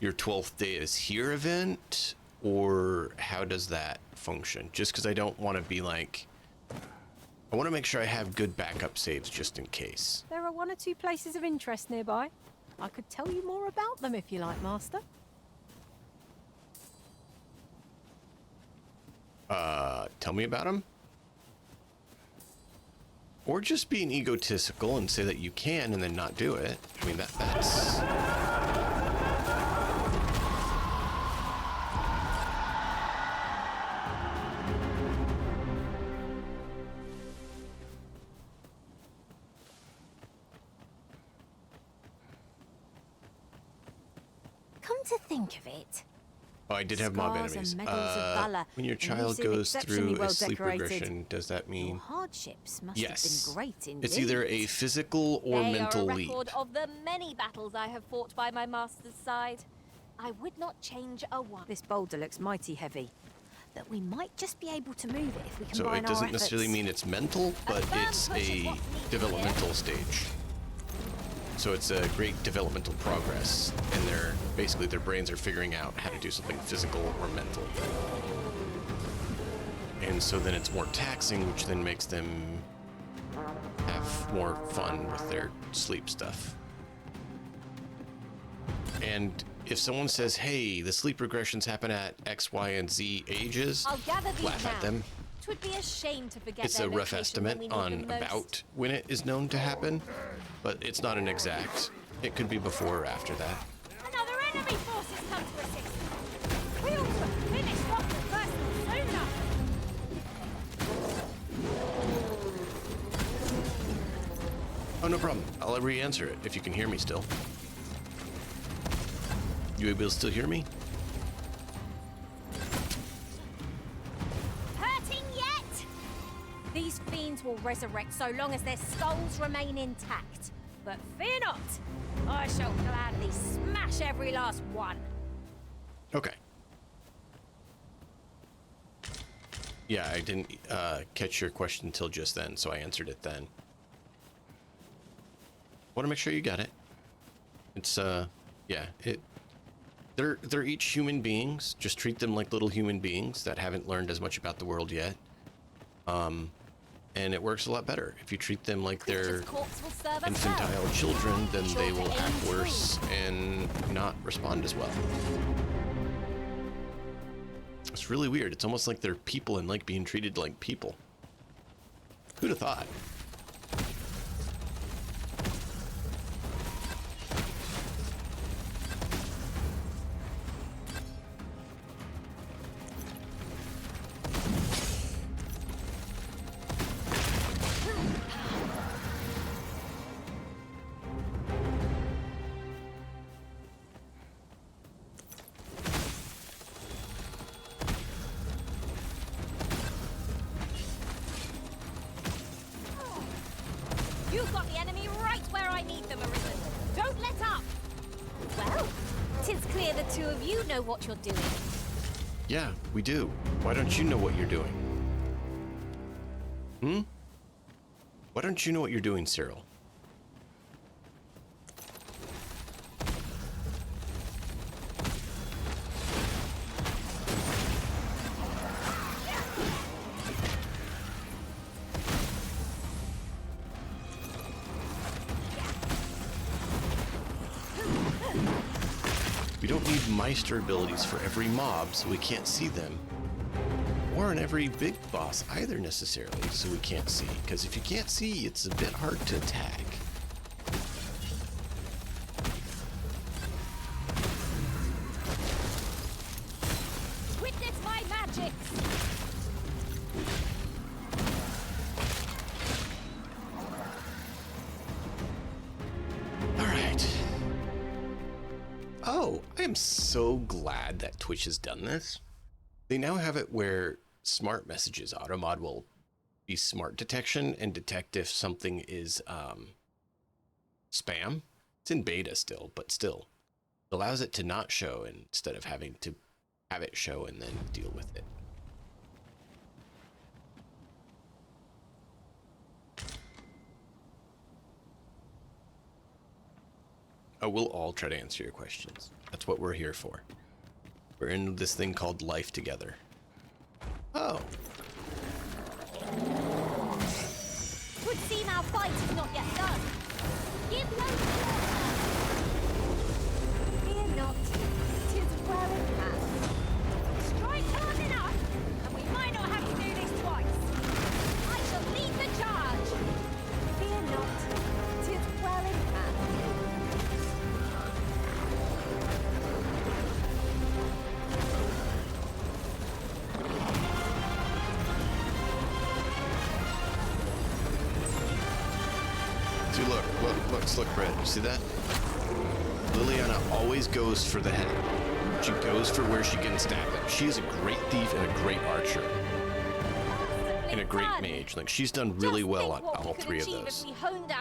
Your 12th day is here event? Or how does that function? Just because I don't want to be like... I want to make sure I have good backup saves just in case. There are one or two places of interest nearby. I could tell you more about them if you like, Master. Tell me about them? Or just being egotistical and say that you can and then not do it. I mean, that's... Come to think of it, Oh, I did have mob Scars and enemies. medals of valor, When your and child you seem goes exceptionally through well a sleep decorated. regression, does that mean... Your hardships must Yes. have been great indeed. It's either a physical or They mental are a leap. record of the many battles I have fought by my master's side. I would not change a one. This boulder looks mighty heavy. That we might just be able to move it if we So combine it doesn't our necessarily efforts. mean it's mental, but it's a developmental stage. So it's a great developmental progress, and basically their brains are figuring out how to do something physical or mental. And so then it's more taxing, which then makes them have more fun with their sleep stuff. And if someone says, hey, the sleep regressions happen at X, Y, and Z ages, I'll gather these laugh now. at them. 'Twould be a shame to forget It's their a rough location when estimate we need on them most. about when it is known to happen, but it's not an exact. It could be before or after that. Another enemy force has come to assist. We ought to have finished off the first one sooner. Oh, no problem. I'll re-answer it if you can hear me still. You able to still hear me? Hurting yet? These fiends will resurrect so long as their skulls remain intact. But fear not, I shall gladly smash every last one. Okay. Yeah, I didn't catch your question until just then, so I answered it then. Want to make sure you got it. It's yeah, they're each human beings. Just treat them like little human beings that haven't learned as much about the world yet. And it works a lot better. If you treat them like they're infantile children, then they will act worse and not respond as well. It's really weird. It's almost like they're people and like being treated like people. Who'd have thought? You've got the enemy right where I need them, Arisen. Don't let up! Well, 'tis clear the two of you know what you're doing. Yeah, we do. Why don't you know what you're doing? Hmm? Why don't you know what you're doing, Cyril? We don't need Meister abilities for every mob, so we can't see them. Or in every big boss either, necessarily, so we can't see. Because if you can't see, it's a bit hard to attack. Witness my magic! Alright. Oh, I am so glad that Twitch has done this. They now have it where smart messages, Automod will be smart detection and detect if something is spam. It's in beta still, but still. It allows it to not show instead of having to have it show and then deal with it. Oh, we'll all try to answer your questions. That's what we're here for. We're in this thing called life together. Oh. Would seem our fight is not yet done. Give no quarter. Fear not, 'tis well in hand. Strike hard enough, and we might not have to do this twice. I shall lead the charge. Fear not, 'tis well in hand. See, look, Brett, you see that? Liliana always goes for the head. She goes for where she can stab them. She's a great thief and a great archer. And a great mage. Like, she's done really well on all three of those.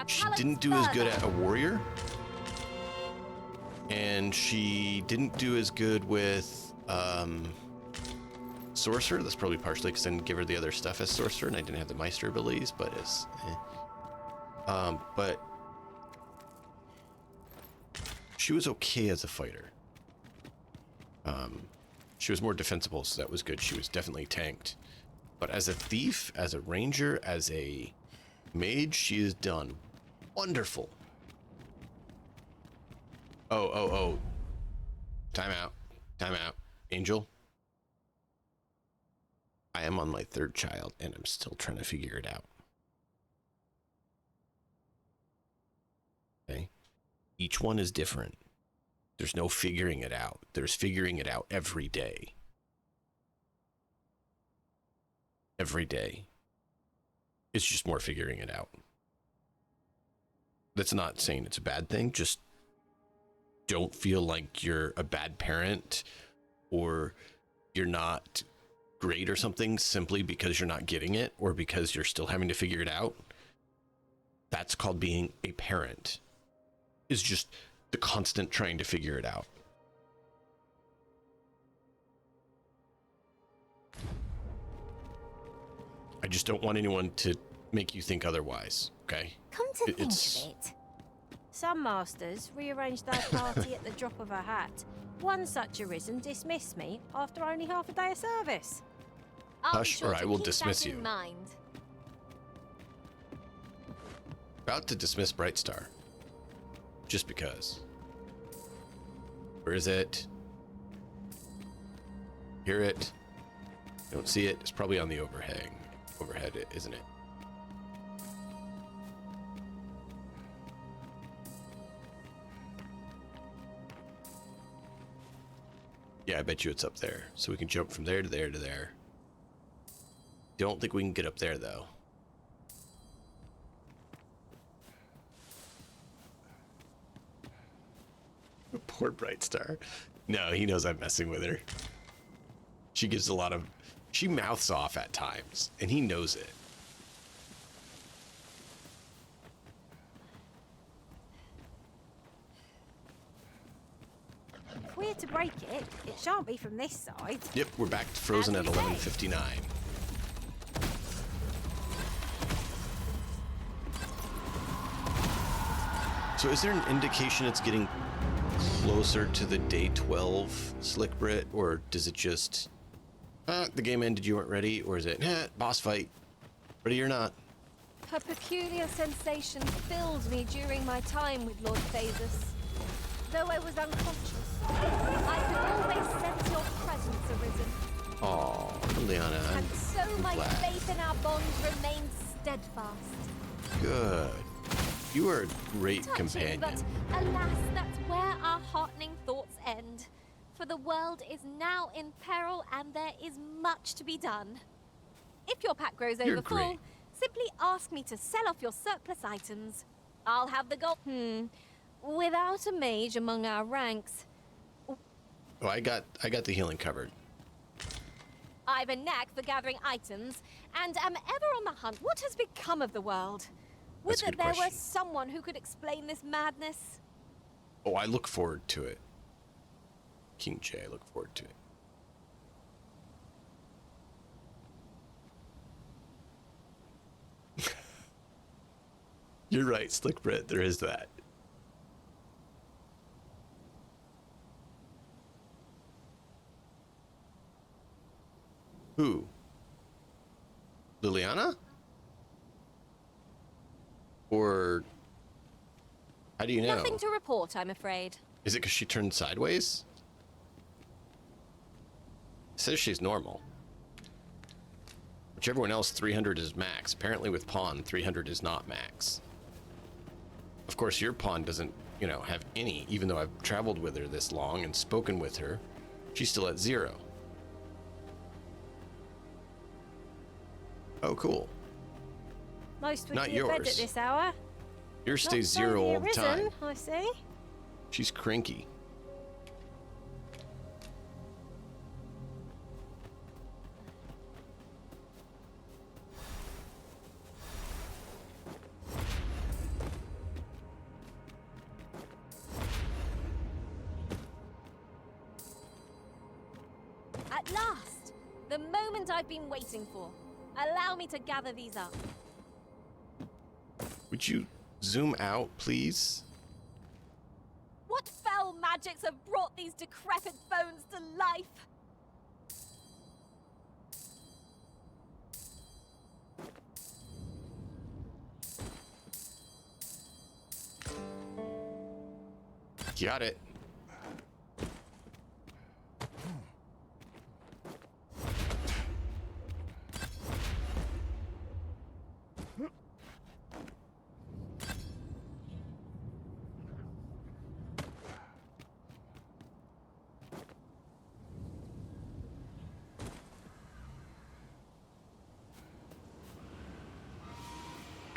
She didn't do as good at a warrior. And she didn't do as good with sorcerer. That's probably partially because I didn't give her the other stuff as sorcerer and I didn't have the Meister abilities, but it's but she was okay as a fighter. She was more defensible, so that was good. She was definitely tanked. But as a thief, as a ranger, as a mage, she is done wonderful. Oh. Time out. Angel. I am on my third child, and I'm still trying to figure it out. Okay? Each one is different. There's no figuring it out. There's figuring it out every day. Every day. It's just more figuring it out. That's not saying it's a bad thing. Just don't feel like you're a bad parent or you're not great or something simply because you're not getting it or because you're still having to figure it out. That's called being a parent. Is just the constant trying to figure it out. I just don't want anyone to make you think otherwise, okay? Come to think of it, some masters rearrange their party at the drop of a hat. One such arisen dismissed me after only half a day of service. Hush, or I will dismiss you. Mind. About to dismiss Brightstar. Just because. Where is it? Hear it? Don't see it. It's probably on the overhead, isn't it? Yeah, I bet you it's up there. So we can jump from there to there to there. Don't think we can get up there, though. Poor Brightstar. No, he knows I'm messing with her. She gives a lot of... She mouths off at times, and he knows it. If we're to break it, it shan't be from this side. Yep, we're back to frozen at 11:59. So is there an indication it's getting closer to the day 12 Slick Brit, or does it just the game ended, you weren't ready, or is it boss fight, ready or not? Her peculiar sensation filled me during my time with Lord Phasus. Though I was unconscious, I could always sense your presence arisen. Oh, Liliana, And so I'm my glad. faith in our bond remained steadfast. Good. You are a great Touching, companion. but alas, that's where our heartening thoughts end. For the world is now in peril and there is much to be done. If your pack grows You're over full, great. simply ask me to sell off your surplus items. I'll have the gold. Without a mage among our ranks, Oh, I got the healing covered. I've a knack for gathering items and am ever on the hunt. What has become of the world? Would That's a that good there were question. someone who could explain this madness? Oh, I look forward to it. King J, I look forward to it. You're right, Slick Brit, there is that. Who? Liliana? Or how do you know? Nothing to report, I'm afraid. Is it because she turned sideways? It says she's normal. Which everyone else, 300 is max. Apparently with Pawn, 300 is not max. Of course, your Pawn doesn't, you know, have any, even though I've traveled with her this long and spoken with her. She's still at 0. Oh, cool. Most would Not be in bed at yours. this hour. Yours stays Not 0 slowly all the arisen, time. I see. She's cranky. At last! The moment I've been waiting for. Allow me to gather these up. Would you zoom out, please? What fell magics have brought these decrepit bones to life? Got it.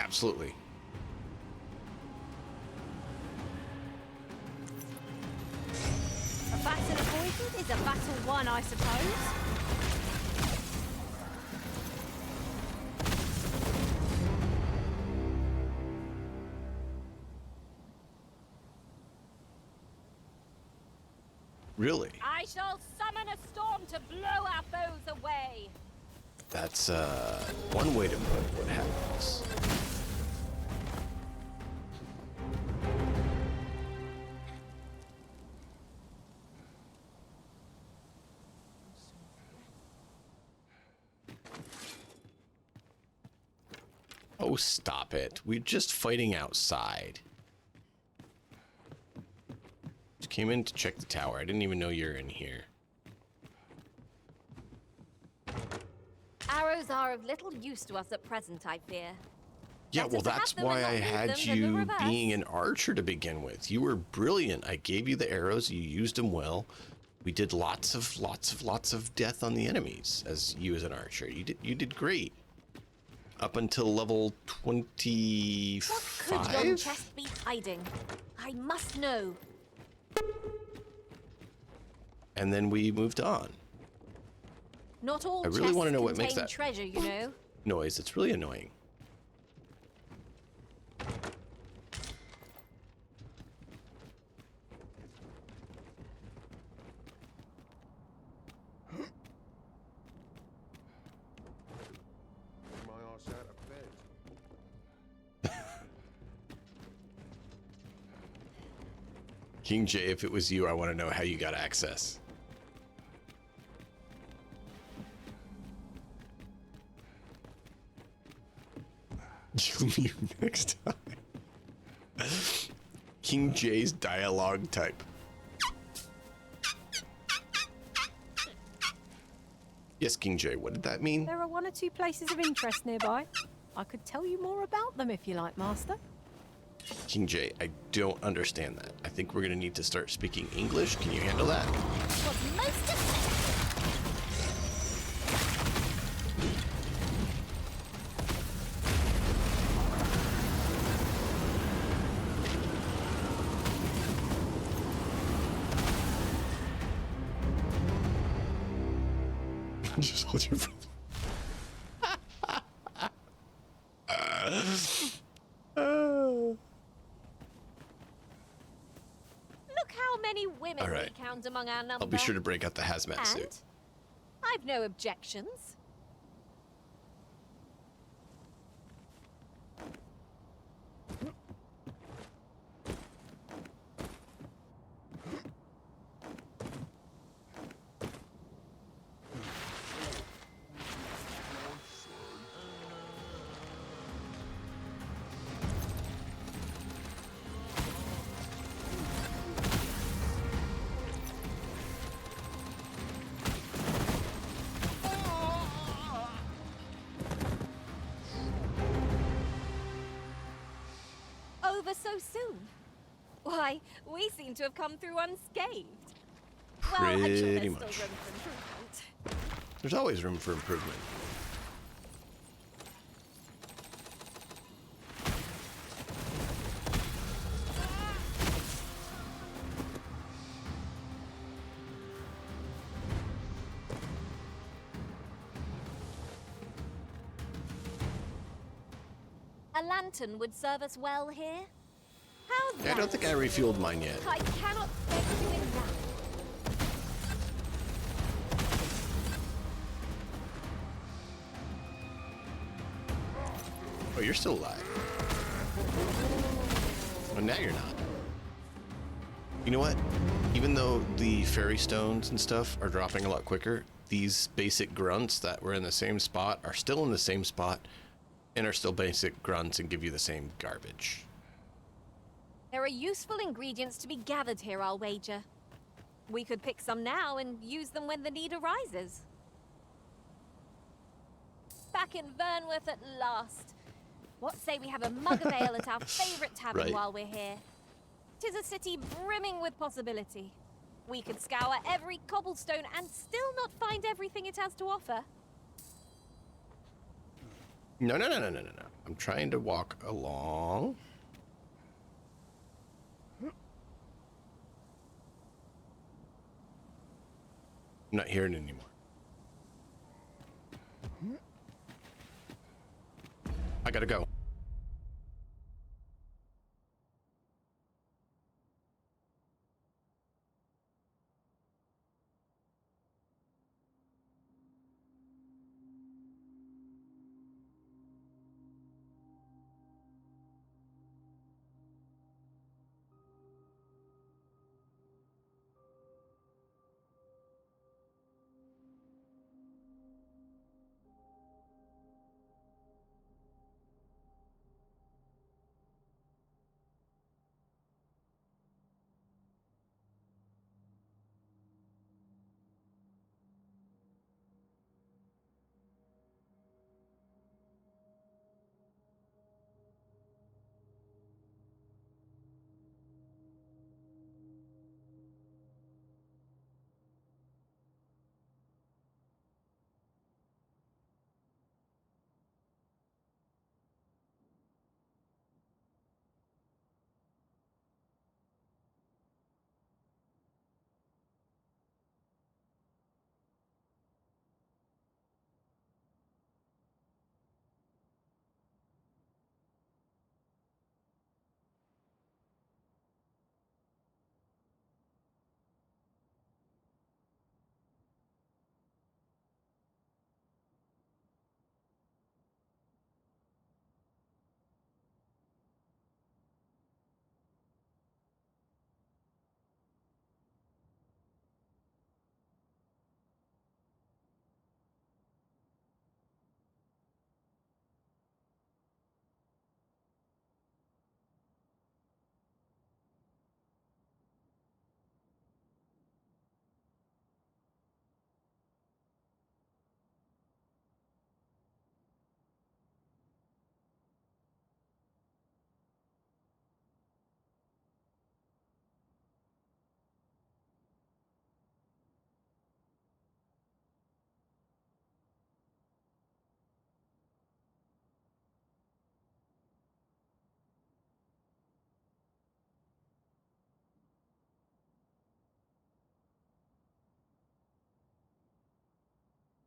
Absolutely. I suppose. Really? I shall summon a storm to blow our foes away. That's one way to put what happens. Oh, stop it. We're just fighting outside. Just came in to check the tower. I didn't even know you're in here. Arrows are of little use to us at present, I fear. Yeah, Better well, to have that's them why and I not use had them than the you reverse. being an archer to begin with. You were brilliant. I gave you the arrows. You used them well. We did lots of death on the enemies as you as an archer. You did great. Up until level 25. What could yon chest be hiding? I must know. And then we moved on. Not all I really chests wanna know what makes contain that- treasure, you know. Noise. It's really annoying. My arse out of bed. King J, if it was you, I want to know how you got access. You'll mute next time. King J's dialogue type. Yes, King J, what did that mean? There are one or two places of interest nearby. I could tell you more about them if you like, Master. King J, I don't understand that. I think we're gonna need to start speaking English. Can you handle that? Was most effective. Just hold your breath. Look how many women All right. we count among our number. I'll be sure to break out the hazmat and suit. I've no objections. Over so soon? Why, we seem to have come through unscathed. Well, I'm sure Pretty there's much. still room for improvement. There's always room for improvement. A lantern would serve us well here. How's Yeah, I don't think I refueled mine yet. I cannot thank you enough. Oh, you're still alive. Well, now you're not. You know what? Even though the fairy stones and stuff are dropping a lot quicker, these basic grunts that were in the same spot are still in the same spot and are still basic grunts and give you the same garbage. There are useful ingredients to be gathered here, I'll wager. We could pick some now and use them when the need arises. Back in Vernworth at last. What say we have a mug of ale at our favourite tavern Right. while we're here? 'Tis a city brimming with possibility. We could scour every cobblestone and still not find everything it has to offer. No. I'm trying to walk along. I'm not hearing it anymore. I gotta go.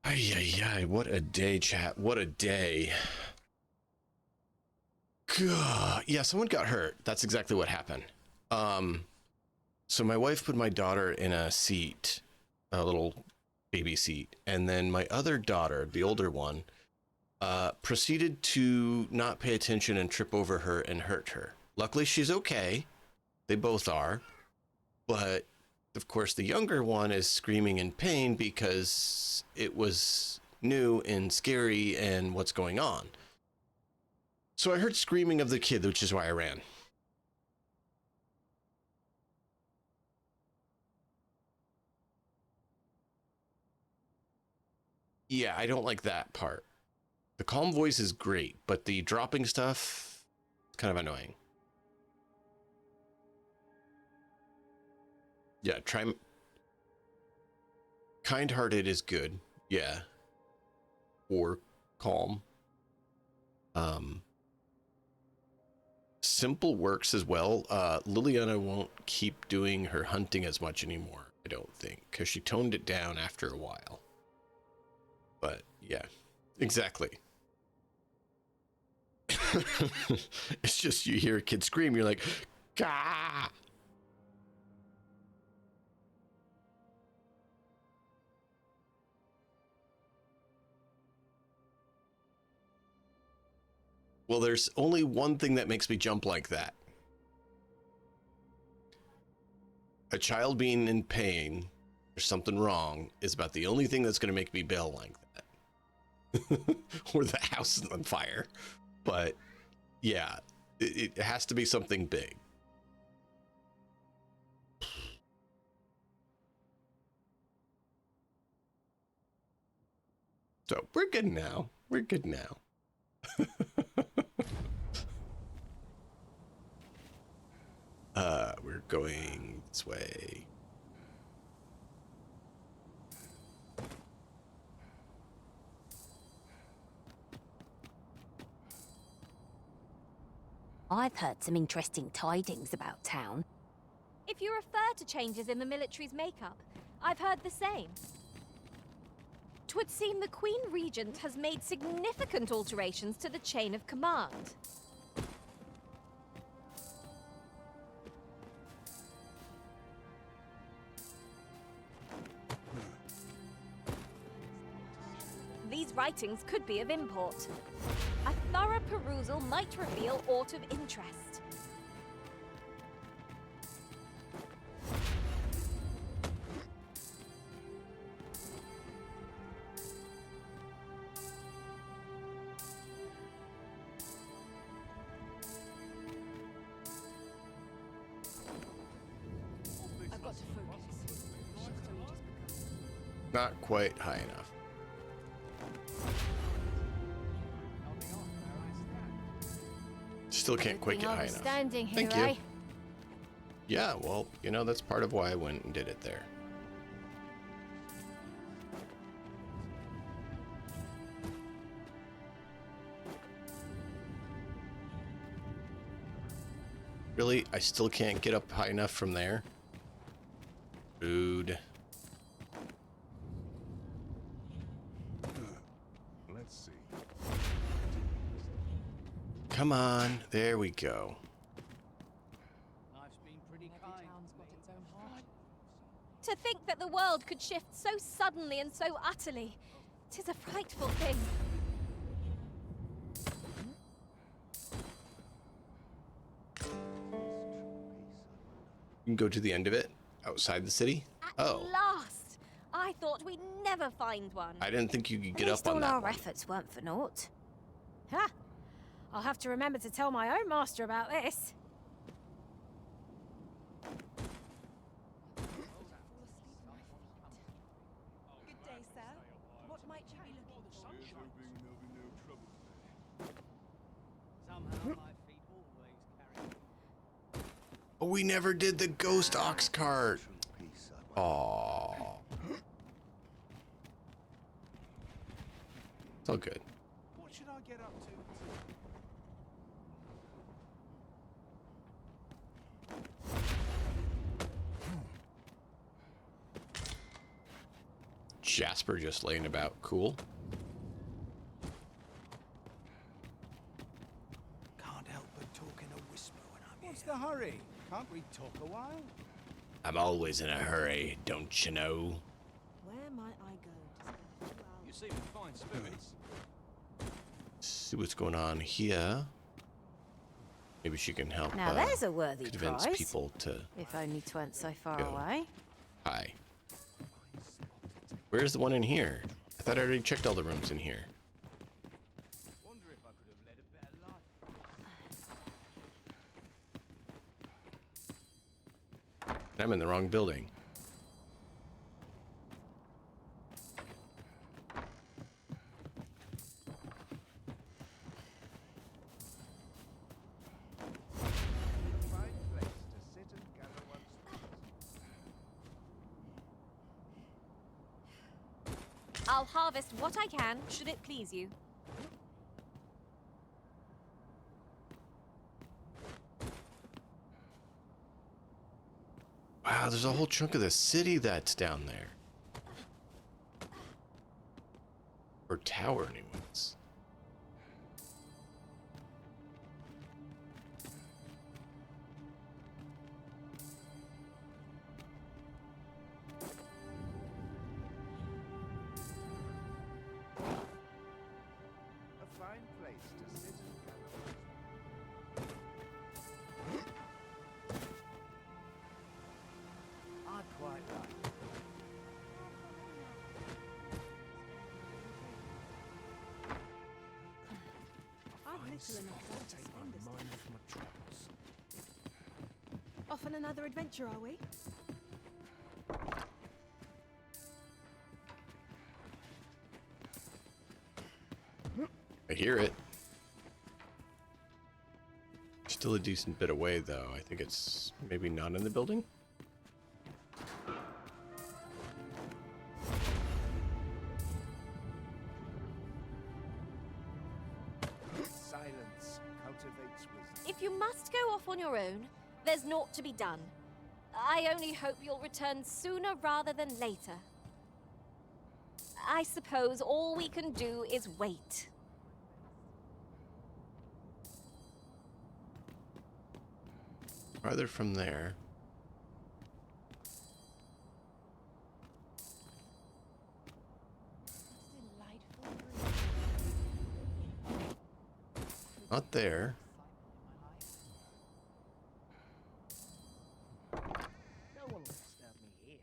Ay, ay, ay, what a day, chat. What a day. God. Yeah, someone got hurt. That's exactly what happened. So my wife put my daughter in a seat, a little baby seat, and then my other daughter, the older one, proceeded to not pay attention and trip over her and hurt her. Luckily, she's okay. They both are. But, of course, the younger one is screaming in pain because it was new and scary and what's going on. So I heard screaming of the kid, which is why I ran. Yeah, I don't like that part. The calm voice is great, but the dropping stuff is kind of annoying. Yeah, try... Kind-hearted is good, yeah. Or calm. Simple works as well. Liliana won't keep doing her hunting as much anymore, I don't think, because she toned it down after a while. But, yeah, exactly. It's just you hear a kid scream, you're like, gah! Well, there's only one thing that makes me jump like that. A child being in pain or something wrong is about the only thing that's going to make me bail like that. Or the house is on fire. But yeah, it has to be something big. So we're good now. We're good now. We're going this way. I've heard some interesting tidings about town. If you refer to changes in the military's makeup, I've heard the same. 'Twould seem the Queen Regent has made significant alterations to the chain of command. These writings could be of import. A thorough perusal might reveal aught of interest. I've got to focus. Not quite high enough. Still can't quite get high enough. Standing here, Thank you. eh? Yeah, well, you know, that's part of why I went and did it there. Really? I still can't get up high enough from there? Rude. Let's see. Come on, there we go. Life's been pretty kind. To think that the world could shift so suddenly and so utterly, 'tis a frightful thing. You can go to the end of it, outside the city. Oh, Last! I thought we'd never find one. I didn't think you could get At least up on all that our one. efforts weren't for naught. Ha! I'll have to remember to tell my own master about this. Good day, sir. What might you be looking for? Somehow my feet always carry me. Oh, we never did the ghost ox cart. Aww. It's all good. What should I get up to? Jasper just laying about. Cool. Can't help but talk in a whisper when I'm What's the hurry? Can't we talk a while? I'm always in a hurry, don't you know? Where might I go to spend a few hours? You seem in fine spirits. See what's going on here. Maybe she can help. Now there's a worthy convince prize. people to. If only 'tweren't so far Go. away. Hi. Where's the one in here? I thought I already checked all the rooms in here. Wonder if I could have led a better life. I'm in the wrong building. Fine place to sit and gather one's thoughts. I'll harvest what I can, should it please you. Wow, there's a whole chunk of the city that's down there. Or tower, anyways. A fine place to sit and gather one's I'd quite like. I've little enough time to Take spend my this mind off my troubles. Off on another adventure, are we? I hear it. Still a decent bit away, though. I think it's maybe not in the building. Silence cultivates wisdom. If you must go off on your own, there's naught to be done. I only hope you'll return sooner rather than later. I suppose all we can do is wait. Farther from there. Not there. No one will disturb me here.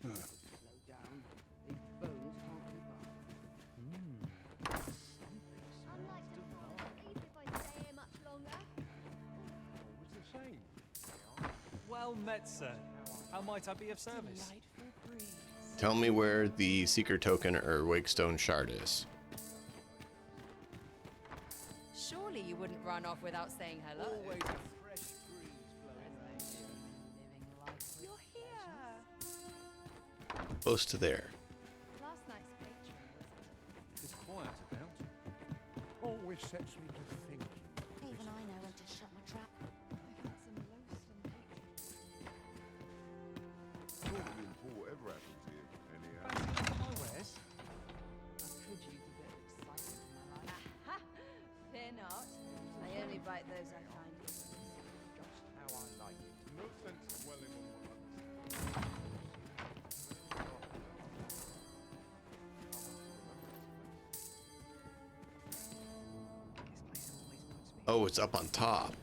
We should slow down. These bones can't keep up. Unlike before, even if I stay here much longer. Always the same. Well met, sir. How might I be of service? Tell me where the Seeker Token or Wakestone Shard is. Surely you wouldn't run off without saying hello. Always a fresh breeze blowing You're here. Close to there. Last night's patron was It's quiet about. Always sets me to thinking. Even I know when to shut my trap. I've had some loathsome patrons. Normally before whatever happens here, anyhow. My wares? I could use a bit of excitement in my life. Aha! Fear not. I only bite those I find. Just how I like it. No sense dwelling on what others. Oh, it's up on top.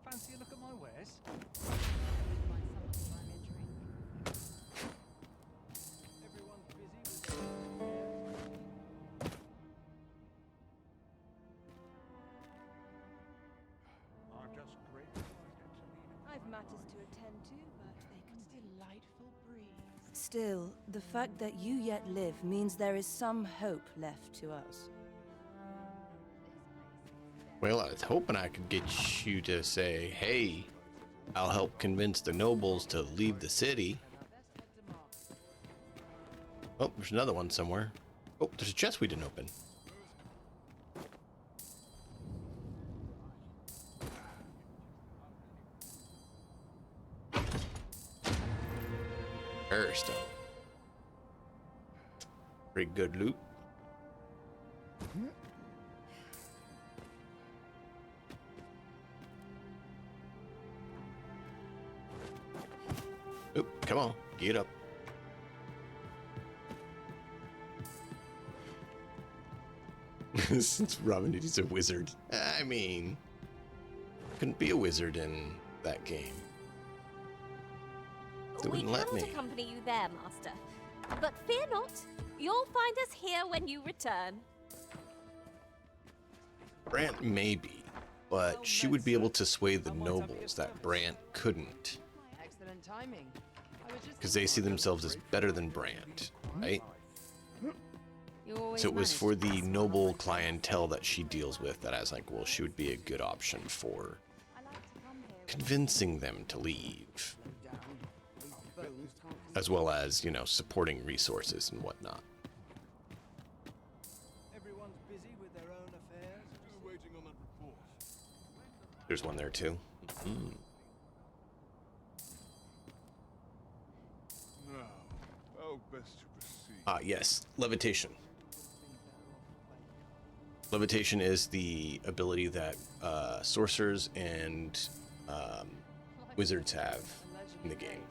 Fancy a look at my wares? Everyone's busy with I'm just grateful I get to lead. I've matters to attend to, but they can delightful breeze. Still, the fact that you yet live means there is some hope left to us. Well, I was hoping I could get you to say, hey, I'll help convince the nobles to leave the city. Oh, there's another one somewhere. Oh, there's a chest we didn't open. Airstone. Pretty good loot. Oop, come on, get up. Since Robin is a wizard. I mean, couldn't be a wizard in that game. They We wouldn't let cannot me. accompany you there, Master. But fear not, you'll find us here when you return. Brant maybe, but she would be able to sway the nobles that Brant couldn't. Excellent timing. I was just Because they see themselves as better than Brant, right? You always So it was manage for to the noble clientele that she deals with that I was like, well, she would be a good option for convincing them to leave. As well as, you know, supporting resources and whatnot. Everyone's busy with their own affairs. Still waiting on that report. There's one there too. Mm. Now, how best to proceed? Ah, yes, levitation. Levitation is the ability that sorcerers and wizards have in the game.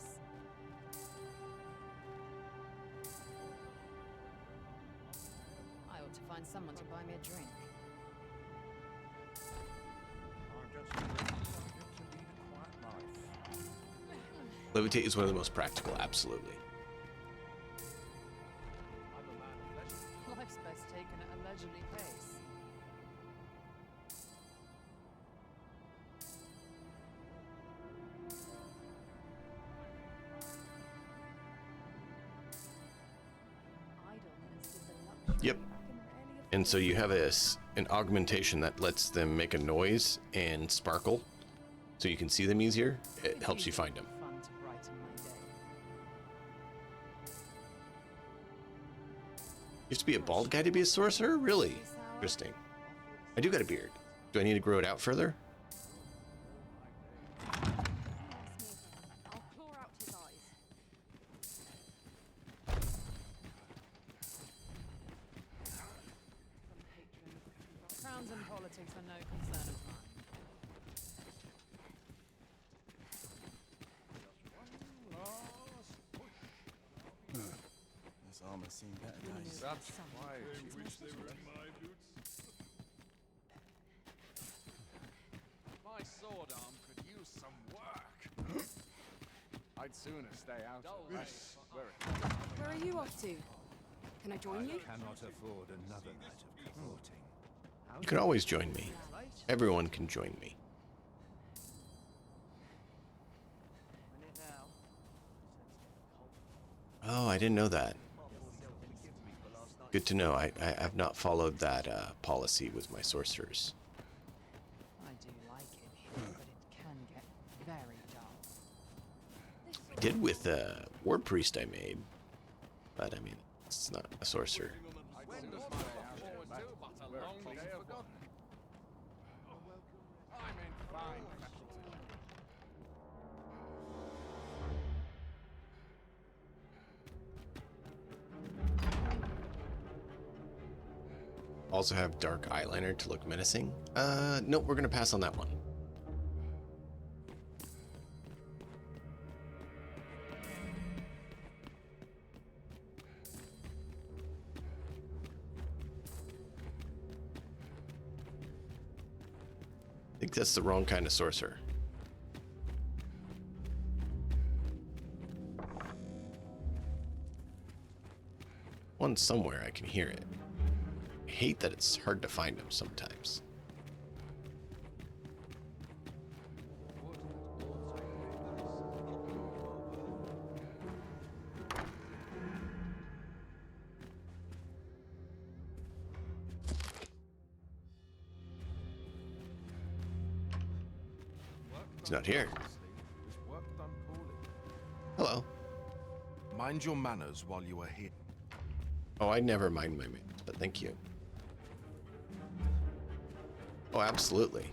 I ought to find someone to buy me a drink. I'm just grateful I get to lead a quiet life. Levitate is one of the most practical, absolutely. Life's best taken at a leisurely pace. Yep. And so you have an augmentation that lets them make a noise and sparkle, so you can see them easier. It helps you find them. Fun to brighten my day. You have to be a bald guy to be a sorcerer? Really? Interesting. I do got a beard. Do I need to grow it out further? politics are no concern of mine. This armor's seen better days. That's why she wish they were in my boots. My sword arm could use some work. I'd sooner stay out of this. Where are you off to? Can I join you? Cannot afford another night of cavorting. You can always join me. Everyone can join me. Oh, I didn't know that. Good to know. I have not followed that policy with my sorcerers. I do like it here, but it can get very dull. I did with the ward priest I made, but I mean, it's not a sorcerer. Also have dark eyeliner to look menacing. Nope, we're gonna pass on that one. I think that's the wrong kind of sorcerer. One somewhere, I can hear it. I hate that it's hard to find them sometimes. He's not here. Hello. Mind your manners while you are here. Oh, I never mind my manners, but thank you. Oh, absolutely.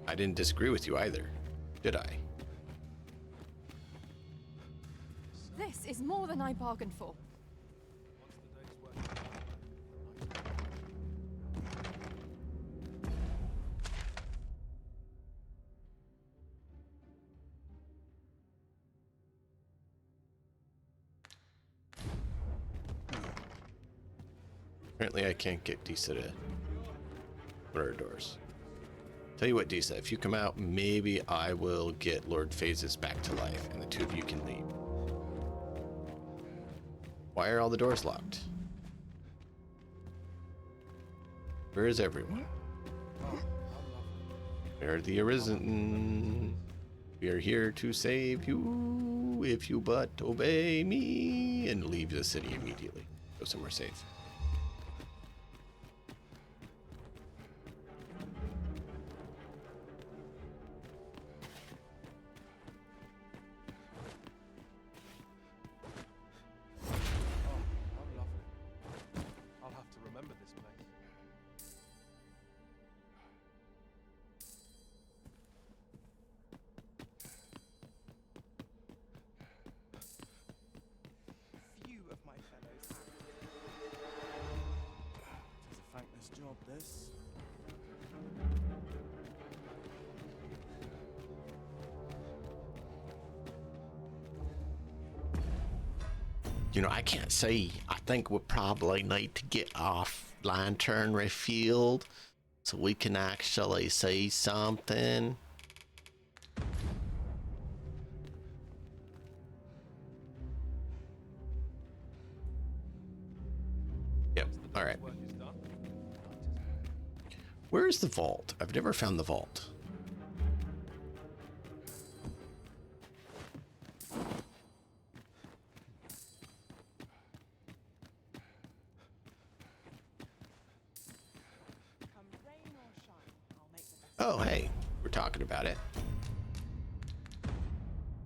I didn't disagree with you either, did I? This is more than I bargained for. Apparently I can't get Disa to put our doors. Tell you what, Disa, if you come out, maybe I will get Lord Phases back to life and the two of you can leave. Why are all the doors locked? Where is everyone? Where the Arisen? We are here to save you if you but obey me and leave the city immediately. Go somewhere safe. I'll have to remember this place. Few of my fellows have. It is a thankless job, this. You know, I can't see. I think we probably need to get off lantern refueled so we can actually see something. Yep, all right. Where is the vault? I've never found the vault. Oh, hey, we're talking about it.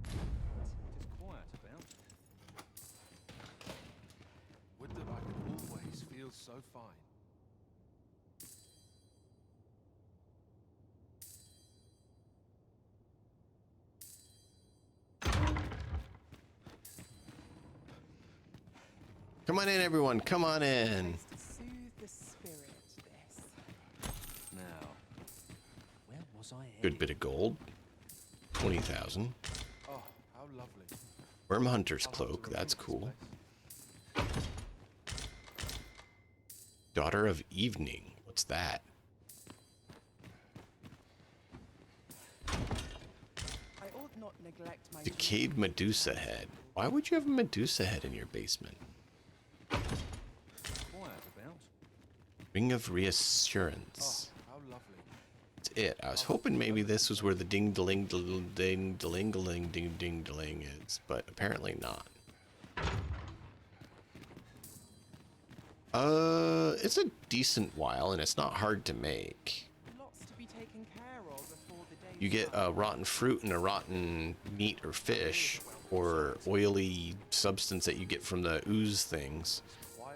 It is quiet about. Would that I could always feel so fine. Come on in, everyone. Come on in. To soothe the Good bit of gold. 20,000. Oh, how lovely. Worm Hunter's Cloak, that's cool. Daughter of Evening, what's that? I ought not neglect my Decayed Medusa Head. Why would you have a Medusa Head in your basement? Quiet about. Ring of Reassurance. How lovely. That's it. I was hoping maybe this was where the ding-a-ling-ding-a-ling is, but apparently not. It's a decent while, and it's not hard to make. lots to be taken care of before the day. You get a rotten fruit and a rotten meat or fish, or oily substance that you get from the ooze things,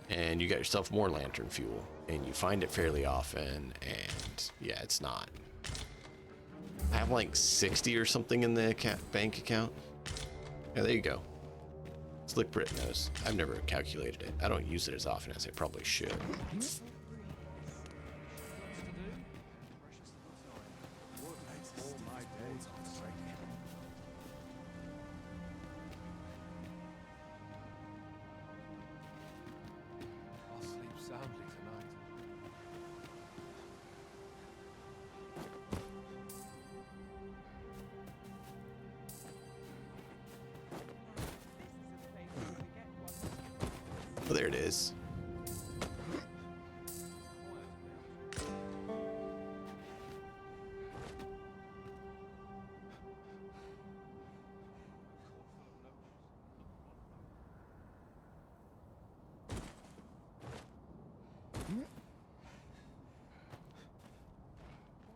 and you got yourself more lantern fuel, and you find it fairly often, and yeah, it's not. I have like 60 or something in the bank account. Yeah, there you go. Slick Brit knows. I've never calculated it. I don't use it as often as I probably should. I'll sleep soundly tonight. Oh, there it is.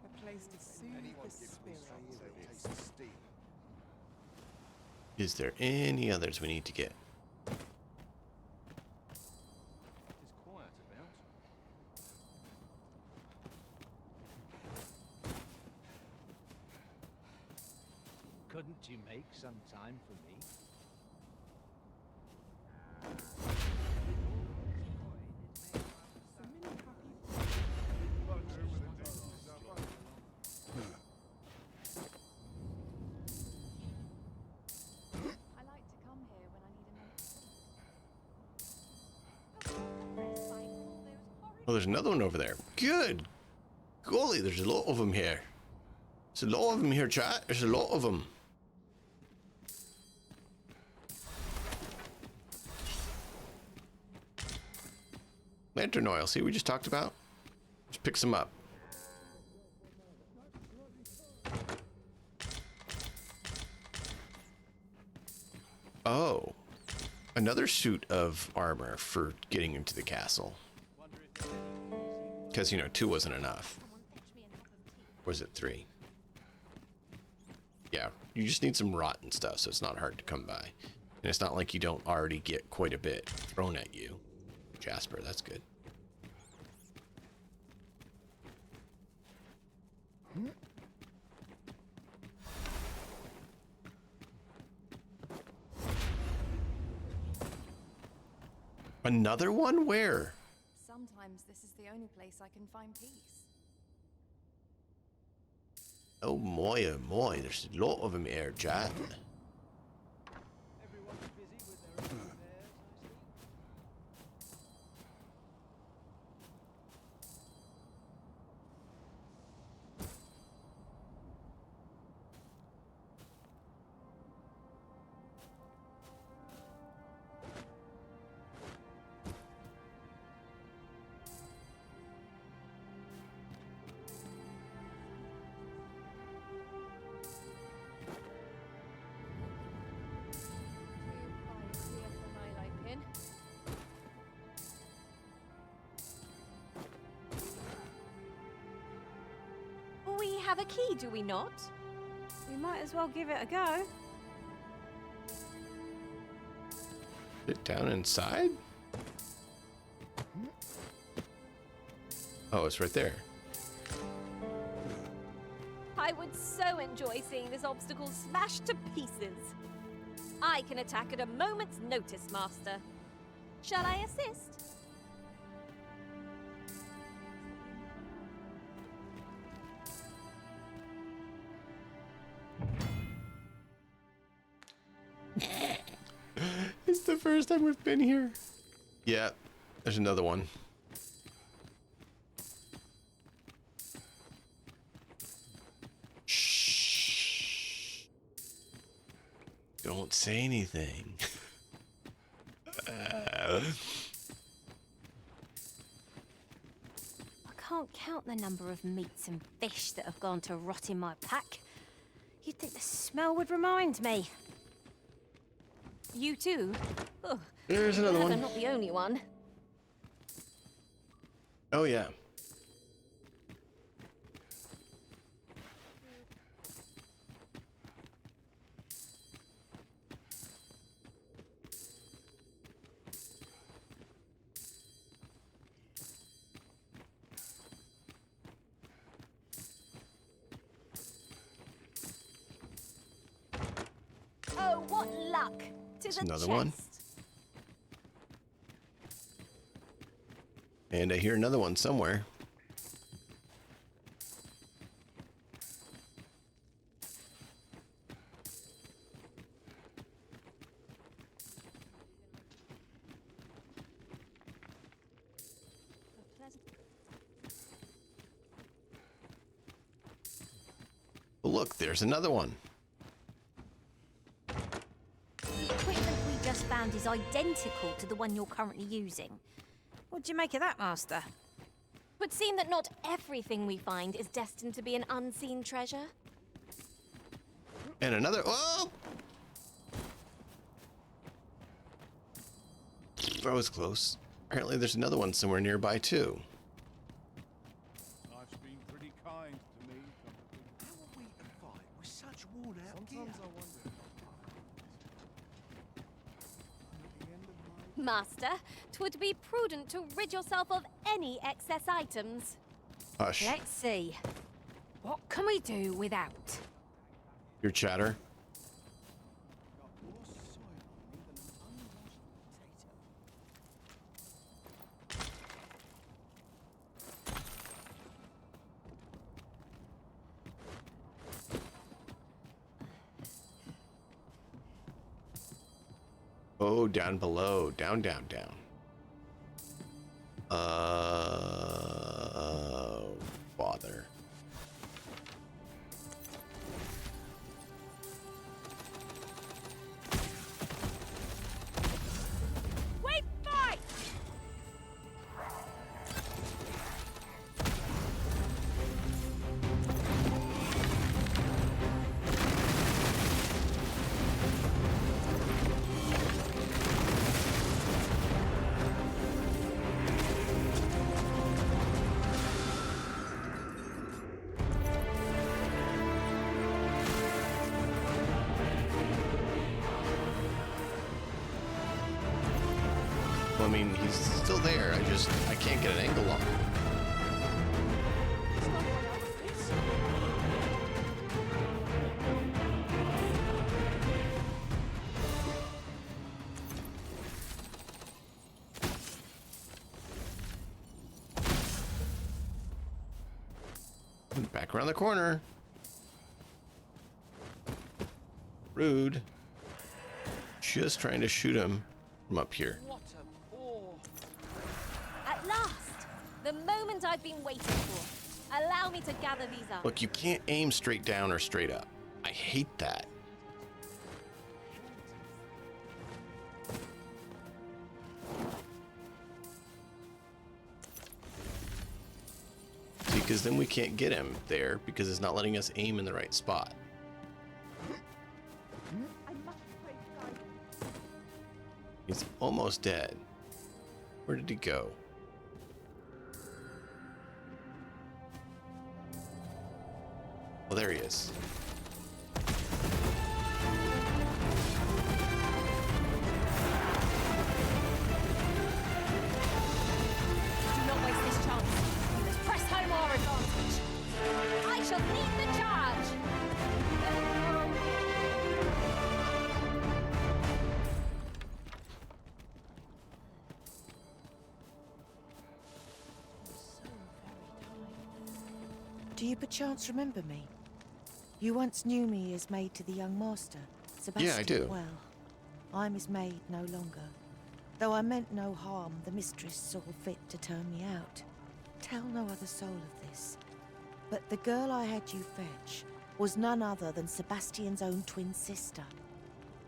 A place to soothe the spirit. Is there any others we need to get? It's quiet about. Couldn't you make some time for me? I like to come here when I need a minute. Oh, there's another one over there. Good. Golly, there's a lot of them here. There's a lot of them here, chat. There's a lot of them. Lantern oil. See what we just talked about? Just pick some up. Oh. Another suit of armor for getting into the castle. Because, you know, 2 wasn't enough. Or was it 3? Yeah, you just need some rotten stuff, so it's not hard to come by. And it's not like you don't already get quite a bit thrown at you. Jasper, that's good. Another one? Where? Sometimes this is the only place I can find peace. Oh my, there's a lot of them here, chat. We have a key, do we not? We might as well give it a go. Sit down inside? Oh, it's right there. I would so enjoy seeing this obstacle smashed to pieces. I can attack at a moment's notice, Master. Shall I assist? It's the first time we've been here. Yeah, there's another one. Shh. Don't say anything. I can't count the number of meats and fish that have gone to rot in my pack. You'd think the smell would remind me. You too? Oh, There's another glad one. I'm not the only one. Oh, yeah. Oh, what luck! To There's the another chest. one. And I hear another one somewhere. Oh, look, there's another one. The equipment we just found is identical to the one you're currently using. What do you make of that, Master? Would seem that not everything we find is destined to be an unseen treasure. And another. Oh! That was close. Apparently, there's another one somewhere nearby, too. Life's been pretty kind to me. How are we to fight with such worn out gear? Sometimes I wonder. Master, 'twould be prudent to rid yourself of any excess items. Hush. Let's see. What can we do without? Your chatter. Oh, down below. Down, down, down. Bother. Wait, fight! Well, I mean, he's still there. I can't get an angle on him. Back around the corner. Rude. Just trying to shoot him from up here. At last! The moment I've been waiting for. Allow me to gather these up. Look, you can't aim straight down or straight up. I hate that. See, because then we can't get him there because it's not letting us aim in the right spot. He's almost dead. Where did he go? Well, there he is. Do not waste this chance. We must press home our advantage. I shall lead the charge. Do you perchance remember me? You once knew me as maid to the young master, Sebastian. Yeah, I do. Well, I'm his maid no longer. Though I meant no harm, the mistress saw fit to turn me out. Tell no other soul of this. But the girl I had you fetch was none other than Sebastian's own twin sister.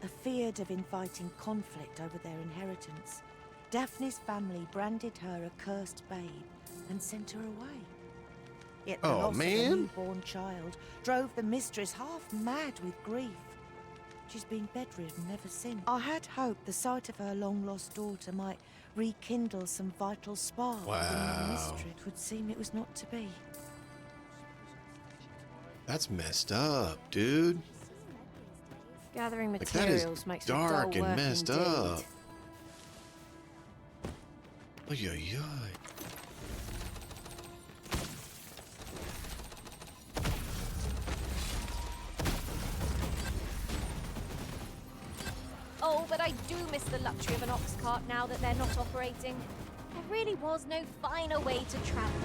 Afeared of inviting conflict over their inheritance, Daphne's family branded her a cursed babe and sent her away. Yet the loss of a newborn child drove the mistress half mad with grief. She's been bedridden ever since. I had hoped the sight of her long-lost daughter might rekindle some vital spark within the mistress. It would seem it was not to be. That's messed up, dude. Gathering Like, materials makes that is dark dull and work messed indeed. up. Oy, oy, oy. Oh, but I do miss the luxury of an ox cart now that they're not operating. There really was no finer way to travel.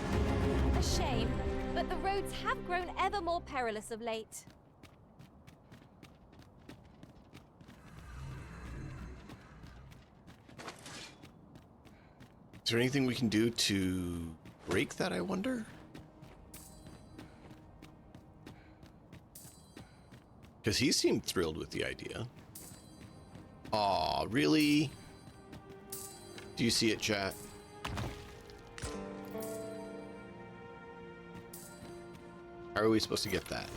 A shame, but the roads have grown ever more perilous of late. Is there anything we can do to break that, I wonder? Because he seemed thrilled with the idea. Aw, really? Do you see it, chat? How are we supposed to get that?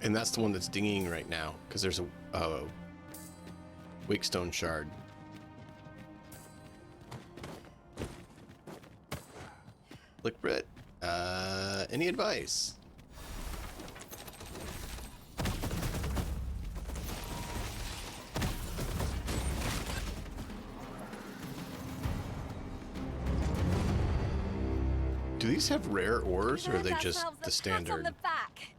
And that's the one that's dinging right now, because there's a Wakestone shard. Look, Britt, any advice? Do these have rare ores, or are they just the standard? On the back.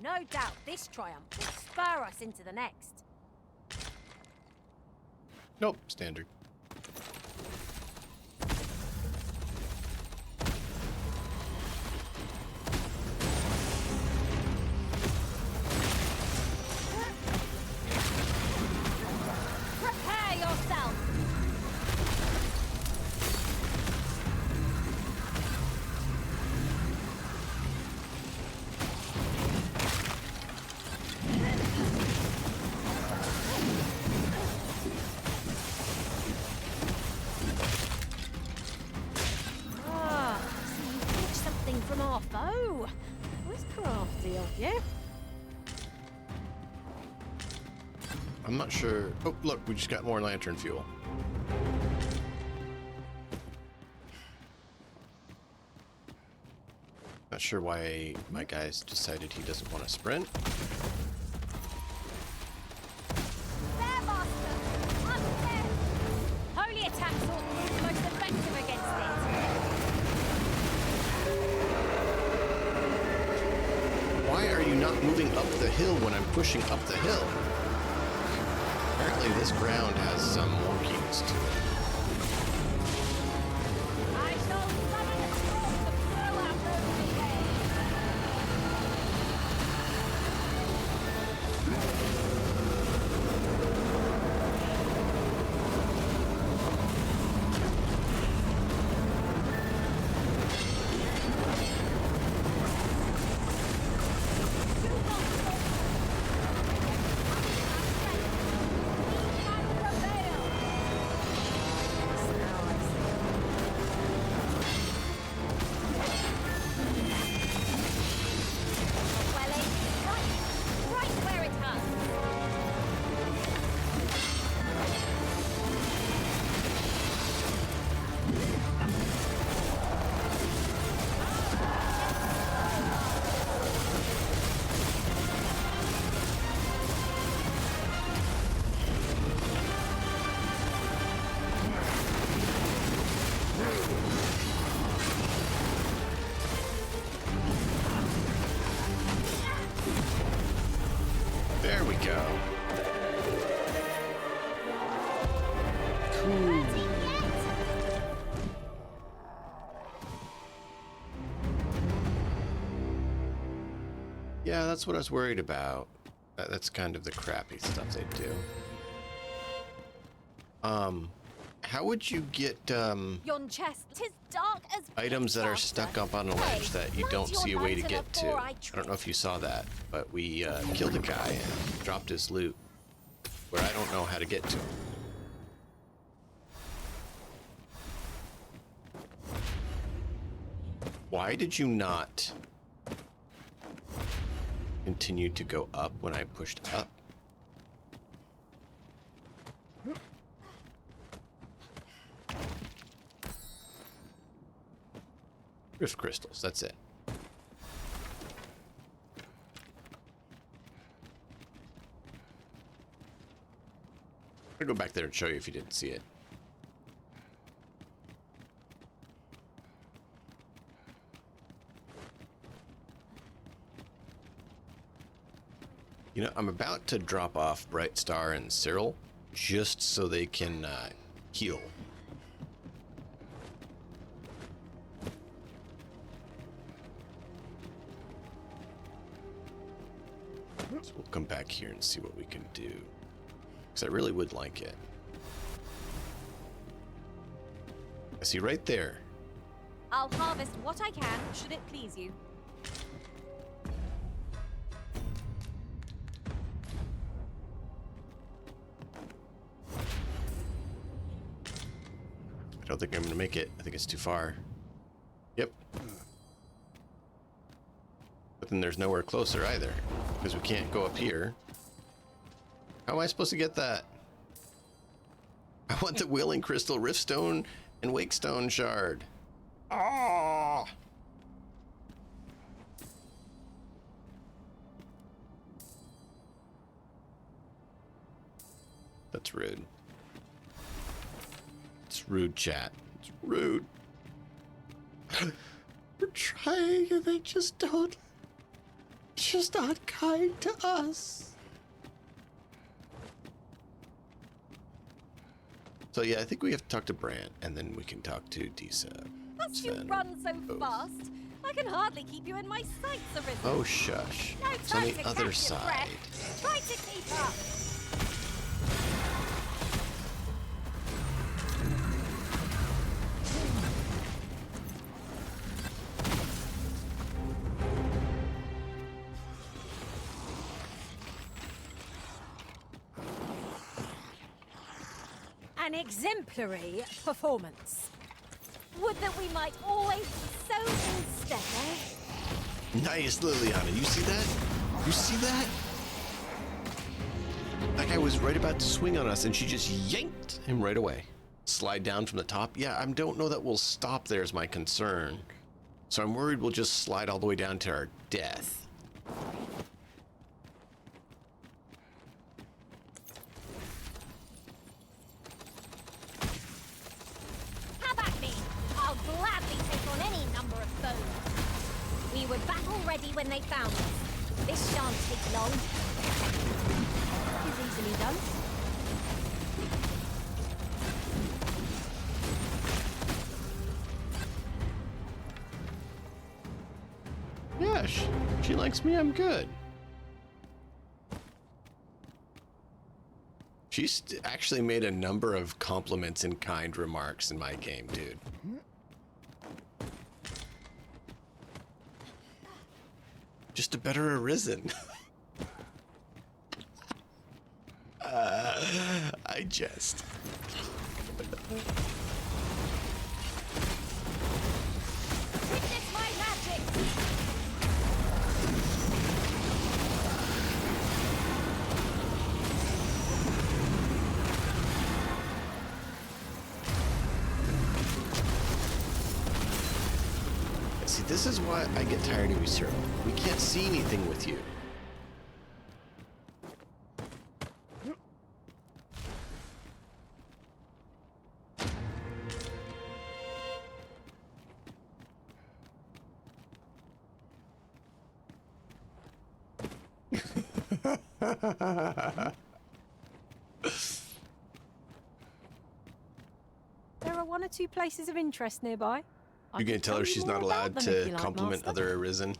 No doubt this triumph will spur us into the next. Nope, standard. Prepare yourself! Ah, so you picked something from our foe. Was crafty of you. I'm not sure. Oh, look, we just got more lantern fuel. Not sure why my guy's decided he doesn't want to sprint. There, Master! Unfair! Holy attack sword proves most effective against Why are you not moving up the hill when I'm pushing up the hill? Apparently this ground has some wonkiness to it. I shall summon a storm to throw out those go. Cool. Yeah, that's what I was worried about. That's kind of the crappy stuff they do. How would you get Yon chest, 'tis dark as items that are stuck up on a ledge that you don't see a way to get to? I don't know if you saw that, but we killed a guy and dropped his loot where I don't know how to get to him. Why did you not continue to go up when I pushed up? Rift crystals, that's it. I'll go back there and show you if you didn't see it. You know, I'm about to drop off Bright Star and Cyril just so they can heal. So we'll come back here and see what we can do. Because I really would like it. I see right there. I'll harvest what I can, should it please you. I don't think I'm going to make it. I think it's too far. Yep. But then there's nowhere closer either, because we can't go up here. How am I supposed to get that? I want the Willing Crystal, Riftstone, and Wakestone Shard. Ah! That's rude. It's rude, chat. It's rude. We're trying and they just don't. Just not kind to us. So yeah, I think we have to talk to Brant, and then we can talk to Disa. Must you run so fast? I can hardly keep you in my sights, Arisen. Oh shush. No It's on time the to other catch your side. breath. Try to keep up. An exemplary performance. Would that we might always be so instead, eh? Nice, Liliana. You see that? You see that? That guy was right about to swing on us, and she just yanked him right away. Slide down from the top. Yeah, I don't know that we'll stop there is my concern. So I'm worried we'll just slide all the way down to our death. Have at me! I'll gladly take on any number of foes. We were battle ready when they found us. This shan't take long. Is easily done. Yeah, she likes me. I'm good. She's actually made a number of compliments and kind remarks in my game, dude. Just a better Arisen. I jest. Witness my magic! See, this is why I get tired of you, Cyril. We can't see anything with you. There are one or two places of interest nearby. I You're gonna can tell her you she's more not about allowed them to if you like, compliment Master. other Arisen.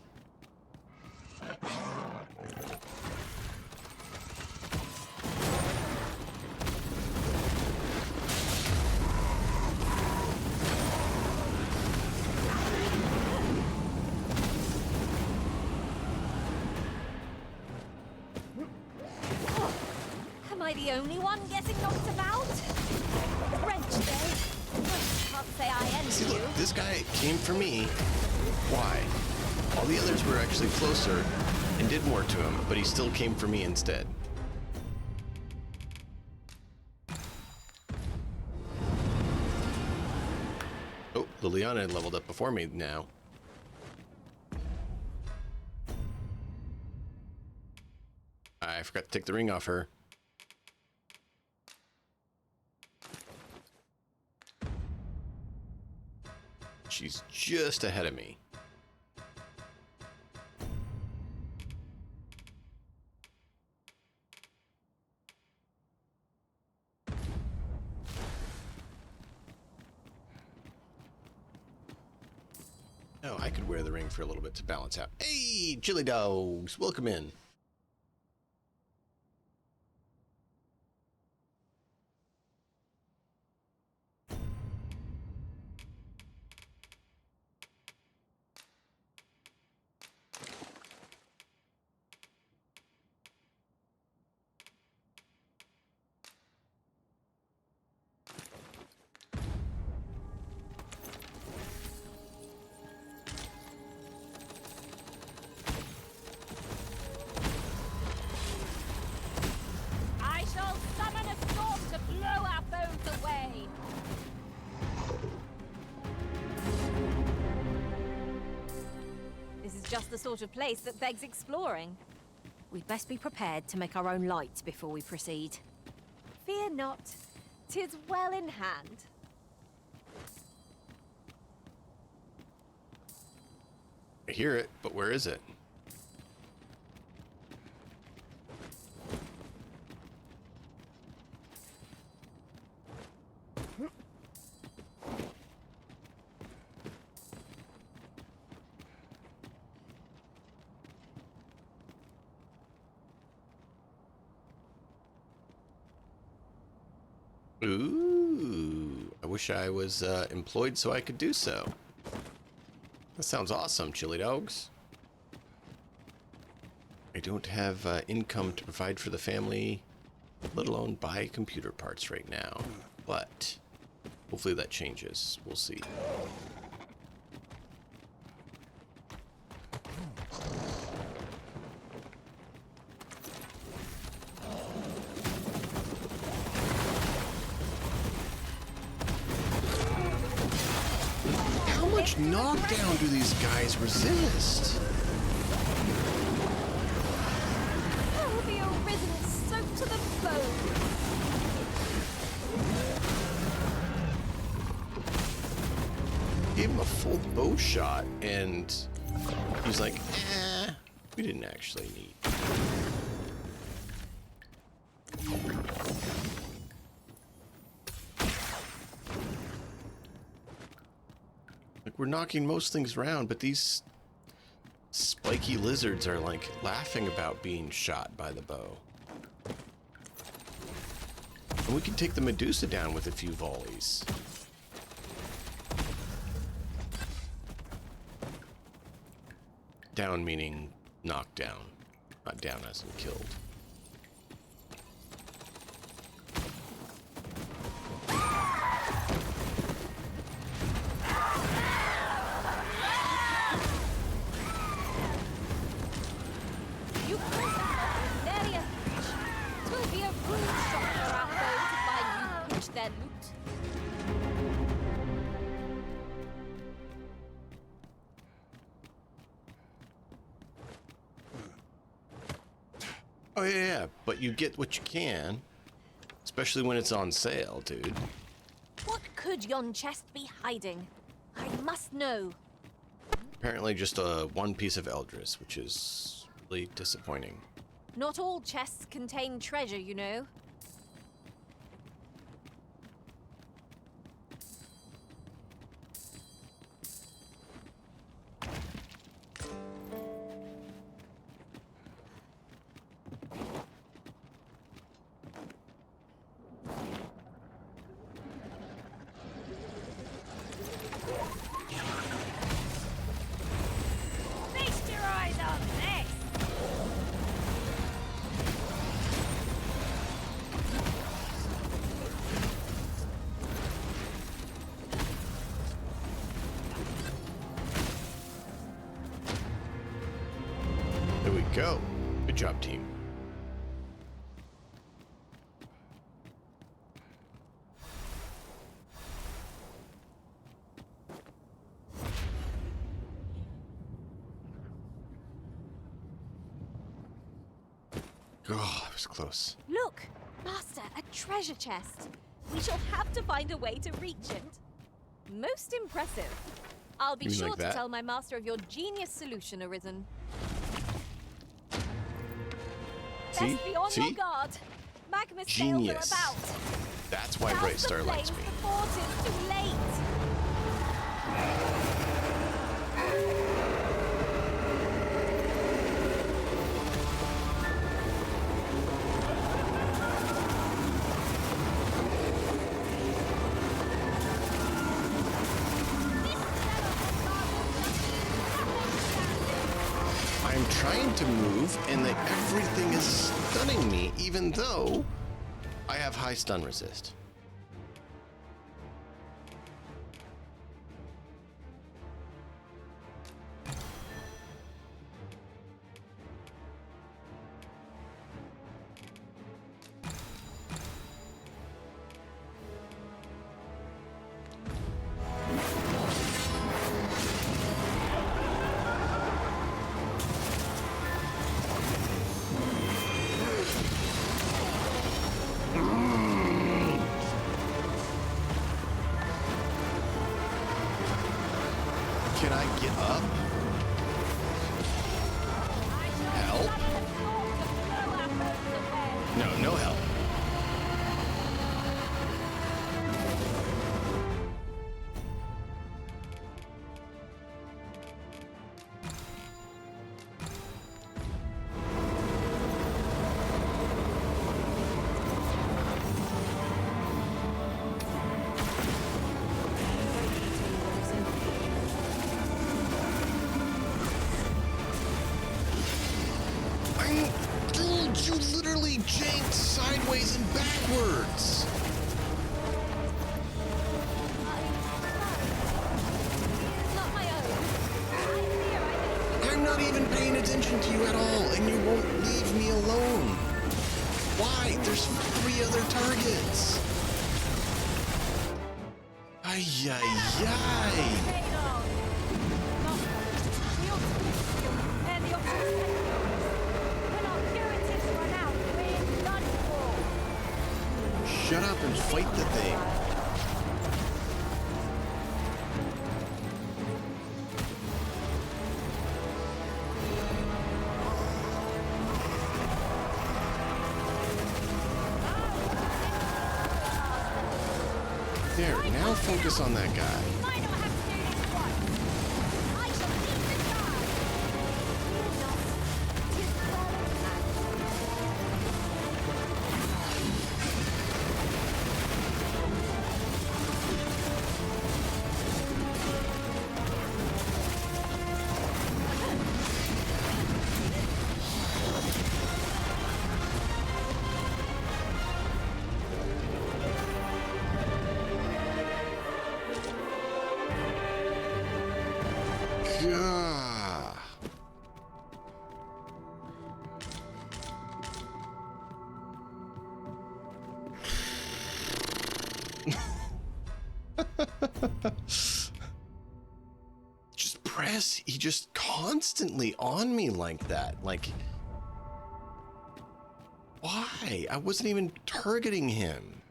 Am I the only one getting knocked about? Wrench day. Can't say I envy See, you. look, this guy came for me. Why? All the others were actually closer and did more to him, but he still came for me instead. Oh, Liliana had leveled up before me now. I forgot to take the ring off her. She's just ahead of me. Oh, I could wear the ring for a little bit to balance out. Hey, Chili Dogs, welcome in. I shall summon a storm to blow our foes away. This is just the sort of place that begs exploring. We'd best be prepared to make our own light before we proceed. Fear not, 'tis well in hand. I hear it, but where is it? Ooh, I wish I was employed so I could do so. That sounds awesome, Chili Dogs. I don't have income to provide for the family, let alone buy computer parts right now. But hopefully that changes. We'll see. How much knockdown do these guys resist? Oh, the Arisen is soaked to the bone. Gave him a full bow shot, and he's like, we didn't actually need. Like, we're knocking most things around, but these spiky lizards are like laughing about being shot by the bow. And we can take the Medusa down with a few volleys. Down meaning knocked down, not down as in killed. You call that very a pitch. 'Twill be a rude shock for our foes to find you pitch their loot. Oh yeah, but you get what you can, especially when it's on sale, dude. What could yon chest be hiding? I must know. Apparently just one piece of Eldris, which is really disappointing. Not all chests contain treasure, you know. Feast your eyes on this! There we go. Good job, team. Oh, that was close. Look, Master, a treasure chest. We shall have to find a way to reach it. Most impressive. I'll be You mean sure like to that? tell my master of your genius solution, Arisen. See? Best be on See? your guard. Magma's Genius. scales are about. That's why Douse the Braystar likes me. flames before 'tis too late. I'm trying to move, and everything is stunning me, even though I have high stun resist. Can I get up? Help? No, no help. Dude, you literally janked sideways and backwards. Not my own. I'm not even paying attention to you at all, and you won't leave me alone. Why? There's 3 other targets. Ay, ay, ay. Shut up and fight the thing. There, now focus on that guy. Gah. Just press. He just constantly on me like that. Like, why? I wasn't even targeting him.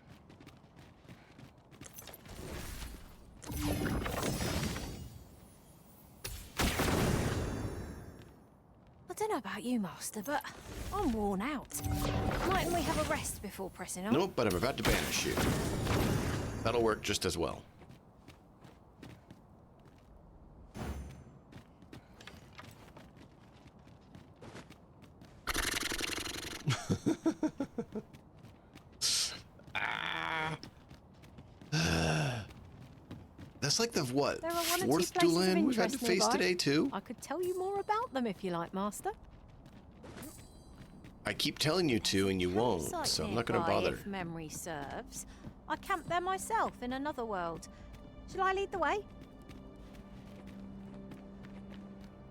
I don't know about you, Master, but I'm worn out. Mightn't we have a rest before pressing on? Nope, but I'm about to banish you. That'll work just as well. That's like the what? There are one or two Fourth places of Dulan we've had to interest face nearby. today too. I could tell you more about them if you like, Master. I keep telling you to, and you won't, Site so I'm not going to nearby, bother. If memory serves. I camped there myself in another world. Shall I lead the way?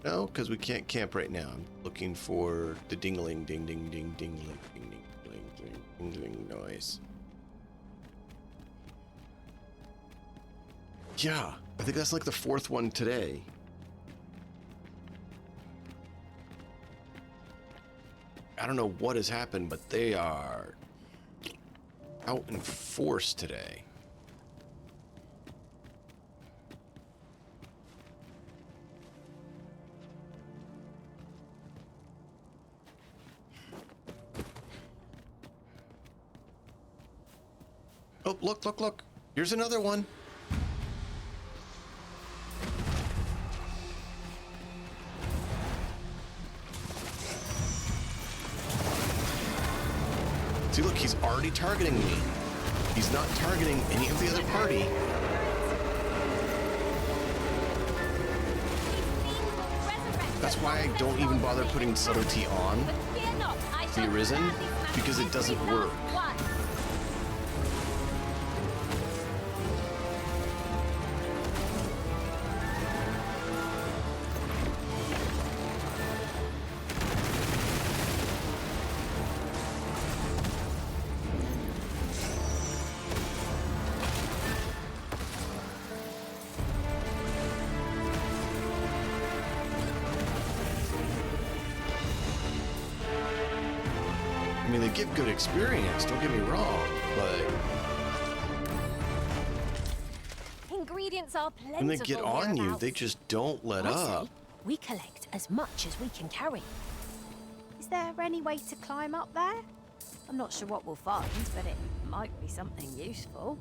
No, because we can't camp right now. I'm looking for the ding-a-ling, ding-ding-ding, ding-a-ling, ding-ding, ding-ding noise. Yeah, I think that's like the fourth one today. I don't know what has happened, but they are out in force today. Oh, look, look, look. Here's another one. See, look, he's already targeting me. He's not targeting any of the other party. That's why I don't even bother putting subtlety on the Arisen, because it doesn't work. I mean, they give good experience, don't get me wrong, but Ingredients are plentiful. when they get on you, hereabouts. they just don't let I up. say we collect as much as we can carry. Is there any way to climb up there? I'm not sure what we'll find, but it might be something useful.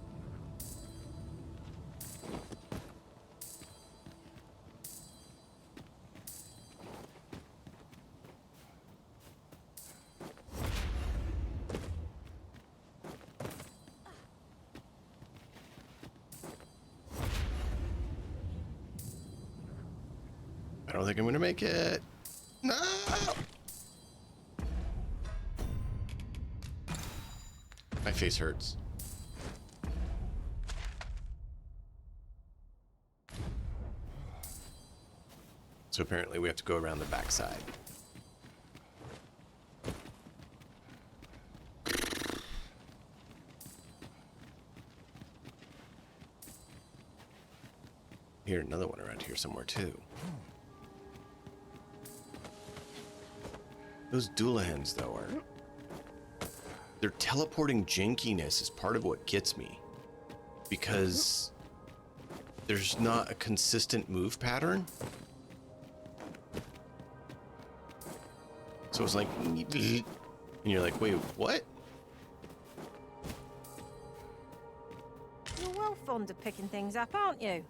I don't think I'm gonna make it. No! My face hurts. So apparently we have to go around the backside. Here, another one around here somewhere too. Those Dullahens, though, are... Their teleporting jankiness is part of what gets me. Because there's not a consistent move pattern. So it's like... And you're like, wait, what? You're well fond of picking things up, aren't you?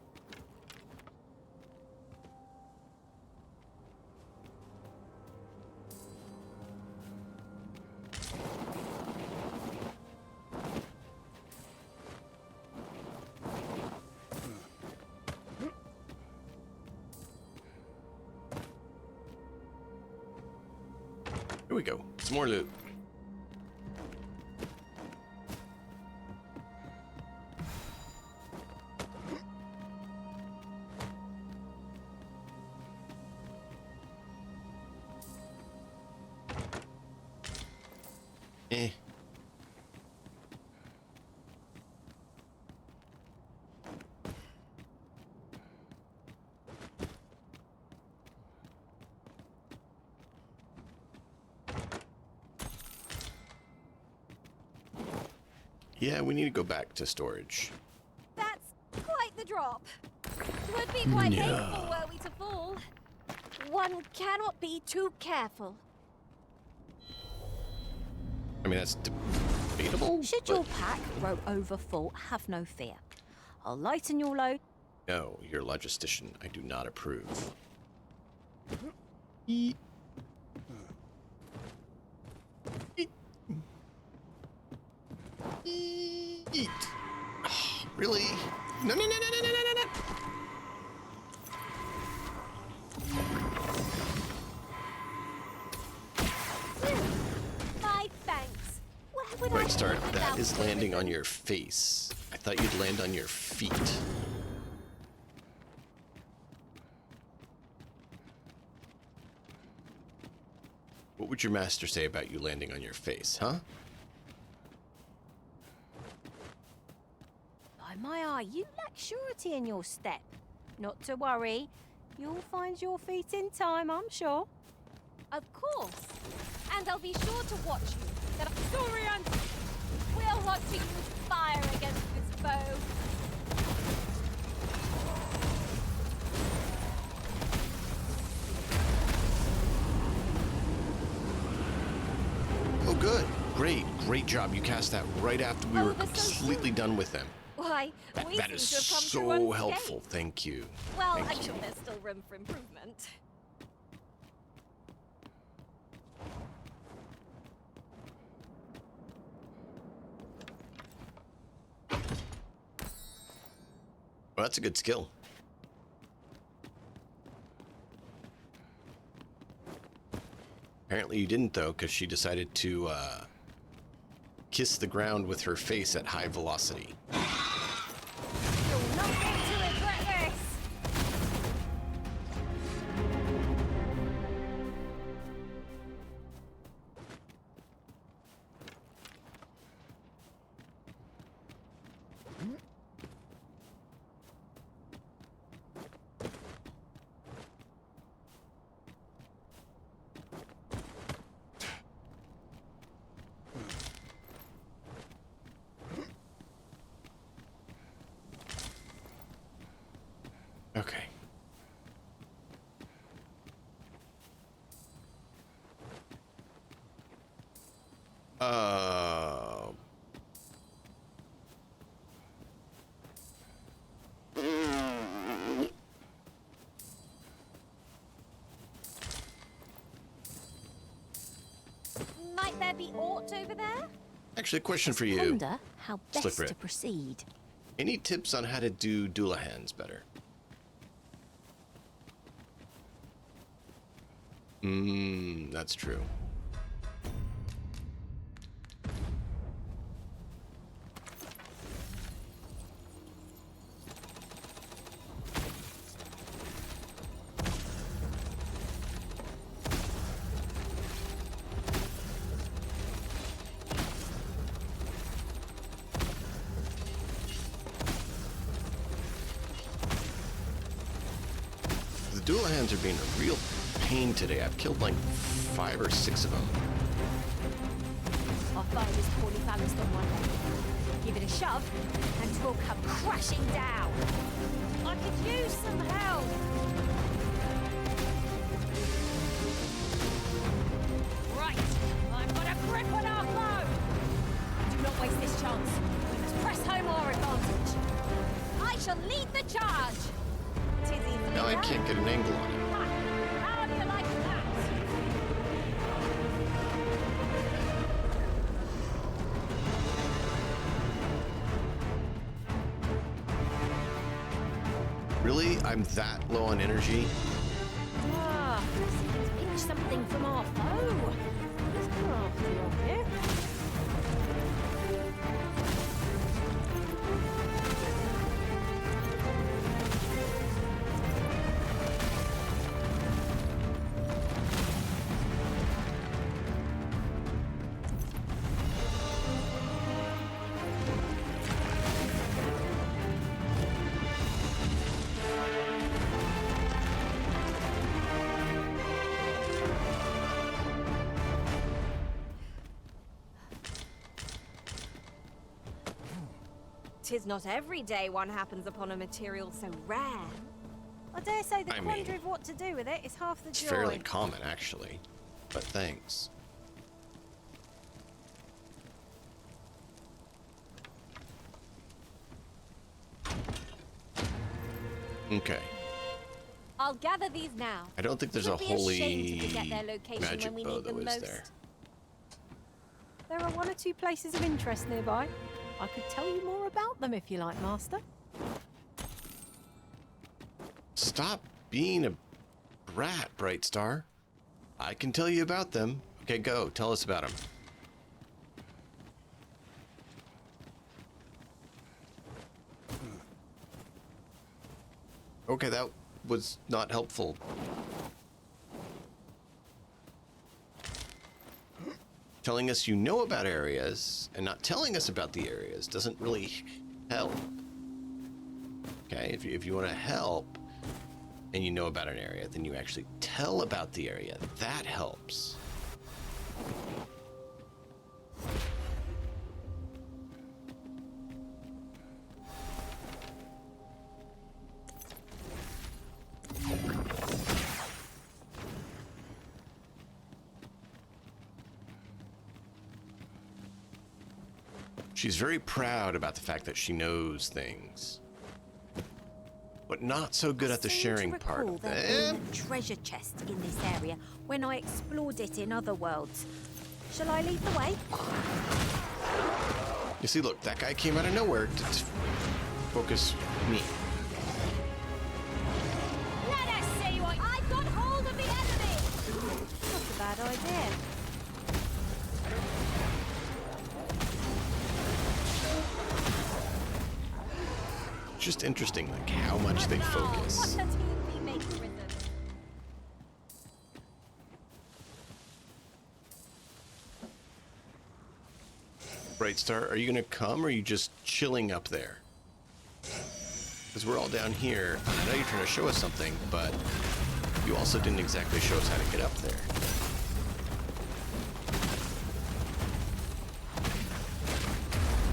Here we go. Some more loot. Eh. Yeah, we need to go back to storage. That's quite the drop. It would be quite Yeah. painful were we to fall. One cannot be too careful. I mean, that's debatable. Should your pack grow over full, have no fear. I'll lighten your load. No, your logistician. I do not approve. Eat. Oh, really? No, no, no, no, no, no, no, no. My thanks. Where would Right, I start. be That without is landing on your face. I thought you'd land on your feet. What would your master say about you landing on your face, huh? By my eye, you lack surety in your step. Not to worry. You'll find your feet in time, I'm sure. Of course. And I'll be sure to watch you. That Saurian will want to use fire against this foe. Oh, good. Great job. You cast that right after we were completely done with them. Why, we That seem is to have come so through unscathed. helpful. Thank you. Well, Thank I'm you. sure there's still room for improvement. Well, that's a good skill. Apparently you didn't, though, because she decided to kiss the ground with her face at high velocity. You're not going to regret this. Okay. Might there be aught over there? Actually, a question for you. Ponder how best Slippery. to proceed. Any tips on how to do Doolahans better? That's true. The Doolahans are being a real pain today. I've killed like 5 or 6 of them. Our foe is poorly balanced on one leg. Give it a shove, and 'twill come crashing down. I could use some help. Right, I've got a grip on our foe. Do not waste this chance. We must press home our advantage. I shall lead the charge. 'Tis easily Now I done. can't get an angle on it. How do you like that? Really? I'm that low on energy? Ah, let's pinch something from our foe. It's crafty of you. Tis not every day one happens upon a material so rare. I dare say the I mean, quandary of what to do with it is half the It's joy. fairly common, actually. But thanks. Okay. I'll gather these now. I don't think there's Would a be holy ashamed to forget their location magic when we bow need them that was most. there. There are one or two places of interest nearby. I could tell you more about them if you like, Master. Stop being a brat, Bright Star. I can tell you about them. Okay, go. Tell us about them. Okay, that was not helpful. Telling us you know about areas and not telling us about the areas doesn't really help. Okay, if you want to help and you know about an area, then you actually tell about the area. That helps. She's very proud about the fact that she knows things, but not so good at the sharing part of There it. being a treasure chest in this area when I explored it in other worlds. Shall I lead the way? You see, look, that guy came out of nowhere to focus me. Let us see what I got hold of the enemy! Not a bad idea. Just interesting, like how much they focus. What a team we make, Risen. Bright Star, are you gonna come or are you just chilling up there? Because we're all down here. I know you're trying to show us something, but you also didn't exactly show us how to get up there.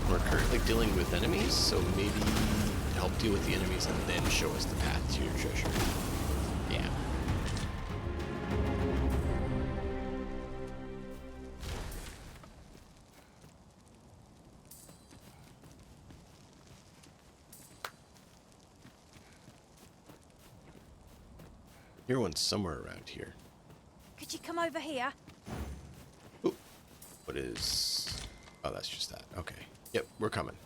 We're currently dealing with enemies, so maybe help deal with the enemies and then show us the path to your treasure. Yeah. Your one's somewhere around here. Could you come over here? What is... Oh, that's just that. Okay. Yep, we're coming.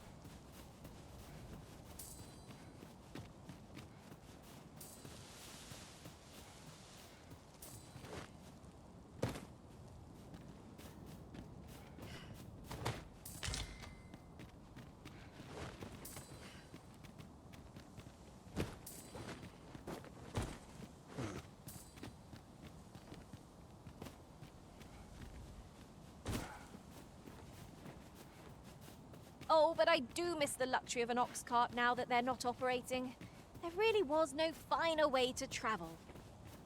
Oh, but I do miss the luxury of an ox cart now that they're not operating. There really was no finer way to travel.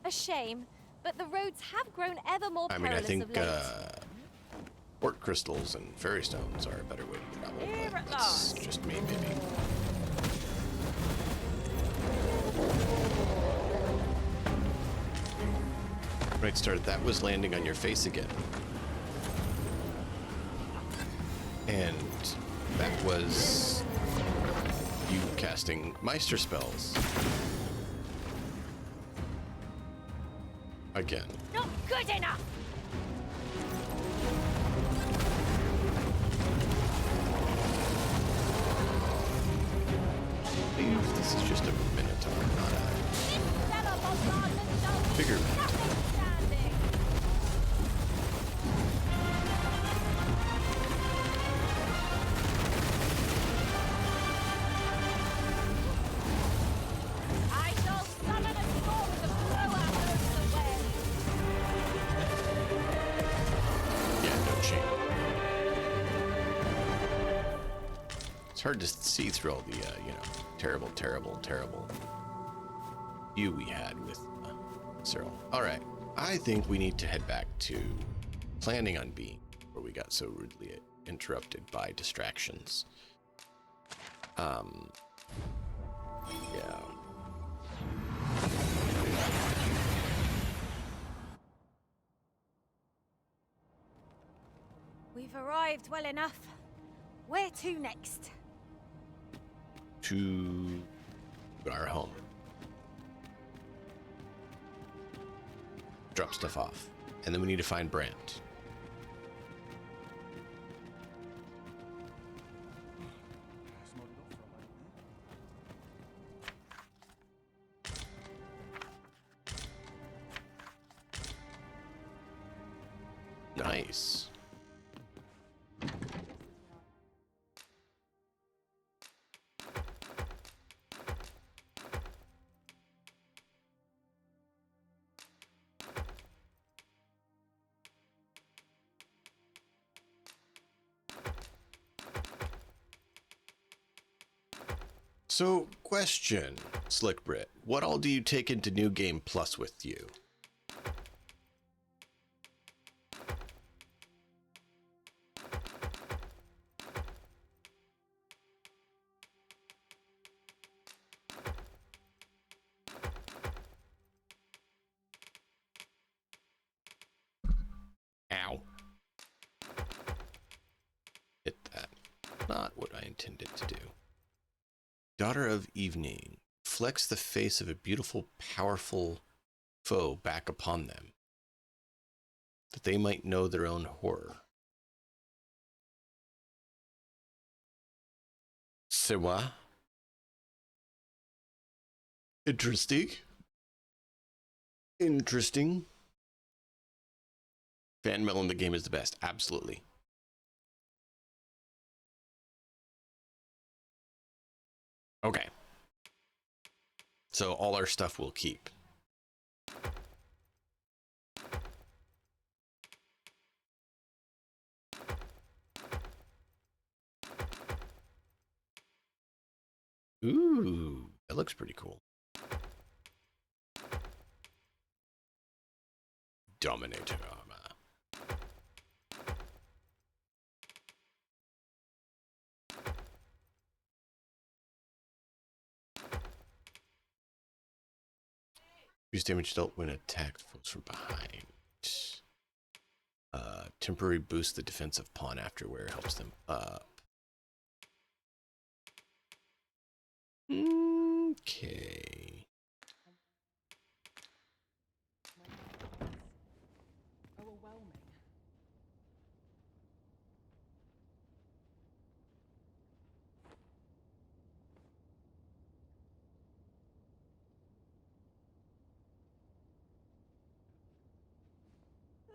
A shame, but the roads have grown ever more I mean, I perilous think of late. port crystals and fairy stones are a better way to travel. Here But at that's last. just me, maybe. Right, Star, that was landing on your face again. And that was you casting Meister spells. Again. Not good enough! I believe this is just a minotaur, not a bigger minotaur. I shall summon a storm to blow out those away! Yeah, no chain. It's hard to see through all the, terrible view we had with Cyril. All right, I think we need to head back to planning on being, where we got so rudely interrupted by distractions. Yeah. We've arrived well enough. Where to next? To our home. drop stuff off. And then we need to find Brant. Nice. So, question, Slick Brit, what all do you take into New Game Plus with you? Ow. Hit that. Not what I intended to do. Daughter of Evening, flex the face of a beautiful, powerful foe back upon them, that they might know their own horror. C'est what? Interesting. Interesting. Fan mail in the game is the best. Absolutely. Okay. So all our stuff we'll keep. Ooh, that looks pretty cool. Dominator armor. Use damage dealt when attacked foes from behind. Temporary boost the defensive pawn afterward helps them up. Okay.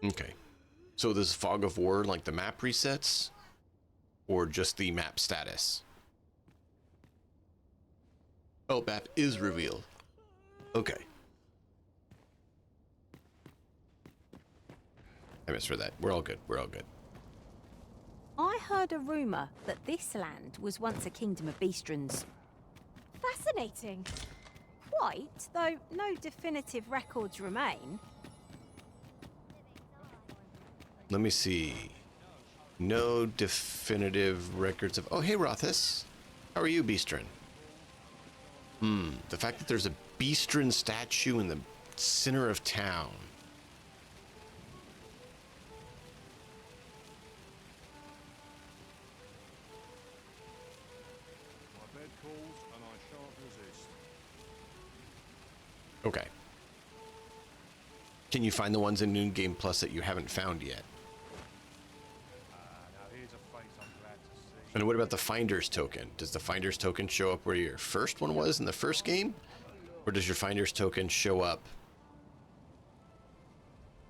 Okay. So this Fog of War, like the map resets? Or just the map status? Oh, map is revealed. Okay. I misread that. We're all good. We're all good. I heard a rumour that this land was once a kingdom of Beastrons. Fascinating. Quite, though no definitive records remain. Let me see. No definitive records of... Oh, hey, Rothus. How are you, Beastrin? The fact that there's a Beastrin statue in the center of town. My bed calls and I shan't resist. Okay. Can you find the ones in New Game Plus that you haven't found yet? Now here's a face I'm glad to see. And what about the Finder's Token? Does the Finder's Token show up where your first one was in the first game? Or does your Finder's Token show up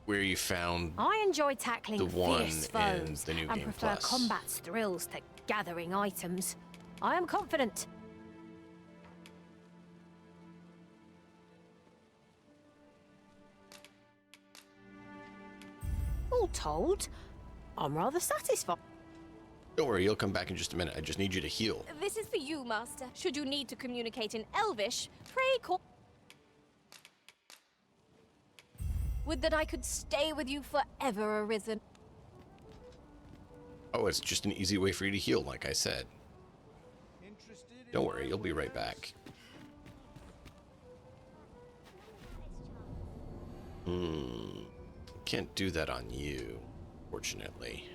where you found I enjoy tackling the one fierce in foes the New and Game prefer Plus? combat's thrills to gathering items. I am confident. All told, I'm rather satisfied. Don't worry, you'll come back in just a minute. I just need you to heal. This is for you, Master. Should you need to communicate in Elvish, pray call. Would that I could stay with you forever, Arisen. Oh, it's just an easy way for you to heal, like I said. Don't worry, you'll be right back. Can't do that on you, fortunately.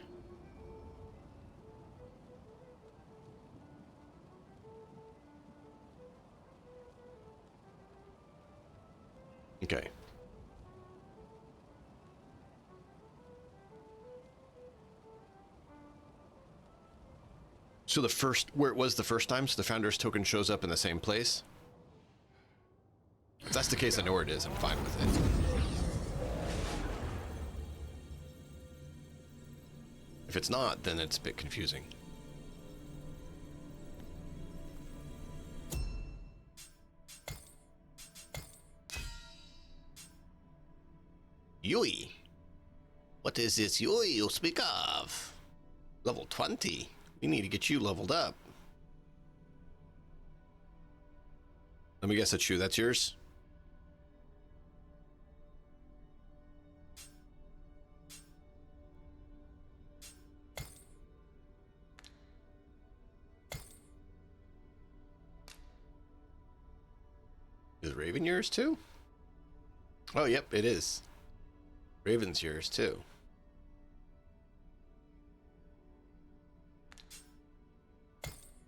Okay. So the first, where it was the first time, so the Founder's token shows up in the same place? If that's the case, I know where it is. I'm fine with it. If it's not, then it's a bit confusing. Yui. What is this Yui you speak of? Level 20. We need to get you leveled up. Let me guess, that's you. That's yours? Is Raven yours too? Oh, yep, it is. Raven's yours too.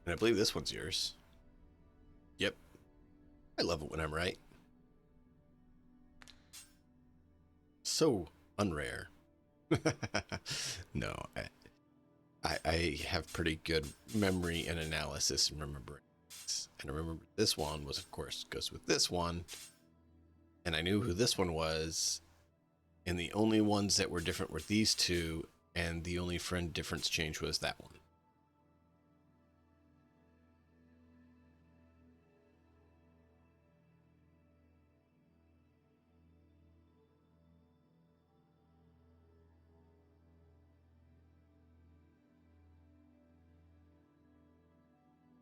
And I believe this one's yours. Yep. I love it when I'm right. So unrare. No, I have pretty good memory and analysis and remembering. And I remember this one was, of course, goes with this one. And I knew who this one was. And the only ones that were different were these two. And the only friend difference change was that one.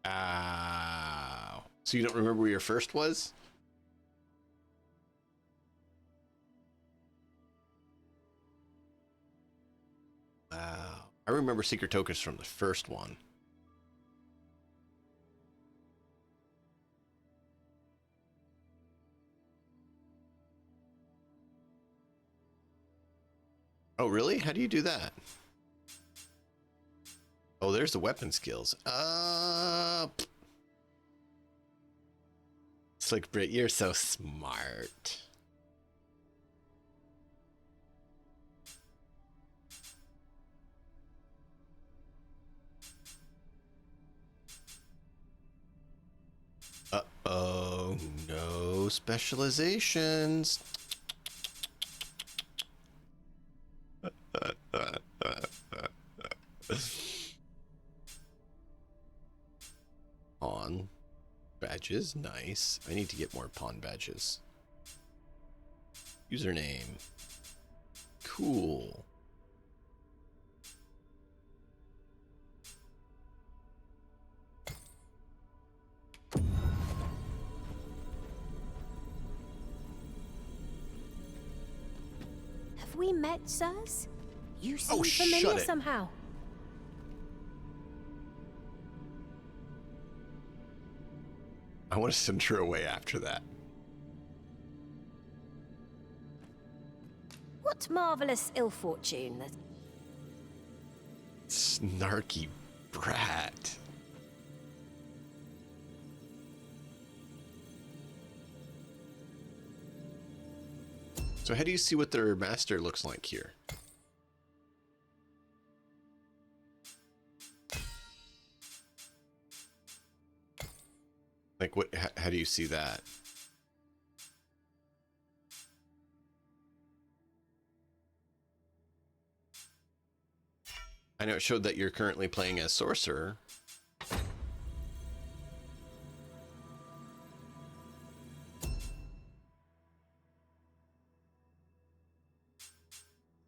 Wow. So you don't remember where your first was? Wow. I remember secret tokens from the first one. Oh, really? How do you do that? Oh, there's the weapon skills. Slick Brit, you're so smart. Uh-oh, no specializations. Pawn badges, nice. I need to get more pawn badges. Username. Cool. Have we met, sirs? You seem Oh, familiar shut it. somehow. I want to send her away after that. What marvelous ill fortune that... Snarky brat. So how do you see what their master looks like here? Like what, how do you see that? I know it showed that you're currently playing as Sorcerer.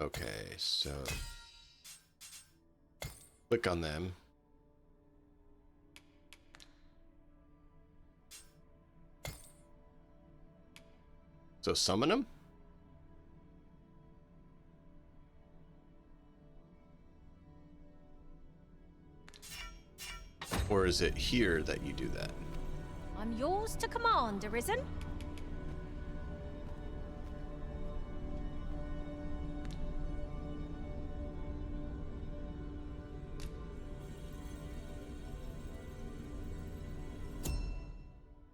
Okay, so click on them. So summon them? Or is it here that you do that? I'm yours to command, Arisen.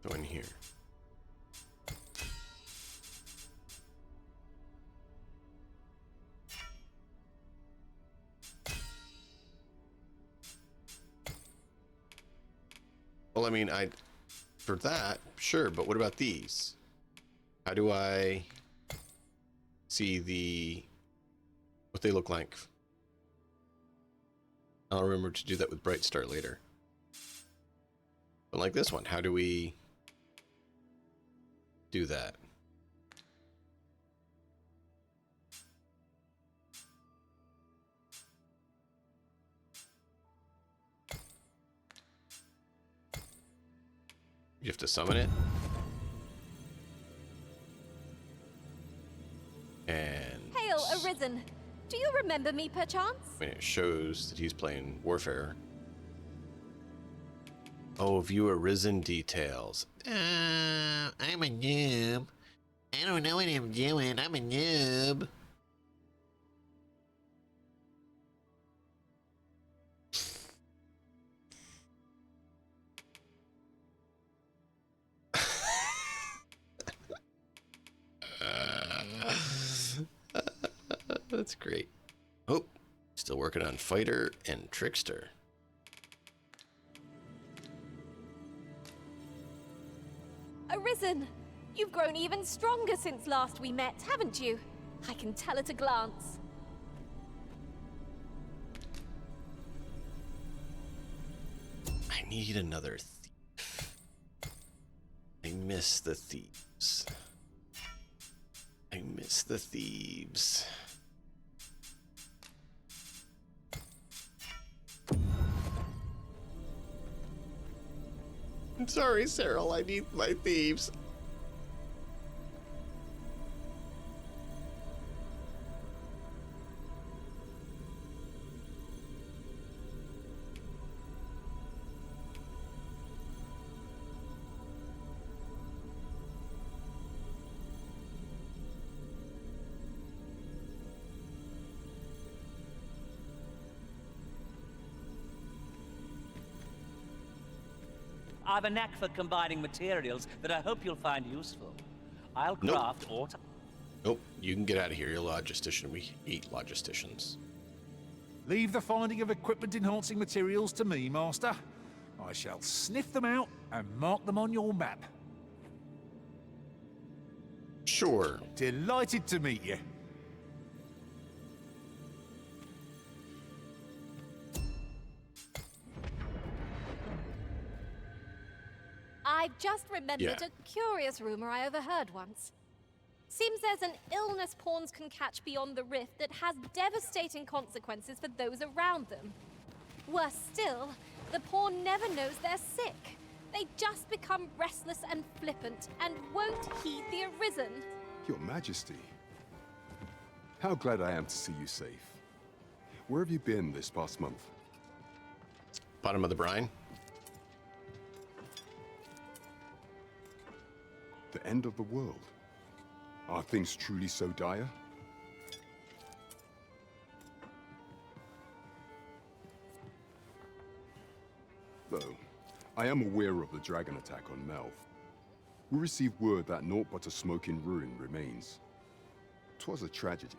Go in here. Well, I mean, for that, sure, but what about these? How do I see what they look like? I'll remember to do that with Bright Star later. But like this one, how do we do that? You have to summon it. And Hail, Arisen! Do you remember me, perchance? when it shows that he's playing Warfare. Oh, view Arisen details. I'm a noob. I don't know what I'm doing. I'm a noob. That's great. Oh, still working on Fighter and Trickster. Arisen! You've grown even stronger since last we met, haven't you? I can tell at a glance. I need another thief. I miss the thieves. I miss the thieves. I'm sorry, Cyril. I need my thieves. I've a knack for combining materials that I hope you'll find useful. I'll craft auto. Nope, you can get out of here. You're a logistician. We hate logisticians. Leave the finding of equipment-enhancing materials to me, Master. I shall sniff them out and mark them on your map. Sure. Delighted to meet you. I've just remembered Yeah. a curious rumor I overheard once. Seems there's an illness pawns can catch beyond the rift that has devastating consequences for those around them. Worse still, the pawn never knows they're sick. They just become restless and flippant and won't heed the Arisen. Your Majesty, how glad I am to see you safe. Where have you been this past month? Bottom of the brine. The end of the world. Are things truly so dire? Though, I am aware of the dragon attack on Melf. We received word that naught but a smoking ruin remains. 'Twas a tragedy,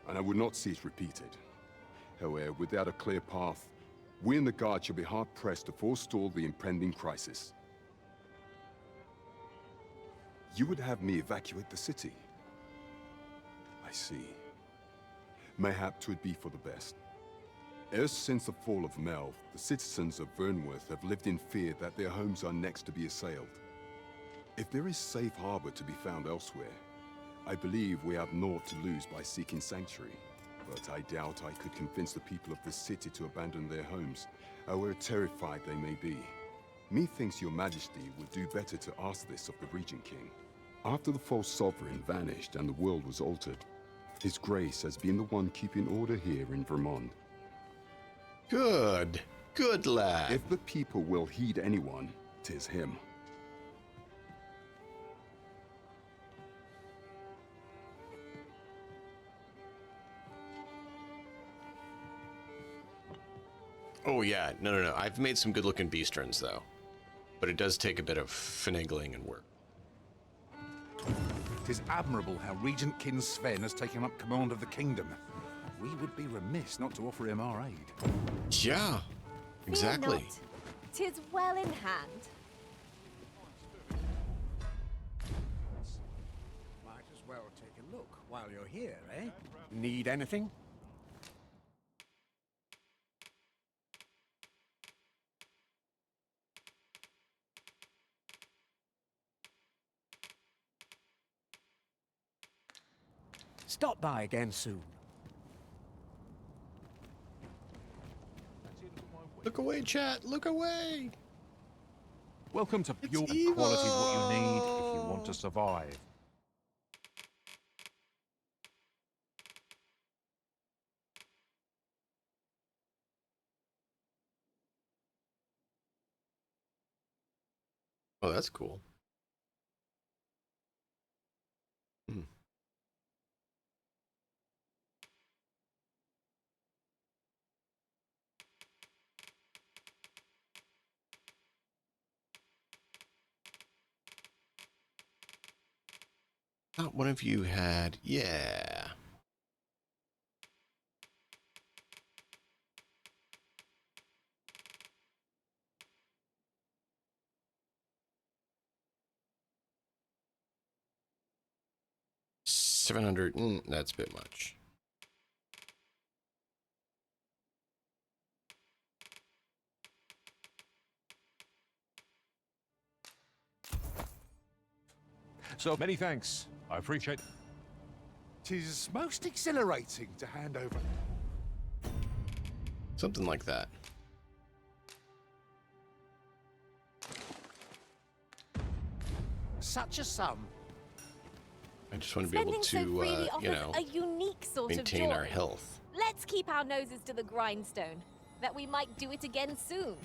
and I would not see it repeated. However, without a clear path, we in the Guard shall be hard-pressed to forestall the impending crisis. You would have me evacuate the city? I see. Mayhap 'twould be for the best. Ever since the fall of Melf, the citizens of Vernworth have lived in fear that their homes are next to be assailed. If there is safe harbor to be found elsewhere, I believe we have naught to lose by seeking sanctuary. But I doubt I could convince the people of this city to abandon their homes, however terrified they may be. Methinks your Majesty would do better to ask this of the Regent King. After the false sovereign vanished and the world was altered, His Grace has been the one keeping order here in Vermont. Good. Good lad. If the people will heed anyone, 'tis him. Oh yeah, no. I've made some good-looking beastrons though, but it does take a bit of finagling and work. 'Tis admirable how Regent King Sven has taken up command of the kingdom. We would be remiss not to offer him our aid. Yeah, exactly. Fear not. 'Tis well in hand. Might as well take a look while you're here, eh? Need anything? Stop by again soon. Look away, chat. Look away. Welcome to pure quality is what you need if you want to survive. Oh, that's cool. Hmm. Thought one of you had, yeah. $700. That's a bit much. So many thanks. I appreciate it. 'Tis most exhilarating to hand over. Something like that. Such a sum. I just want to be able Spending so freely to, offers you know, a unique sort of maintain joy. our health. Let's keep our noses to the grindstone, that we might do it again soon.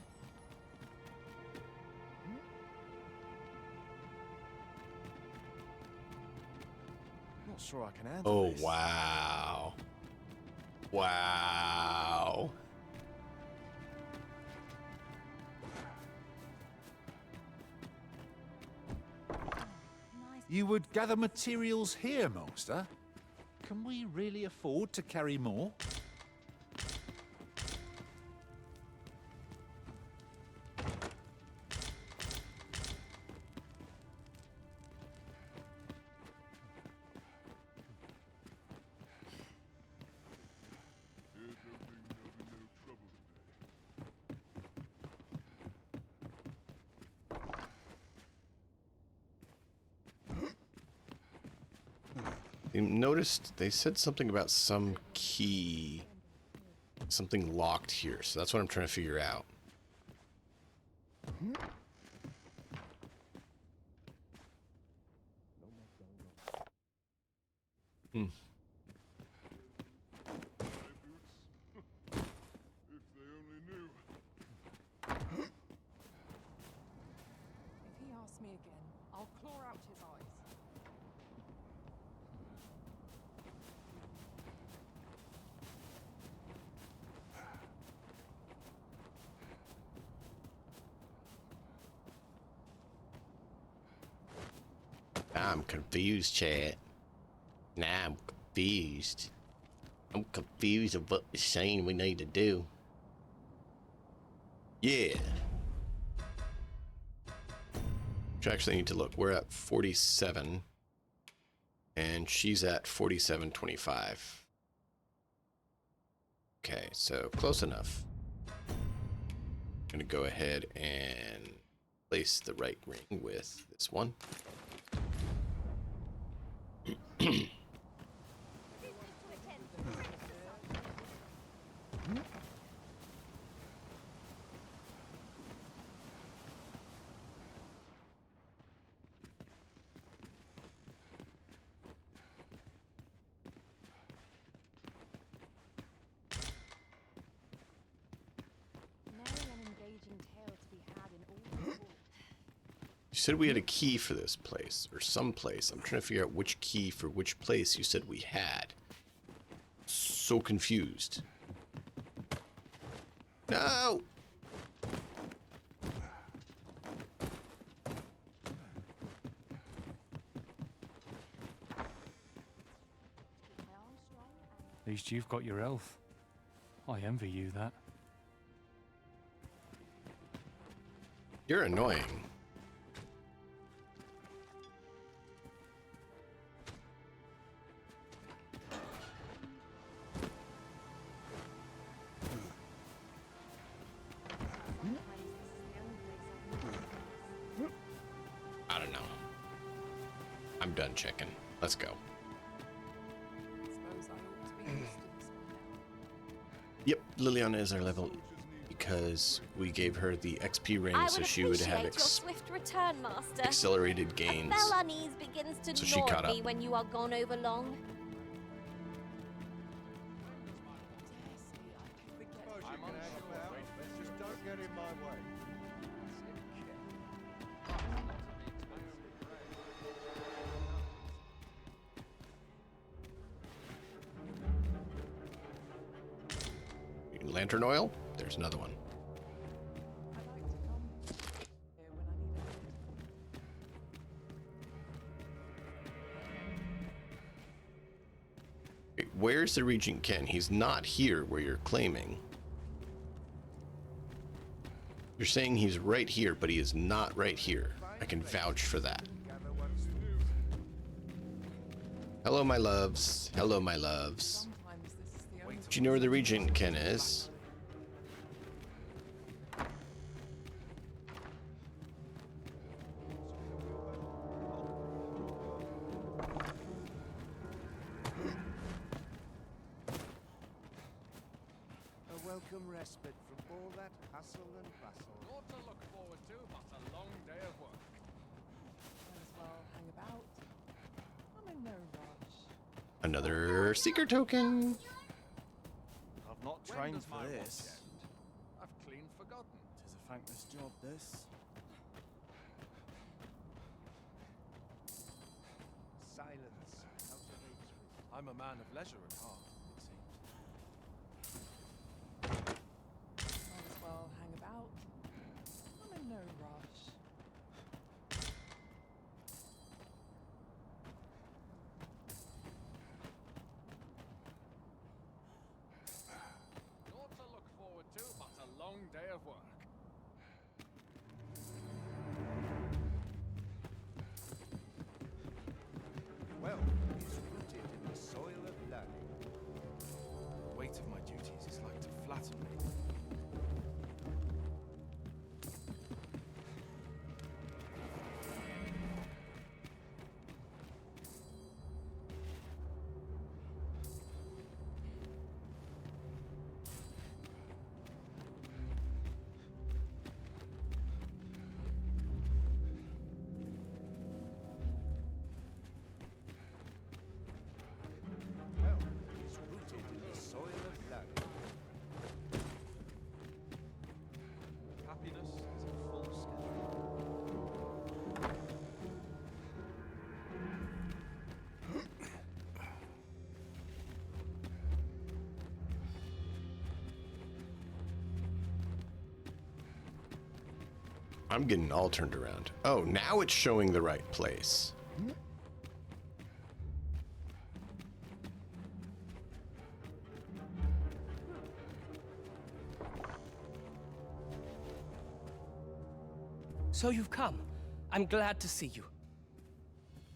Not sure I can handle Oh, this. wow. Wow. You would gather materials here, Master? Can we really afford to carry more? You noticed they said something about some key, something locked here. So that's what I'm trying to figure out. Hmm. If he asks me again, I'll claw out his eyes. I'm confused, chat. Nah, I'm confused. I'm confused of what it's saying we need to do. Yeah. Which I actually need to look. We're at 47. And she's at 47.25. Okay, so close enough. I'm gonna go ahead and place the right ring with this one. You said we had a key for this place, or some place. I'm trying to figure out which key for which place you said we had. So confused. No! At least you've got your elf. I envy you that. You're annoying. I don't know. I'm done checking. Let's go. Yep, Liliana is our level because we gave her the XP ring, I so would she would have appreciate your swift return, Master. accelerated gains. A fell unease begins to So she gnaw caught at me up. when you are gone over long. Just don't get in my way. Lantern oil? There's another one. Wait, where's the Regent Ken? He's not here where you're claiming. You're saying he's right here, but he is not right here. I can vouch for that. Hello, my loves. Hello, my loves. Do you know where the Regent Ken is? A welcome respite from all that hustle and bustle. Not to look forward to, but a long day of work. Might as well hang about. I'm in no rush. Another seeker token. I've not When trained does for my watch this. end? I've clean forgotten. Tis a thankless job, this. Silence cultivates wisdom. I'm a man of leisure at heart, it seems. Might as well hang about. I'm in no rush. Not to look forward to, but a long day of work. Well, it's rooted in the soil of learning. The weight of my duties is like to flatten me. Well, it's rooted in the soil of learning. Happiness is a full schedule. I'm getting all turned around. Oh, now it's showing the right place. So you've come. I'm glad to see you.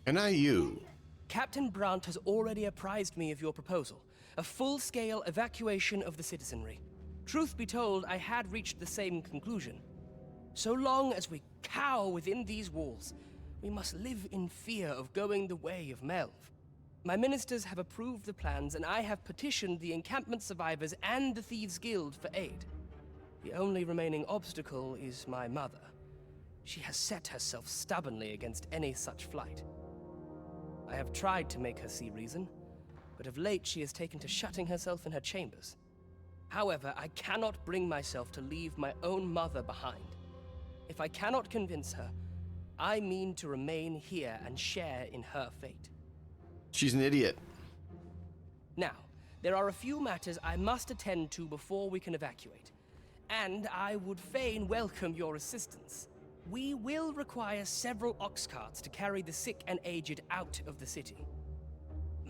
And you. Captain Brandt has already apprised me of your proposal, a full-scale evacuation of the citizenry. Truth be told, I had reached the same conclusion. So long as we cower within these walls, we must live in fear of going the way of Melv. My ministers have approved the plans, and I have petitioned the encampment survivors and the Thieves' Guild for aid. The only remaining obstacle is my mother. She has set herself stubbornly against any such flight. I have tried to make her see reason, but of late she has taken to shutting herself in her chambers. However, I cannot bring myself to leave my own mother behind. If I cannot convince her, I mean to remain here and share in her fate. She's an idiot. Now, there are a few matters I must attend to before we can evacuate, and I would fain welcome your assistance. We will require several ox carts to carry the sick and aged out of the city.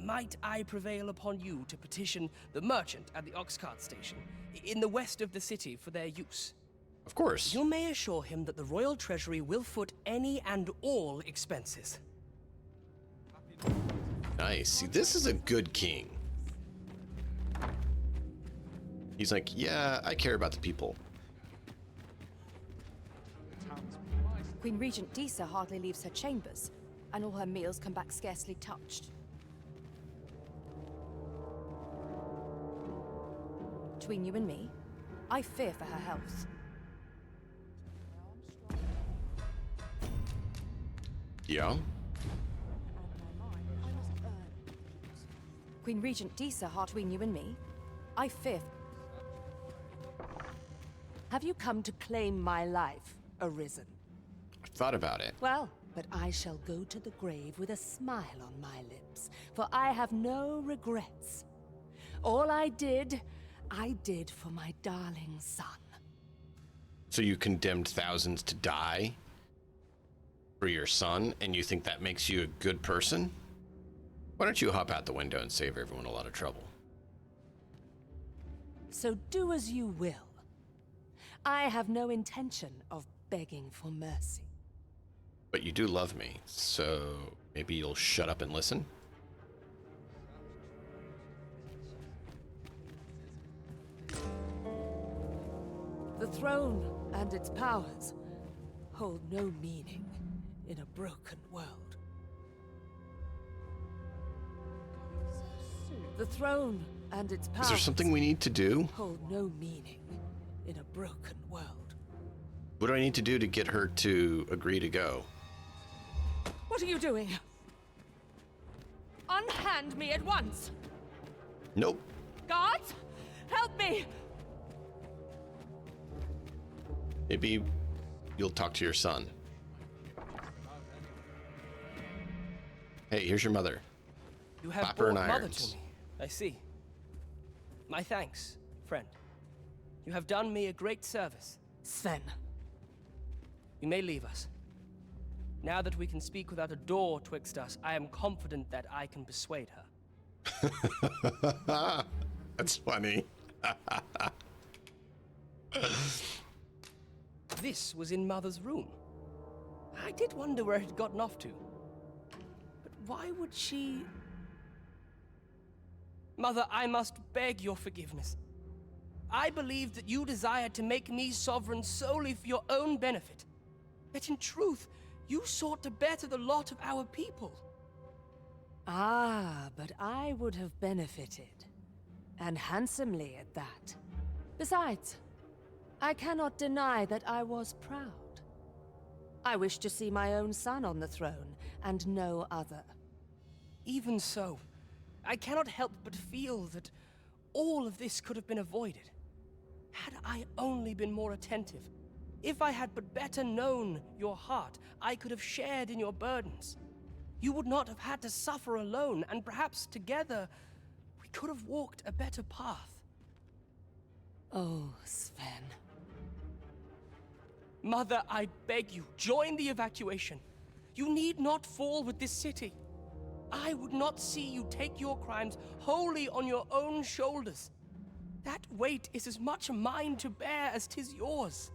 Might I prevail upon you to petition the merchant at the ox cart station in the west of the city for their use? Of course. You may assure him that the royal treasury will foot any and all expenses. Nice. See, this is a good king. He's like, yeah, I care about the people. Queen Regent Disa hardly leaves her chambers, and all her meals come back scarcely touched. Between you and me, I fear for her health. Yeah? Queen Regent Disa, between you and me, I fear. Have you come to claim my life, Arisen? I've thought about it. Well, but I shall go to the grave with a smile on my lips, for I have no regrets. All I did for my darling son. So you condemned thousands to die for your son, and you think that makes you a good person? Why don't you hop out the window and save everyone a lot of trouble? So do as you will. I have no intention of begging for mercy. But you do love me, so maybe you'll shut up and listen? The throne and its powers hold no meaning in a broken world. The throne and its powers Is there something we need to do? hold no meaning in a broken world. What do I need to do to get her to agree to go? What are you doing? Unhand me at once! Nope. Guards, help me! Maybe you'll talk to your son. Hey, here's your mother. You have Clapper and brought mother irons. to me. I see. My thanks, friend. You have done me a great service. Sven. You may leave us. Now that we can speak without a door twixt us, I am confident that I can persuade her. That's funny. This was in Mother's room. I did wonder where it had gotten off to. But why would she... Mother, I must beg your forgiveness. I believed that you desired to make me sovereign solely for your own benefit. Yet in truth, you sought to better the lot of our people. Ah, but I would have benefited. And handsomely at that. Besides, I cannot deny that I was proud. I wish to see my own son on the throne, and no other. Even so, I cannot help but feel that all of this could have been avoided. Had I only been more attentive, if I had but better known your heart, I could have shared in your burdens. You would not have had to suffer alone, and perhaps together, we could have walked a better path. Oh, Sven. Mother, I beg you, join the evacuation. You need not fall with this city. I would not see you take your crimes wholly on your own shoulders. That weight is as much mine to bear as 'tis yours.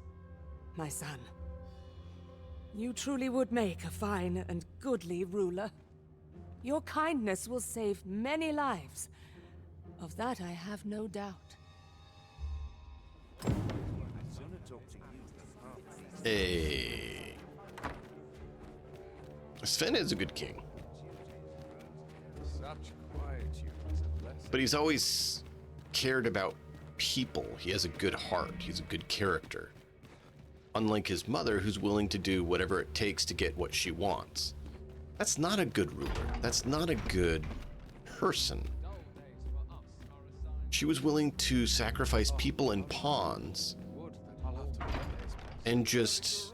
My son, you truly would make a fine and goodly ruler. Your kindness will save many lives. Of that I have no doubt. Hey. Sven is a good king. Such quietude is a blessing. But he's always cared about people. He has a good heart. He's a good character. Unlike his mother, who's willing to do whatever it takes to get what she wants. That's not a good ruler. That's not a good person. She was willing to sacrifice people and pawns and just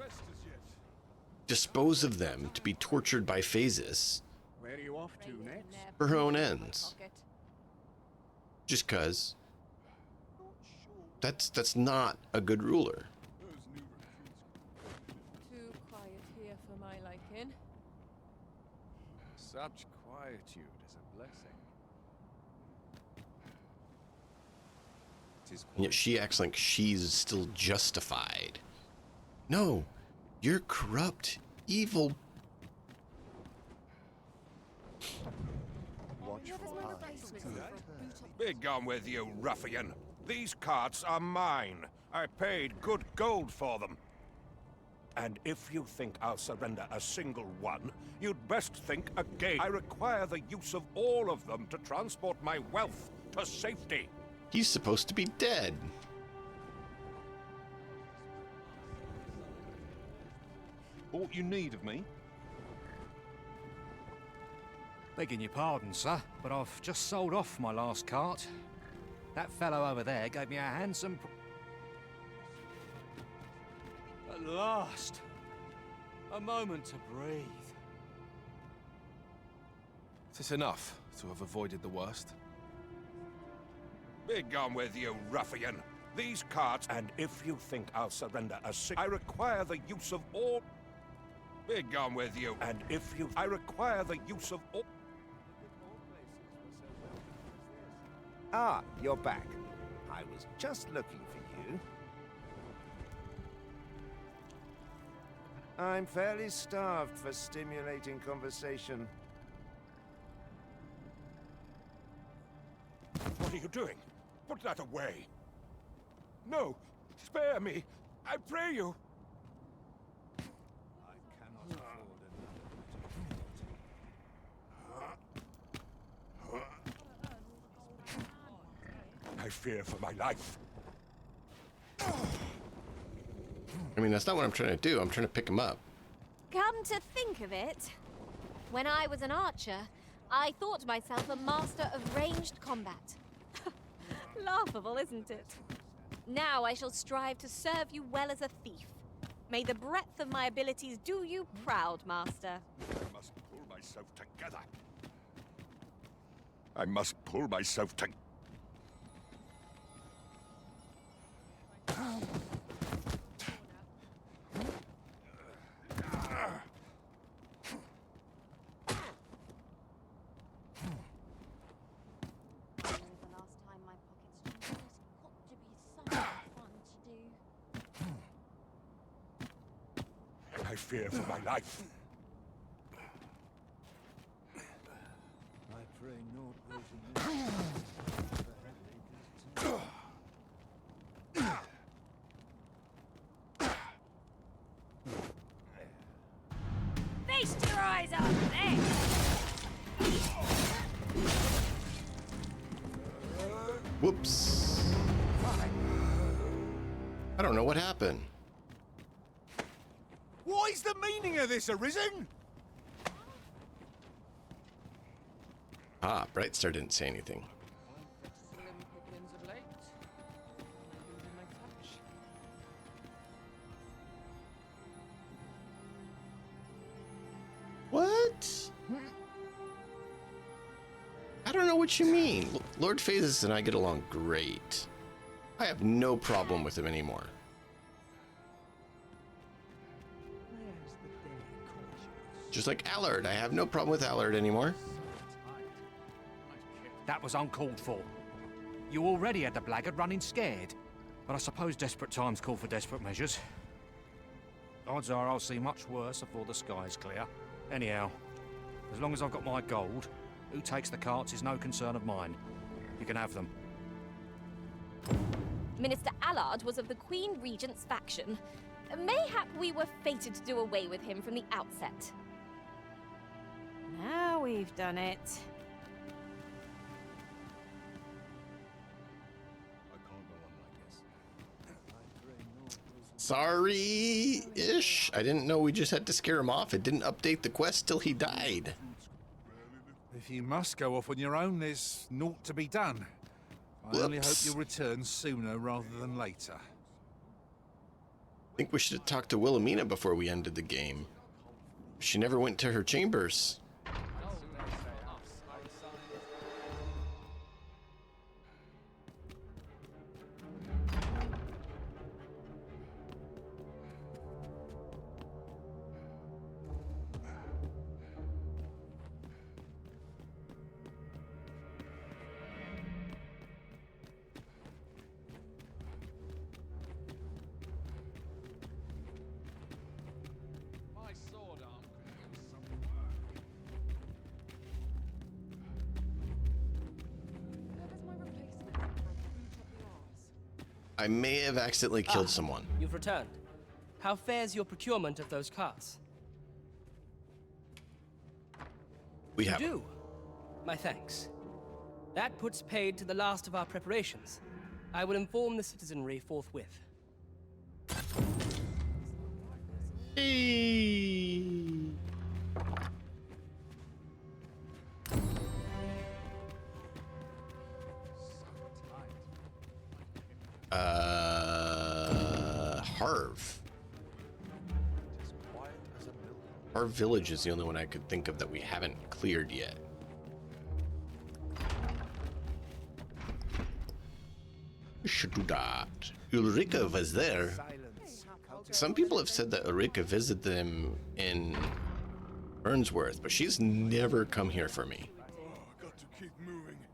dispose of them to be tortured by Phasis Where are you off to next? for her own ends. Just cause that's not a good ruler. Too quiet here for my liking. Such quietude is a blessing. And yet she acts like she's still justified No, you're corrupt, evil. Be gone with you, ruffian. These carts are mine. I paid good gold for them. And if you think I'll surrender a single one, you'd best think again. I require the use of all of them to transport my wealth to safety. He's supposed to be dead. What you need of me? Begging your pardon, sir, but I've just sold off my last cart. That fellow over there gave me a handsome... At last! A moment to breathe. Is this enough to have avoided the worst? Be gone with you, ruffian. These carts, and if you think I'll surrender a I require the use of all... Be gone with you, and if you... I require the use of all... Ah, you're back. I was just looking for you. I'm fairly starved for stimulating conversation. What are you doing? Put that away. No, spare me. I pray you. I fear for my life. I mean, that's not what I'm trying to do. I'm trying to pick him up. Come to think of it, when I was an archer, I thought myself a master of ranged combat. Laughable, isn't it? Now I shall strive to serve you well as a thief. May the breadth of my abilities do you proud, master. I must pull myself together. I must pull myself together. I fear for my life. I pray not Feast your eyes on this! Whoops. I don't know what happened. What is the meaning of this, Arisen? Ah, Brightstar didn't say anything. What? I don't know what you mean. Lord Phases and I get along great. I have no problem with him anymore. Just like Allard, I have no problem with Allard anymore. That was uncalled for. You already had the blackguard running scared. But I suppose desperate times call for desperate measures. Odds are I'll see much worse before the sky's clear. Anyhow, as long as I've got my gold, who takes the carts is no concern of mine. You can have them. Minister Allard was of the Queen Regent's faction. Mayhap we were fated to do away with him from the outset. Now we've done it. Sorry-ish. I didn't know we just had to scare him off. It didn't update the quest till he died. If you must go off on your own, there's naught to be done. I only hope you'll return sooner rather than later. I think we should have talked to Wilhelmina before we ended the game. She never went to her chambers. I may have accidentally killed someone. You've returned. How fares your procurement of those cars? We have. You do? My thanks. That puts paid to the last of our preparations. I will inform the citizenry forthwith. Harv. Harv Village is the only one I could think of that we haven't cleared yet. We should do that. Ulrika was there. Some people have said that Ulrika visited them in Burnsworth, but she's never come here for me.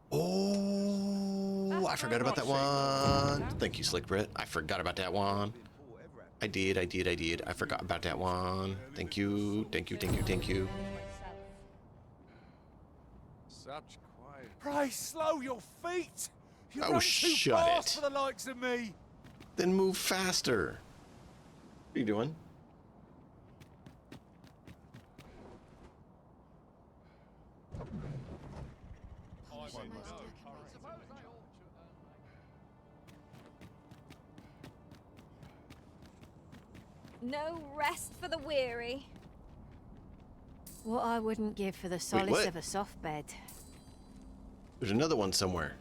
Oh, I forgot about that one. Thank you, Slick Brit. I forgot about that one. I did. I forgot about that one. Thank you. Such quiet. Pray, slow your feet. You Oh, run too shut fast it. for the likes of me. Then move faster. What are you doing? No rest for the weary. What I wouldn't give for the solace what? of a soft bed. There's another one somewhere.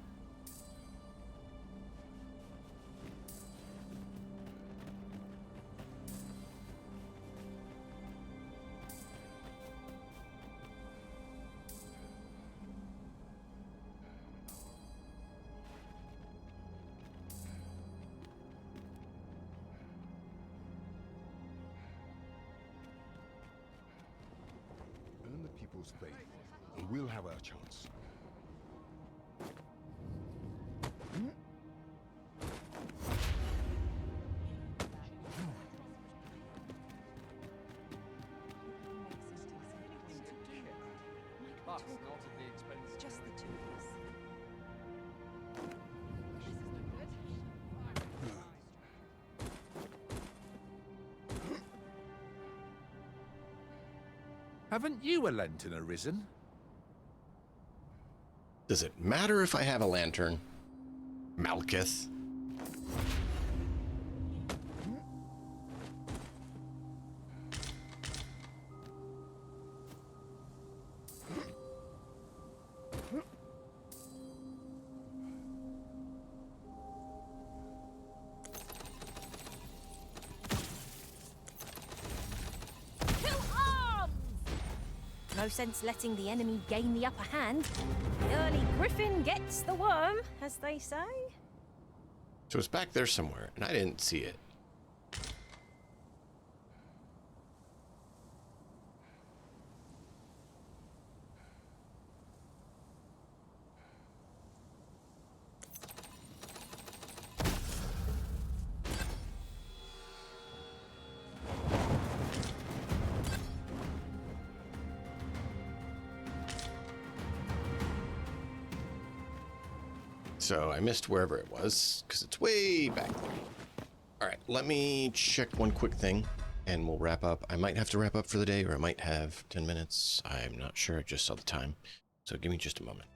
Earn the people's faith, and we'll have our chance. But not at the expense. Just the two of us. Haven't you a lantern arisen? Does it matter if I have a lantern? Malkuth. No sense letting the enemy gain the upper hand. The early griffin gets the worm, as they say. So it's back there somewhere, and I didn't see it. So I missed wherever it was, because it's way back there. All right, let me check one quick thing, and we'll wrap up. I might have to wrap up for the day, or I might have 10 minutes. I'm not sure. I just saw the time. So give me just a moment.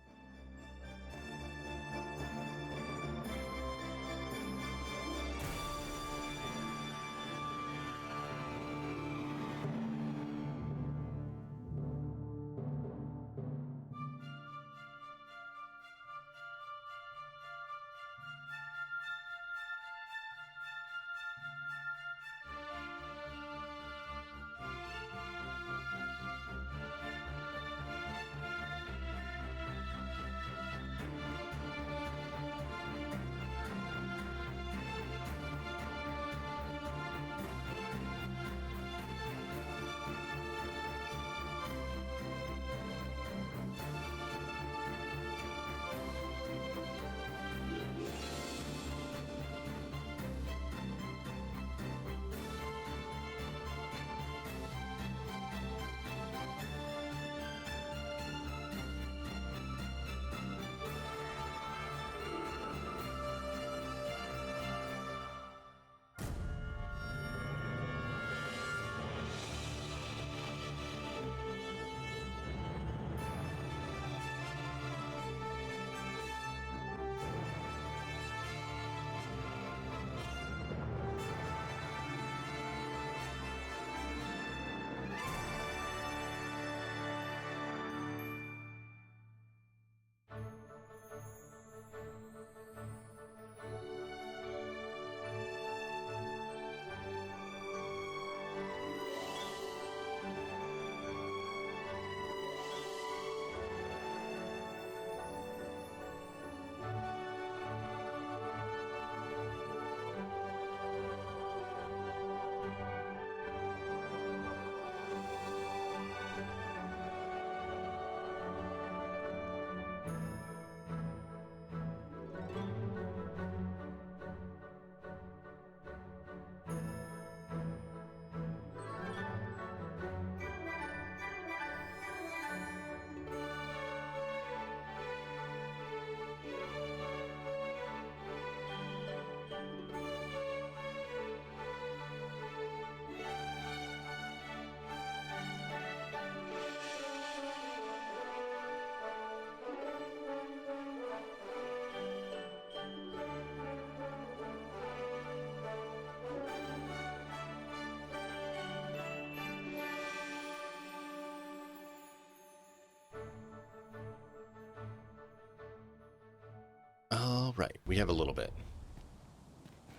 All right, we have a little bit.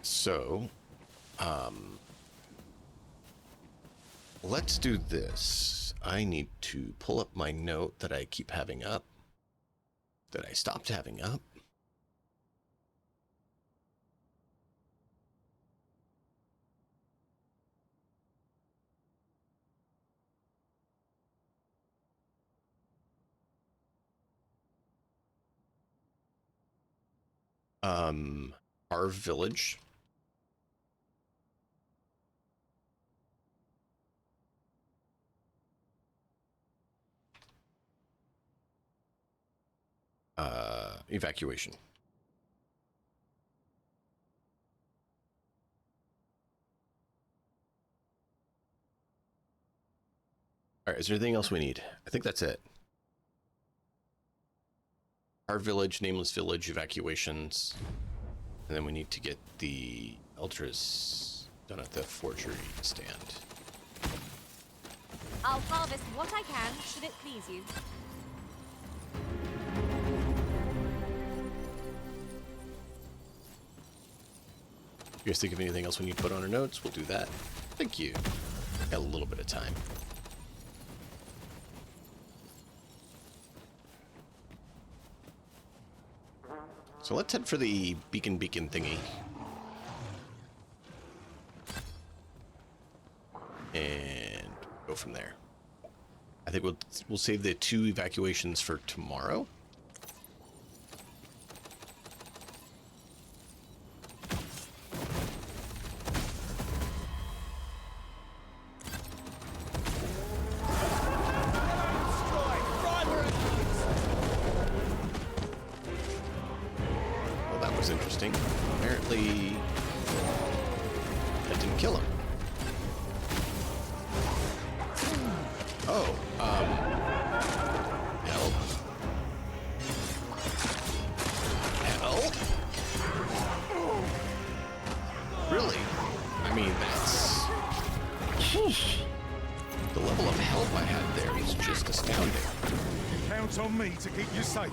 So, let's do this. I need to pull up my note that I keep having up, that I stopped having up. Our village. Evacuation. All right, is there anything else we need? I think that's it. Our village, nameless village, evacuations. And then we need to get the Eltras done at the forgery stand. I'll harvest what I can, should it please you. You guys think of anything else we need to put on our notes? We'll do that. Thank you. Got a little bit of time. So let's head for the beacon thingy. And go from there. I think we'll save the 2 evacuations for tomorrow. Interesting. Apparently, that didn't kill him. Oh, help. Help? Really? I mean, that's... The level of help I had there is just astounding. Count on me to keep you safe.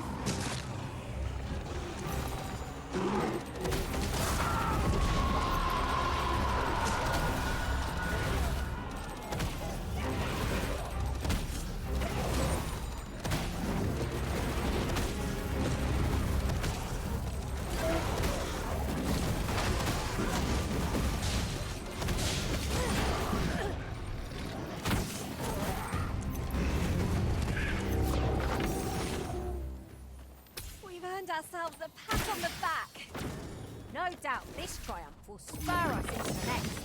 Ourselves a pat on the back. No doubt this triumph will spur us into the next.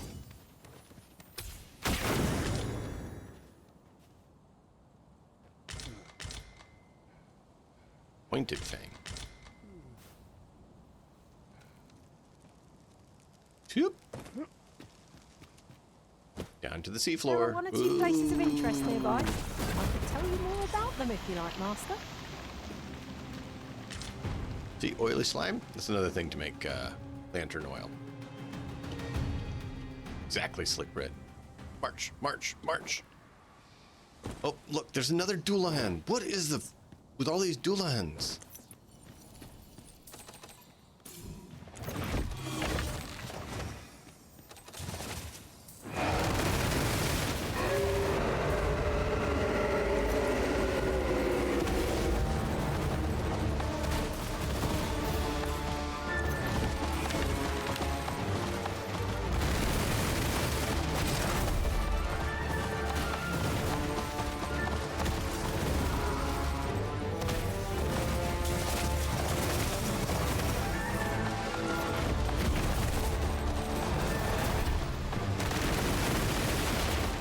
Pointed Fang. Shoop. Down to the seafloor. There are 1 or 2 places of interest nearby. I could tell you more about them if you like, Master. The oily slime? That's another thing to make lantern oil. Exactly, Slick Red. March, march, march. Oh, look, there's another Dullahan. What is the... with all these Dullahans?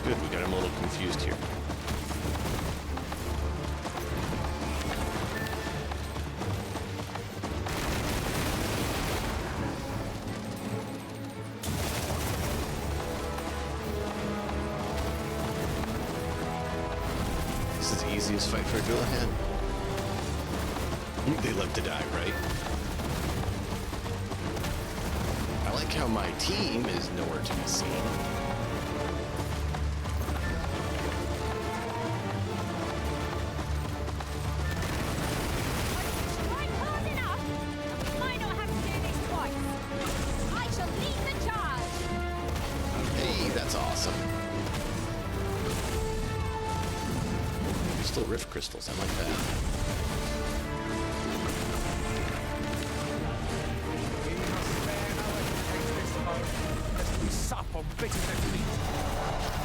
Good, we got him a little confused here. This is the easiest fight for a Dullahan. They love to die, right? I like how my team is nowhere to be seen. Might not have That's awesome. Still rift crystals. I like that. Lest we sup on bitterness meat.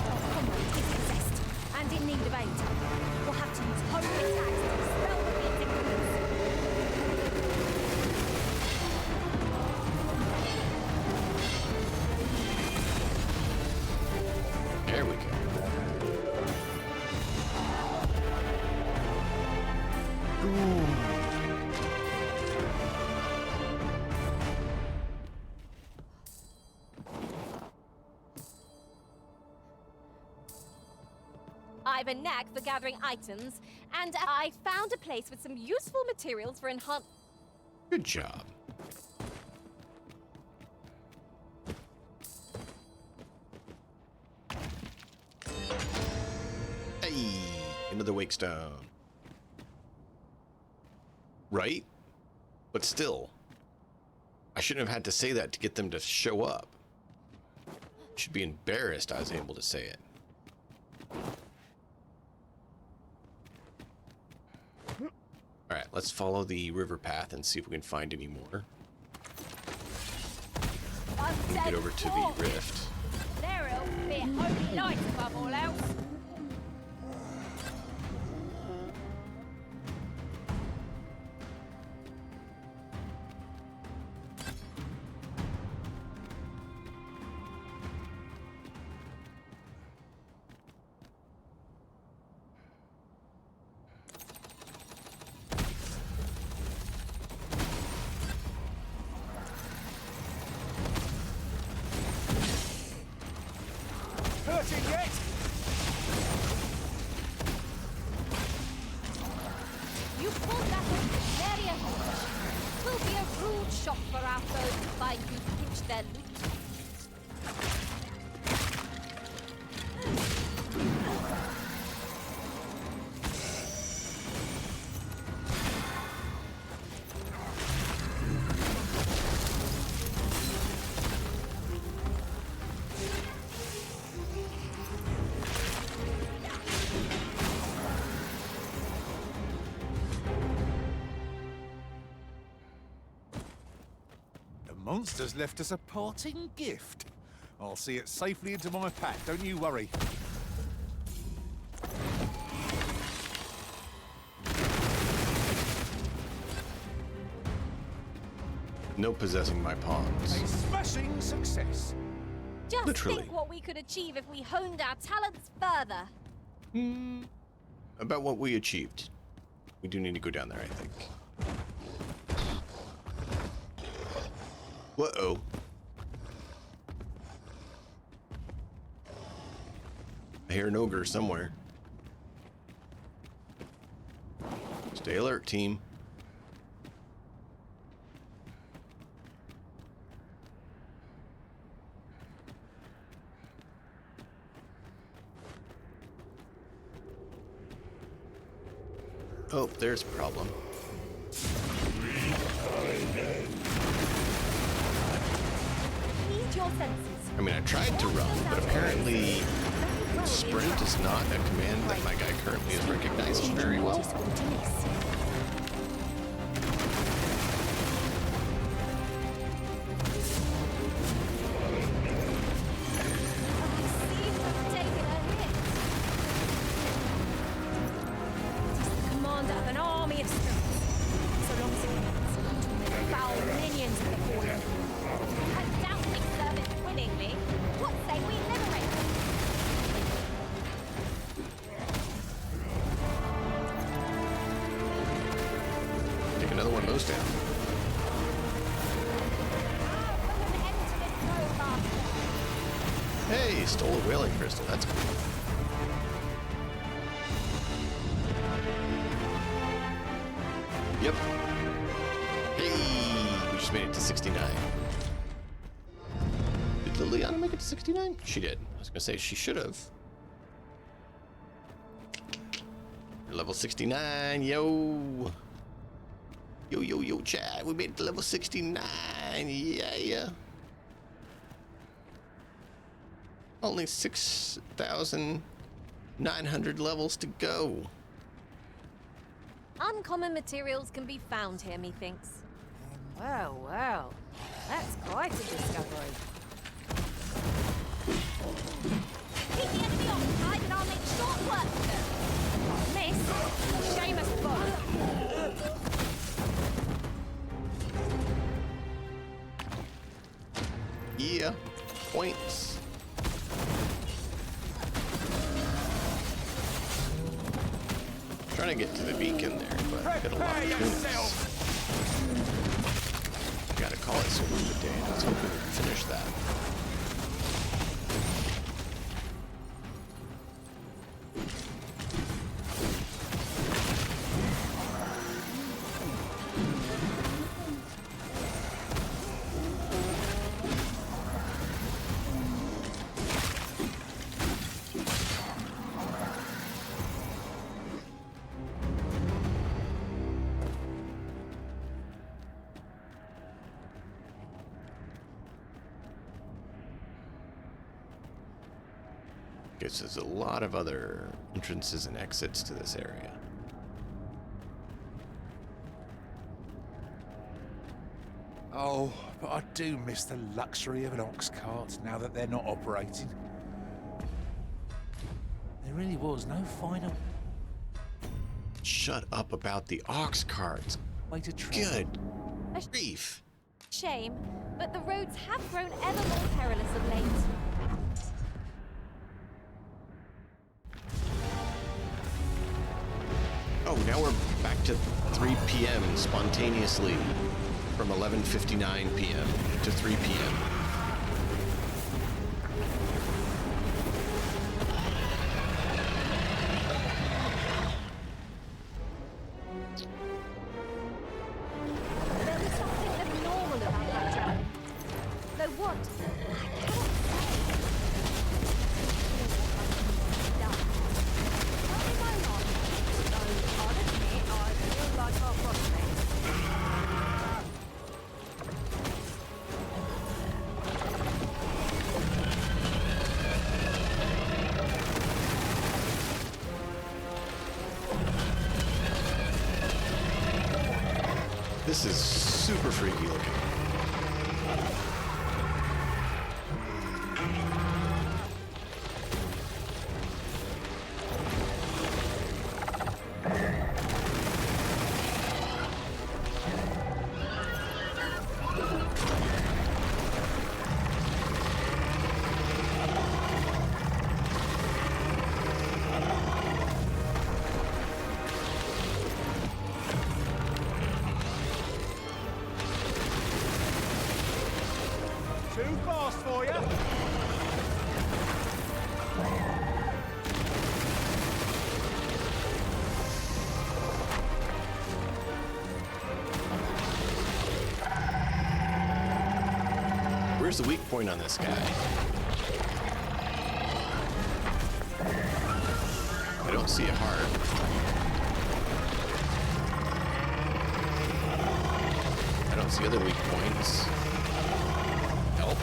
Our comrade is possessed and in need of aid. We'll have to use holy attacks to dispel the bleeding wounds. There we go. I've a knack for gathering items, and I found a place with some useful materials for enhance. Good job. Hey, another wake stone. Right? But still, I shouldn't have had to say that to get them to show up. Should be embarrassed I was able to say it. Alright, let's follow the river path and see if we can find any more. And get over to the rift. There'll be a holy light above all else. Hurting yet? You pulled that with very hard. Will be a rude shock for our foes to find you pinch their loot. Monsters left us a parting gift. I'll see it safely into my pack, don't you worry. No possessing my pawns. A smashing success. Just Literally. think what we could achieve if we honed our talents further. About what we achieved. We do need to go down there, I think. Whoa. I hear an ogre somewhere. Stay alert, team. Oh, there's a problem. Need your senses. I mean, I tried to run, but apparently sprint is not a command that my guy currently is recognizing very well. Commander of an army of spirits. So long as it means to make foul minions of the fallen. Undoubtedly serve it willingly. What say we liberate them? Take another one of those down. Hey, stole a whaling crystal. That's cool. Yep. Hey, we just made it to 69. Did Liliana make it to 69? She did. I was gonna say she should have. Level 69, yo. Yo, chat. We made it to level 69. Yeah. Only 6,900 levels to go. Uncommon materials can be found here, methinks. Well, well. That's quite a discovery. Keep the enemy occupied and I'll make short work of them. Miss, shame us both. Yeah, points. Trying to get to the beacon there, but I got a lot of units. Gotta call it Sword of the Day. I was hoping we could finish that. Guess there's a lot of other entrances and exits to this area. Oh, but I do miss the luxury of an ox cart now that they're not operating. There really was no final. Shut up about the ox carts. Way to travel. Good grief. Shame, but the roads have grown ever more perilous of late. Oh, now we're back to 3 p.m. spontaneously from 11:59 p.m. to 3 p.m. There was something abnormal about that dragon. Though what? I cannot say. Tell me why not. Though I'll admit I feel like our prospects. This is super freaky looking. Too fast for you. Where's the weak point on this guy? I don't see a heart. I don't see other weak points. Help.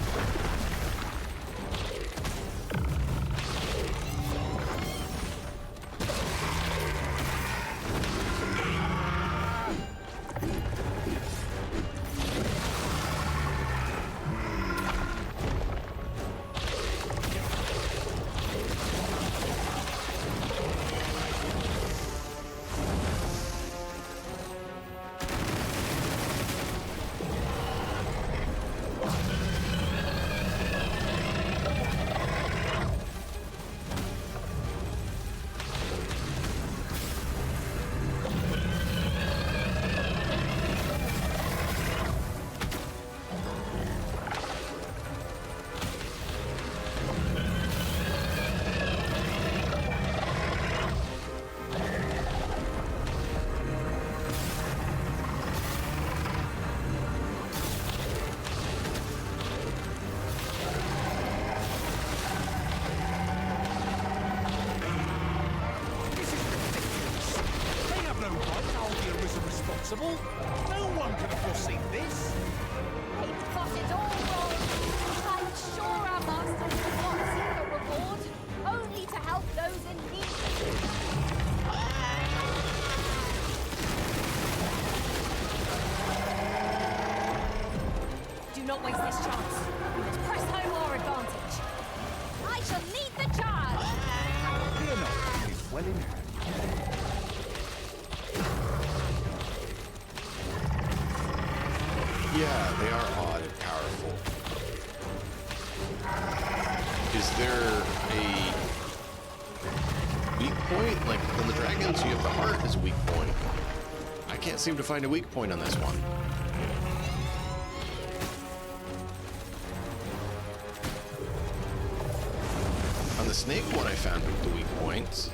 Responsible? No one could have foreseen this. They've got it all wrong. I'm sure our masters will not see the not waste this chance. We must press home our advantage. I shall lead the charge! Fear not, it's well in hand. Yeah, they are odd and powerful. Is there a weak point? Like on the dragons, you have the heart as a weak point. I can't seem to find a weak point on this one. On the snake one, I found the weak points.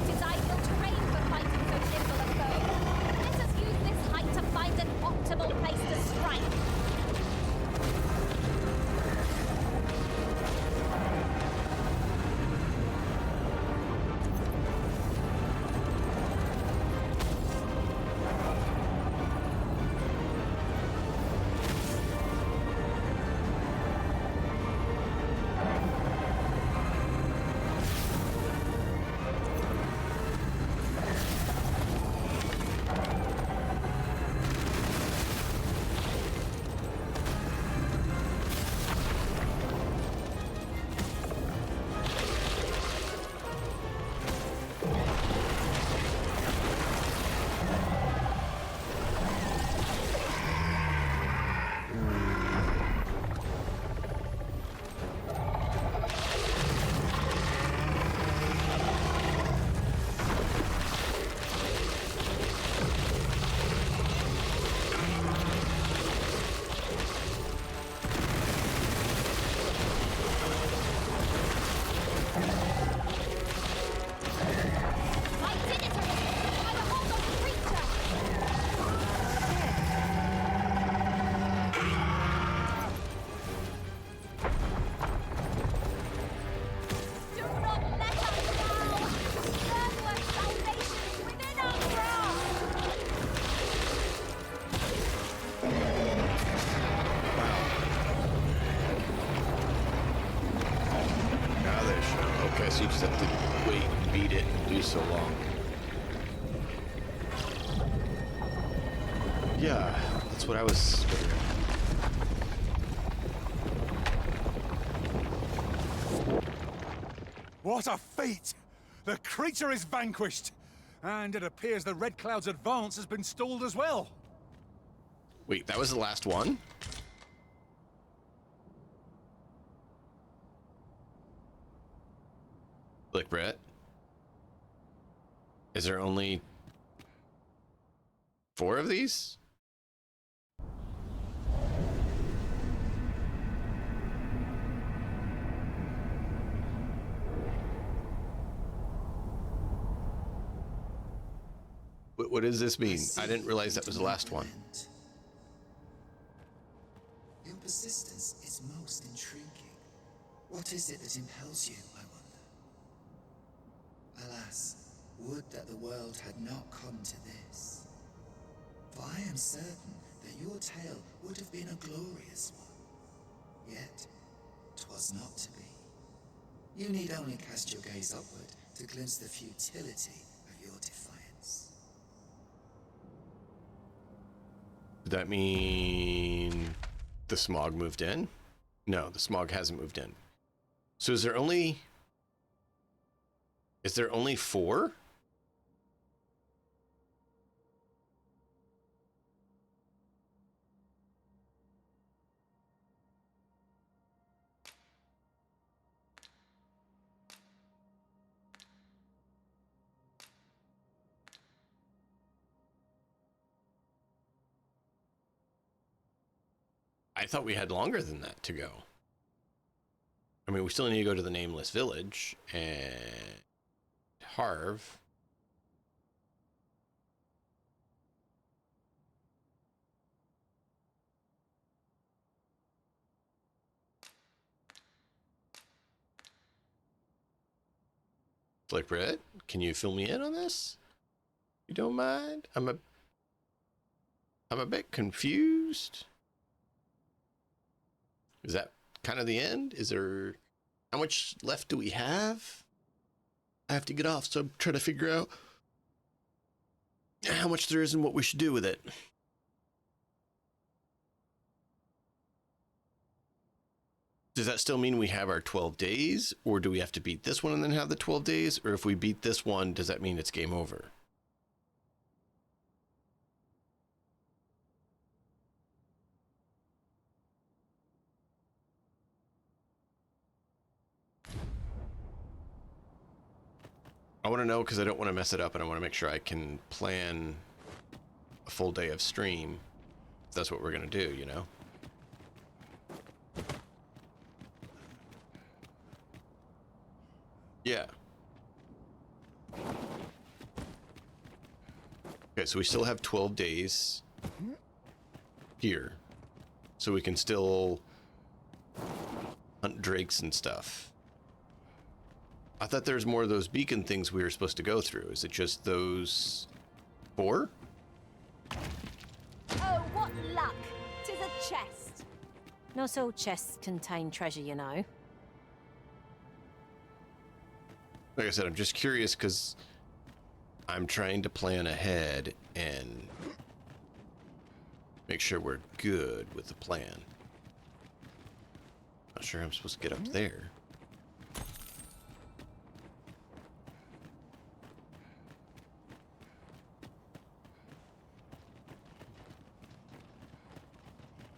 It's ideal terrain for fighting so nimble a foe. Let us use this height to find an optimal place to strike. Okay, so you just have to wait and beat it and do so long. Yeah, that's what I was figuring. What a feat! The creature is vanquished! And it appears the Red Cloud's advance has been stalled as well. Wait, that was the last one? Look, Brett. Is there only 4 of these? What does this mean? I didn't realize that was the last one. Your persistence is most intriguing. What is it that impels you, I wonder? Alas, would that the world had not come to this. For I am certain that your tale would have been a glorious one. Yet, 'twas not to be. You need only cast your gaze upward to glimpse the futility of your defiance. Did that mean the smog moved in? No, the smog hasn't moved in. So is there only 4? I thought we had longer than that to go. I mean, we still need to go to the Nameless Village and Harv. Like, Brett, can you fill me in on this? You don't mind? I'm a bit confused. Is that kind of the end? Is there... How much left do we have? I have to get off, so I'm trying to figure out how much there is and what we should do with it. Does that still mean we have our 12 days, or do we have to beat this one and then have the 12 days? Or if we beat this one, does that mean it's game over? I want to know because I don't want to mess it up, and I want to make sure I can plan a full day of stream. If that's what we're going to do, you know? Yeah. Okay, so we still have 12 days here. So we can still hunt drakes and stuff. I thought there's more of those beacon things we were supposed to go through. Is it just those 4? Oh, what luck! 'Tis a chest. Not all chests contain treasure, you know. Like I said, I'm just curious because I'm trying to plan ahead and make sure we're good with the plan. Not sure I'm supposed to get up there.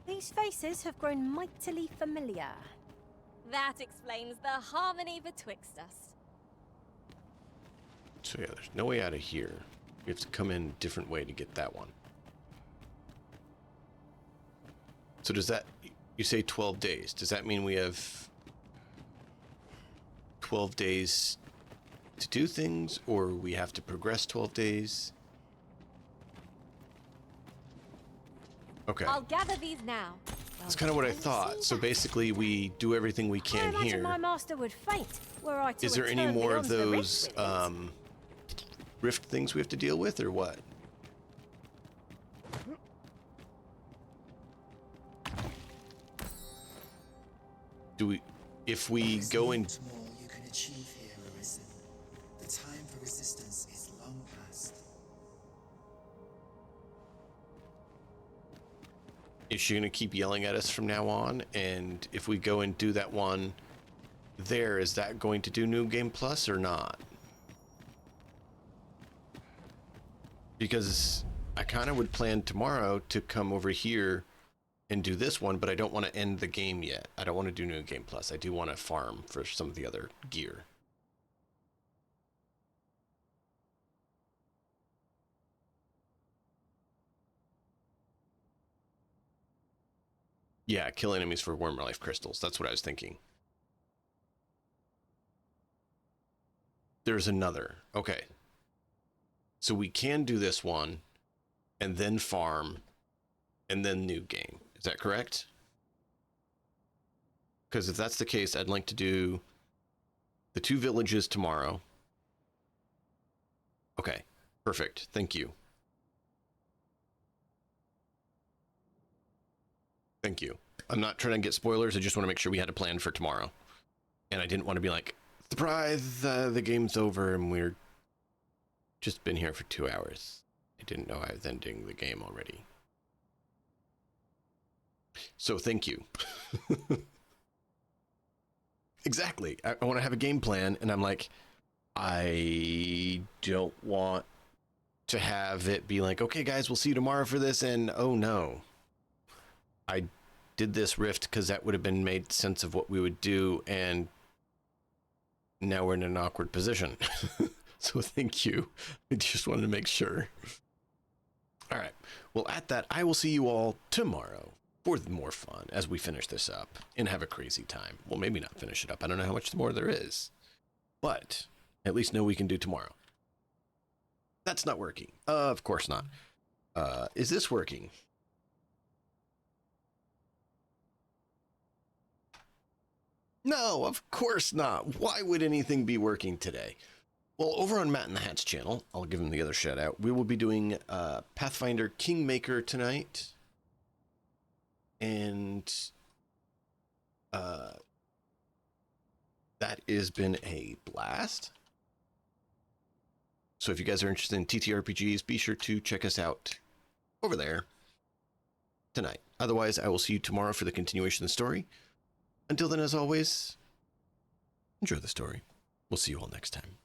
These faces have grown mightily familiar. That explains the harmony betwixt us. So yeah, there's no way out of here. We have to come in a different way to get that one. So does that, you say 12 days, does that mean we have 12 days to do things, or we have to progress 12 days? Okay. I'll gather these now. That's kind of what I thought. So basically we do everything we I can imagine here. my master would faint were I to Is there any return more of beyond the those rift rift things we have to deal with, or what? Do we, if we go in... There's more you can achieve here, Arisen. The time for resistance is long past. Is she gonna keep yelling at us from now on? And if we go and do that one there, is that going to do New Game Plus or not? Because I kind of would plan tomorrow to come over here and do this one, but I don't want to end the game yet. I don't want to do New Game Plus. I do want to farm for some of the other gear. Yeah, kill enemies for Worm Life Crystals. That's what I was thinking. There's another. Okay. So we can do this one, and then farm, and then new game. Is that correct? Because if that's the case, I'd like to do the 2 villages tomorrow. Okay, perfect. Thank you. Thank you. I'm not trying to get spoilers. I just want to make sure we had a plan for tomorrow. And I didn't want to be like, surprise, the game's over and we're just been here for 2 hours. I didn't know I was ending the game already. So thank you. Exactly. I want to have a game plan, and I'm like, I don't want to have it be like, okay, guys, we'll see you tomorrow for this, and oh no. I did this rift because that would have been made sense of what we would do, and now we're in an awkward position. So thank you. I just wanted to make sure. All right. Well, at that, I will see you all tomorrow for more fun as we finish this up and have a crazy time. Well, maybe not finish it up. I don't know how much more there is, but at least know we can do tomorrow. That's not working. Of course not. Is this working? No, of course not. Why would anything be working today? Well, over on Matt and the Hat's channel, I'll give him the other shout out. We will be doing Pathfinder Kingmaker tonight. And that has been a blast. So if you guys are interested in TTRPGs, be sure to check us out over there tonight. Otherwise, I will see you tomorrow for the continuation of the story. Until then, as always, enjoy the story. We'll see you all next time.